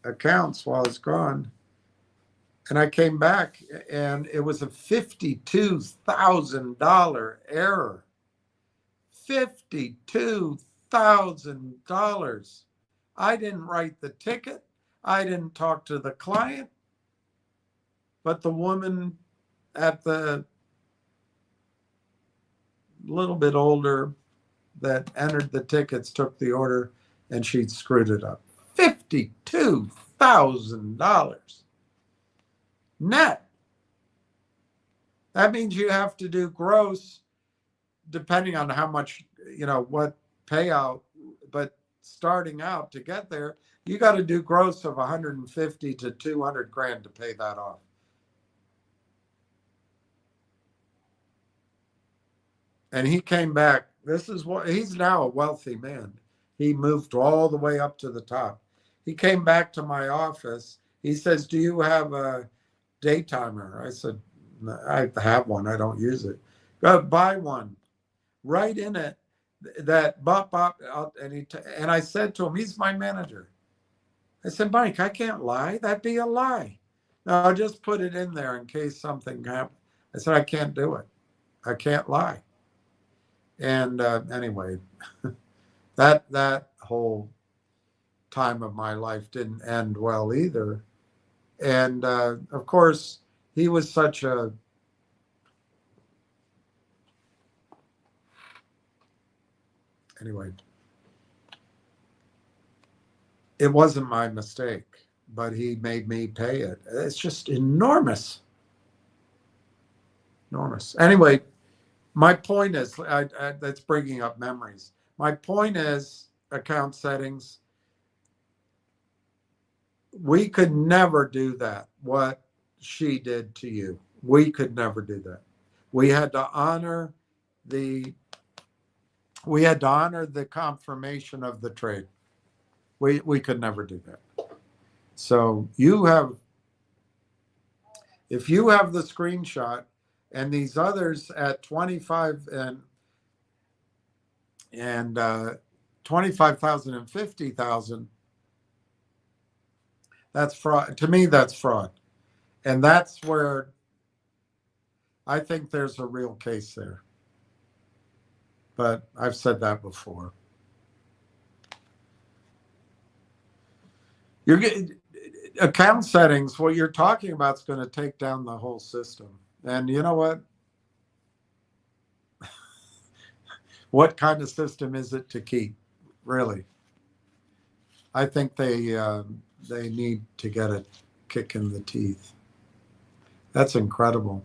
accounts while I was gone. And I came back and it was a $52,000 error. $52,000. I didn't write the ticket. I didn't talk to the client. But the woman at the little bit older that entered the tickets took the order and she'd screwed it up. $52,000 net. That means you have to do gross, depending on how much, what payout, but starting out to get there, you got to do gross of 150 to 200 grand to pay that off. And he came back. This is what he's now a wealthy man. He moved all the way up to the top. He came back to my office. He says, "Do you have a day timer?" I said, "I have one. I don't use it." Go buy one. Write in it that bop bop. And I said to him, he's my manager. I said, "Mike, I can't lie. That'd be a lie. No, I'll just put it in there in case something happens." I said, "I can't do it. I can't lie." And anyway, that whole time of my life didn't end well either. And of course, he was such a anyway. It wasn't my mistake, but he made me pay it. It's just enormous, enormous. Anyway, my point is, that's bringing up memories. My point is, account settings. We could never do that, what she did to you. We could never do that. We had to honor the confirmation of the trade. We could never do that. So if you have the screenshot and these others at 25 and 25,000 and 50,000, that's fraud. To me, that's fraud. And that's where I think there's a real case there. But I've said that before. You're getting account settings. What you're talking about is going to take down the whole system. And you know what? What kind of system is it to keep? Really, I think they need to get a kick in the teeth. That's incredible.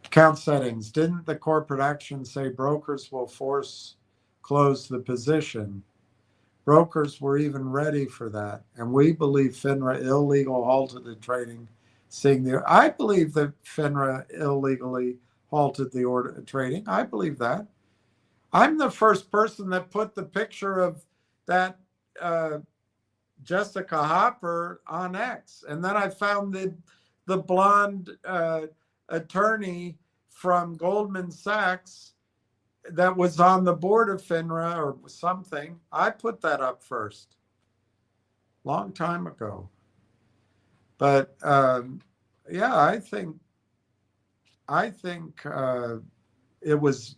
Account settings. Didn't the corporate action say brokers will force close the position? Brokers were even ready for that. And we believe FINRA illegal halted the trading seeing the. I believe that FINRA illegally halted the order trading. I believe that. I'm the first person that put the picture of that Jessica Hopper on X, and then I found the blonde attorney from Goldman Sachs that was on the board of FINRA or something. I put that up first, long time ago. But yeah, I think it was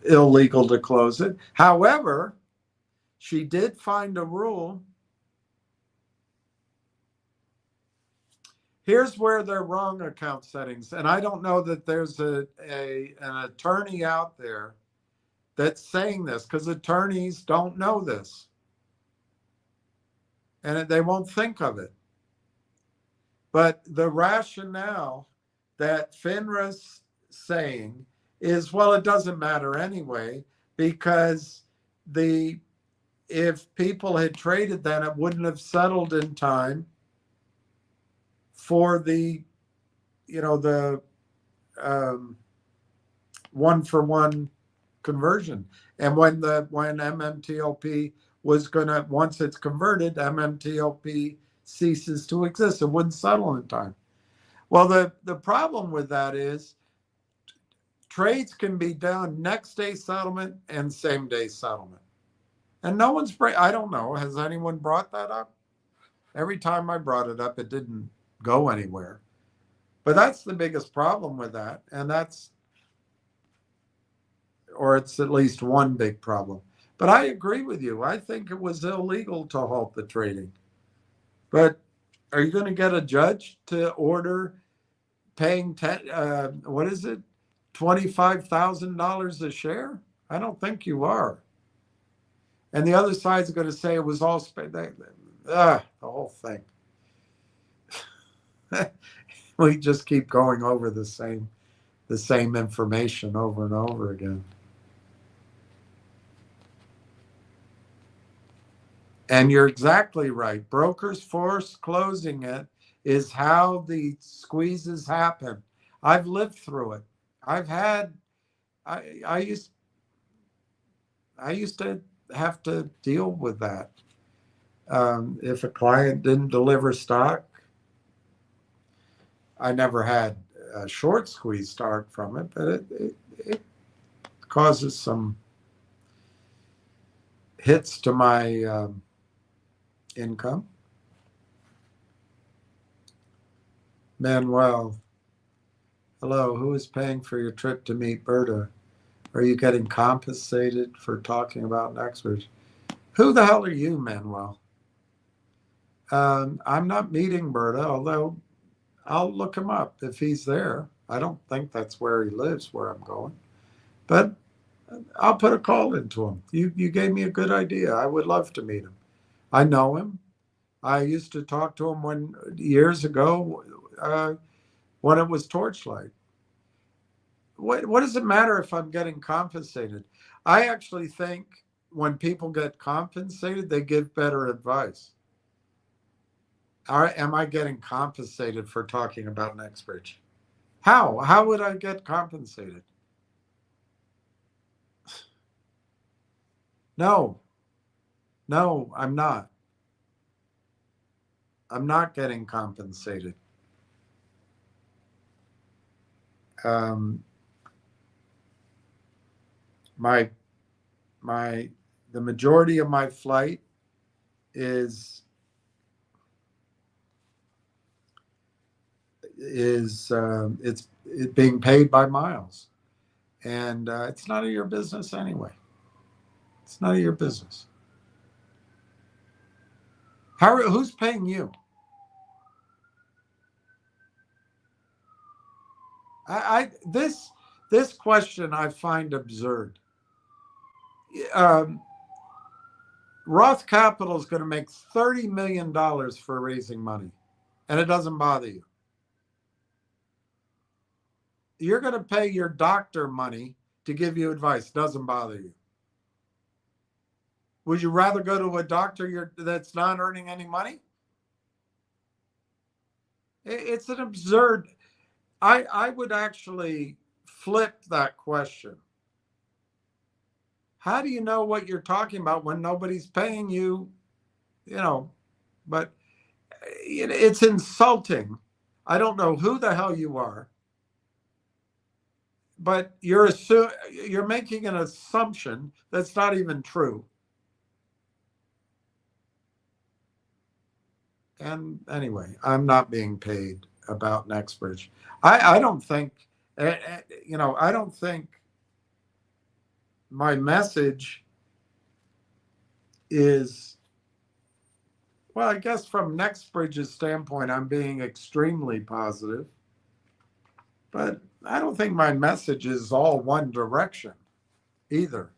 illegal to close it. However, she did find a rule. Here's where they're wrong, account settings. And I don't know that there's an attorney out there that's saying this, because attorneys don't know this. And they won't think of it. But the rationale that FINRA's saying is, well, it doesn't matter anyway, because if people had traded then, it wouldn't have settled in time for the one-for-one conversion. And when MMTLP was gonna, once it's converted, MMTLP ceases to exist. It wouldn't settle in time. Well, the problem with that is trades can be done next day settlement and same day settlement. And no one's, I don't know, has anyone brought that up? Every time I brought it up, it didn't go anywhere. But that's the biggest problem with that. And or it's at least one big problem. But I agree with you. I think it was illegal to halt the trading. But are you going to get a judge to order paying what is it, $25,000 a share? I don't think you are. And the other side's going to say it was all the whole thing. We just keep going over the same information over and over again. And you're exactly right. Brokers force closing it is how the squeezes happen. I've lived through it. I used to have to deal with that. If a client didn't deliver stock, I never had a short squeeze start from it, but it causes some hits to my income. Manuel, hello, who is paying for your trip to meet Berta? Are you getting compensated for talking about NextBridge? Who the hell are you, Manuel? I'm not meeting Berta, although I'll look him up if he's there. I don't think that's where he lives, where I'm going. But I'll put a call into him. You gave me a good idea. I would love to meet him. I know him. I used to talk to him years ago when it was Torchlight. What does it matter if I'm getting compensated? I actually think when people get compensated, they give better advice. Am I getting compensated for talking about NextBridge? How would I get compensated? No, I'm not. I'm not getting compensated. The majority of my flight is it's being paid by miles, and it's none of your business anyway. It's none of your business. Who's paying you? This question I find absurd. Roth Capital is going to make $30 million for raising money, and it doesn't bother you. You're going to pay your doctor money to give you advice. Doesn't bother you. Would you rather go to a doctor that's not earning any money? It's an absurd. I would actually flip that question. How do you know what you're talking about when nobody's paying you? You know, but it's insulting. I don't know who the hell you are, but you're making an assumption that's not even true. And anyway, I'm not being paid about NextBridge. I don't think, I don't think my message is, well, I guess from NextBridge's standpoint, I'm being extremely positive, but I don't think my message is all one direction either.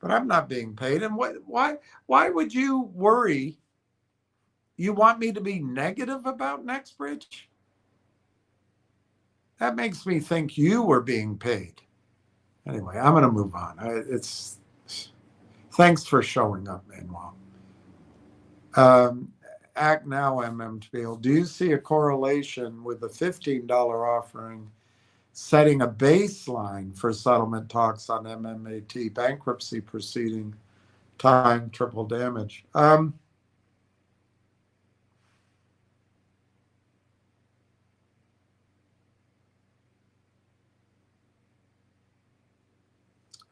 But I'm not being paid. And why would you worry? You want me to be negative about NextBridge? That makes me think you were being paid. Anyway, I'm going to move on. Thanks for showing up, Manuel. Act now, MMTL. Do you see a correlation with the $15 offering setting a baseline for settlement talks on MMAT bankruptcy proceeding, time triple damage?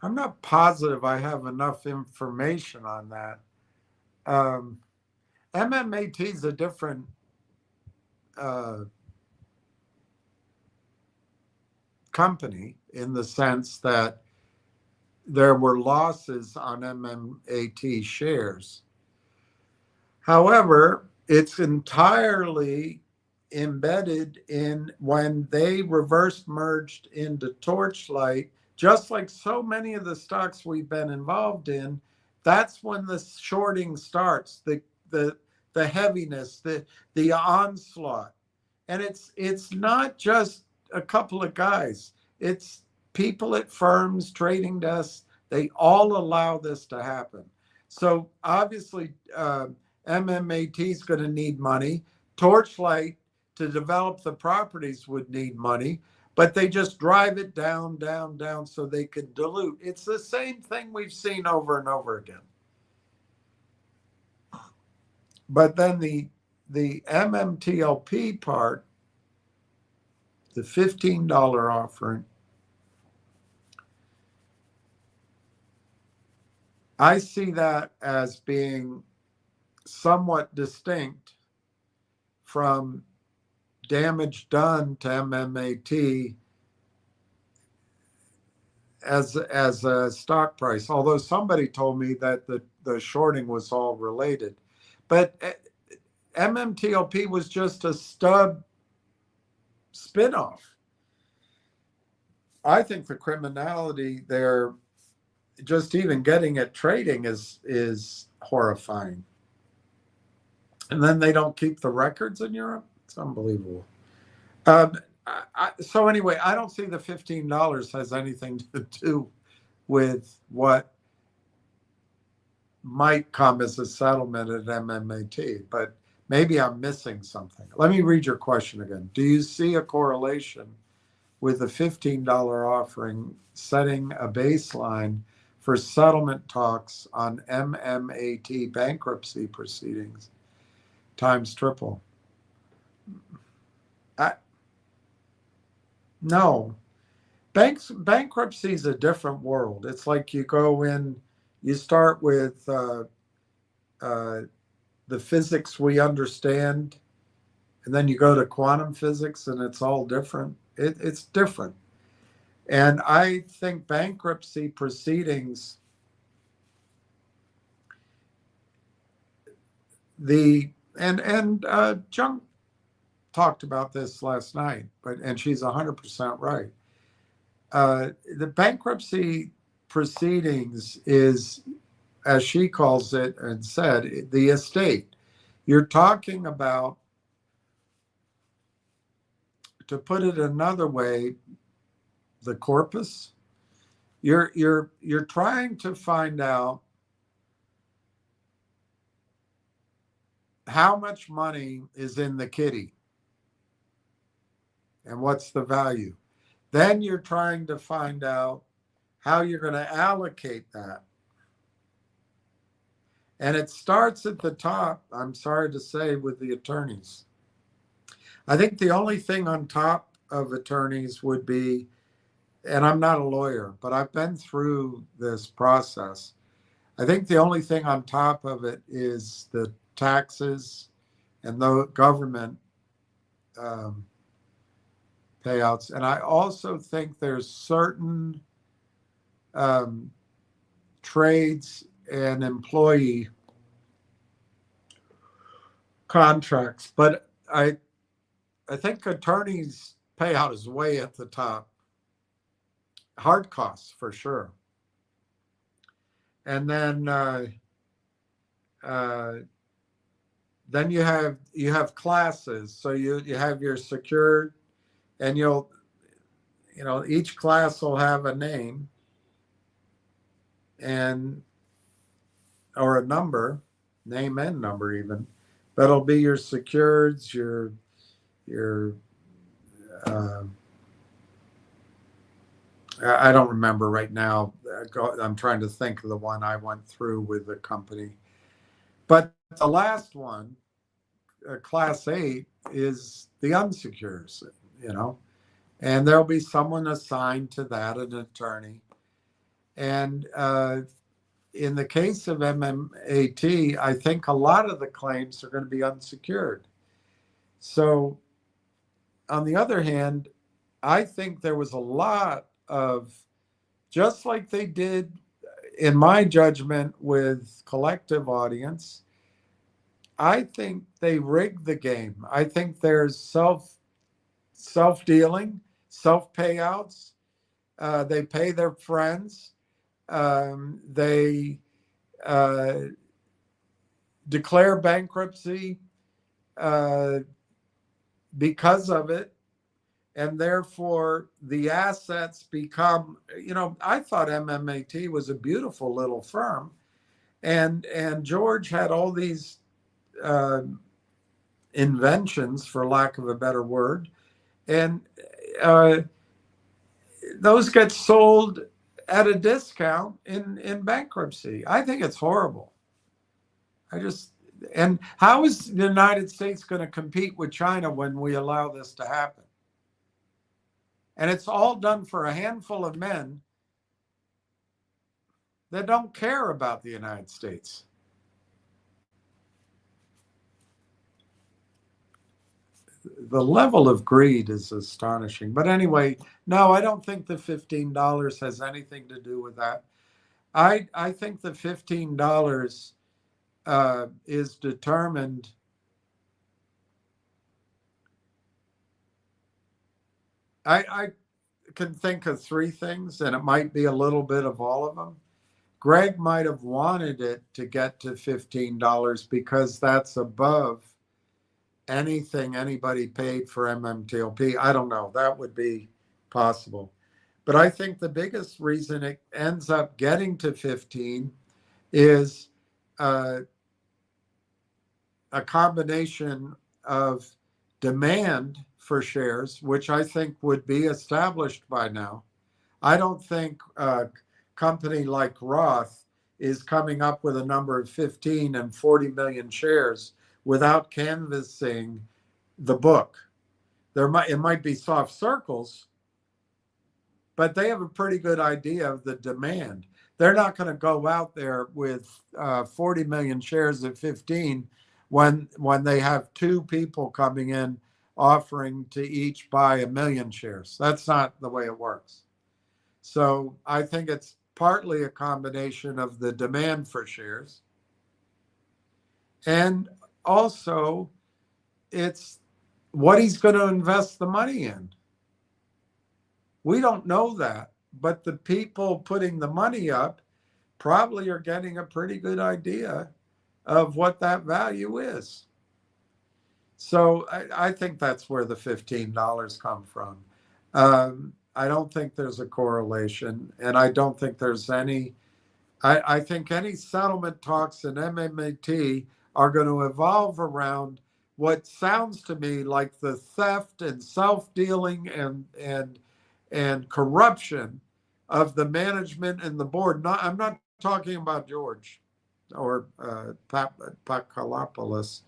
I'm not positive I have enough information on that. MMAT is a different company in the sense that there were losses on MMAT shares. However, it's entirely embedded in when they reverse merged into Torchlight, just like so many of the stocks we've been involved in. That's when the shorting starts, the heaviness, the onslaught. And it's not just a couple of guys. It's people at firms, trading desks. They all allow this to happen. So obviously, MMAT is going to need money. Torchlight to develop the properties would need money, but they just drive it down, down, down so they can dilute. It's the same thing we've seen over and over again. But then the MMTLP part, the $15 offering, I see that as being somewhat distinct from damage done to MMAT as a stock price, although somebody told me that the shorting was all related. But MMTLP was just a stub spinoff. I think the criminality there, just even getting it trading is horrifying. And then they don't keep the records in Europe. It's unbelievable. So anyway, I don't see the $15 has anything to do with what might come as a settlement at MMAT, but maybe I'm missing something. Let me read your question again. Do you see a correlation with the $15 offering setting a baseline for settlement talks on MMAT bankruptcy proceedings times triple? No. Bankruptcy is a different world. It's like you go in, you start with the physics we understand, and then you go to quantum physics, and it's all different. It's different. And I think bankruptcy proceedings, Jung talked about this last night, and she's 100% right. The bankruptcy proceedings is, as she calls it and said, the estate. You're talking about, to put it another way, the corpus. You're trying to find out how much money is in the kitty. and what's the value. Then you're trying to find out how you're going to allocate that. And it starts at the top, I'm sorry to say, with the attorneys. I think the only thing on top of attorneys would be, and I'm not a lawyer, but I've been through this process. I think the only thing on top of it is the taxes and the government payouts. And I also think there's certain trades and employee contracts, but I think attorneys payout is way at the top. Hard costs for sure. And then you have classes. So you have your secured, and each class will have a name and or a number, name and number even. That'll be your secureds, your I don't remember right now. I'm trying to think of the one I went through with the company. But the last one, class 8, is the unsecured, and there'll be someone assigned to that, an attorney. And in the case of MMAT, I think a lot of the claims are going to be unsecured. So on the other hand, I think there was a lot of, just like they did, in my judgment, with collective audience, I think they rigged the game. I think there's self-dealing, self-payouts. They pay their friends. They declare bankruptcy because of it. And therefore, the assets become, I thought MMAT was a beautiful little firm. And George had all these inventions, for lack of a better word. And those get sold at a discount in bankruptcy. I think it's horrible. And how is the United States going to compete with China when we allow this to happen? And it's all done for a handful of men that don't care about the United States. The level of greed is astonishing. But anyway, no, I don't think the $15 has anything to do with that. I think the $15 is determined. I can think of 3 things, and it might be a little bit of all of them. Greg might have wanted it to get to $15 because that's above anything anybody paid for MMTLP. I don't know. That would be possible. But I think the biggest reason it ends up getting to 15 is a combination of demand for shares, which I think would be established by now. I don't think a company like Roth is coming up with a number of 15 and 40 million shares without canvassing the book. It might be soft circles, but they have a pretty good idea of the demand. They're not going to go out there with 40 million shares at 15 when they have 2 people coming in offering to each buy 1 million shares. That's not the way it works. So I think it's partly a combination of the demand for shares, and also it's what he's going to invest the money in. We don't know that, but the people putting the money up probably are getting a pretty good idea of what that value is. So I think that's where the $15 come from. I don't think there's a correlation, and I don't think there's any. I think any settlement talks in MMAT are going to evolve around what sounds to me like the theft and self-dealing and corruption of the management and the board. I'm not talking about George or Pakalopoulos,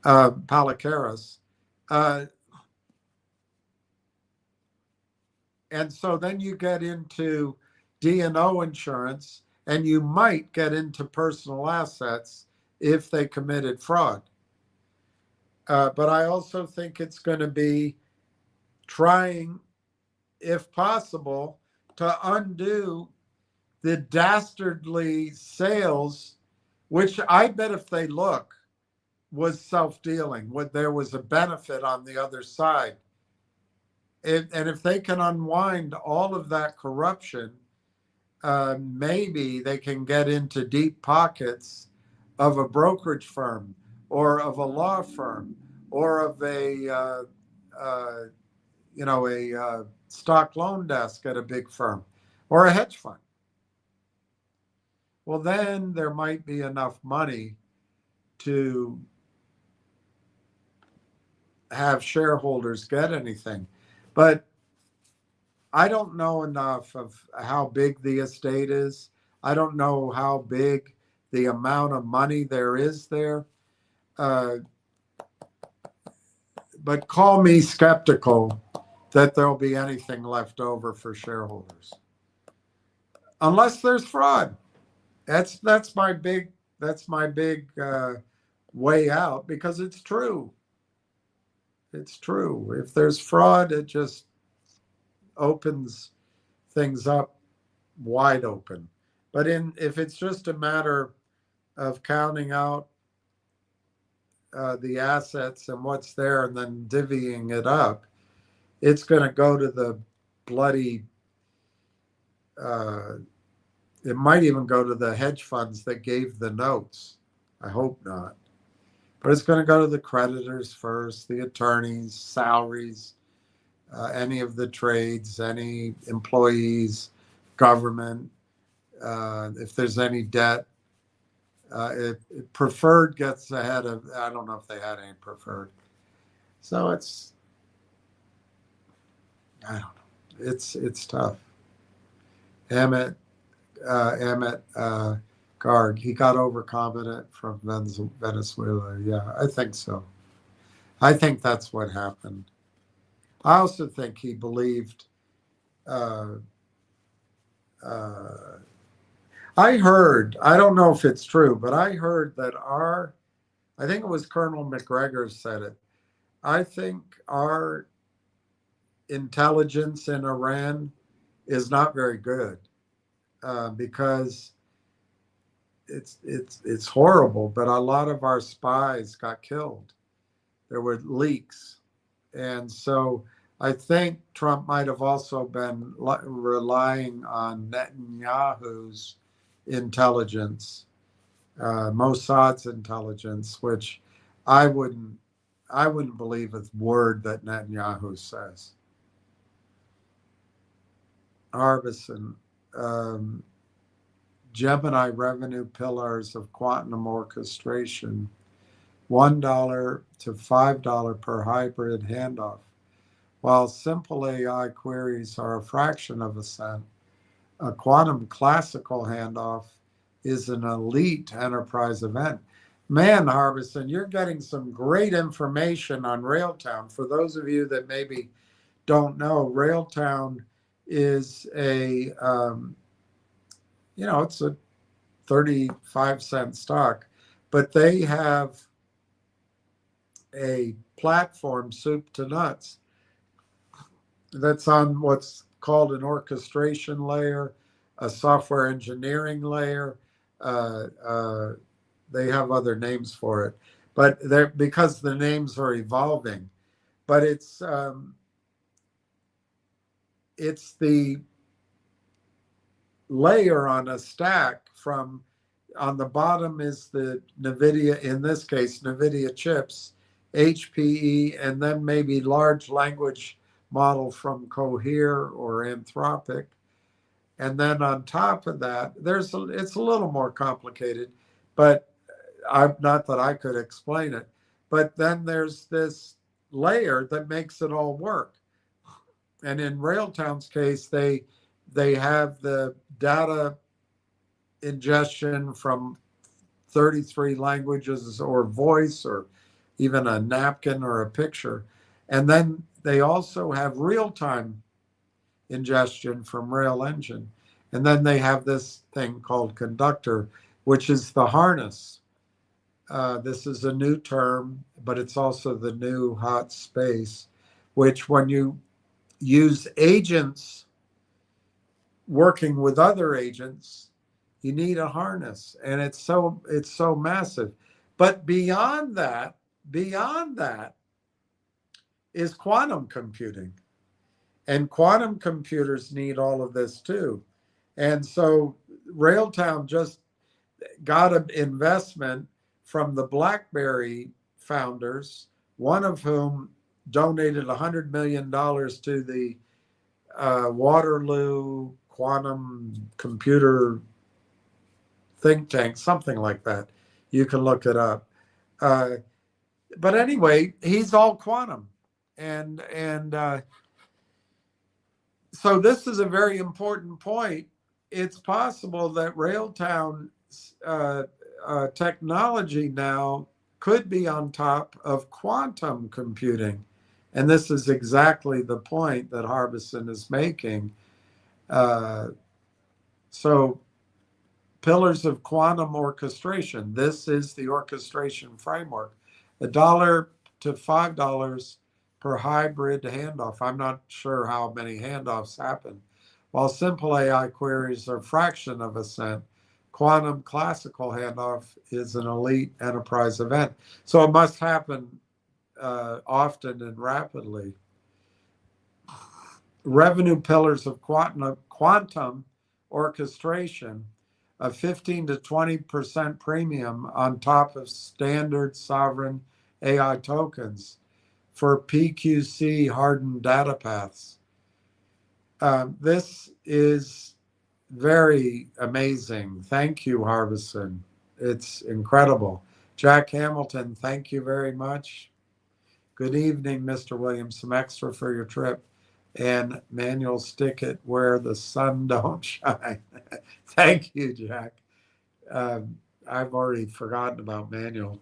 Palikaris. And so then you get into D&O insurance, and you might get into personal assets if they committed fraud. But I also think it's going to be trying, if possible, to undo the dastardly sales, which I bet if they look was self-dealing, what there was a benefit on the other side. And if they can unwind all of that corruption, maybe they can get into deep pockets of a brokerage firm or of a law firm or of a stock loan desk at a big firm or a hedge fund. Well, then there might be enough money to have shareholders get anything. But I don't know enough of how big the estate is. I don't know how big the amount of money there is there. But call me skeptical that there'll be anything left over for shareholders, unless there's fraud. That's my big way out, because it's true. It's true. If there's fraud, it just opens things up wide open. But if it's just a matter of counting out the assets and what's there and then divvying it up, it's going to go to the bloody, it might even go to the hedge funds that gave the notes. I hope not. But it's going to go to the creditors first, the attorneys, salaries, any of the trades, any employees, government, if there's any debt. Preferred gets ahead of, I don't know if they had any preferred. So I don't know. It's tough. Emmett Garg, he got overconfident from Venezuela. Yeah, I think so. I think that's what happened. I also think he believed. I heard, I don't know if it's true, but I heard that I think it was Colonel McGregor said it. I think our intelligence in Iran is not very good, because it's horrible, but a lot of our spies got killed. There were leaks. And so I think Trump might have also been relying on Netanyahu's intelligence, Mossad's intelligence, which I wouldn't believe a word that Netanyahu says. Harbison, Gemini revenue pillars of quantum orchestration, $1 to $5 per hybrid handoff. While simple AI queries are a fraction of a cent, a quantum classical handoff is an elite enterprise event. Man, Harbison, you're getting some great information on Railtown. For those of you that maybe don't know, Railtown is it's a 35-cent stock, but they have a platform, soup to nuts, that's on what's called an orchestration layer, a software engineering layer. They have other names for it, but because the names are evolving. But it's the layer on a stack from, on the bottom is the NVIDIA, in this case, NVIDIA chips, HPE, and then maybe large language model from Cohere or Anthropic. And then on top of that, it's a little more complicated, but not that I could explain it. but then there's this layer that makes it all work. And in Railtown's case, they have the data ingestion from 33 languages or voice or even a napkin or a picture. And then they also have real-time ingestion from Rail Engine. And then they have this thing called conductor, which is the harness. This is a new term, but it's also the new hot space, which when you use agents working with other agents, you need a harness, and it's so massive. But beyond that is quantum computing, and quantum computers need all of this too. And so Railtown just got an investment from the BlackBerry founders, one of whom donated $100 million to the Waterloo quantum computer think tank, something like that. You can look it up. But anyway, he's all quantum. And so this is a very important point. It's possible that Railtown technology now could be on top of quantum computing. And this is exactly the point that Harbison is making. So pillars of quantum orchestration. This is the orchestration framework. $1 to $5 per hybrid handoff. I'm not sure how many handoffs happen. While simple AI queries are a fraction of a cent, quantum classical handoff is an elite enterprise event. So it must happen often and rapidly. Revenue pillars of quantum orchestration, a 15 to 20% premium on top of standard sovereign AI tokens for PQC hardened data paths. This is very amazing. Thank you, Harbison. It's incredible. Jack Hamilton, thank you very much. Good evening, Mr. Williams. Some extra for your trip. And Manuel, stick it where the sun don't shine. Thank you, Jack. I've already forgotten about Manuel.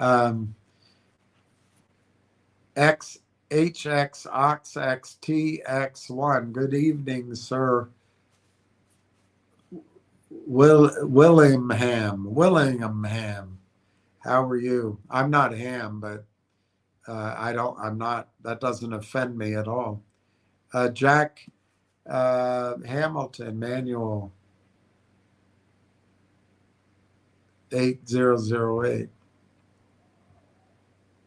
HXOXXTX1. Good evening, Sir Willingham. How are you? I'm not ham, but I'm not, that doesn't offend me at all. Jack Hamilton, Manual 8008.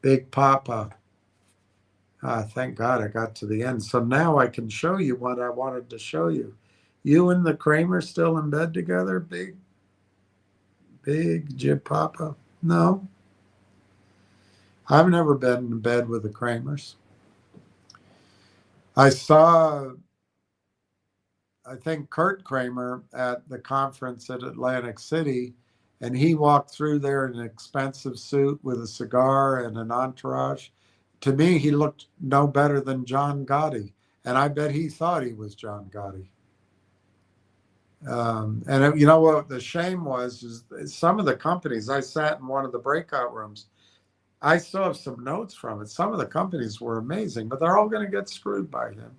Big Papa. Thank God I got to the end. So now I can show you what I wanted to show you. You and the Kramer still in bed together? Big Jib Papa? No. I've never been in bed with the Kramers. I saw, I think, Kurt Kramer at the conference at Atlantic City, and he walked through there in an expensive suit with a cigar and an entourage. To me, he looked no better than John Gotti, and I bet he thought he was John Gotti. And you know what the shame was is some of the companies, I sat in one of the breakout rooms. I still have some notes from it. Some of the companies were amazing, but they're all going to get screwed by him.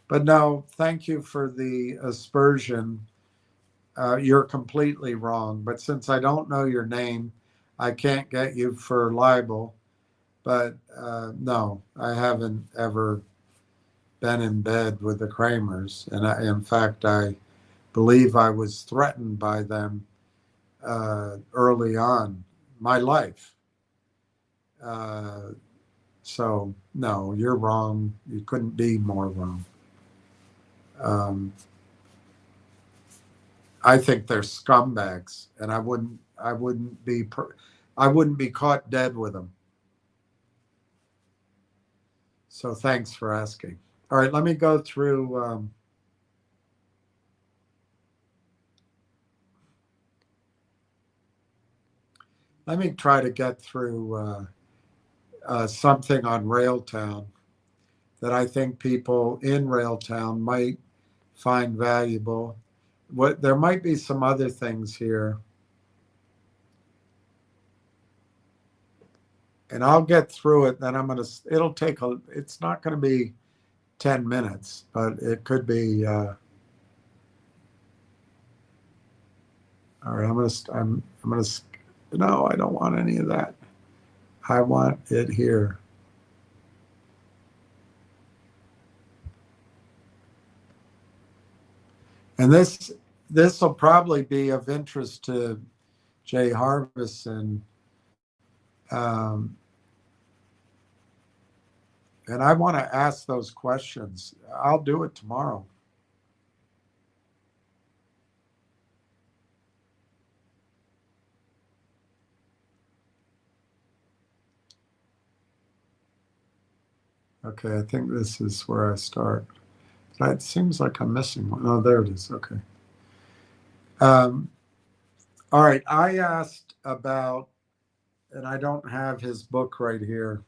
But no, thank you for the aspersion. You're completely wrong. But since I don't know your name, I can't get you for libel. But no, I haven't ever been in bed with the Kramers. And in fact, I believe I was threatened by them early on my life. So no, you're wrong. You couldn't be more wrong. I think they're scumbags, and I wouldn't be caught dead with them. So thanks for asking. All right, let me go through. let me try to get through something on Railtown that I think people in Railtown might find valuable. There might be some other things here. And I'll get through it. Then it'll take it's not going to be 10 minutes, but it could be, all right, no, I don't want any of that. I want it here. And this will probably be of interest to Jay Harbison. And I want to ask those questions. I'll do it tomorrow. Okay, I think this is where I start. It seems like I'm missing one. Oh, there it is. Okay. All right. I asked about, and I don't have his book right here.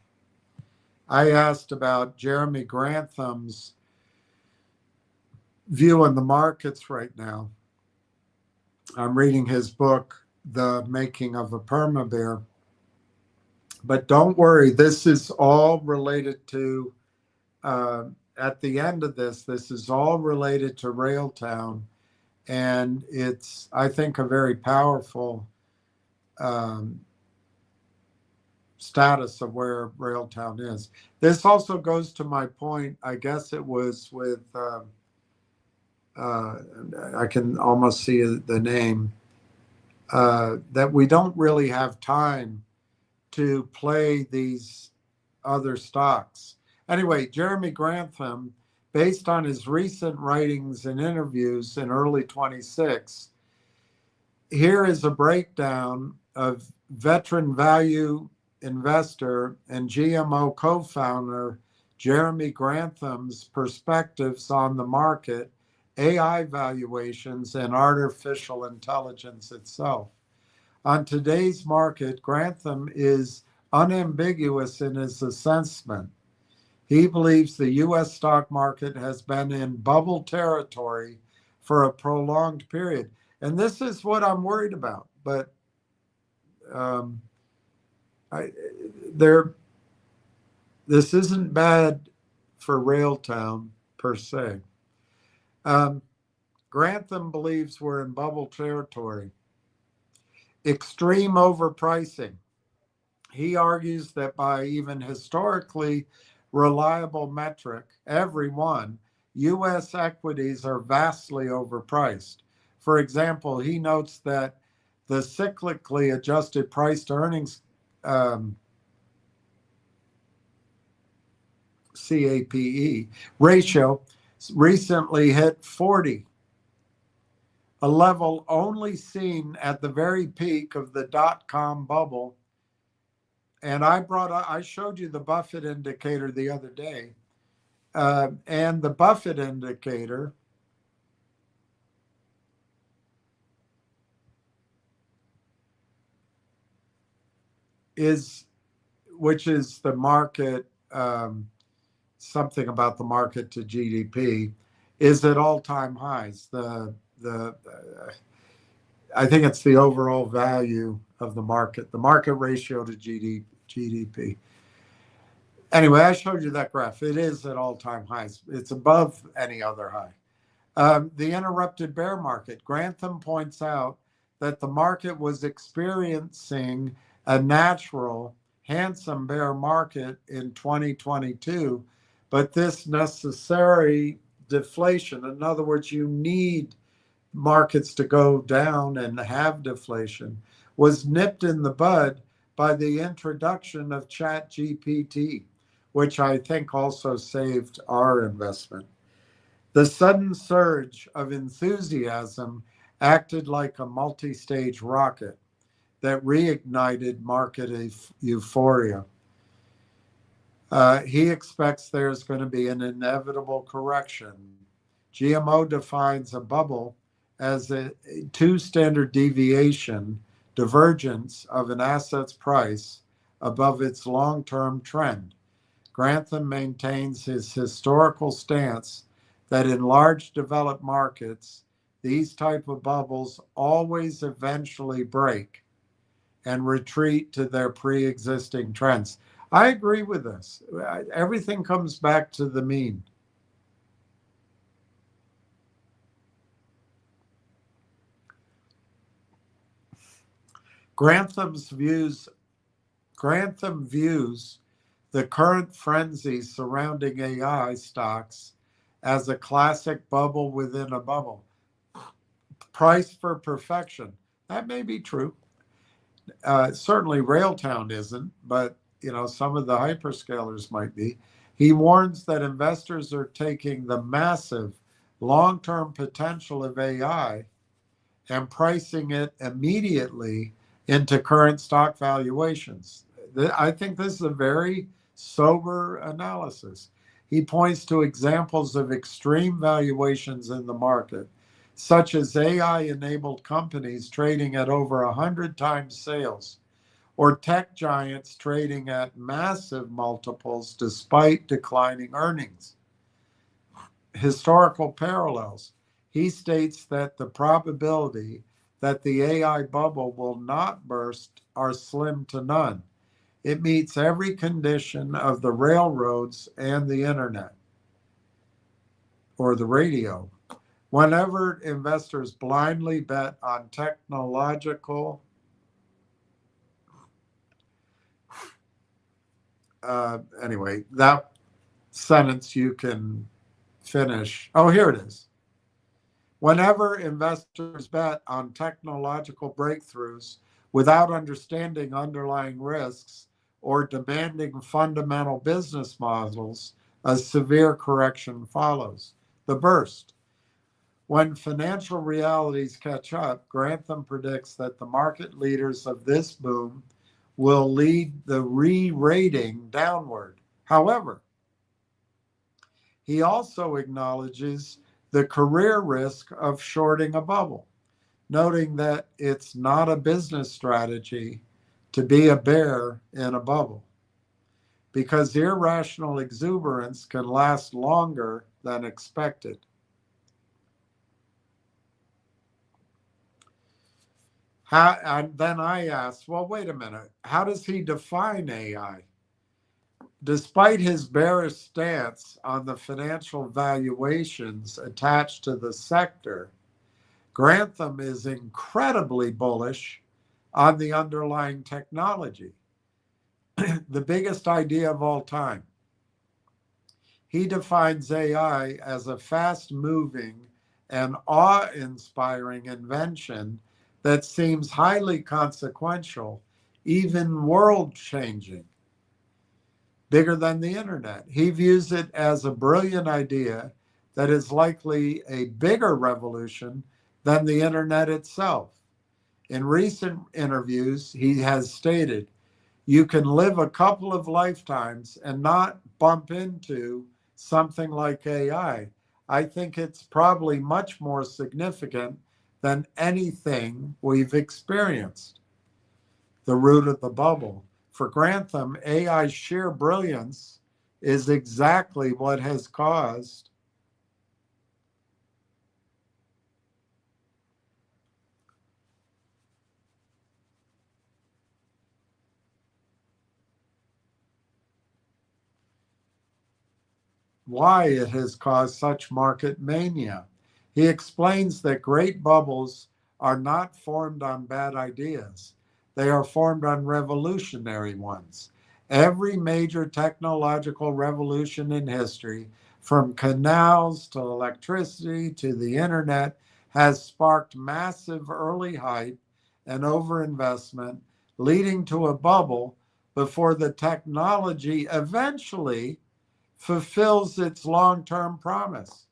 I asked about Jeremy Grantham's view on the markets right now. I'm reading his book, The Making of a Perma Bear. But don't worry, this is all related to, at the end of this is all related to Railtown. And it's, I think, a very powerful status of where Railtown is. This also goes to my point, I guess it was with, I can almost see the name, that we don't really have time to play these other stocks. Anyway, Jeremy Grantham, based on his recent writings and interviews in early 26, here is a breakdown of veteran value investor and GMO co-founder Jeremy Grantham's perspectives on the market, AI valuations, and artificial intelligence itself. On today's market, Grantham is unambiguous in his assessment. He believes the U.S. stock market has been in bubble territory for a prolonged period. And this is what I'm worried about. But this isn't bad for Railtown per se. Grantham believes we're in bubble territory. Extreme overpricing. He argues that by even historically reliable metric, every one, U.S. equities are vastly overpriced. For example, he notes that the cyclically adjusted price to earnings CAPE ratio recently hit 40, a level only seen at the very peak of the dot-com bubble. And I showed you the Buffett indicator the other day. And the Buffett indicator which is the market, something about the market to GDP, is at all-time highs. I think it's the overall value of the market ratio to GDP. Anyway, I showed you that graph. It is at all-time highs. It's above any other high. The interrupted bear market. Grantham points out that the market was experiencing a natural, handsome bear market in 2022, but this necessary deflation, in other words, you need markets to go down and have deflation, was nipped in the bud by the introduction of ChatGPT, which I think also saved our investment. The sudden surge of enthusiasm acted like a multi-stage rocket that reignited market euphoria. He expects there's going to be an inevitable correction. GMO defines a bubble as a 2 standard deviation divergence of an asset's price above its long-term trend. Grantham maintains his historical stance that in large developed markets, these type of bubbles always eventually break and retreat to their pre-existing trends. I agree with this. Everything comes back to the mean. Grantham views the current frenzy surrounding AI stocks as a classic bubble within a bubble. Price for perfection. That may be true. Certainly Railtown isn't, but some of the hyperscalers might be. He warns that investors are taking the massive long-term potential of AI and pricing it immediately into current stock valuations. I think this is a very sober analysis. He points to examples of extreme valuations in the market, such as AI-enabled companies trading at over 100 times sales, or tech giants trading at massive multiples despite declining earnings. Historical parallels. He states that the probability that the AI bubble will not burst are slim to none. It meets every condition of the railroads and the internet or the radio. Whenever investors blindly bet on technological anyway, that sentence you can finish. Oh, here it is. Whenever investors bet on technological breakthroughs without understanding underlying risks or demanding fundamental business models, a severe correction follows. The burst. When financial realities catch up, Grantham predicts that the market leaders of this boom will lead the re-rating downward. However, he also acknowledges the career risk of shorting a bubble, noting that it's not a business strategy to be a bear in a bubble, because irrational exuberance can last longer than expected. And then I asked, well, wait a minute, how does he define AI? Despite his bearish stance on the financial valuations attached to the sector, Grantham is incredibly bullish on the underlying technology, the biggest idea of all time. He defines AI as a fast-moving and awe-inspiring invention that seems highly consequential, even world-changing, bigger than the internet. He views it as a brilliant idea that is likely a bigger revolution than the internet itself. In recent interviews, he has stated, you can live a couple of lifetimes and not bump into something like AI. I think it's probably much more significant than anything we've experienced. The root of the bubble. For Grantham, AI's sheer brilliance is exactly what has caused why it has caused such market mania. He explains that great bubbles are not formed on bad ideas. They are formed on revolutionary ones. Every major technological revolution in history, from canals to electricity to the internet, has sparked massive early hype and overinvestment, leading to a bubble before the technology eventually fulfills its long-term promise.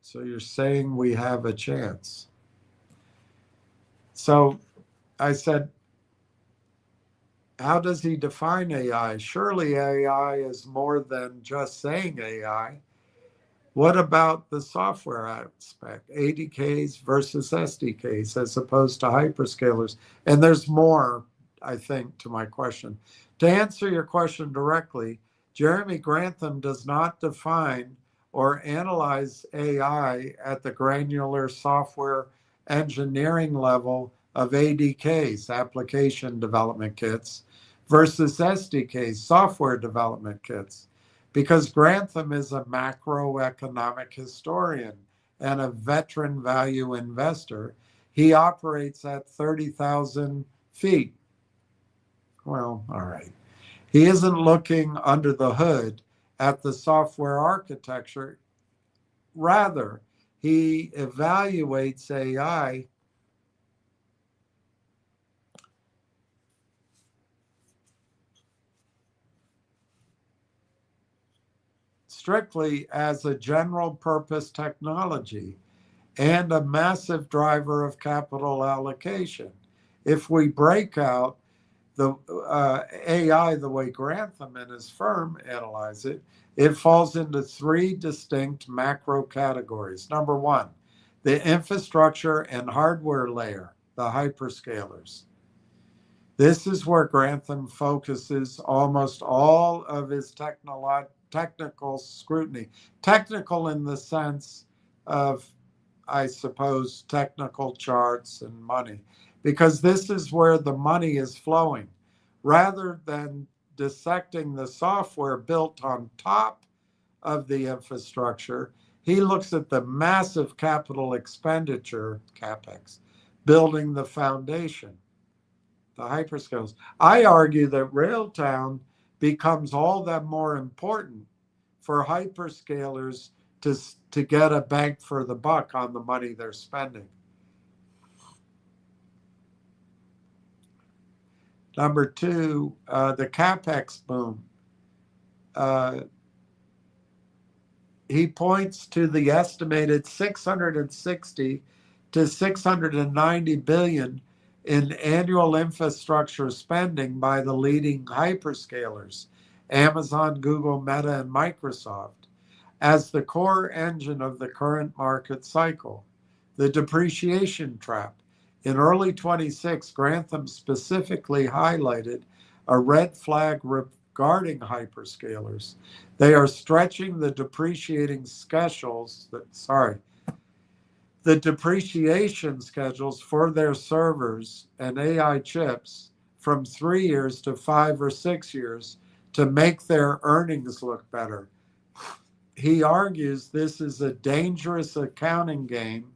So you're saying we have a chance. So I said, how does he define AI? Surely AI is more than just saying AI. What about the software aspect, ADKs versus SDKs as opposed to hyperscalers? And there's more, I think, to my question. To answer your question directly, Jeremy Grantham does not define or analyze AI at the granular software engineering level of ADKs, application development kits, versus SDKs, software development kits, because Grantham is a macroeconomic historian and a veteran value investor. He operates at 30,000 feet. Well, all right. He isn't looking under the hood at the software architecture. Rather, he evaluates AI strictly as a general purpose technology and a massive driver of capital allocation. If we break out the AI the way Grantham and his firm analyze it, it falls into three distinct macro categories. Number one, the infrastructure and hardware layer, the hyperscalers. This is where Grantham focuses almost all of his technical scrutiny. Technical in the sense of, I suppose, technical charts and money, because this is where the money is flowing. Rather than dissecting the software built on top of the infrastructure, he looks at the massive capital expenditure, CapEx, building the foundation, the hyperscalers. I argue that Railtown becomes all that more important for hyperscalers to get a bang for the buck on the money they're spending. Number two, the CapEx boom. He points to the estimated 660 to 690 billion in annual infrastructure spending by the leading hyperscalers, Amazon, Google, Meta, and Microsoft, as the core engine of the current market cycle. The depreciation trap. In early 26, Grantham specifically highlighted a red flag regarding hyperscalers. They are stretching the depreciation schedules for their servers and AI chips from 3 years to 5 or 6 years to make their earnings look better. He argues this is a dangerous accounting game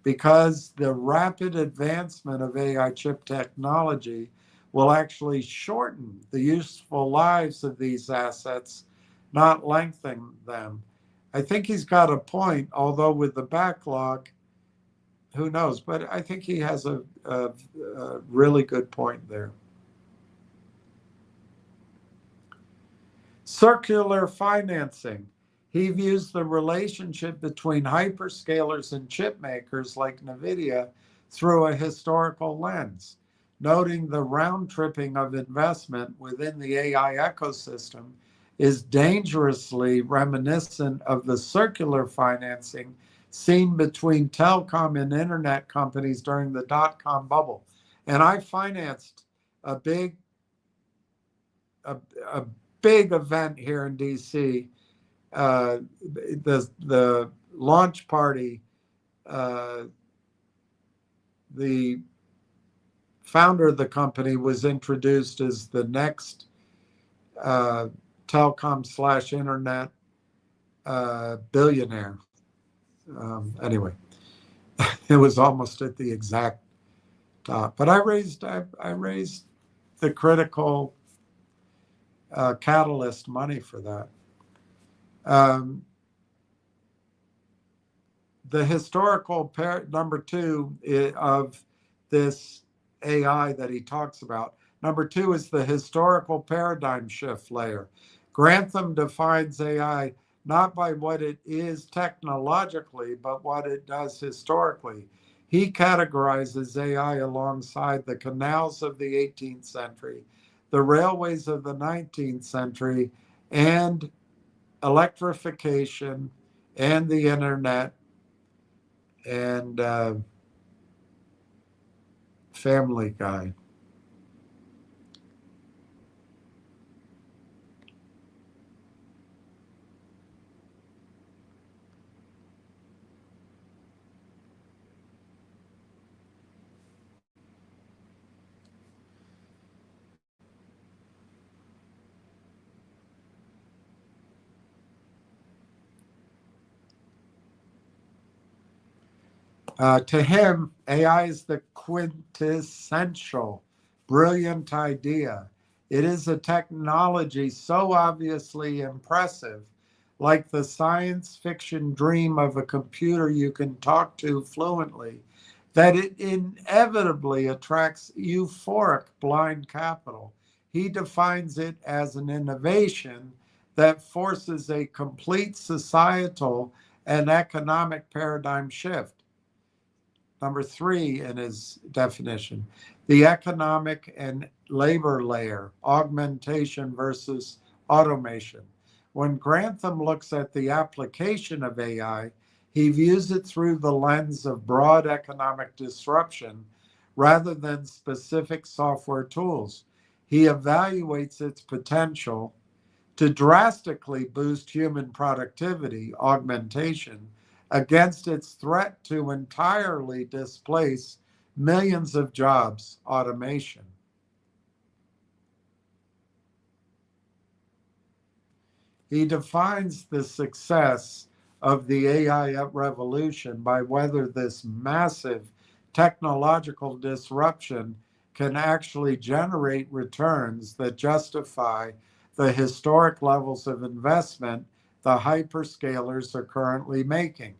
because the rapid advancement of AI chip technology will actually shorten the useful lives of these assets, not lengthen them. I think he's got a point, although with the backlog, who knows? But I think he has a really good point there. Circular financing. He views the relationship between hyperscalers and chip makers like NVIDIA through a historical lens, noting the round-tripping of investment within the AI ecosystem is dangerously reminiscent of the circular financing seen between telecom and internet companies during the dot-com bubble. And I financed a big event here in DC. The launch party, the founder of the company was introduced as the next telecom/internet billionaire. Anyway, it was almost at the exact top. But I raised the critical catalyst money for that. The historical number two of this AI that he talks about. Number two is the historical paradigm shift layer. Grantham defines AI not by what it is technologically, but what it does historically. He categorizes AI alongside the canals of the 18th century, the railways of the 19th century, and electrification and the internet and Family Guy. To him, AI is the quintessential brilliant idea. It is a technology so obviously impressive, like the science fiction dream of a computer you can talk to fluently, that it inevitably attracts euphoric blind capital. He defines it as an innovation that forces a complete societal and economic paradigm shift. Number three in his definition, the economic and labor layer, augmentation versus automation. When Grantham looks at the application of AI, he views it through the lens of broad economic disruption rather than specific software tools. He evaluates its potential to drastically boost human productivity, augmentation, against its threat to entirely displace millions of jobs, automation. He defines the success of the AI revolution by whether this massive technological disruption can actually generate returns that justify the historic levels of investment the hyperscalers are currently making.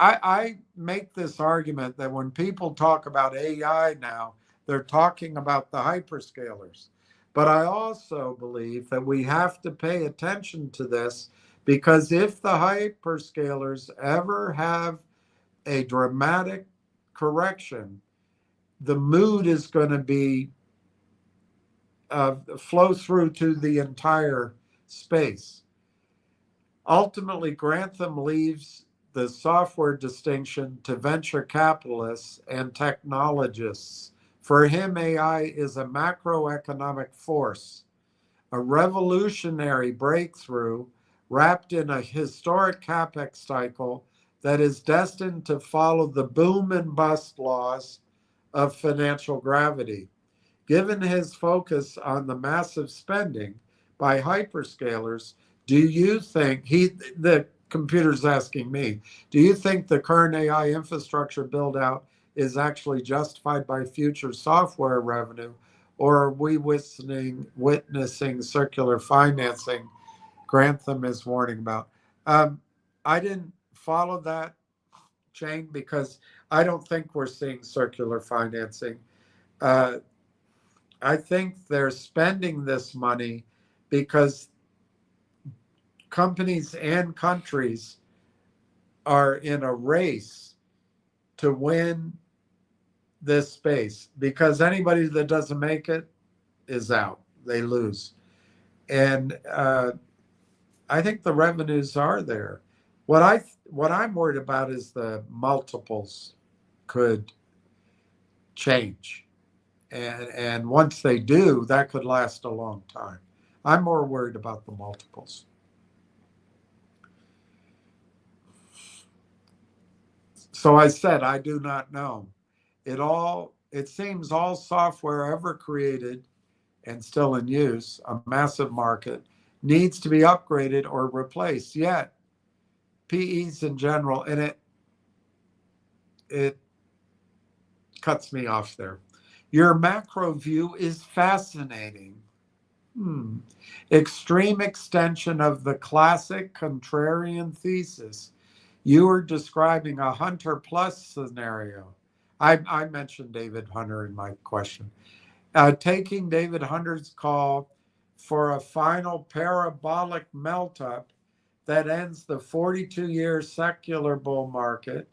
I make this argument that when people talk about AI now, they're talking about the hyperscalers. But I also believe that we have to pay attention to this because if the hyperscalers ever have a dramatic correction, the mood is going to be flow through to the entire space. Ultimately, Grantham leaves the software distinction to venture capitalists and technologists. For him, AI is a macroeconomic force, a revolutionary breakthrough wrapped in a historic capex cycle that is destined to follow the boom and bust laws of financial gravity. Given his focus on the massive spending by hyperscalers, do you think the computer's asking me, do you think the current AI infrastructure build out is actually justified by future software revenue, or are we witnessing circular financing Grantham is warning about? I didn't follow that chain because I don't think we're seeing circular financing. Uh, I think they're spending this money because companies and countries are in a race to win this space because anybody that doesn't make it is out. They lose. And I think the revenues are there. What I'm worried about is the multiples could change. And once they do, that could last a long time. I'm more worried about the multiples. So I said, I do not know. It seems all software ever created and still in use, a massive market, needs to be upgraded or replaced. Yet, PEs in general, and it cuts me off there. Your macro view is fascinating. Extreme extension of the classic contrarian thesis. You are describing a Hunter plus scenario. I mentioned David Hunter in my question. Taking David Hunter's call for a final parabolic melt up that ends the 42-year secular bull market,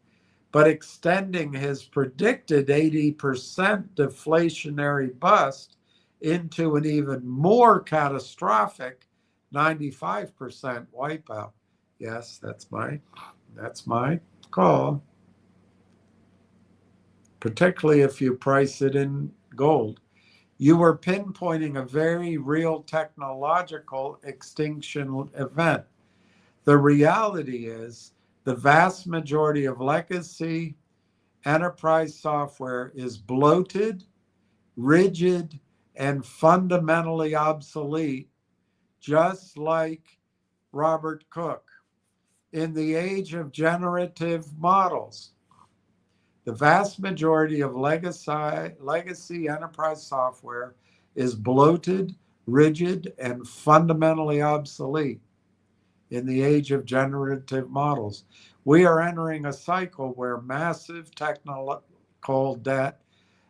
but extending his predicted 80% deflationary bust into an even more catastrophic 95% wipeout. Yes, that's my call, particularly if you price it in gold. You were pinpointing a very real technological extinction event. The reality is the vast majority of legacy enterprise software is bloated, rigid, and fundamentally obsolete, just like Robert Cook. In the age of generative models, the vast majority of legacy enterprise software is bloated, rigid, and fundamentally obsolete. In the age of generative models, we are entering a cycle where massive technical debt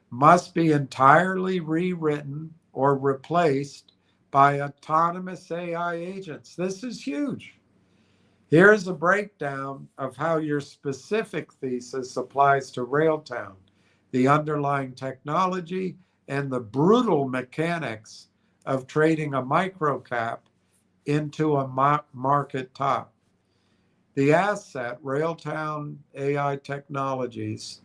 must be entirely rewritten or replaced by autonomous AI agents. This is huge. Here's a breakdown of how your specific thesis applies to Railtown, the underlying technology, and the brutal mechanics of trading a microcap into a market top. The asset, Railtown AI Technologies,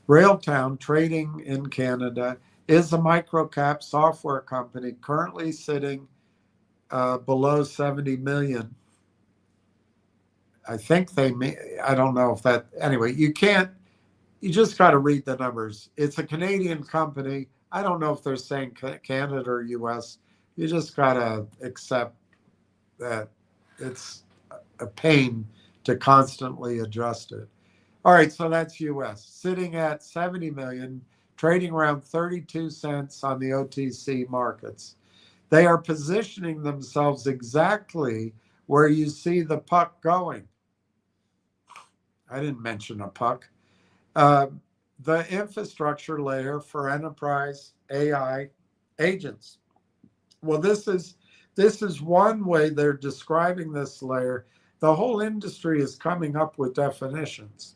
Railtown trading in Canada, is a microcap software company currently sitting below 70 million. I think I don't know if that, anyway, you just got to read the numbers. It's a Canadian company. I don't know if they're saying Canada or US. You just got to accept that it's a pain to constantly adjust it. All right, so that's US, sitting at 70 million, trading around 32 cents on the OTC markets. They are positioning themselves exactly where you see the puck going. I didn't mention a puck. The infrastructure layer for enterprise AI agents. Well, this is one way they're describing this layer. The whole industry is coming up with definitions.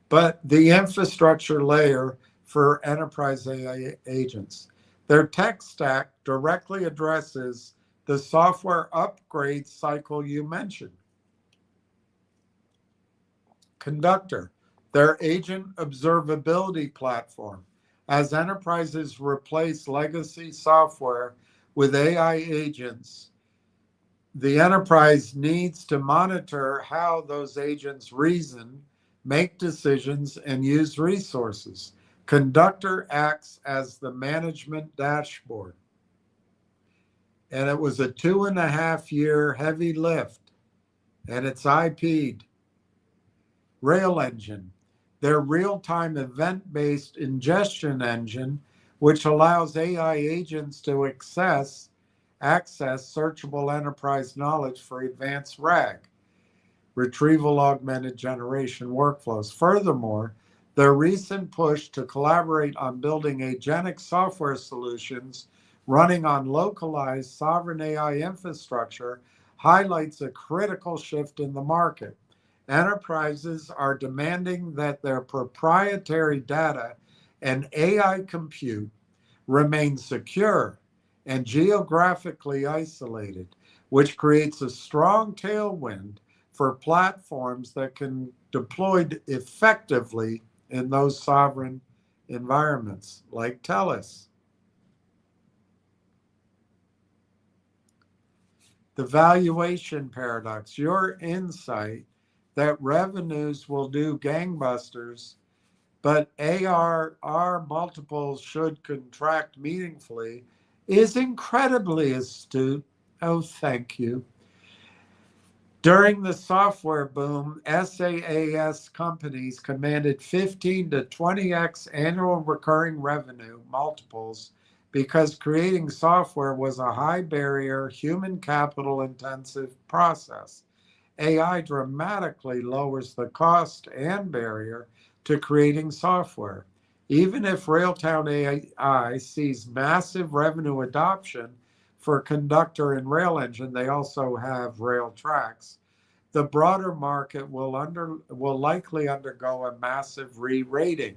But the infrastructure layer for enterprise AI agents. Their tech stack directly addresses the software upgrade cycle you mentioned. Conductor, their agent observability platform. As enterprises replace legacy software with AI agents, the enterprise needs to monitor how those agents reason, make decisions, and use resources. Conductor acts as the management dashboard. And it was a 2.5-year heavy lift, and it's IP'd. Rail Engine, their real-time event-based ingestion engine, which allows AI agents to access searchable enterprise knowledge for advanced RAG, retrieval augmented generation workflows. Furthermore, their recent push to collaborate on building agentic software solutions running on localized sovereign AI infrastructure highlights a critical shift in the market. Enterprises are demanding that their proprietary data and AI compute remain secure and geographically isolated, which creates a strong tailwind for platforms that can deploy effectively in those sovereign environments, like TELUS. The valuation paradox, your insight that revenues will do gangbusters, but ARR multiples should contract meaningfully, is incredibly astute. Oh, thank you. During the software boom, SaaS companies commanded 15 to 20x annual recurring revenue multiples because creating software was a high barrier, human capital intensive process. AI dramatically lowers the cost and barrier to creating software. Even if Railtown AI sees massive revenue adoption for Conductor and Rail Engine, they also have rail tracks. The broader market will likely undergo a massive re-rating.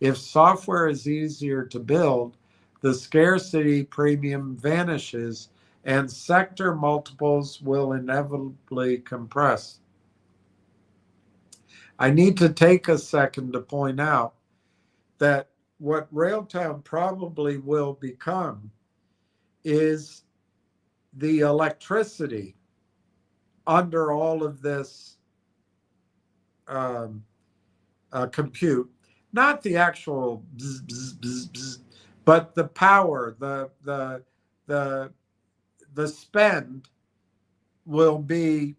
If software is easier to build, the scarcity premium vanishes and sector multiples will inevitably compress. I need to take a second to point out that what Railtown probably will become is the electricity under all of this compute, not the actual bzz, bzz, bzz, bzz, but the power, the spend will be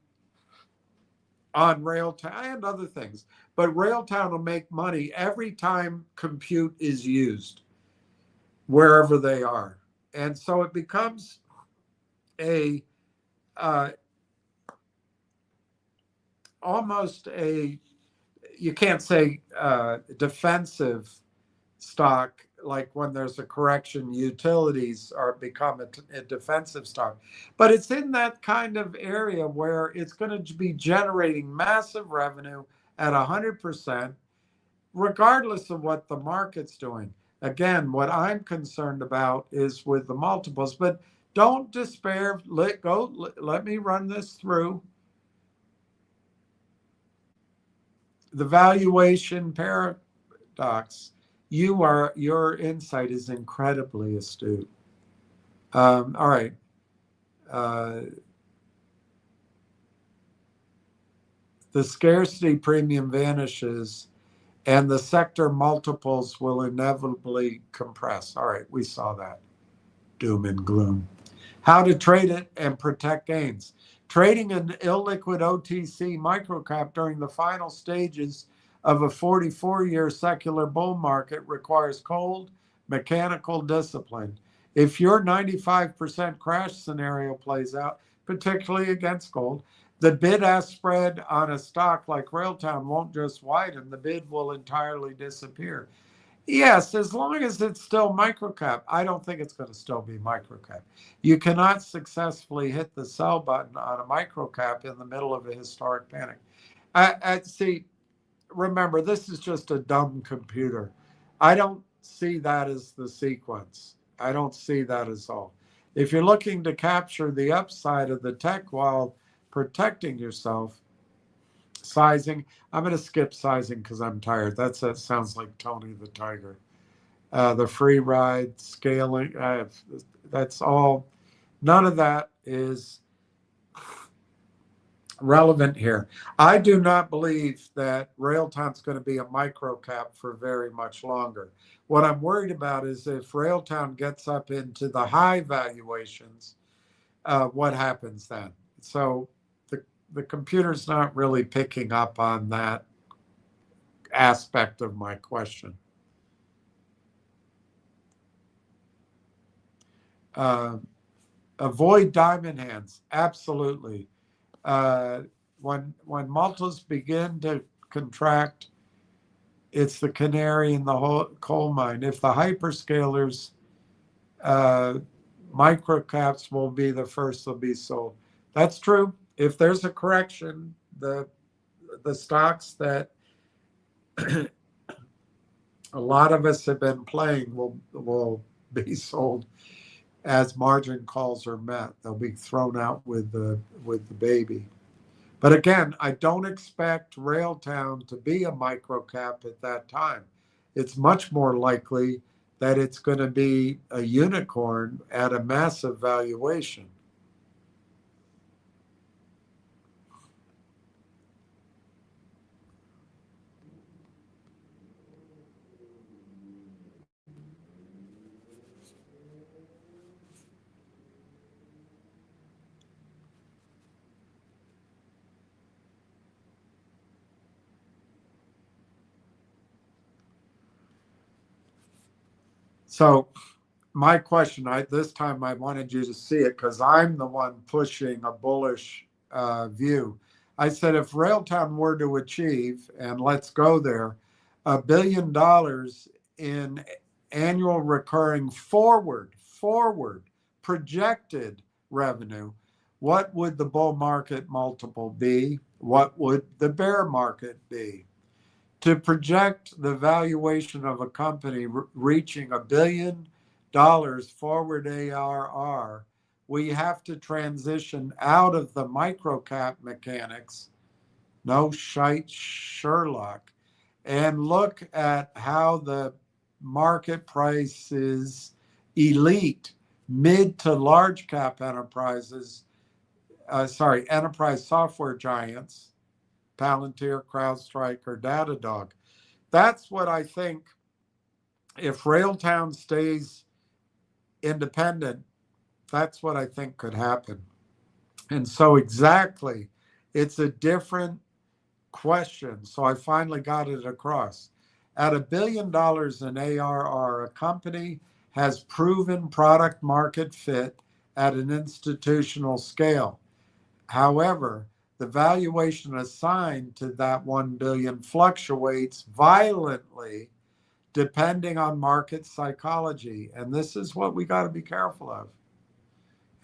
on Railtown and other things. But Railtown will make money every time compute is used, wherever they are. And so it becomes a almost a, you can't say defensive stock, like when there's a correction, utilities are become a defensive stock. But it's in that kind of area where it's going to be generating massive revenue at 100%, regardless of what the market's doing. Again, what I'm concerned about is with the multiples, but don't despair. Let me run this through. The valuation paradox. Your insight is incredibly astute. All right. The scarcity premium vanishes and the sector multiples will inevitably compress. All right, we saw that. Doom and gloom. How to trade it and protect gains. Trading an illiquid OTC microcap during the final stages of a 44-year secular bull market requires cold, mechanical discipline. If your 95% crash scenario plays out, particularly against gold, the bid-ask spread on a stock like Railtown won't just widen, the bid will entirely disappear. Yes, as long as it's still microcap. I don't think it's going to still be microcap. You cannot successfully hit the sell button on a microcap in the middle of a historic panic. I see, remember, this is just a dumb computer. I don't see that as the sequence. I don't see that as all. If you're looking to capture the upside of the tech while protecting yourself, sizing. I'm going to skip sizing because I'm tired. That sounds like Tony the Tiger. The free ride, scaling, that's all. None of that is relevant here. I do not believe that Railtown's going to be a microcap for very much longer. What I'm worried about is if Railtown gets up into the high valuations, what happens then? So the computer's not really picking up on that aspect of my question. Avoid diamond hands. Absolutely. When multiples begin to contract, it's the canary in the whole coal mine. If the hyperscalers, microcaps will be the first to be sold. That's true. If there's a correction, the stocks that a lot of us have been playing will be sold as margin calls are met. They'll be thrown out with the baby. But again, I don't expect Railtown to be a microcap at that time. It's much more likely that it's going to be a unicorn at a massive valuation. So my question, this time I wanted you to see it because I'm the one pushing a bullish view. I said if Railtown were to achieve, and let's go there, $1 billion in annual recurring forward projected revenue, what would the bull market multiple be? What would the bear market be? To project the valuation of a company reaching $1 billion forward ARR, we have to transition out of the microcap mechanics, no shite Sherlock, and look at how the market price is elite, mid to large cap enterprises, enterprise software giants, Palantir, CrowdStrike, or Datadog. That's what I think, if Railtown stays independent, that's what I think could happen. And so exactly, it's a different question. So I finally got it across. At $1 billion in ARR, a company has proven product market fit at an institutional scale. However, the valuation assigned to that 1 billion fluctuates violently depending on market psychology. And this is what we got to be careful of.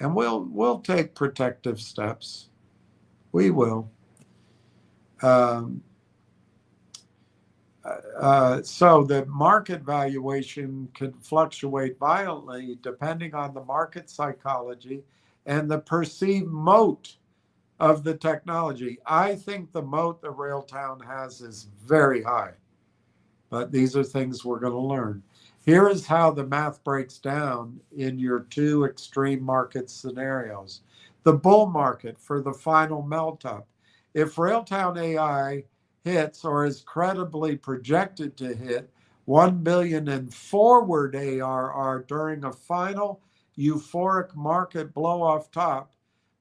And we'll take protective steps. We will. So the market valuation can fluctuate violently depending on the market psychology and the perceived moat of the technology. I think the moat that Railtown has is very high, but these are things we're going to learn. Here is how the math breaks down in your two extreme market scenarios. The bull market for the final melt up. If Railtown AI hits, or is credibly projected to hit, 1 billion in forward ARR during a final euphoric market blow off top,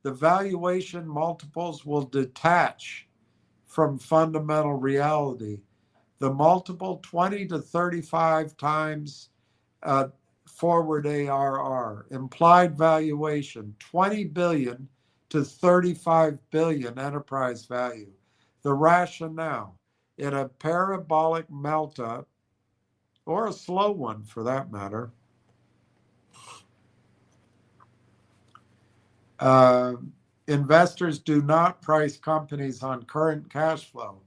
the valuation multiples will detach from fundamental reality. The multiple 20 to 35 times forward ARR, implied valuation 20 billion to 35 billion enterprise value. The rationale: in a parabolic melt up, or a slow one for that matter, investors do not price companies on current cash flow.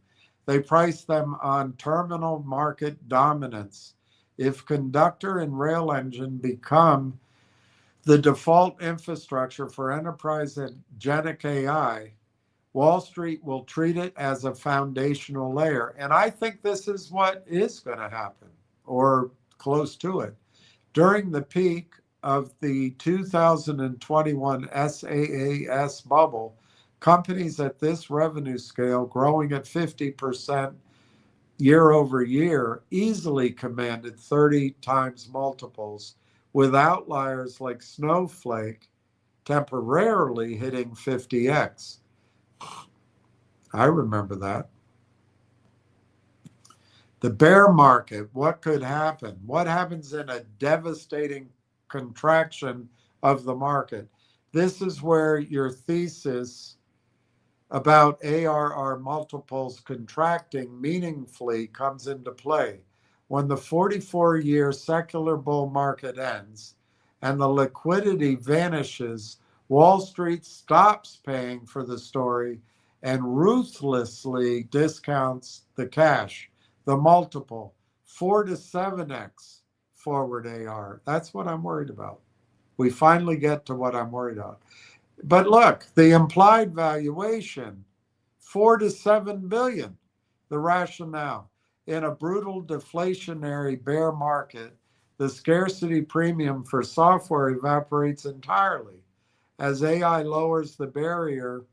They price them on terminal market dominance. If conductor and rail engine become the default infrastructure for enterprise agentic AI, Wall Street will treat it as a foundational layer. And I think this is what is going to happen, or close to it. During the peak of the 2021 SaaS bubble, companies at this revenue scale, growing at 50% year over year, easily commanded 30 times multiples, with outliers like Snowflake temporarily hitting 50x. I remember that. The bear market, what could happen? What happens in a devastating contraction of the market? This is where your thesis about ARR multiples contracting meaningfully comes into play. When the 44-year secular bull market ends and the liquidity vanishes, Wall Street stops paying for the story and ruthlessly discounts the cash, the multiple, 4 to 7x forward AR. That's what I'm worried about. We finally get to what I'm worried about. But look, the implied valuation, 4 to 7 billion. The rationale: in a brutal deflationary bear market, the scarcity premium for software evaporates entirely. As AI lowers the barrier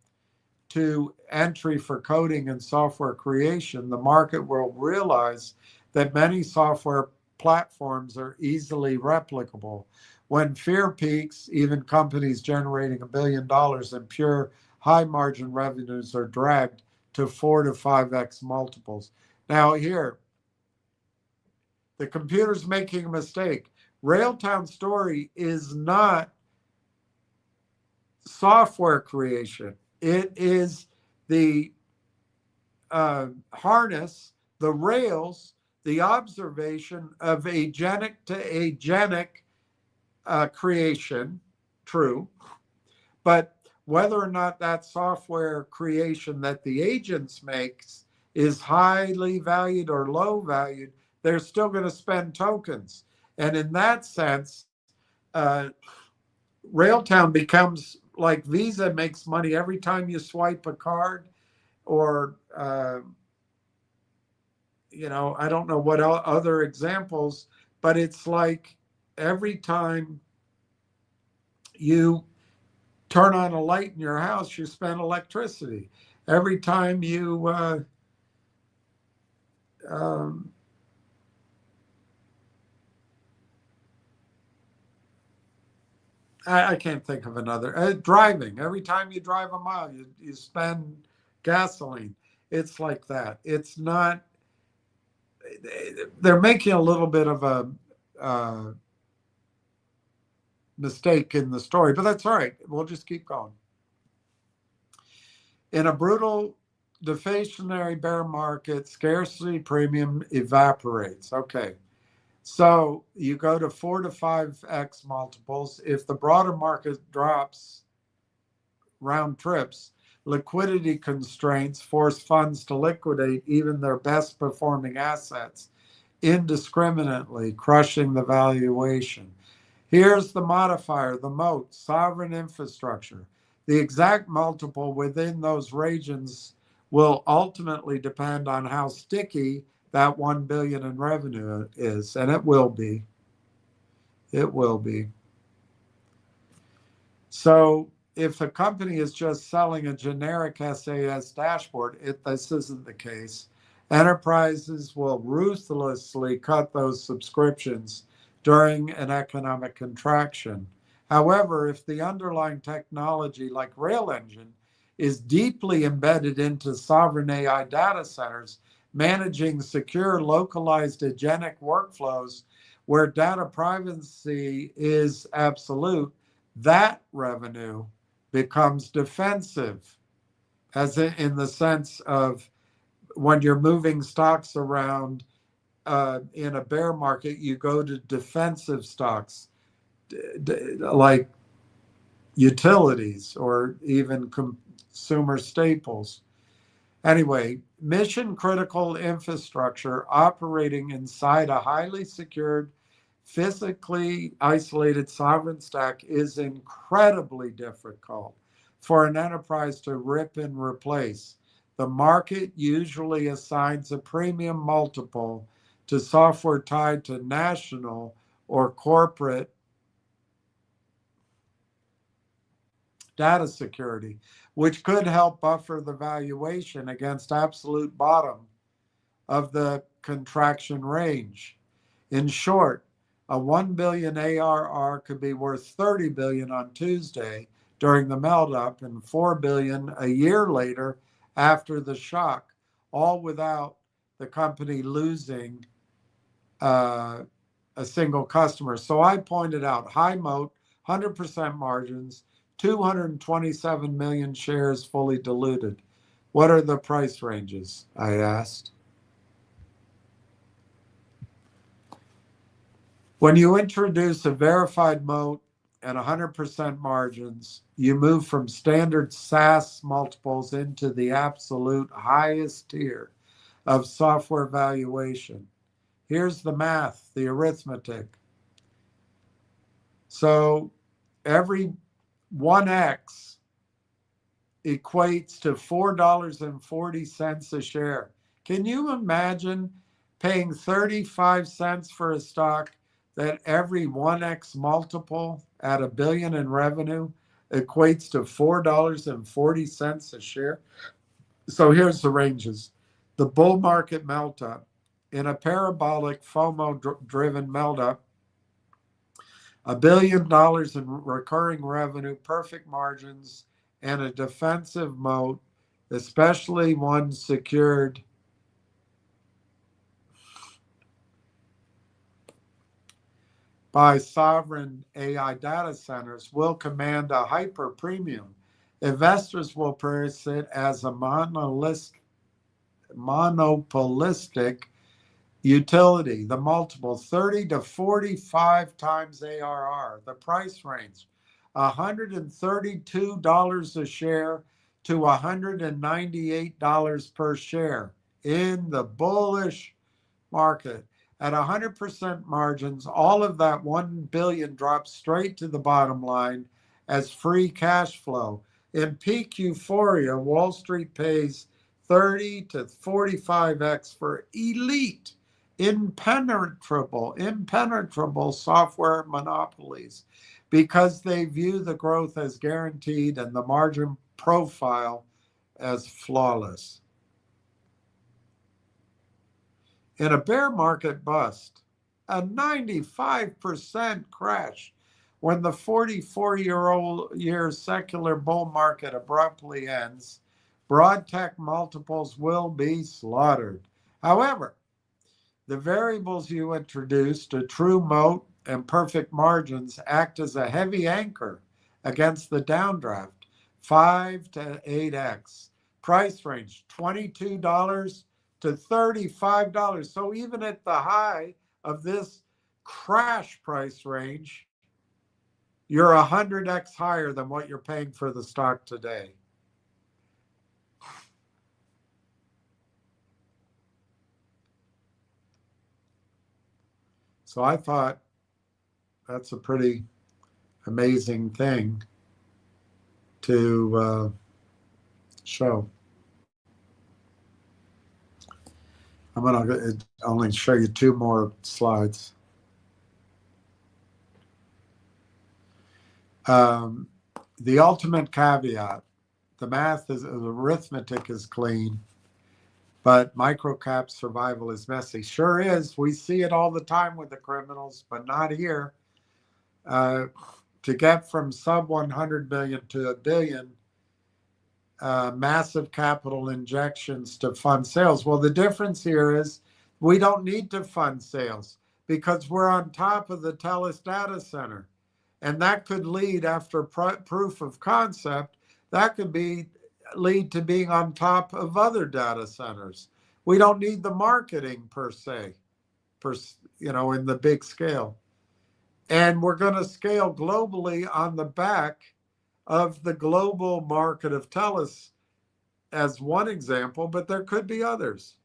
to entry for coding and software creation, the market will realize that many software platforms are easily replicable. When fear peaks, even companies generating $1 billion in pure high margin revenues are dragged to 4 to 5x multiples. Now here, the computer's making a mistake. Railtown's story is not software creation. It is the harness, the rails, the observation of agentic to agentic creation, true. But whether or not that software creation that the agents makes is highly valued or low valued, they're still going to spend tokens. And in that sense, Railtown becomes like Visa makes money every time you swipe a card, or I don't know what other examples, but it's like every time you turn on a light in your house, you spend electricity. Every time you I can't think of another. Driving. Every time you drive a mile, you spend gasoline. It's like that. It's not. They're making a little bit of a mistake in the story, but that's all right. We'll just keep going. In a brutal deflationary bear market, scarcity premium evaporates. Okay. So you go to 4 to 5x multiples. If the broader market drops round trips, liquidity constraints force funds to liquidate even their best performing assets indiscriminately, crushing the valuation. Here's the modifier, the moat, sovereign infrastructure. The exact multiple within those regions will ultimately depend on how sticky that 1 billion in revenue is, and it will be. It will be. So if a company is just selling a generic SAS dashboard, this isn't the case. Enterprises will ruthlessly cut those subscriptions during an economic contraction. However, if the underlying technology like Rail Engine is deeply embedded into sovereign AI data centers, managing secure, localized agentic workflows where data privacy is absolute, that revenue becomes defensive, as in the sense of when you're moving stocks around in a bear market, you go to defensive stocks like utilities or even consumer staples. Anyway, mission critical infrastructure operating inside a highly secured, physically isolated sovereign stack is incredibly difficult for an enterprise to rip and replace. The market usually assigns a premium multiple to software tied to national or corporate data security, which could help buffer the valuation against absolute bottom of the contraction range. In short, a 1 billion ARR could be worth 30 billion on Tuesday during the melt up and 4 billion a year later after the shock, all without the company losing a single customer. So I pointed out high moat, 100% margins, 227 million shares fully diluted. What are the price ranges? I asked. When you introduce a verified moat and 100% margins, you move from standard SaaS multiples into the absolute highest tier of software valuation. Here's the math, the arithmetic. So every 1x equates to $4.40 a share. Can you imagine paying 35 cents for a stock that every 1x multiple at $1 billion in revenue equates to $4.40 a share? So here's the ranges. The bull market melt up. In a parabolic FOMO-driven melt up, $1 billion in recurring revenue, perfect margins, and a defensive moat, especially one secured by sovereign AI data centers, will command a hyper premium. Investors will price it as a monopolistic utility. The multiple 30 to 45 times ARR. The price range $132 a share to $198 per share in the bullish market. At 100% margins, all of that 1 billion drops straight to the bottom line as free cash flow. In peak euphoria, Wall Street pays 30 to 45x for elite, impenetrable software monopolies because they view the growth as guaranteed and the margin profile as flawless. In a bear market bust, a 95% crash, when the 44-year secular bull market abruptly ends, broad tech multiples will be slaughtered. However, the variables you introduced, a true moat and perfect margins, act as a heavy anchor against the downdraft, 5 to 8x. Price range, $22 to $35. So even at the high of this crash price range, you're 100x higher than what you're paying for the stock today. So I thought that's a pretty amazing thing to show. I'm going to only show you 2 more slides. The ultimate caveat, the arithmetic is clean, but microcap survival is messy. Sure is. We see it all the time with the criminals, but not here. To get from sub 100 million to $1 billion, massive capital injections to fund sales. Well, the difference here is we don't need to fund sales because we're on top of the TELUS data center. And that could lead, after proof of concept, that could lead to being on top of other data centers. We don't need the marketing per se, in the big scale. And we're going to scale globally on the back of the global market of TELUS as one example, but there could be others.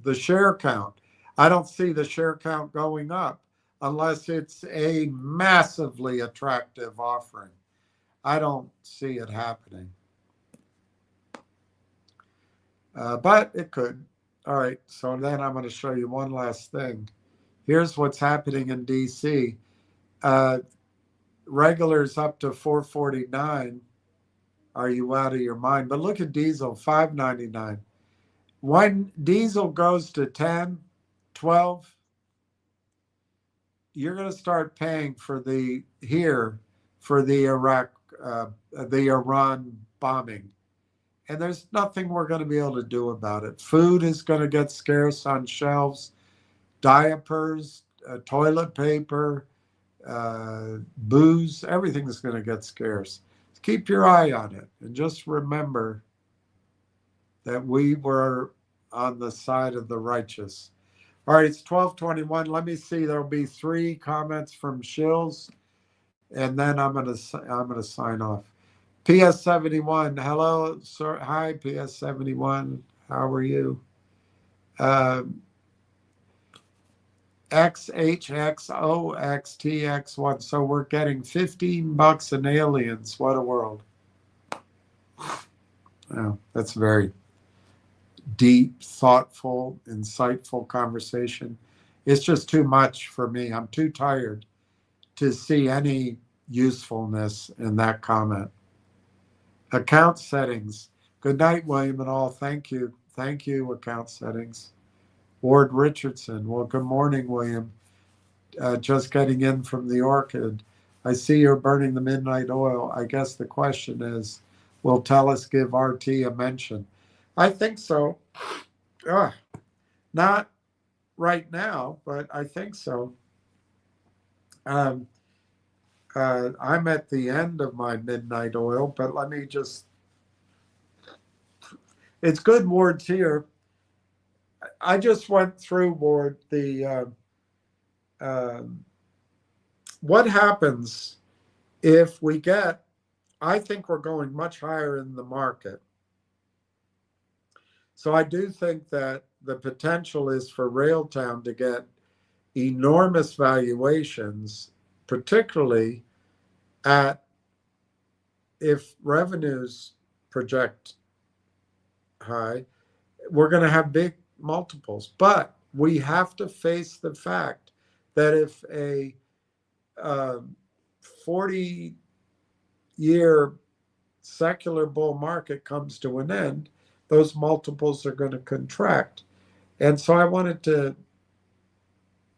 The share count. I don't see the share count going up unless it's a massively attractive offering. I don't see it happening. But it could. All right, so then I'm going to show you one last thing. Here's what's happening in DC. Regulars up to 449. Are you out of your mind? But look at diesel, 599. When diesel goes to 10, 12, you're going to start paying for the Iran bombing. And there's nothing we're going to be able to do about it. Food is going to get scarce on shelves, diapers, toilet paper, booze, everything is going to get scarce. Keep your eye on it. And just remember that we were on the side of the righteous. All right, it's 12:21. Let me see. There'll be 3 comments from Shills, and then I'm gonna sign off. PS71, hello, sir. Hi, PS71. How are you? XHXOXTX1. So we're getting $15 in aliens. What a world. Oh, that's very deep, thoughtful, insightful conversation. It's just too much for me. I'm too tired to see any usefulness in that comment. Account settings. Good night, William and all. Thank you. Thank you, account settings. Ward Richardson. Well, good morning, William. Just getting in from the Orchid. I see you're burning the midnight oil. I guess the question is, will TELUS give RT a mention? I think so. Not right now, but I think so. I'm at the end of my midnight oil, but let me just, it's good Ward's here. I just went through, Ward, the what happens if we get, I think we're going much higher in the market. So I do think that the potential is for Railtown to get enormous valuations, particularly at if revenues project high, we're going to have big multiples. But we have to face the fact that if a 40-year secular bull market comes to an end, those multiples are going to contract. And so I wanted to,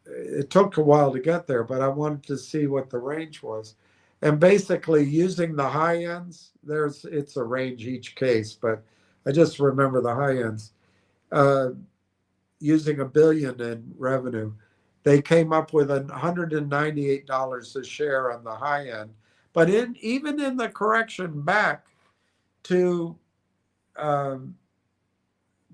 it took a while to get there, but I wanted to see what the range was. And basically using the high ends, it's a range each case, but I just remember the high ends. Using $1 billion in revenue, they came up with $198 a share on the high end. But even in the correction back to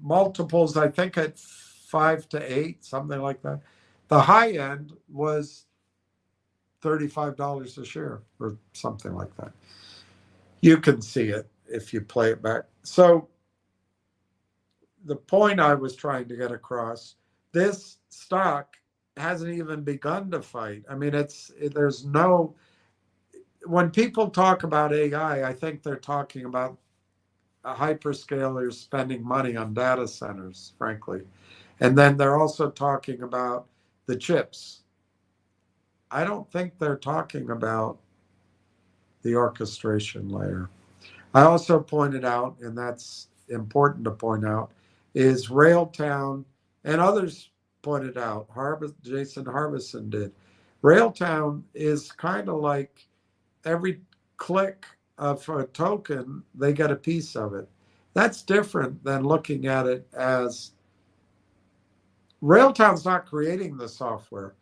multiples, I think at 5 to 8, something like that, the high end was $35 a share or something like that. You can see it if you play it back. So the point I was trying to get across, this stock hasn't even begun to fight. I mean, there's no, when people talk about AI, I think they're talking about hyperscalers spending money on data centers, frankly. And then they're also talking about the chips. I don't think they're talking about the orchestration layer. I also pointed out, and that's important to point out, is Railtown, and others pointed out, Jason Harbison did. Railtown is kind of like every click of a token, they get a piece of it. That's different than looking at it as Railtown's not creating the software.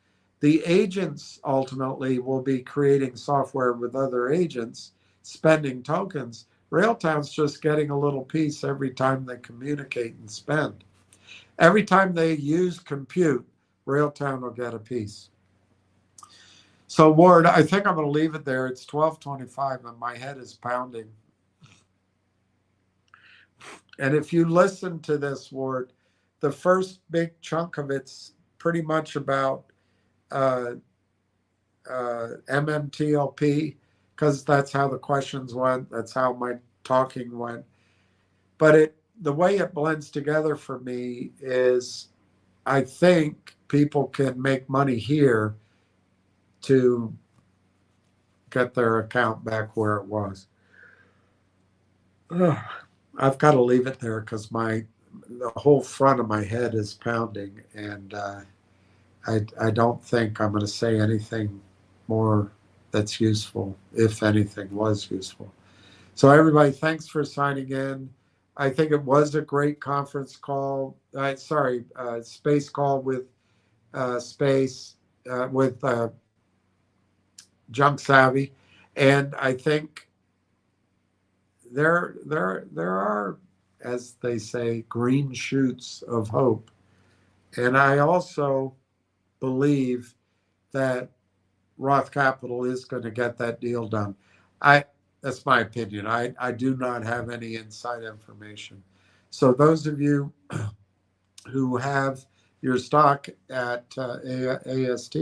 The agents ultimately will be creating software with other agents, spending tokens. Railtown's just getting a little piece every time they communicate and spend. Every time they use compute, Railtown will get a piece. So Ward, I think I'm going to leave it there. It's 12:25 and my head is pounding. And if you listen to this, Ward, the first big chunk of it's pretty much about MMTLP, because that's how the questions went. That's how my talking went. But the way it blends together for me is I think people can make money here to get their account back where it was. I've got to leave it there because the whole front of my head is pounding, and I don't think I'm going to say anything more that's useful, if anything was useful. So everybody, thanks for signing in. I think it was a great conference call. Space call with Junk Savvy, and I think there are, as they say, green shoots of hope. And I also believe that Roth Capital is going to get that deal done. That's my opinion. I do not have any inside information. So those of you who have your stock at AST,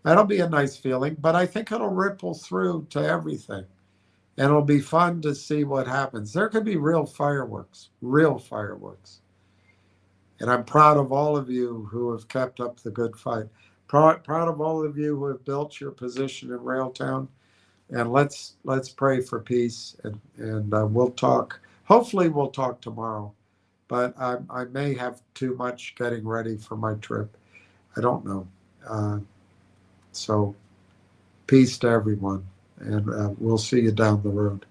that'll be a nice feeling, but I think it'll ripple through to everything. And it'll be fun to see what happens. There could be real fireworks. And I'm proud of all of you who have kept up the good fight. Proud of all of you who have built your position in Railtown. And let's pray for peace. And we'll talk. Hopefully we'll talk tomorrow. But I may have too much getting ready for my trip. I don't know. So peace to everyone. And we'll see you down the road.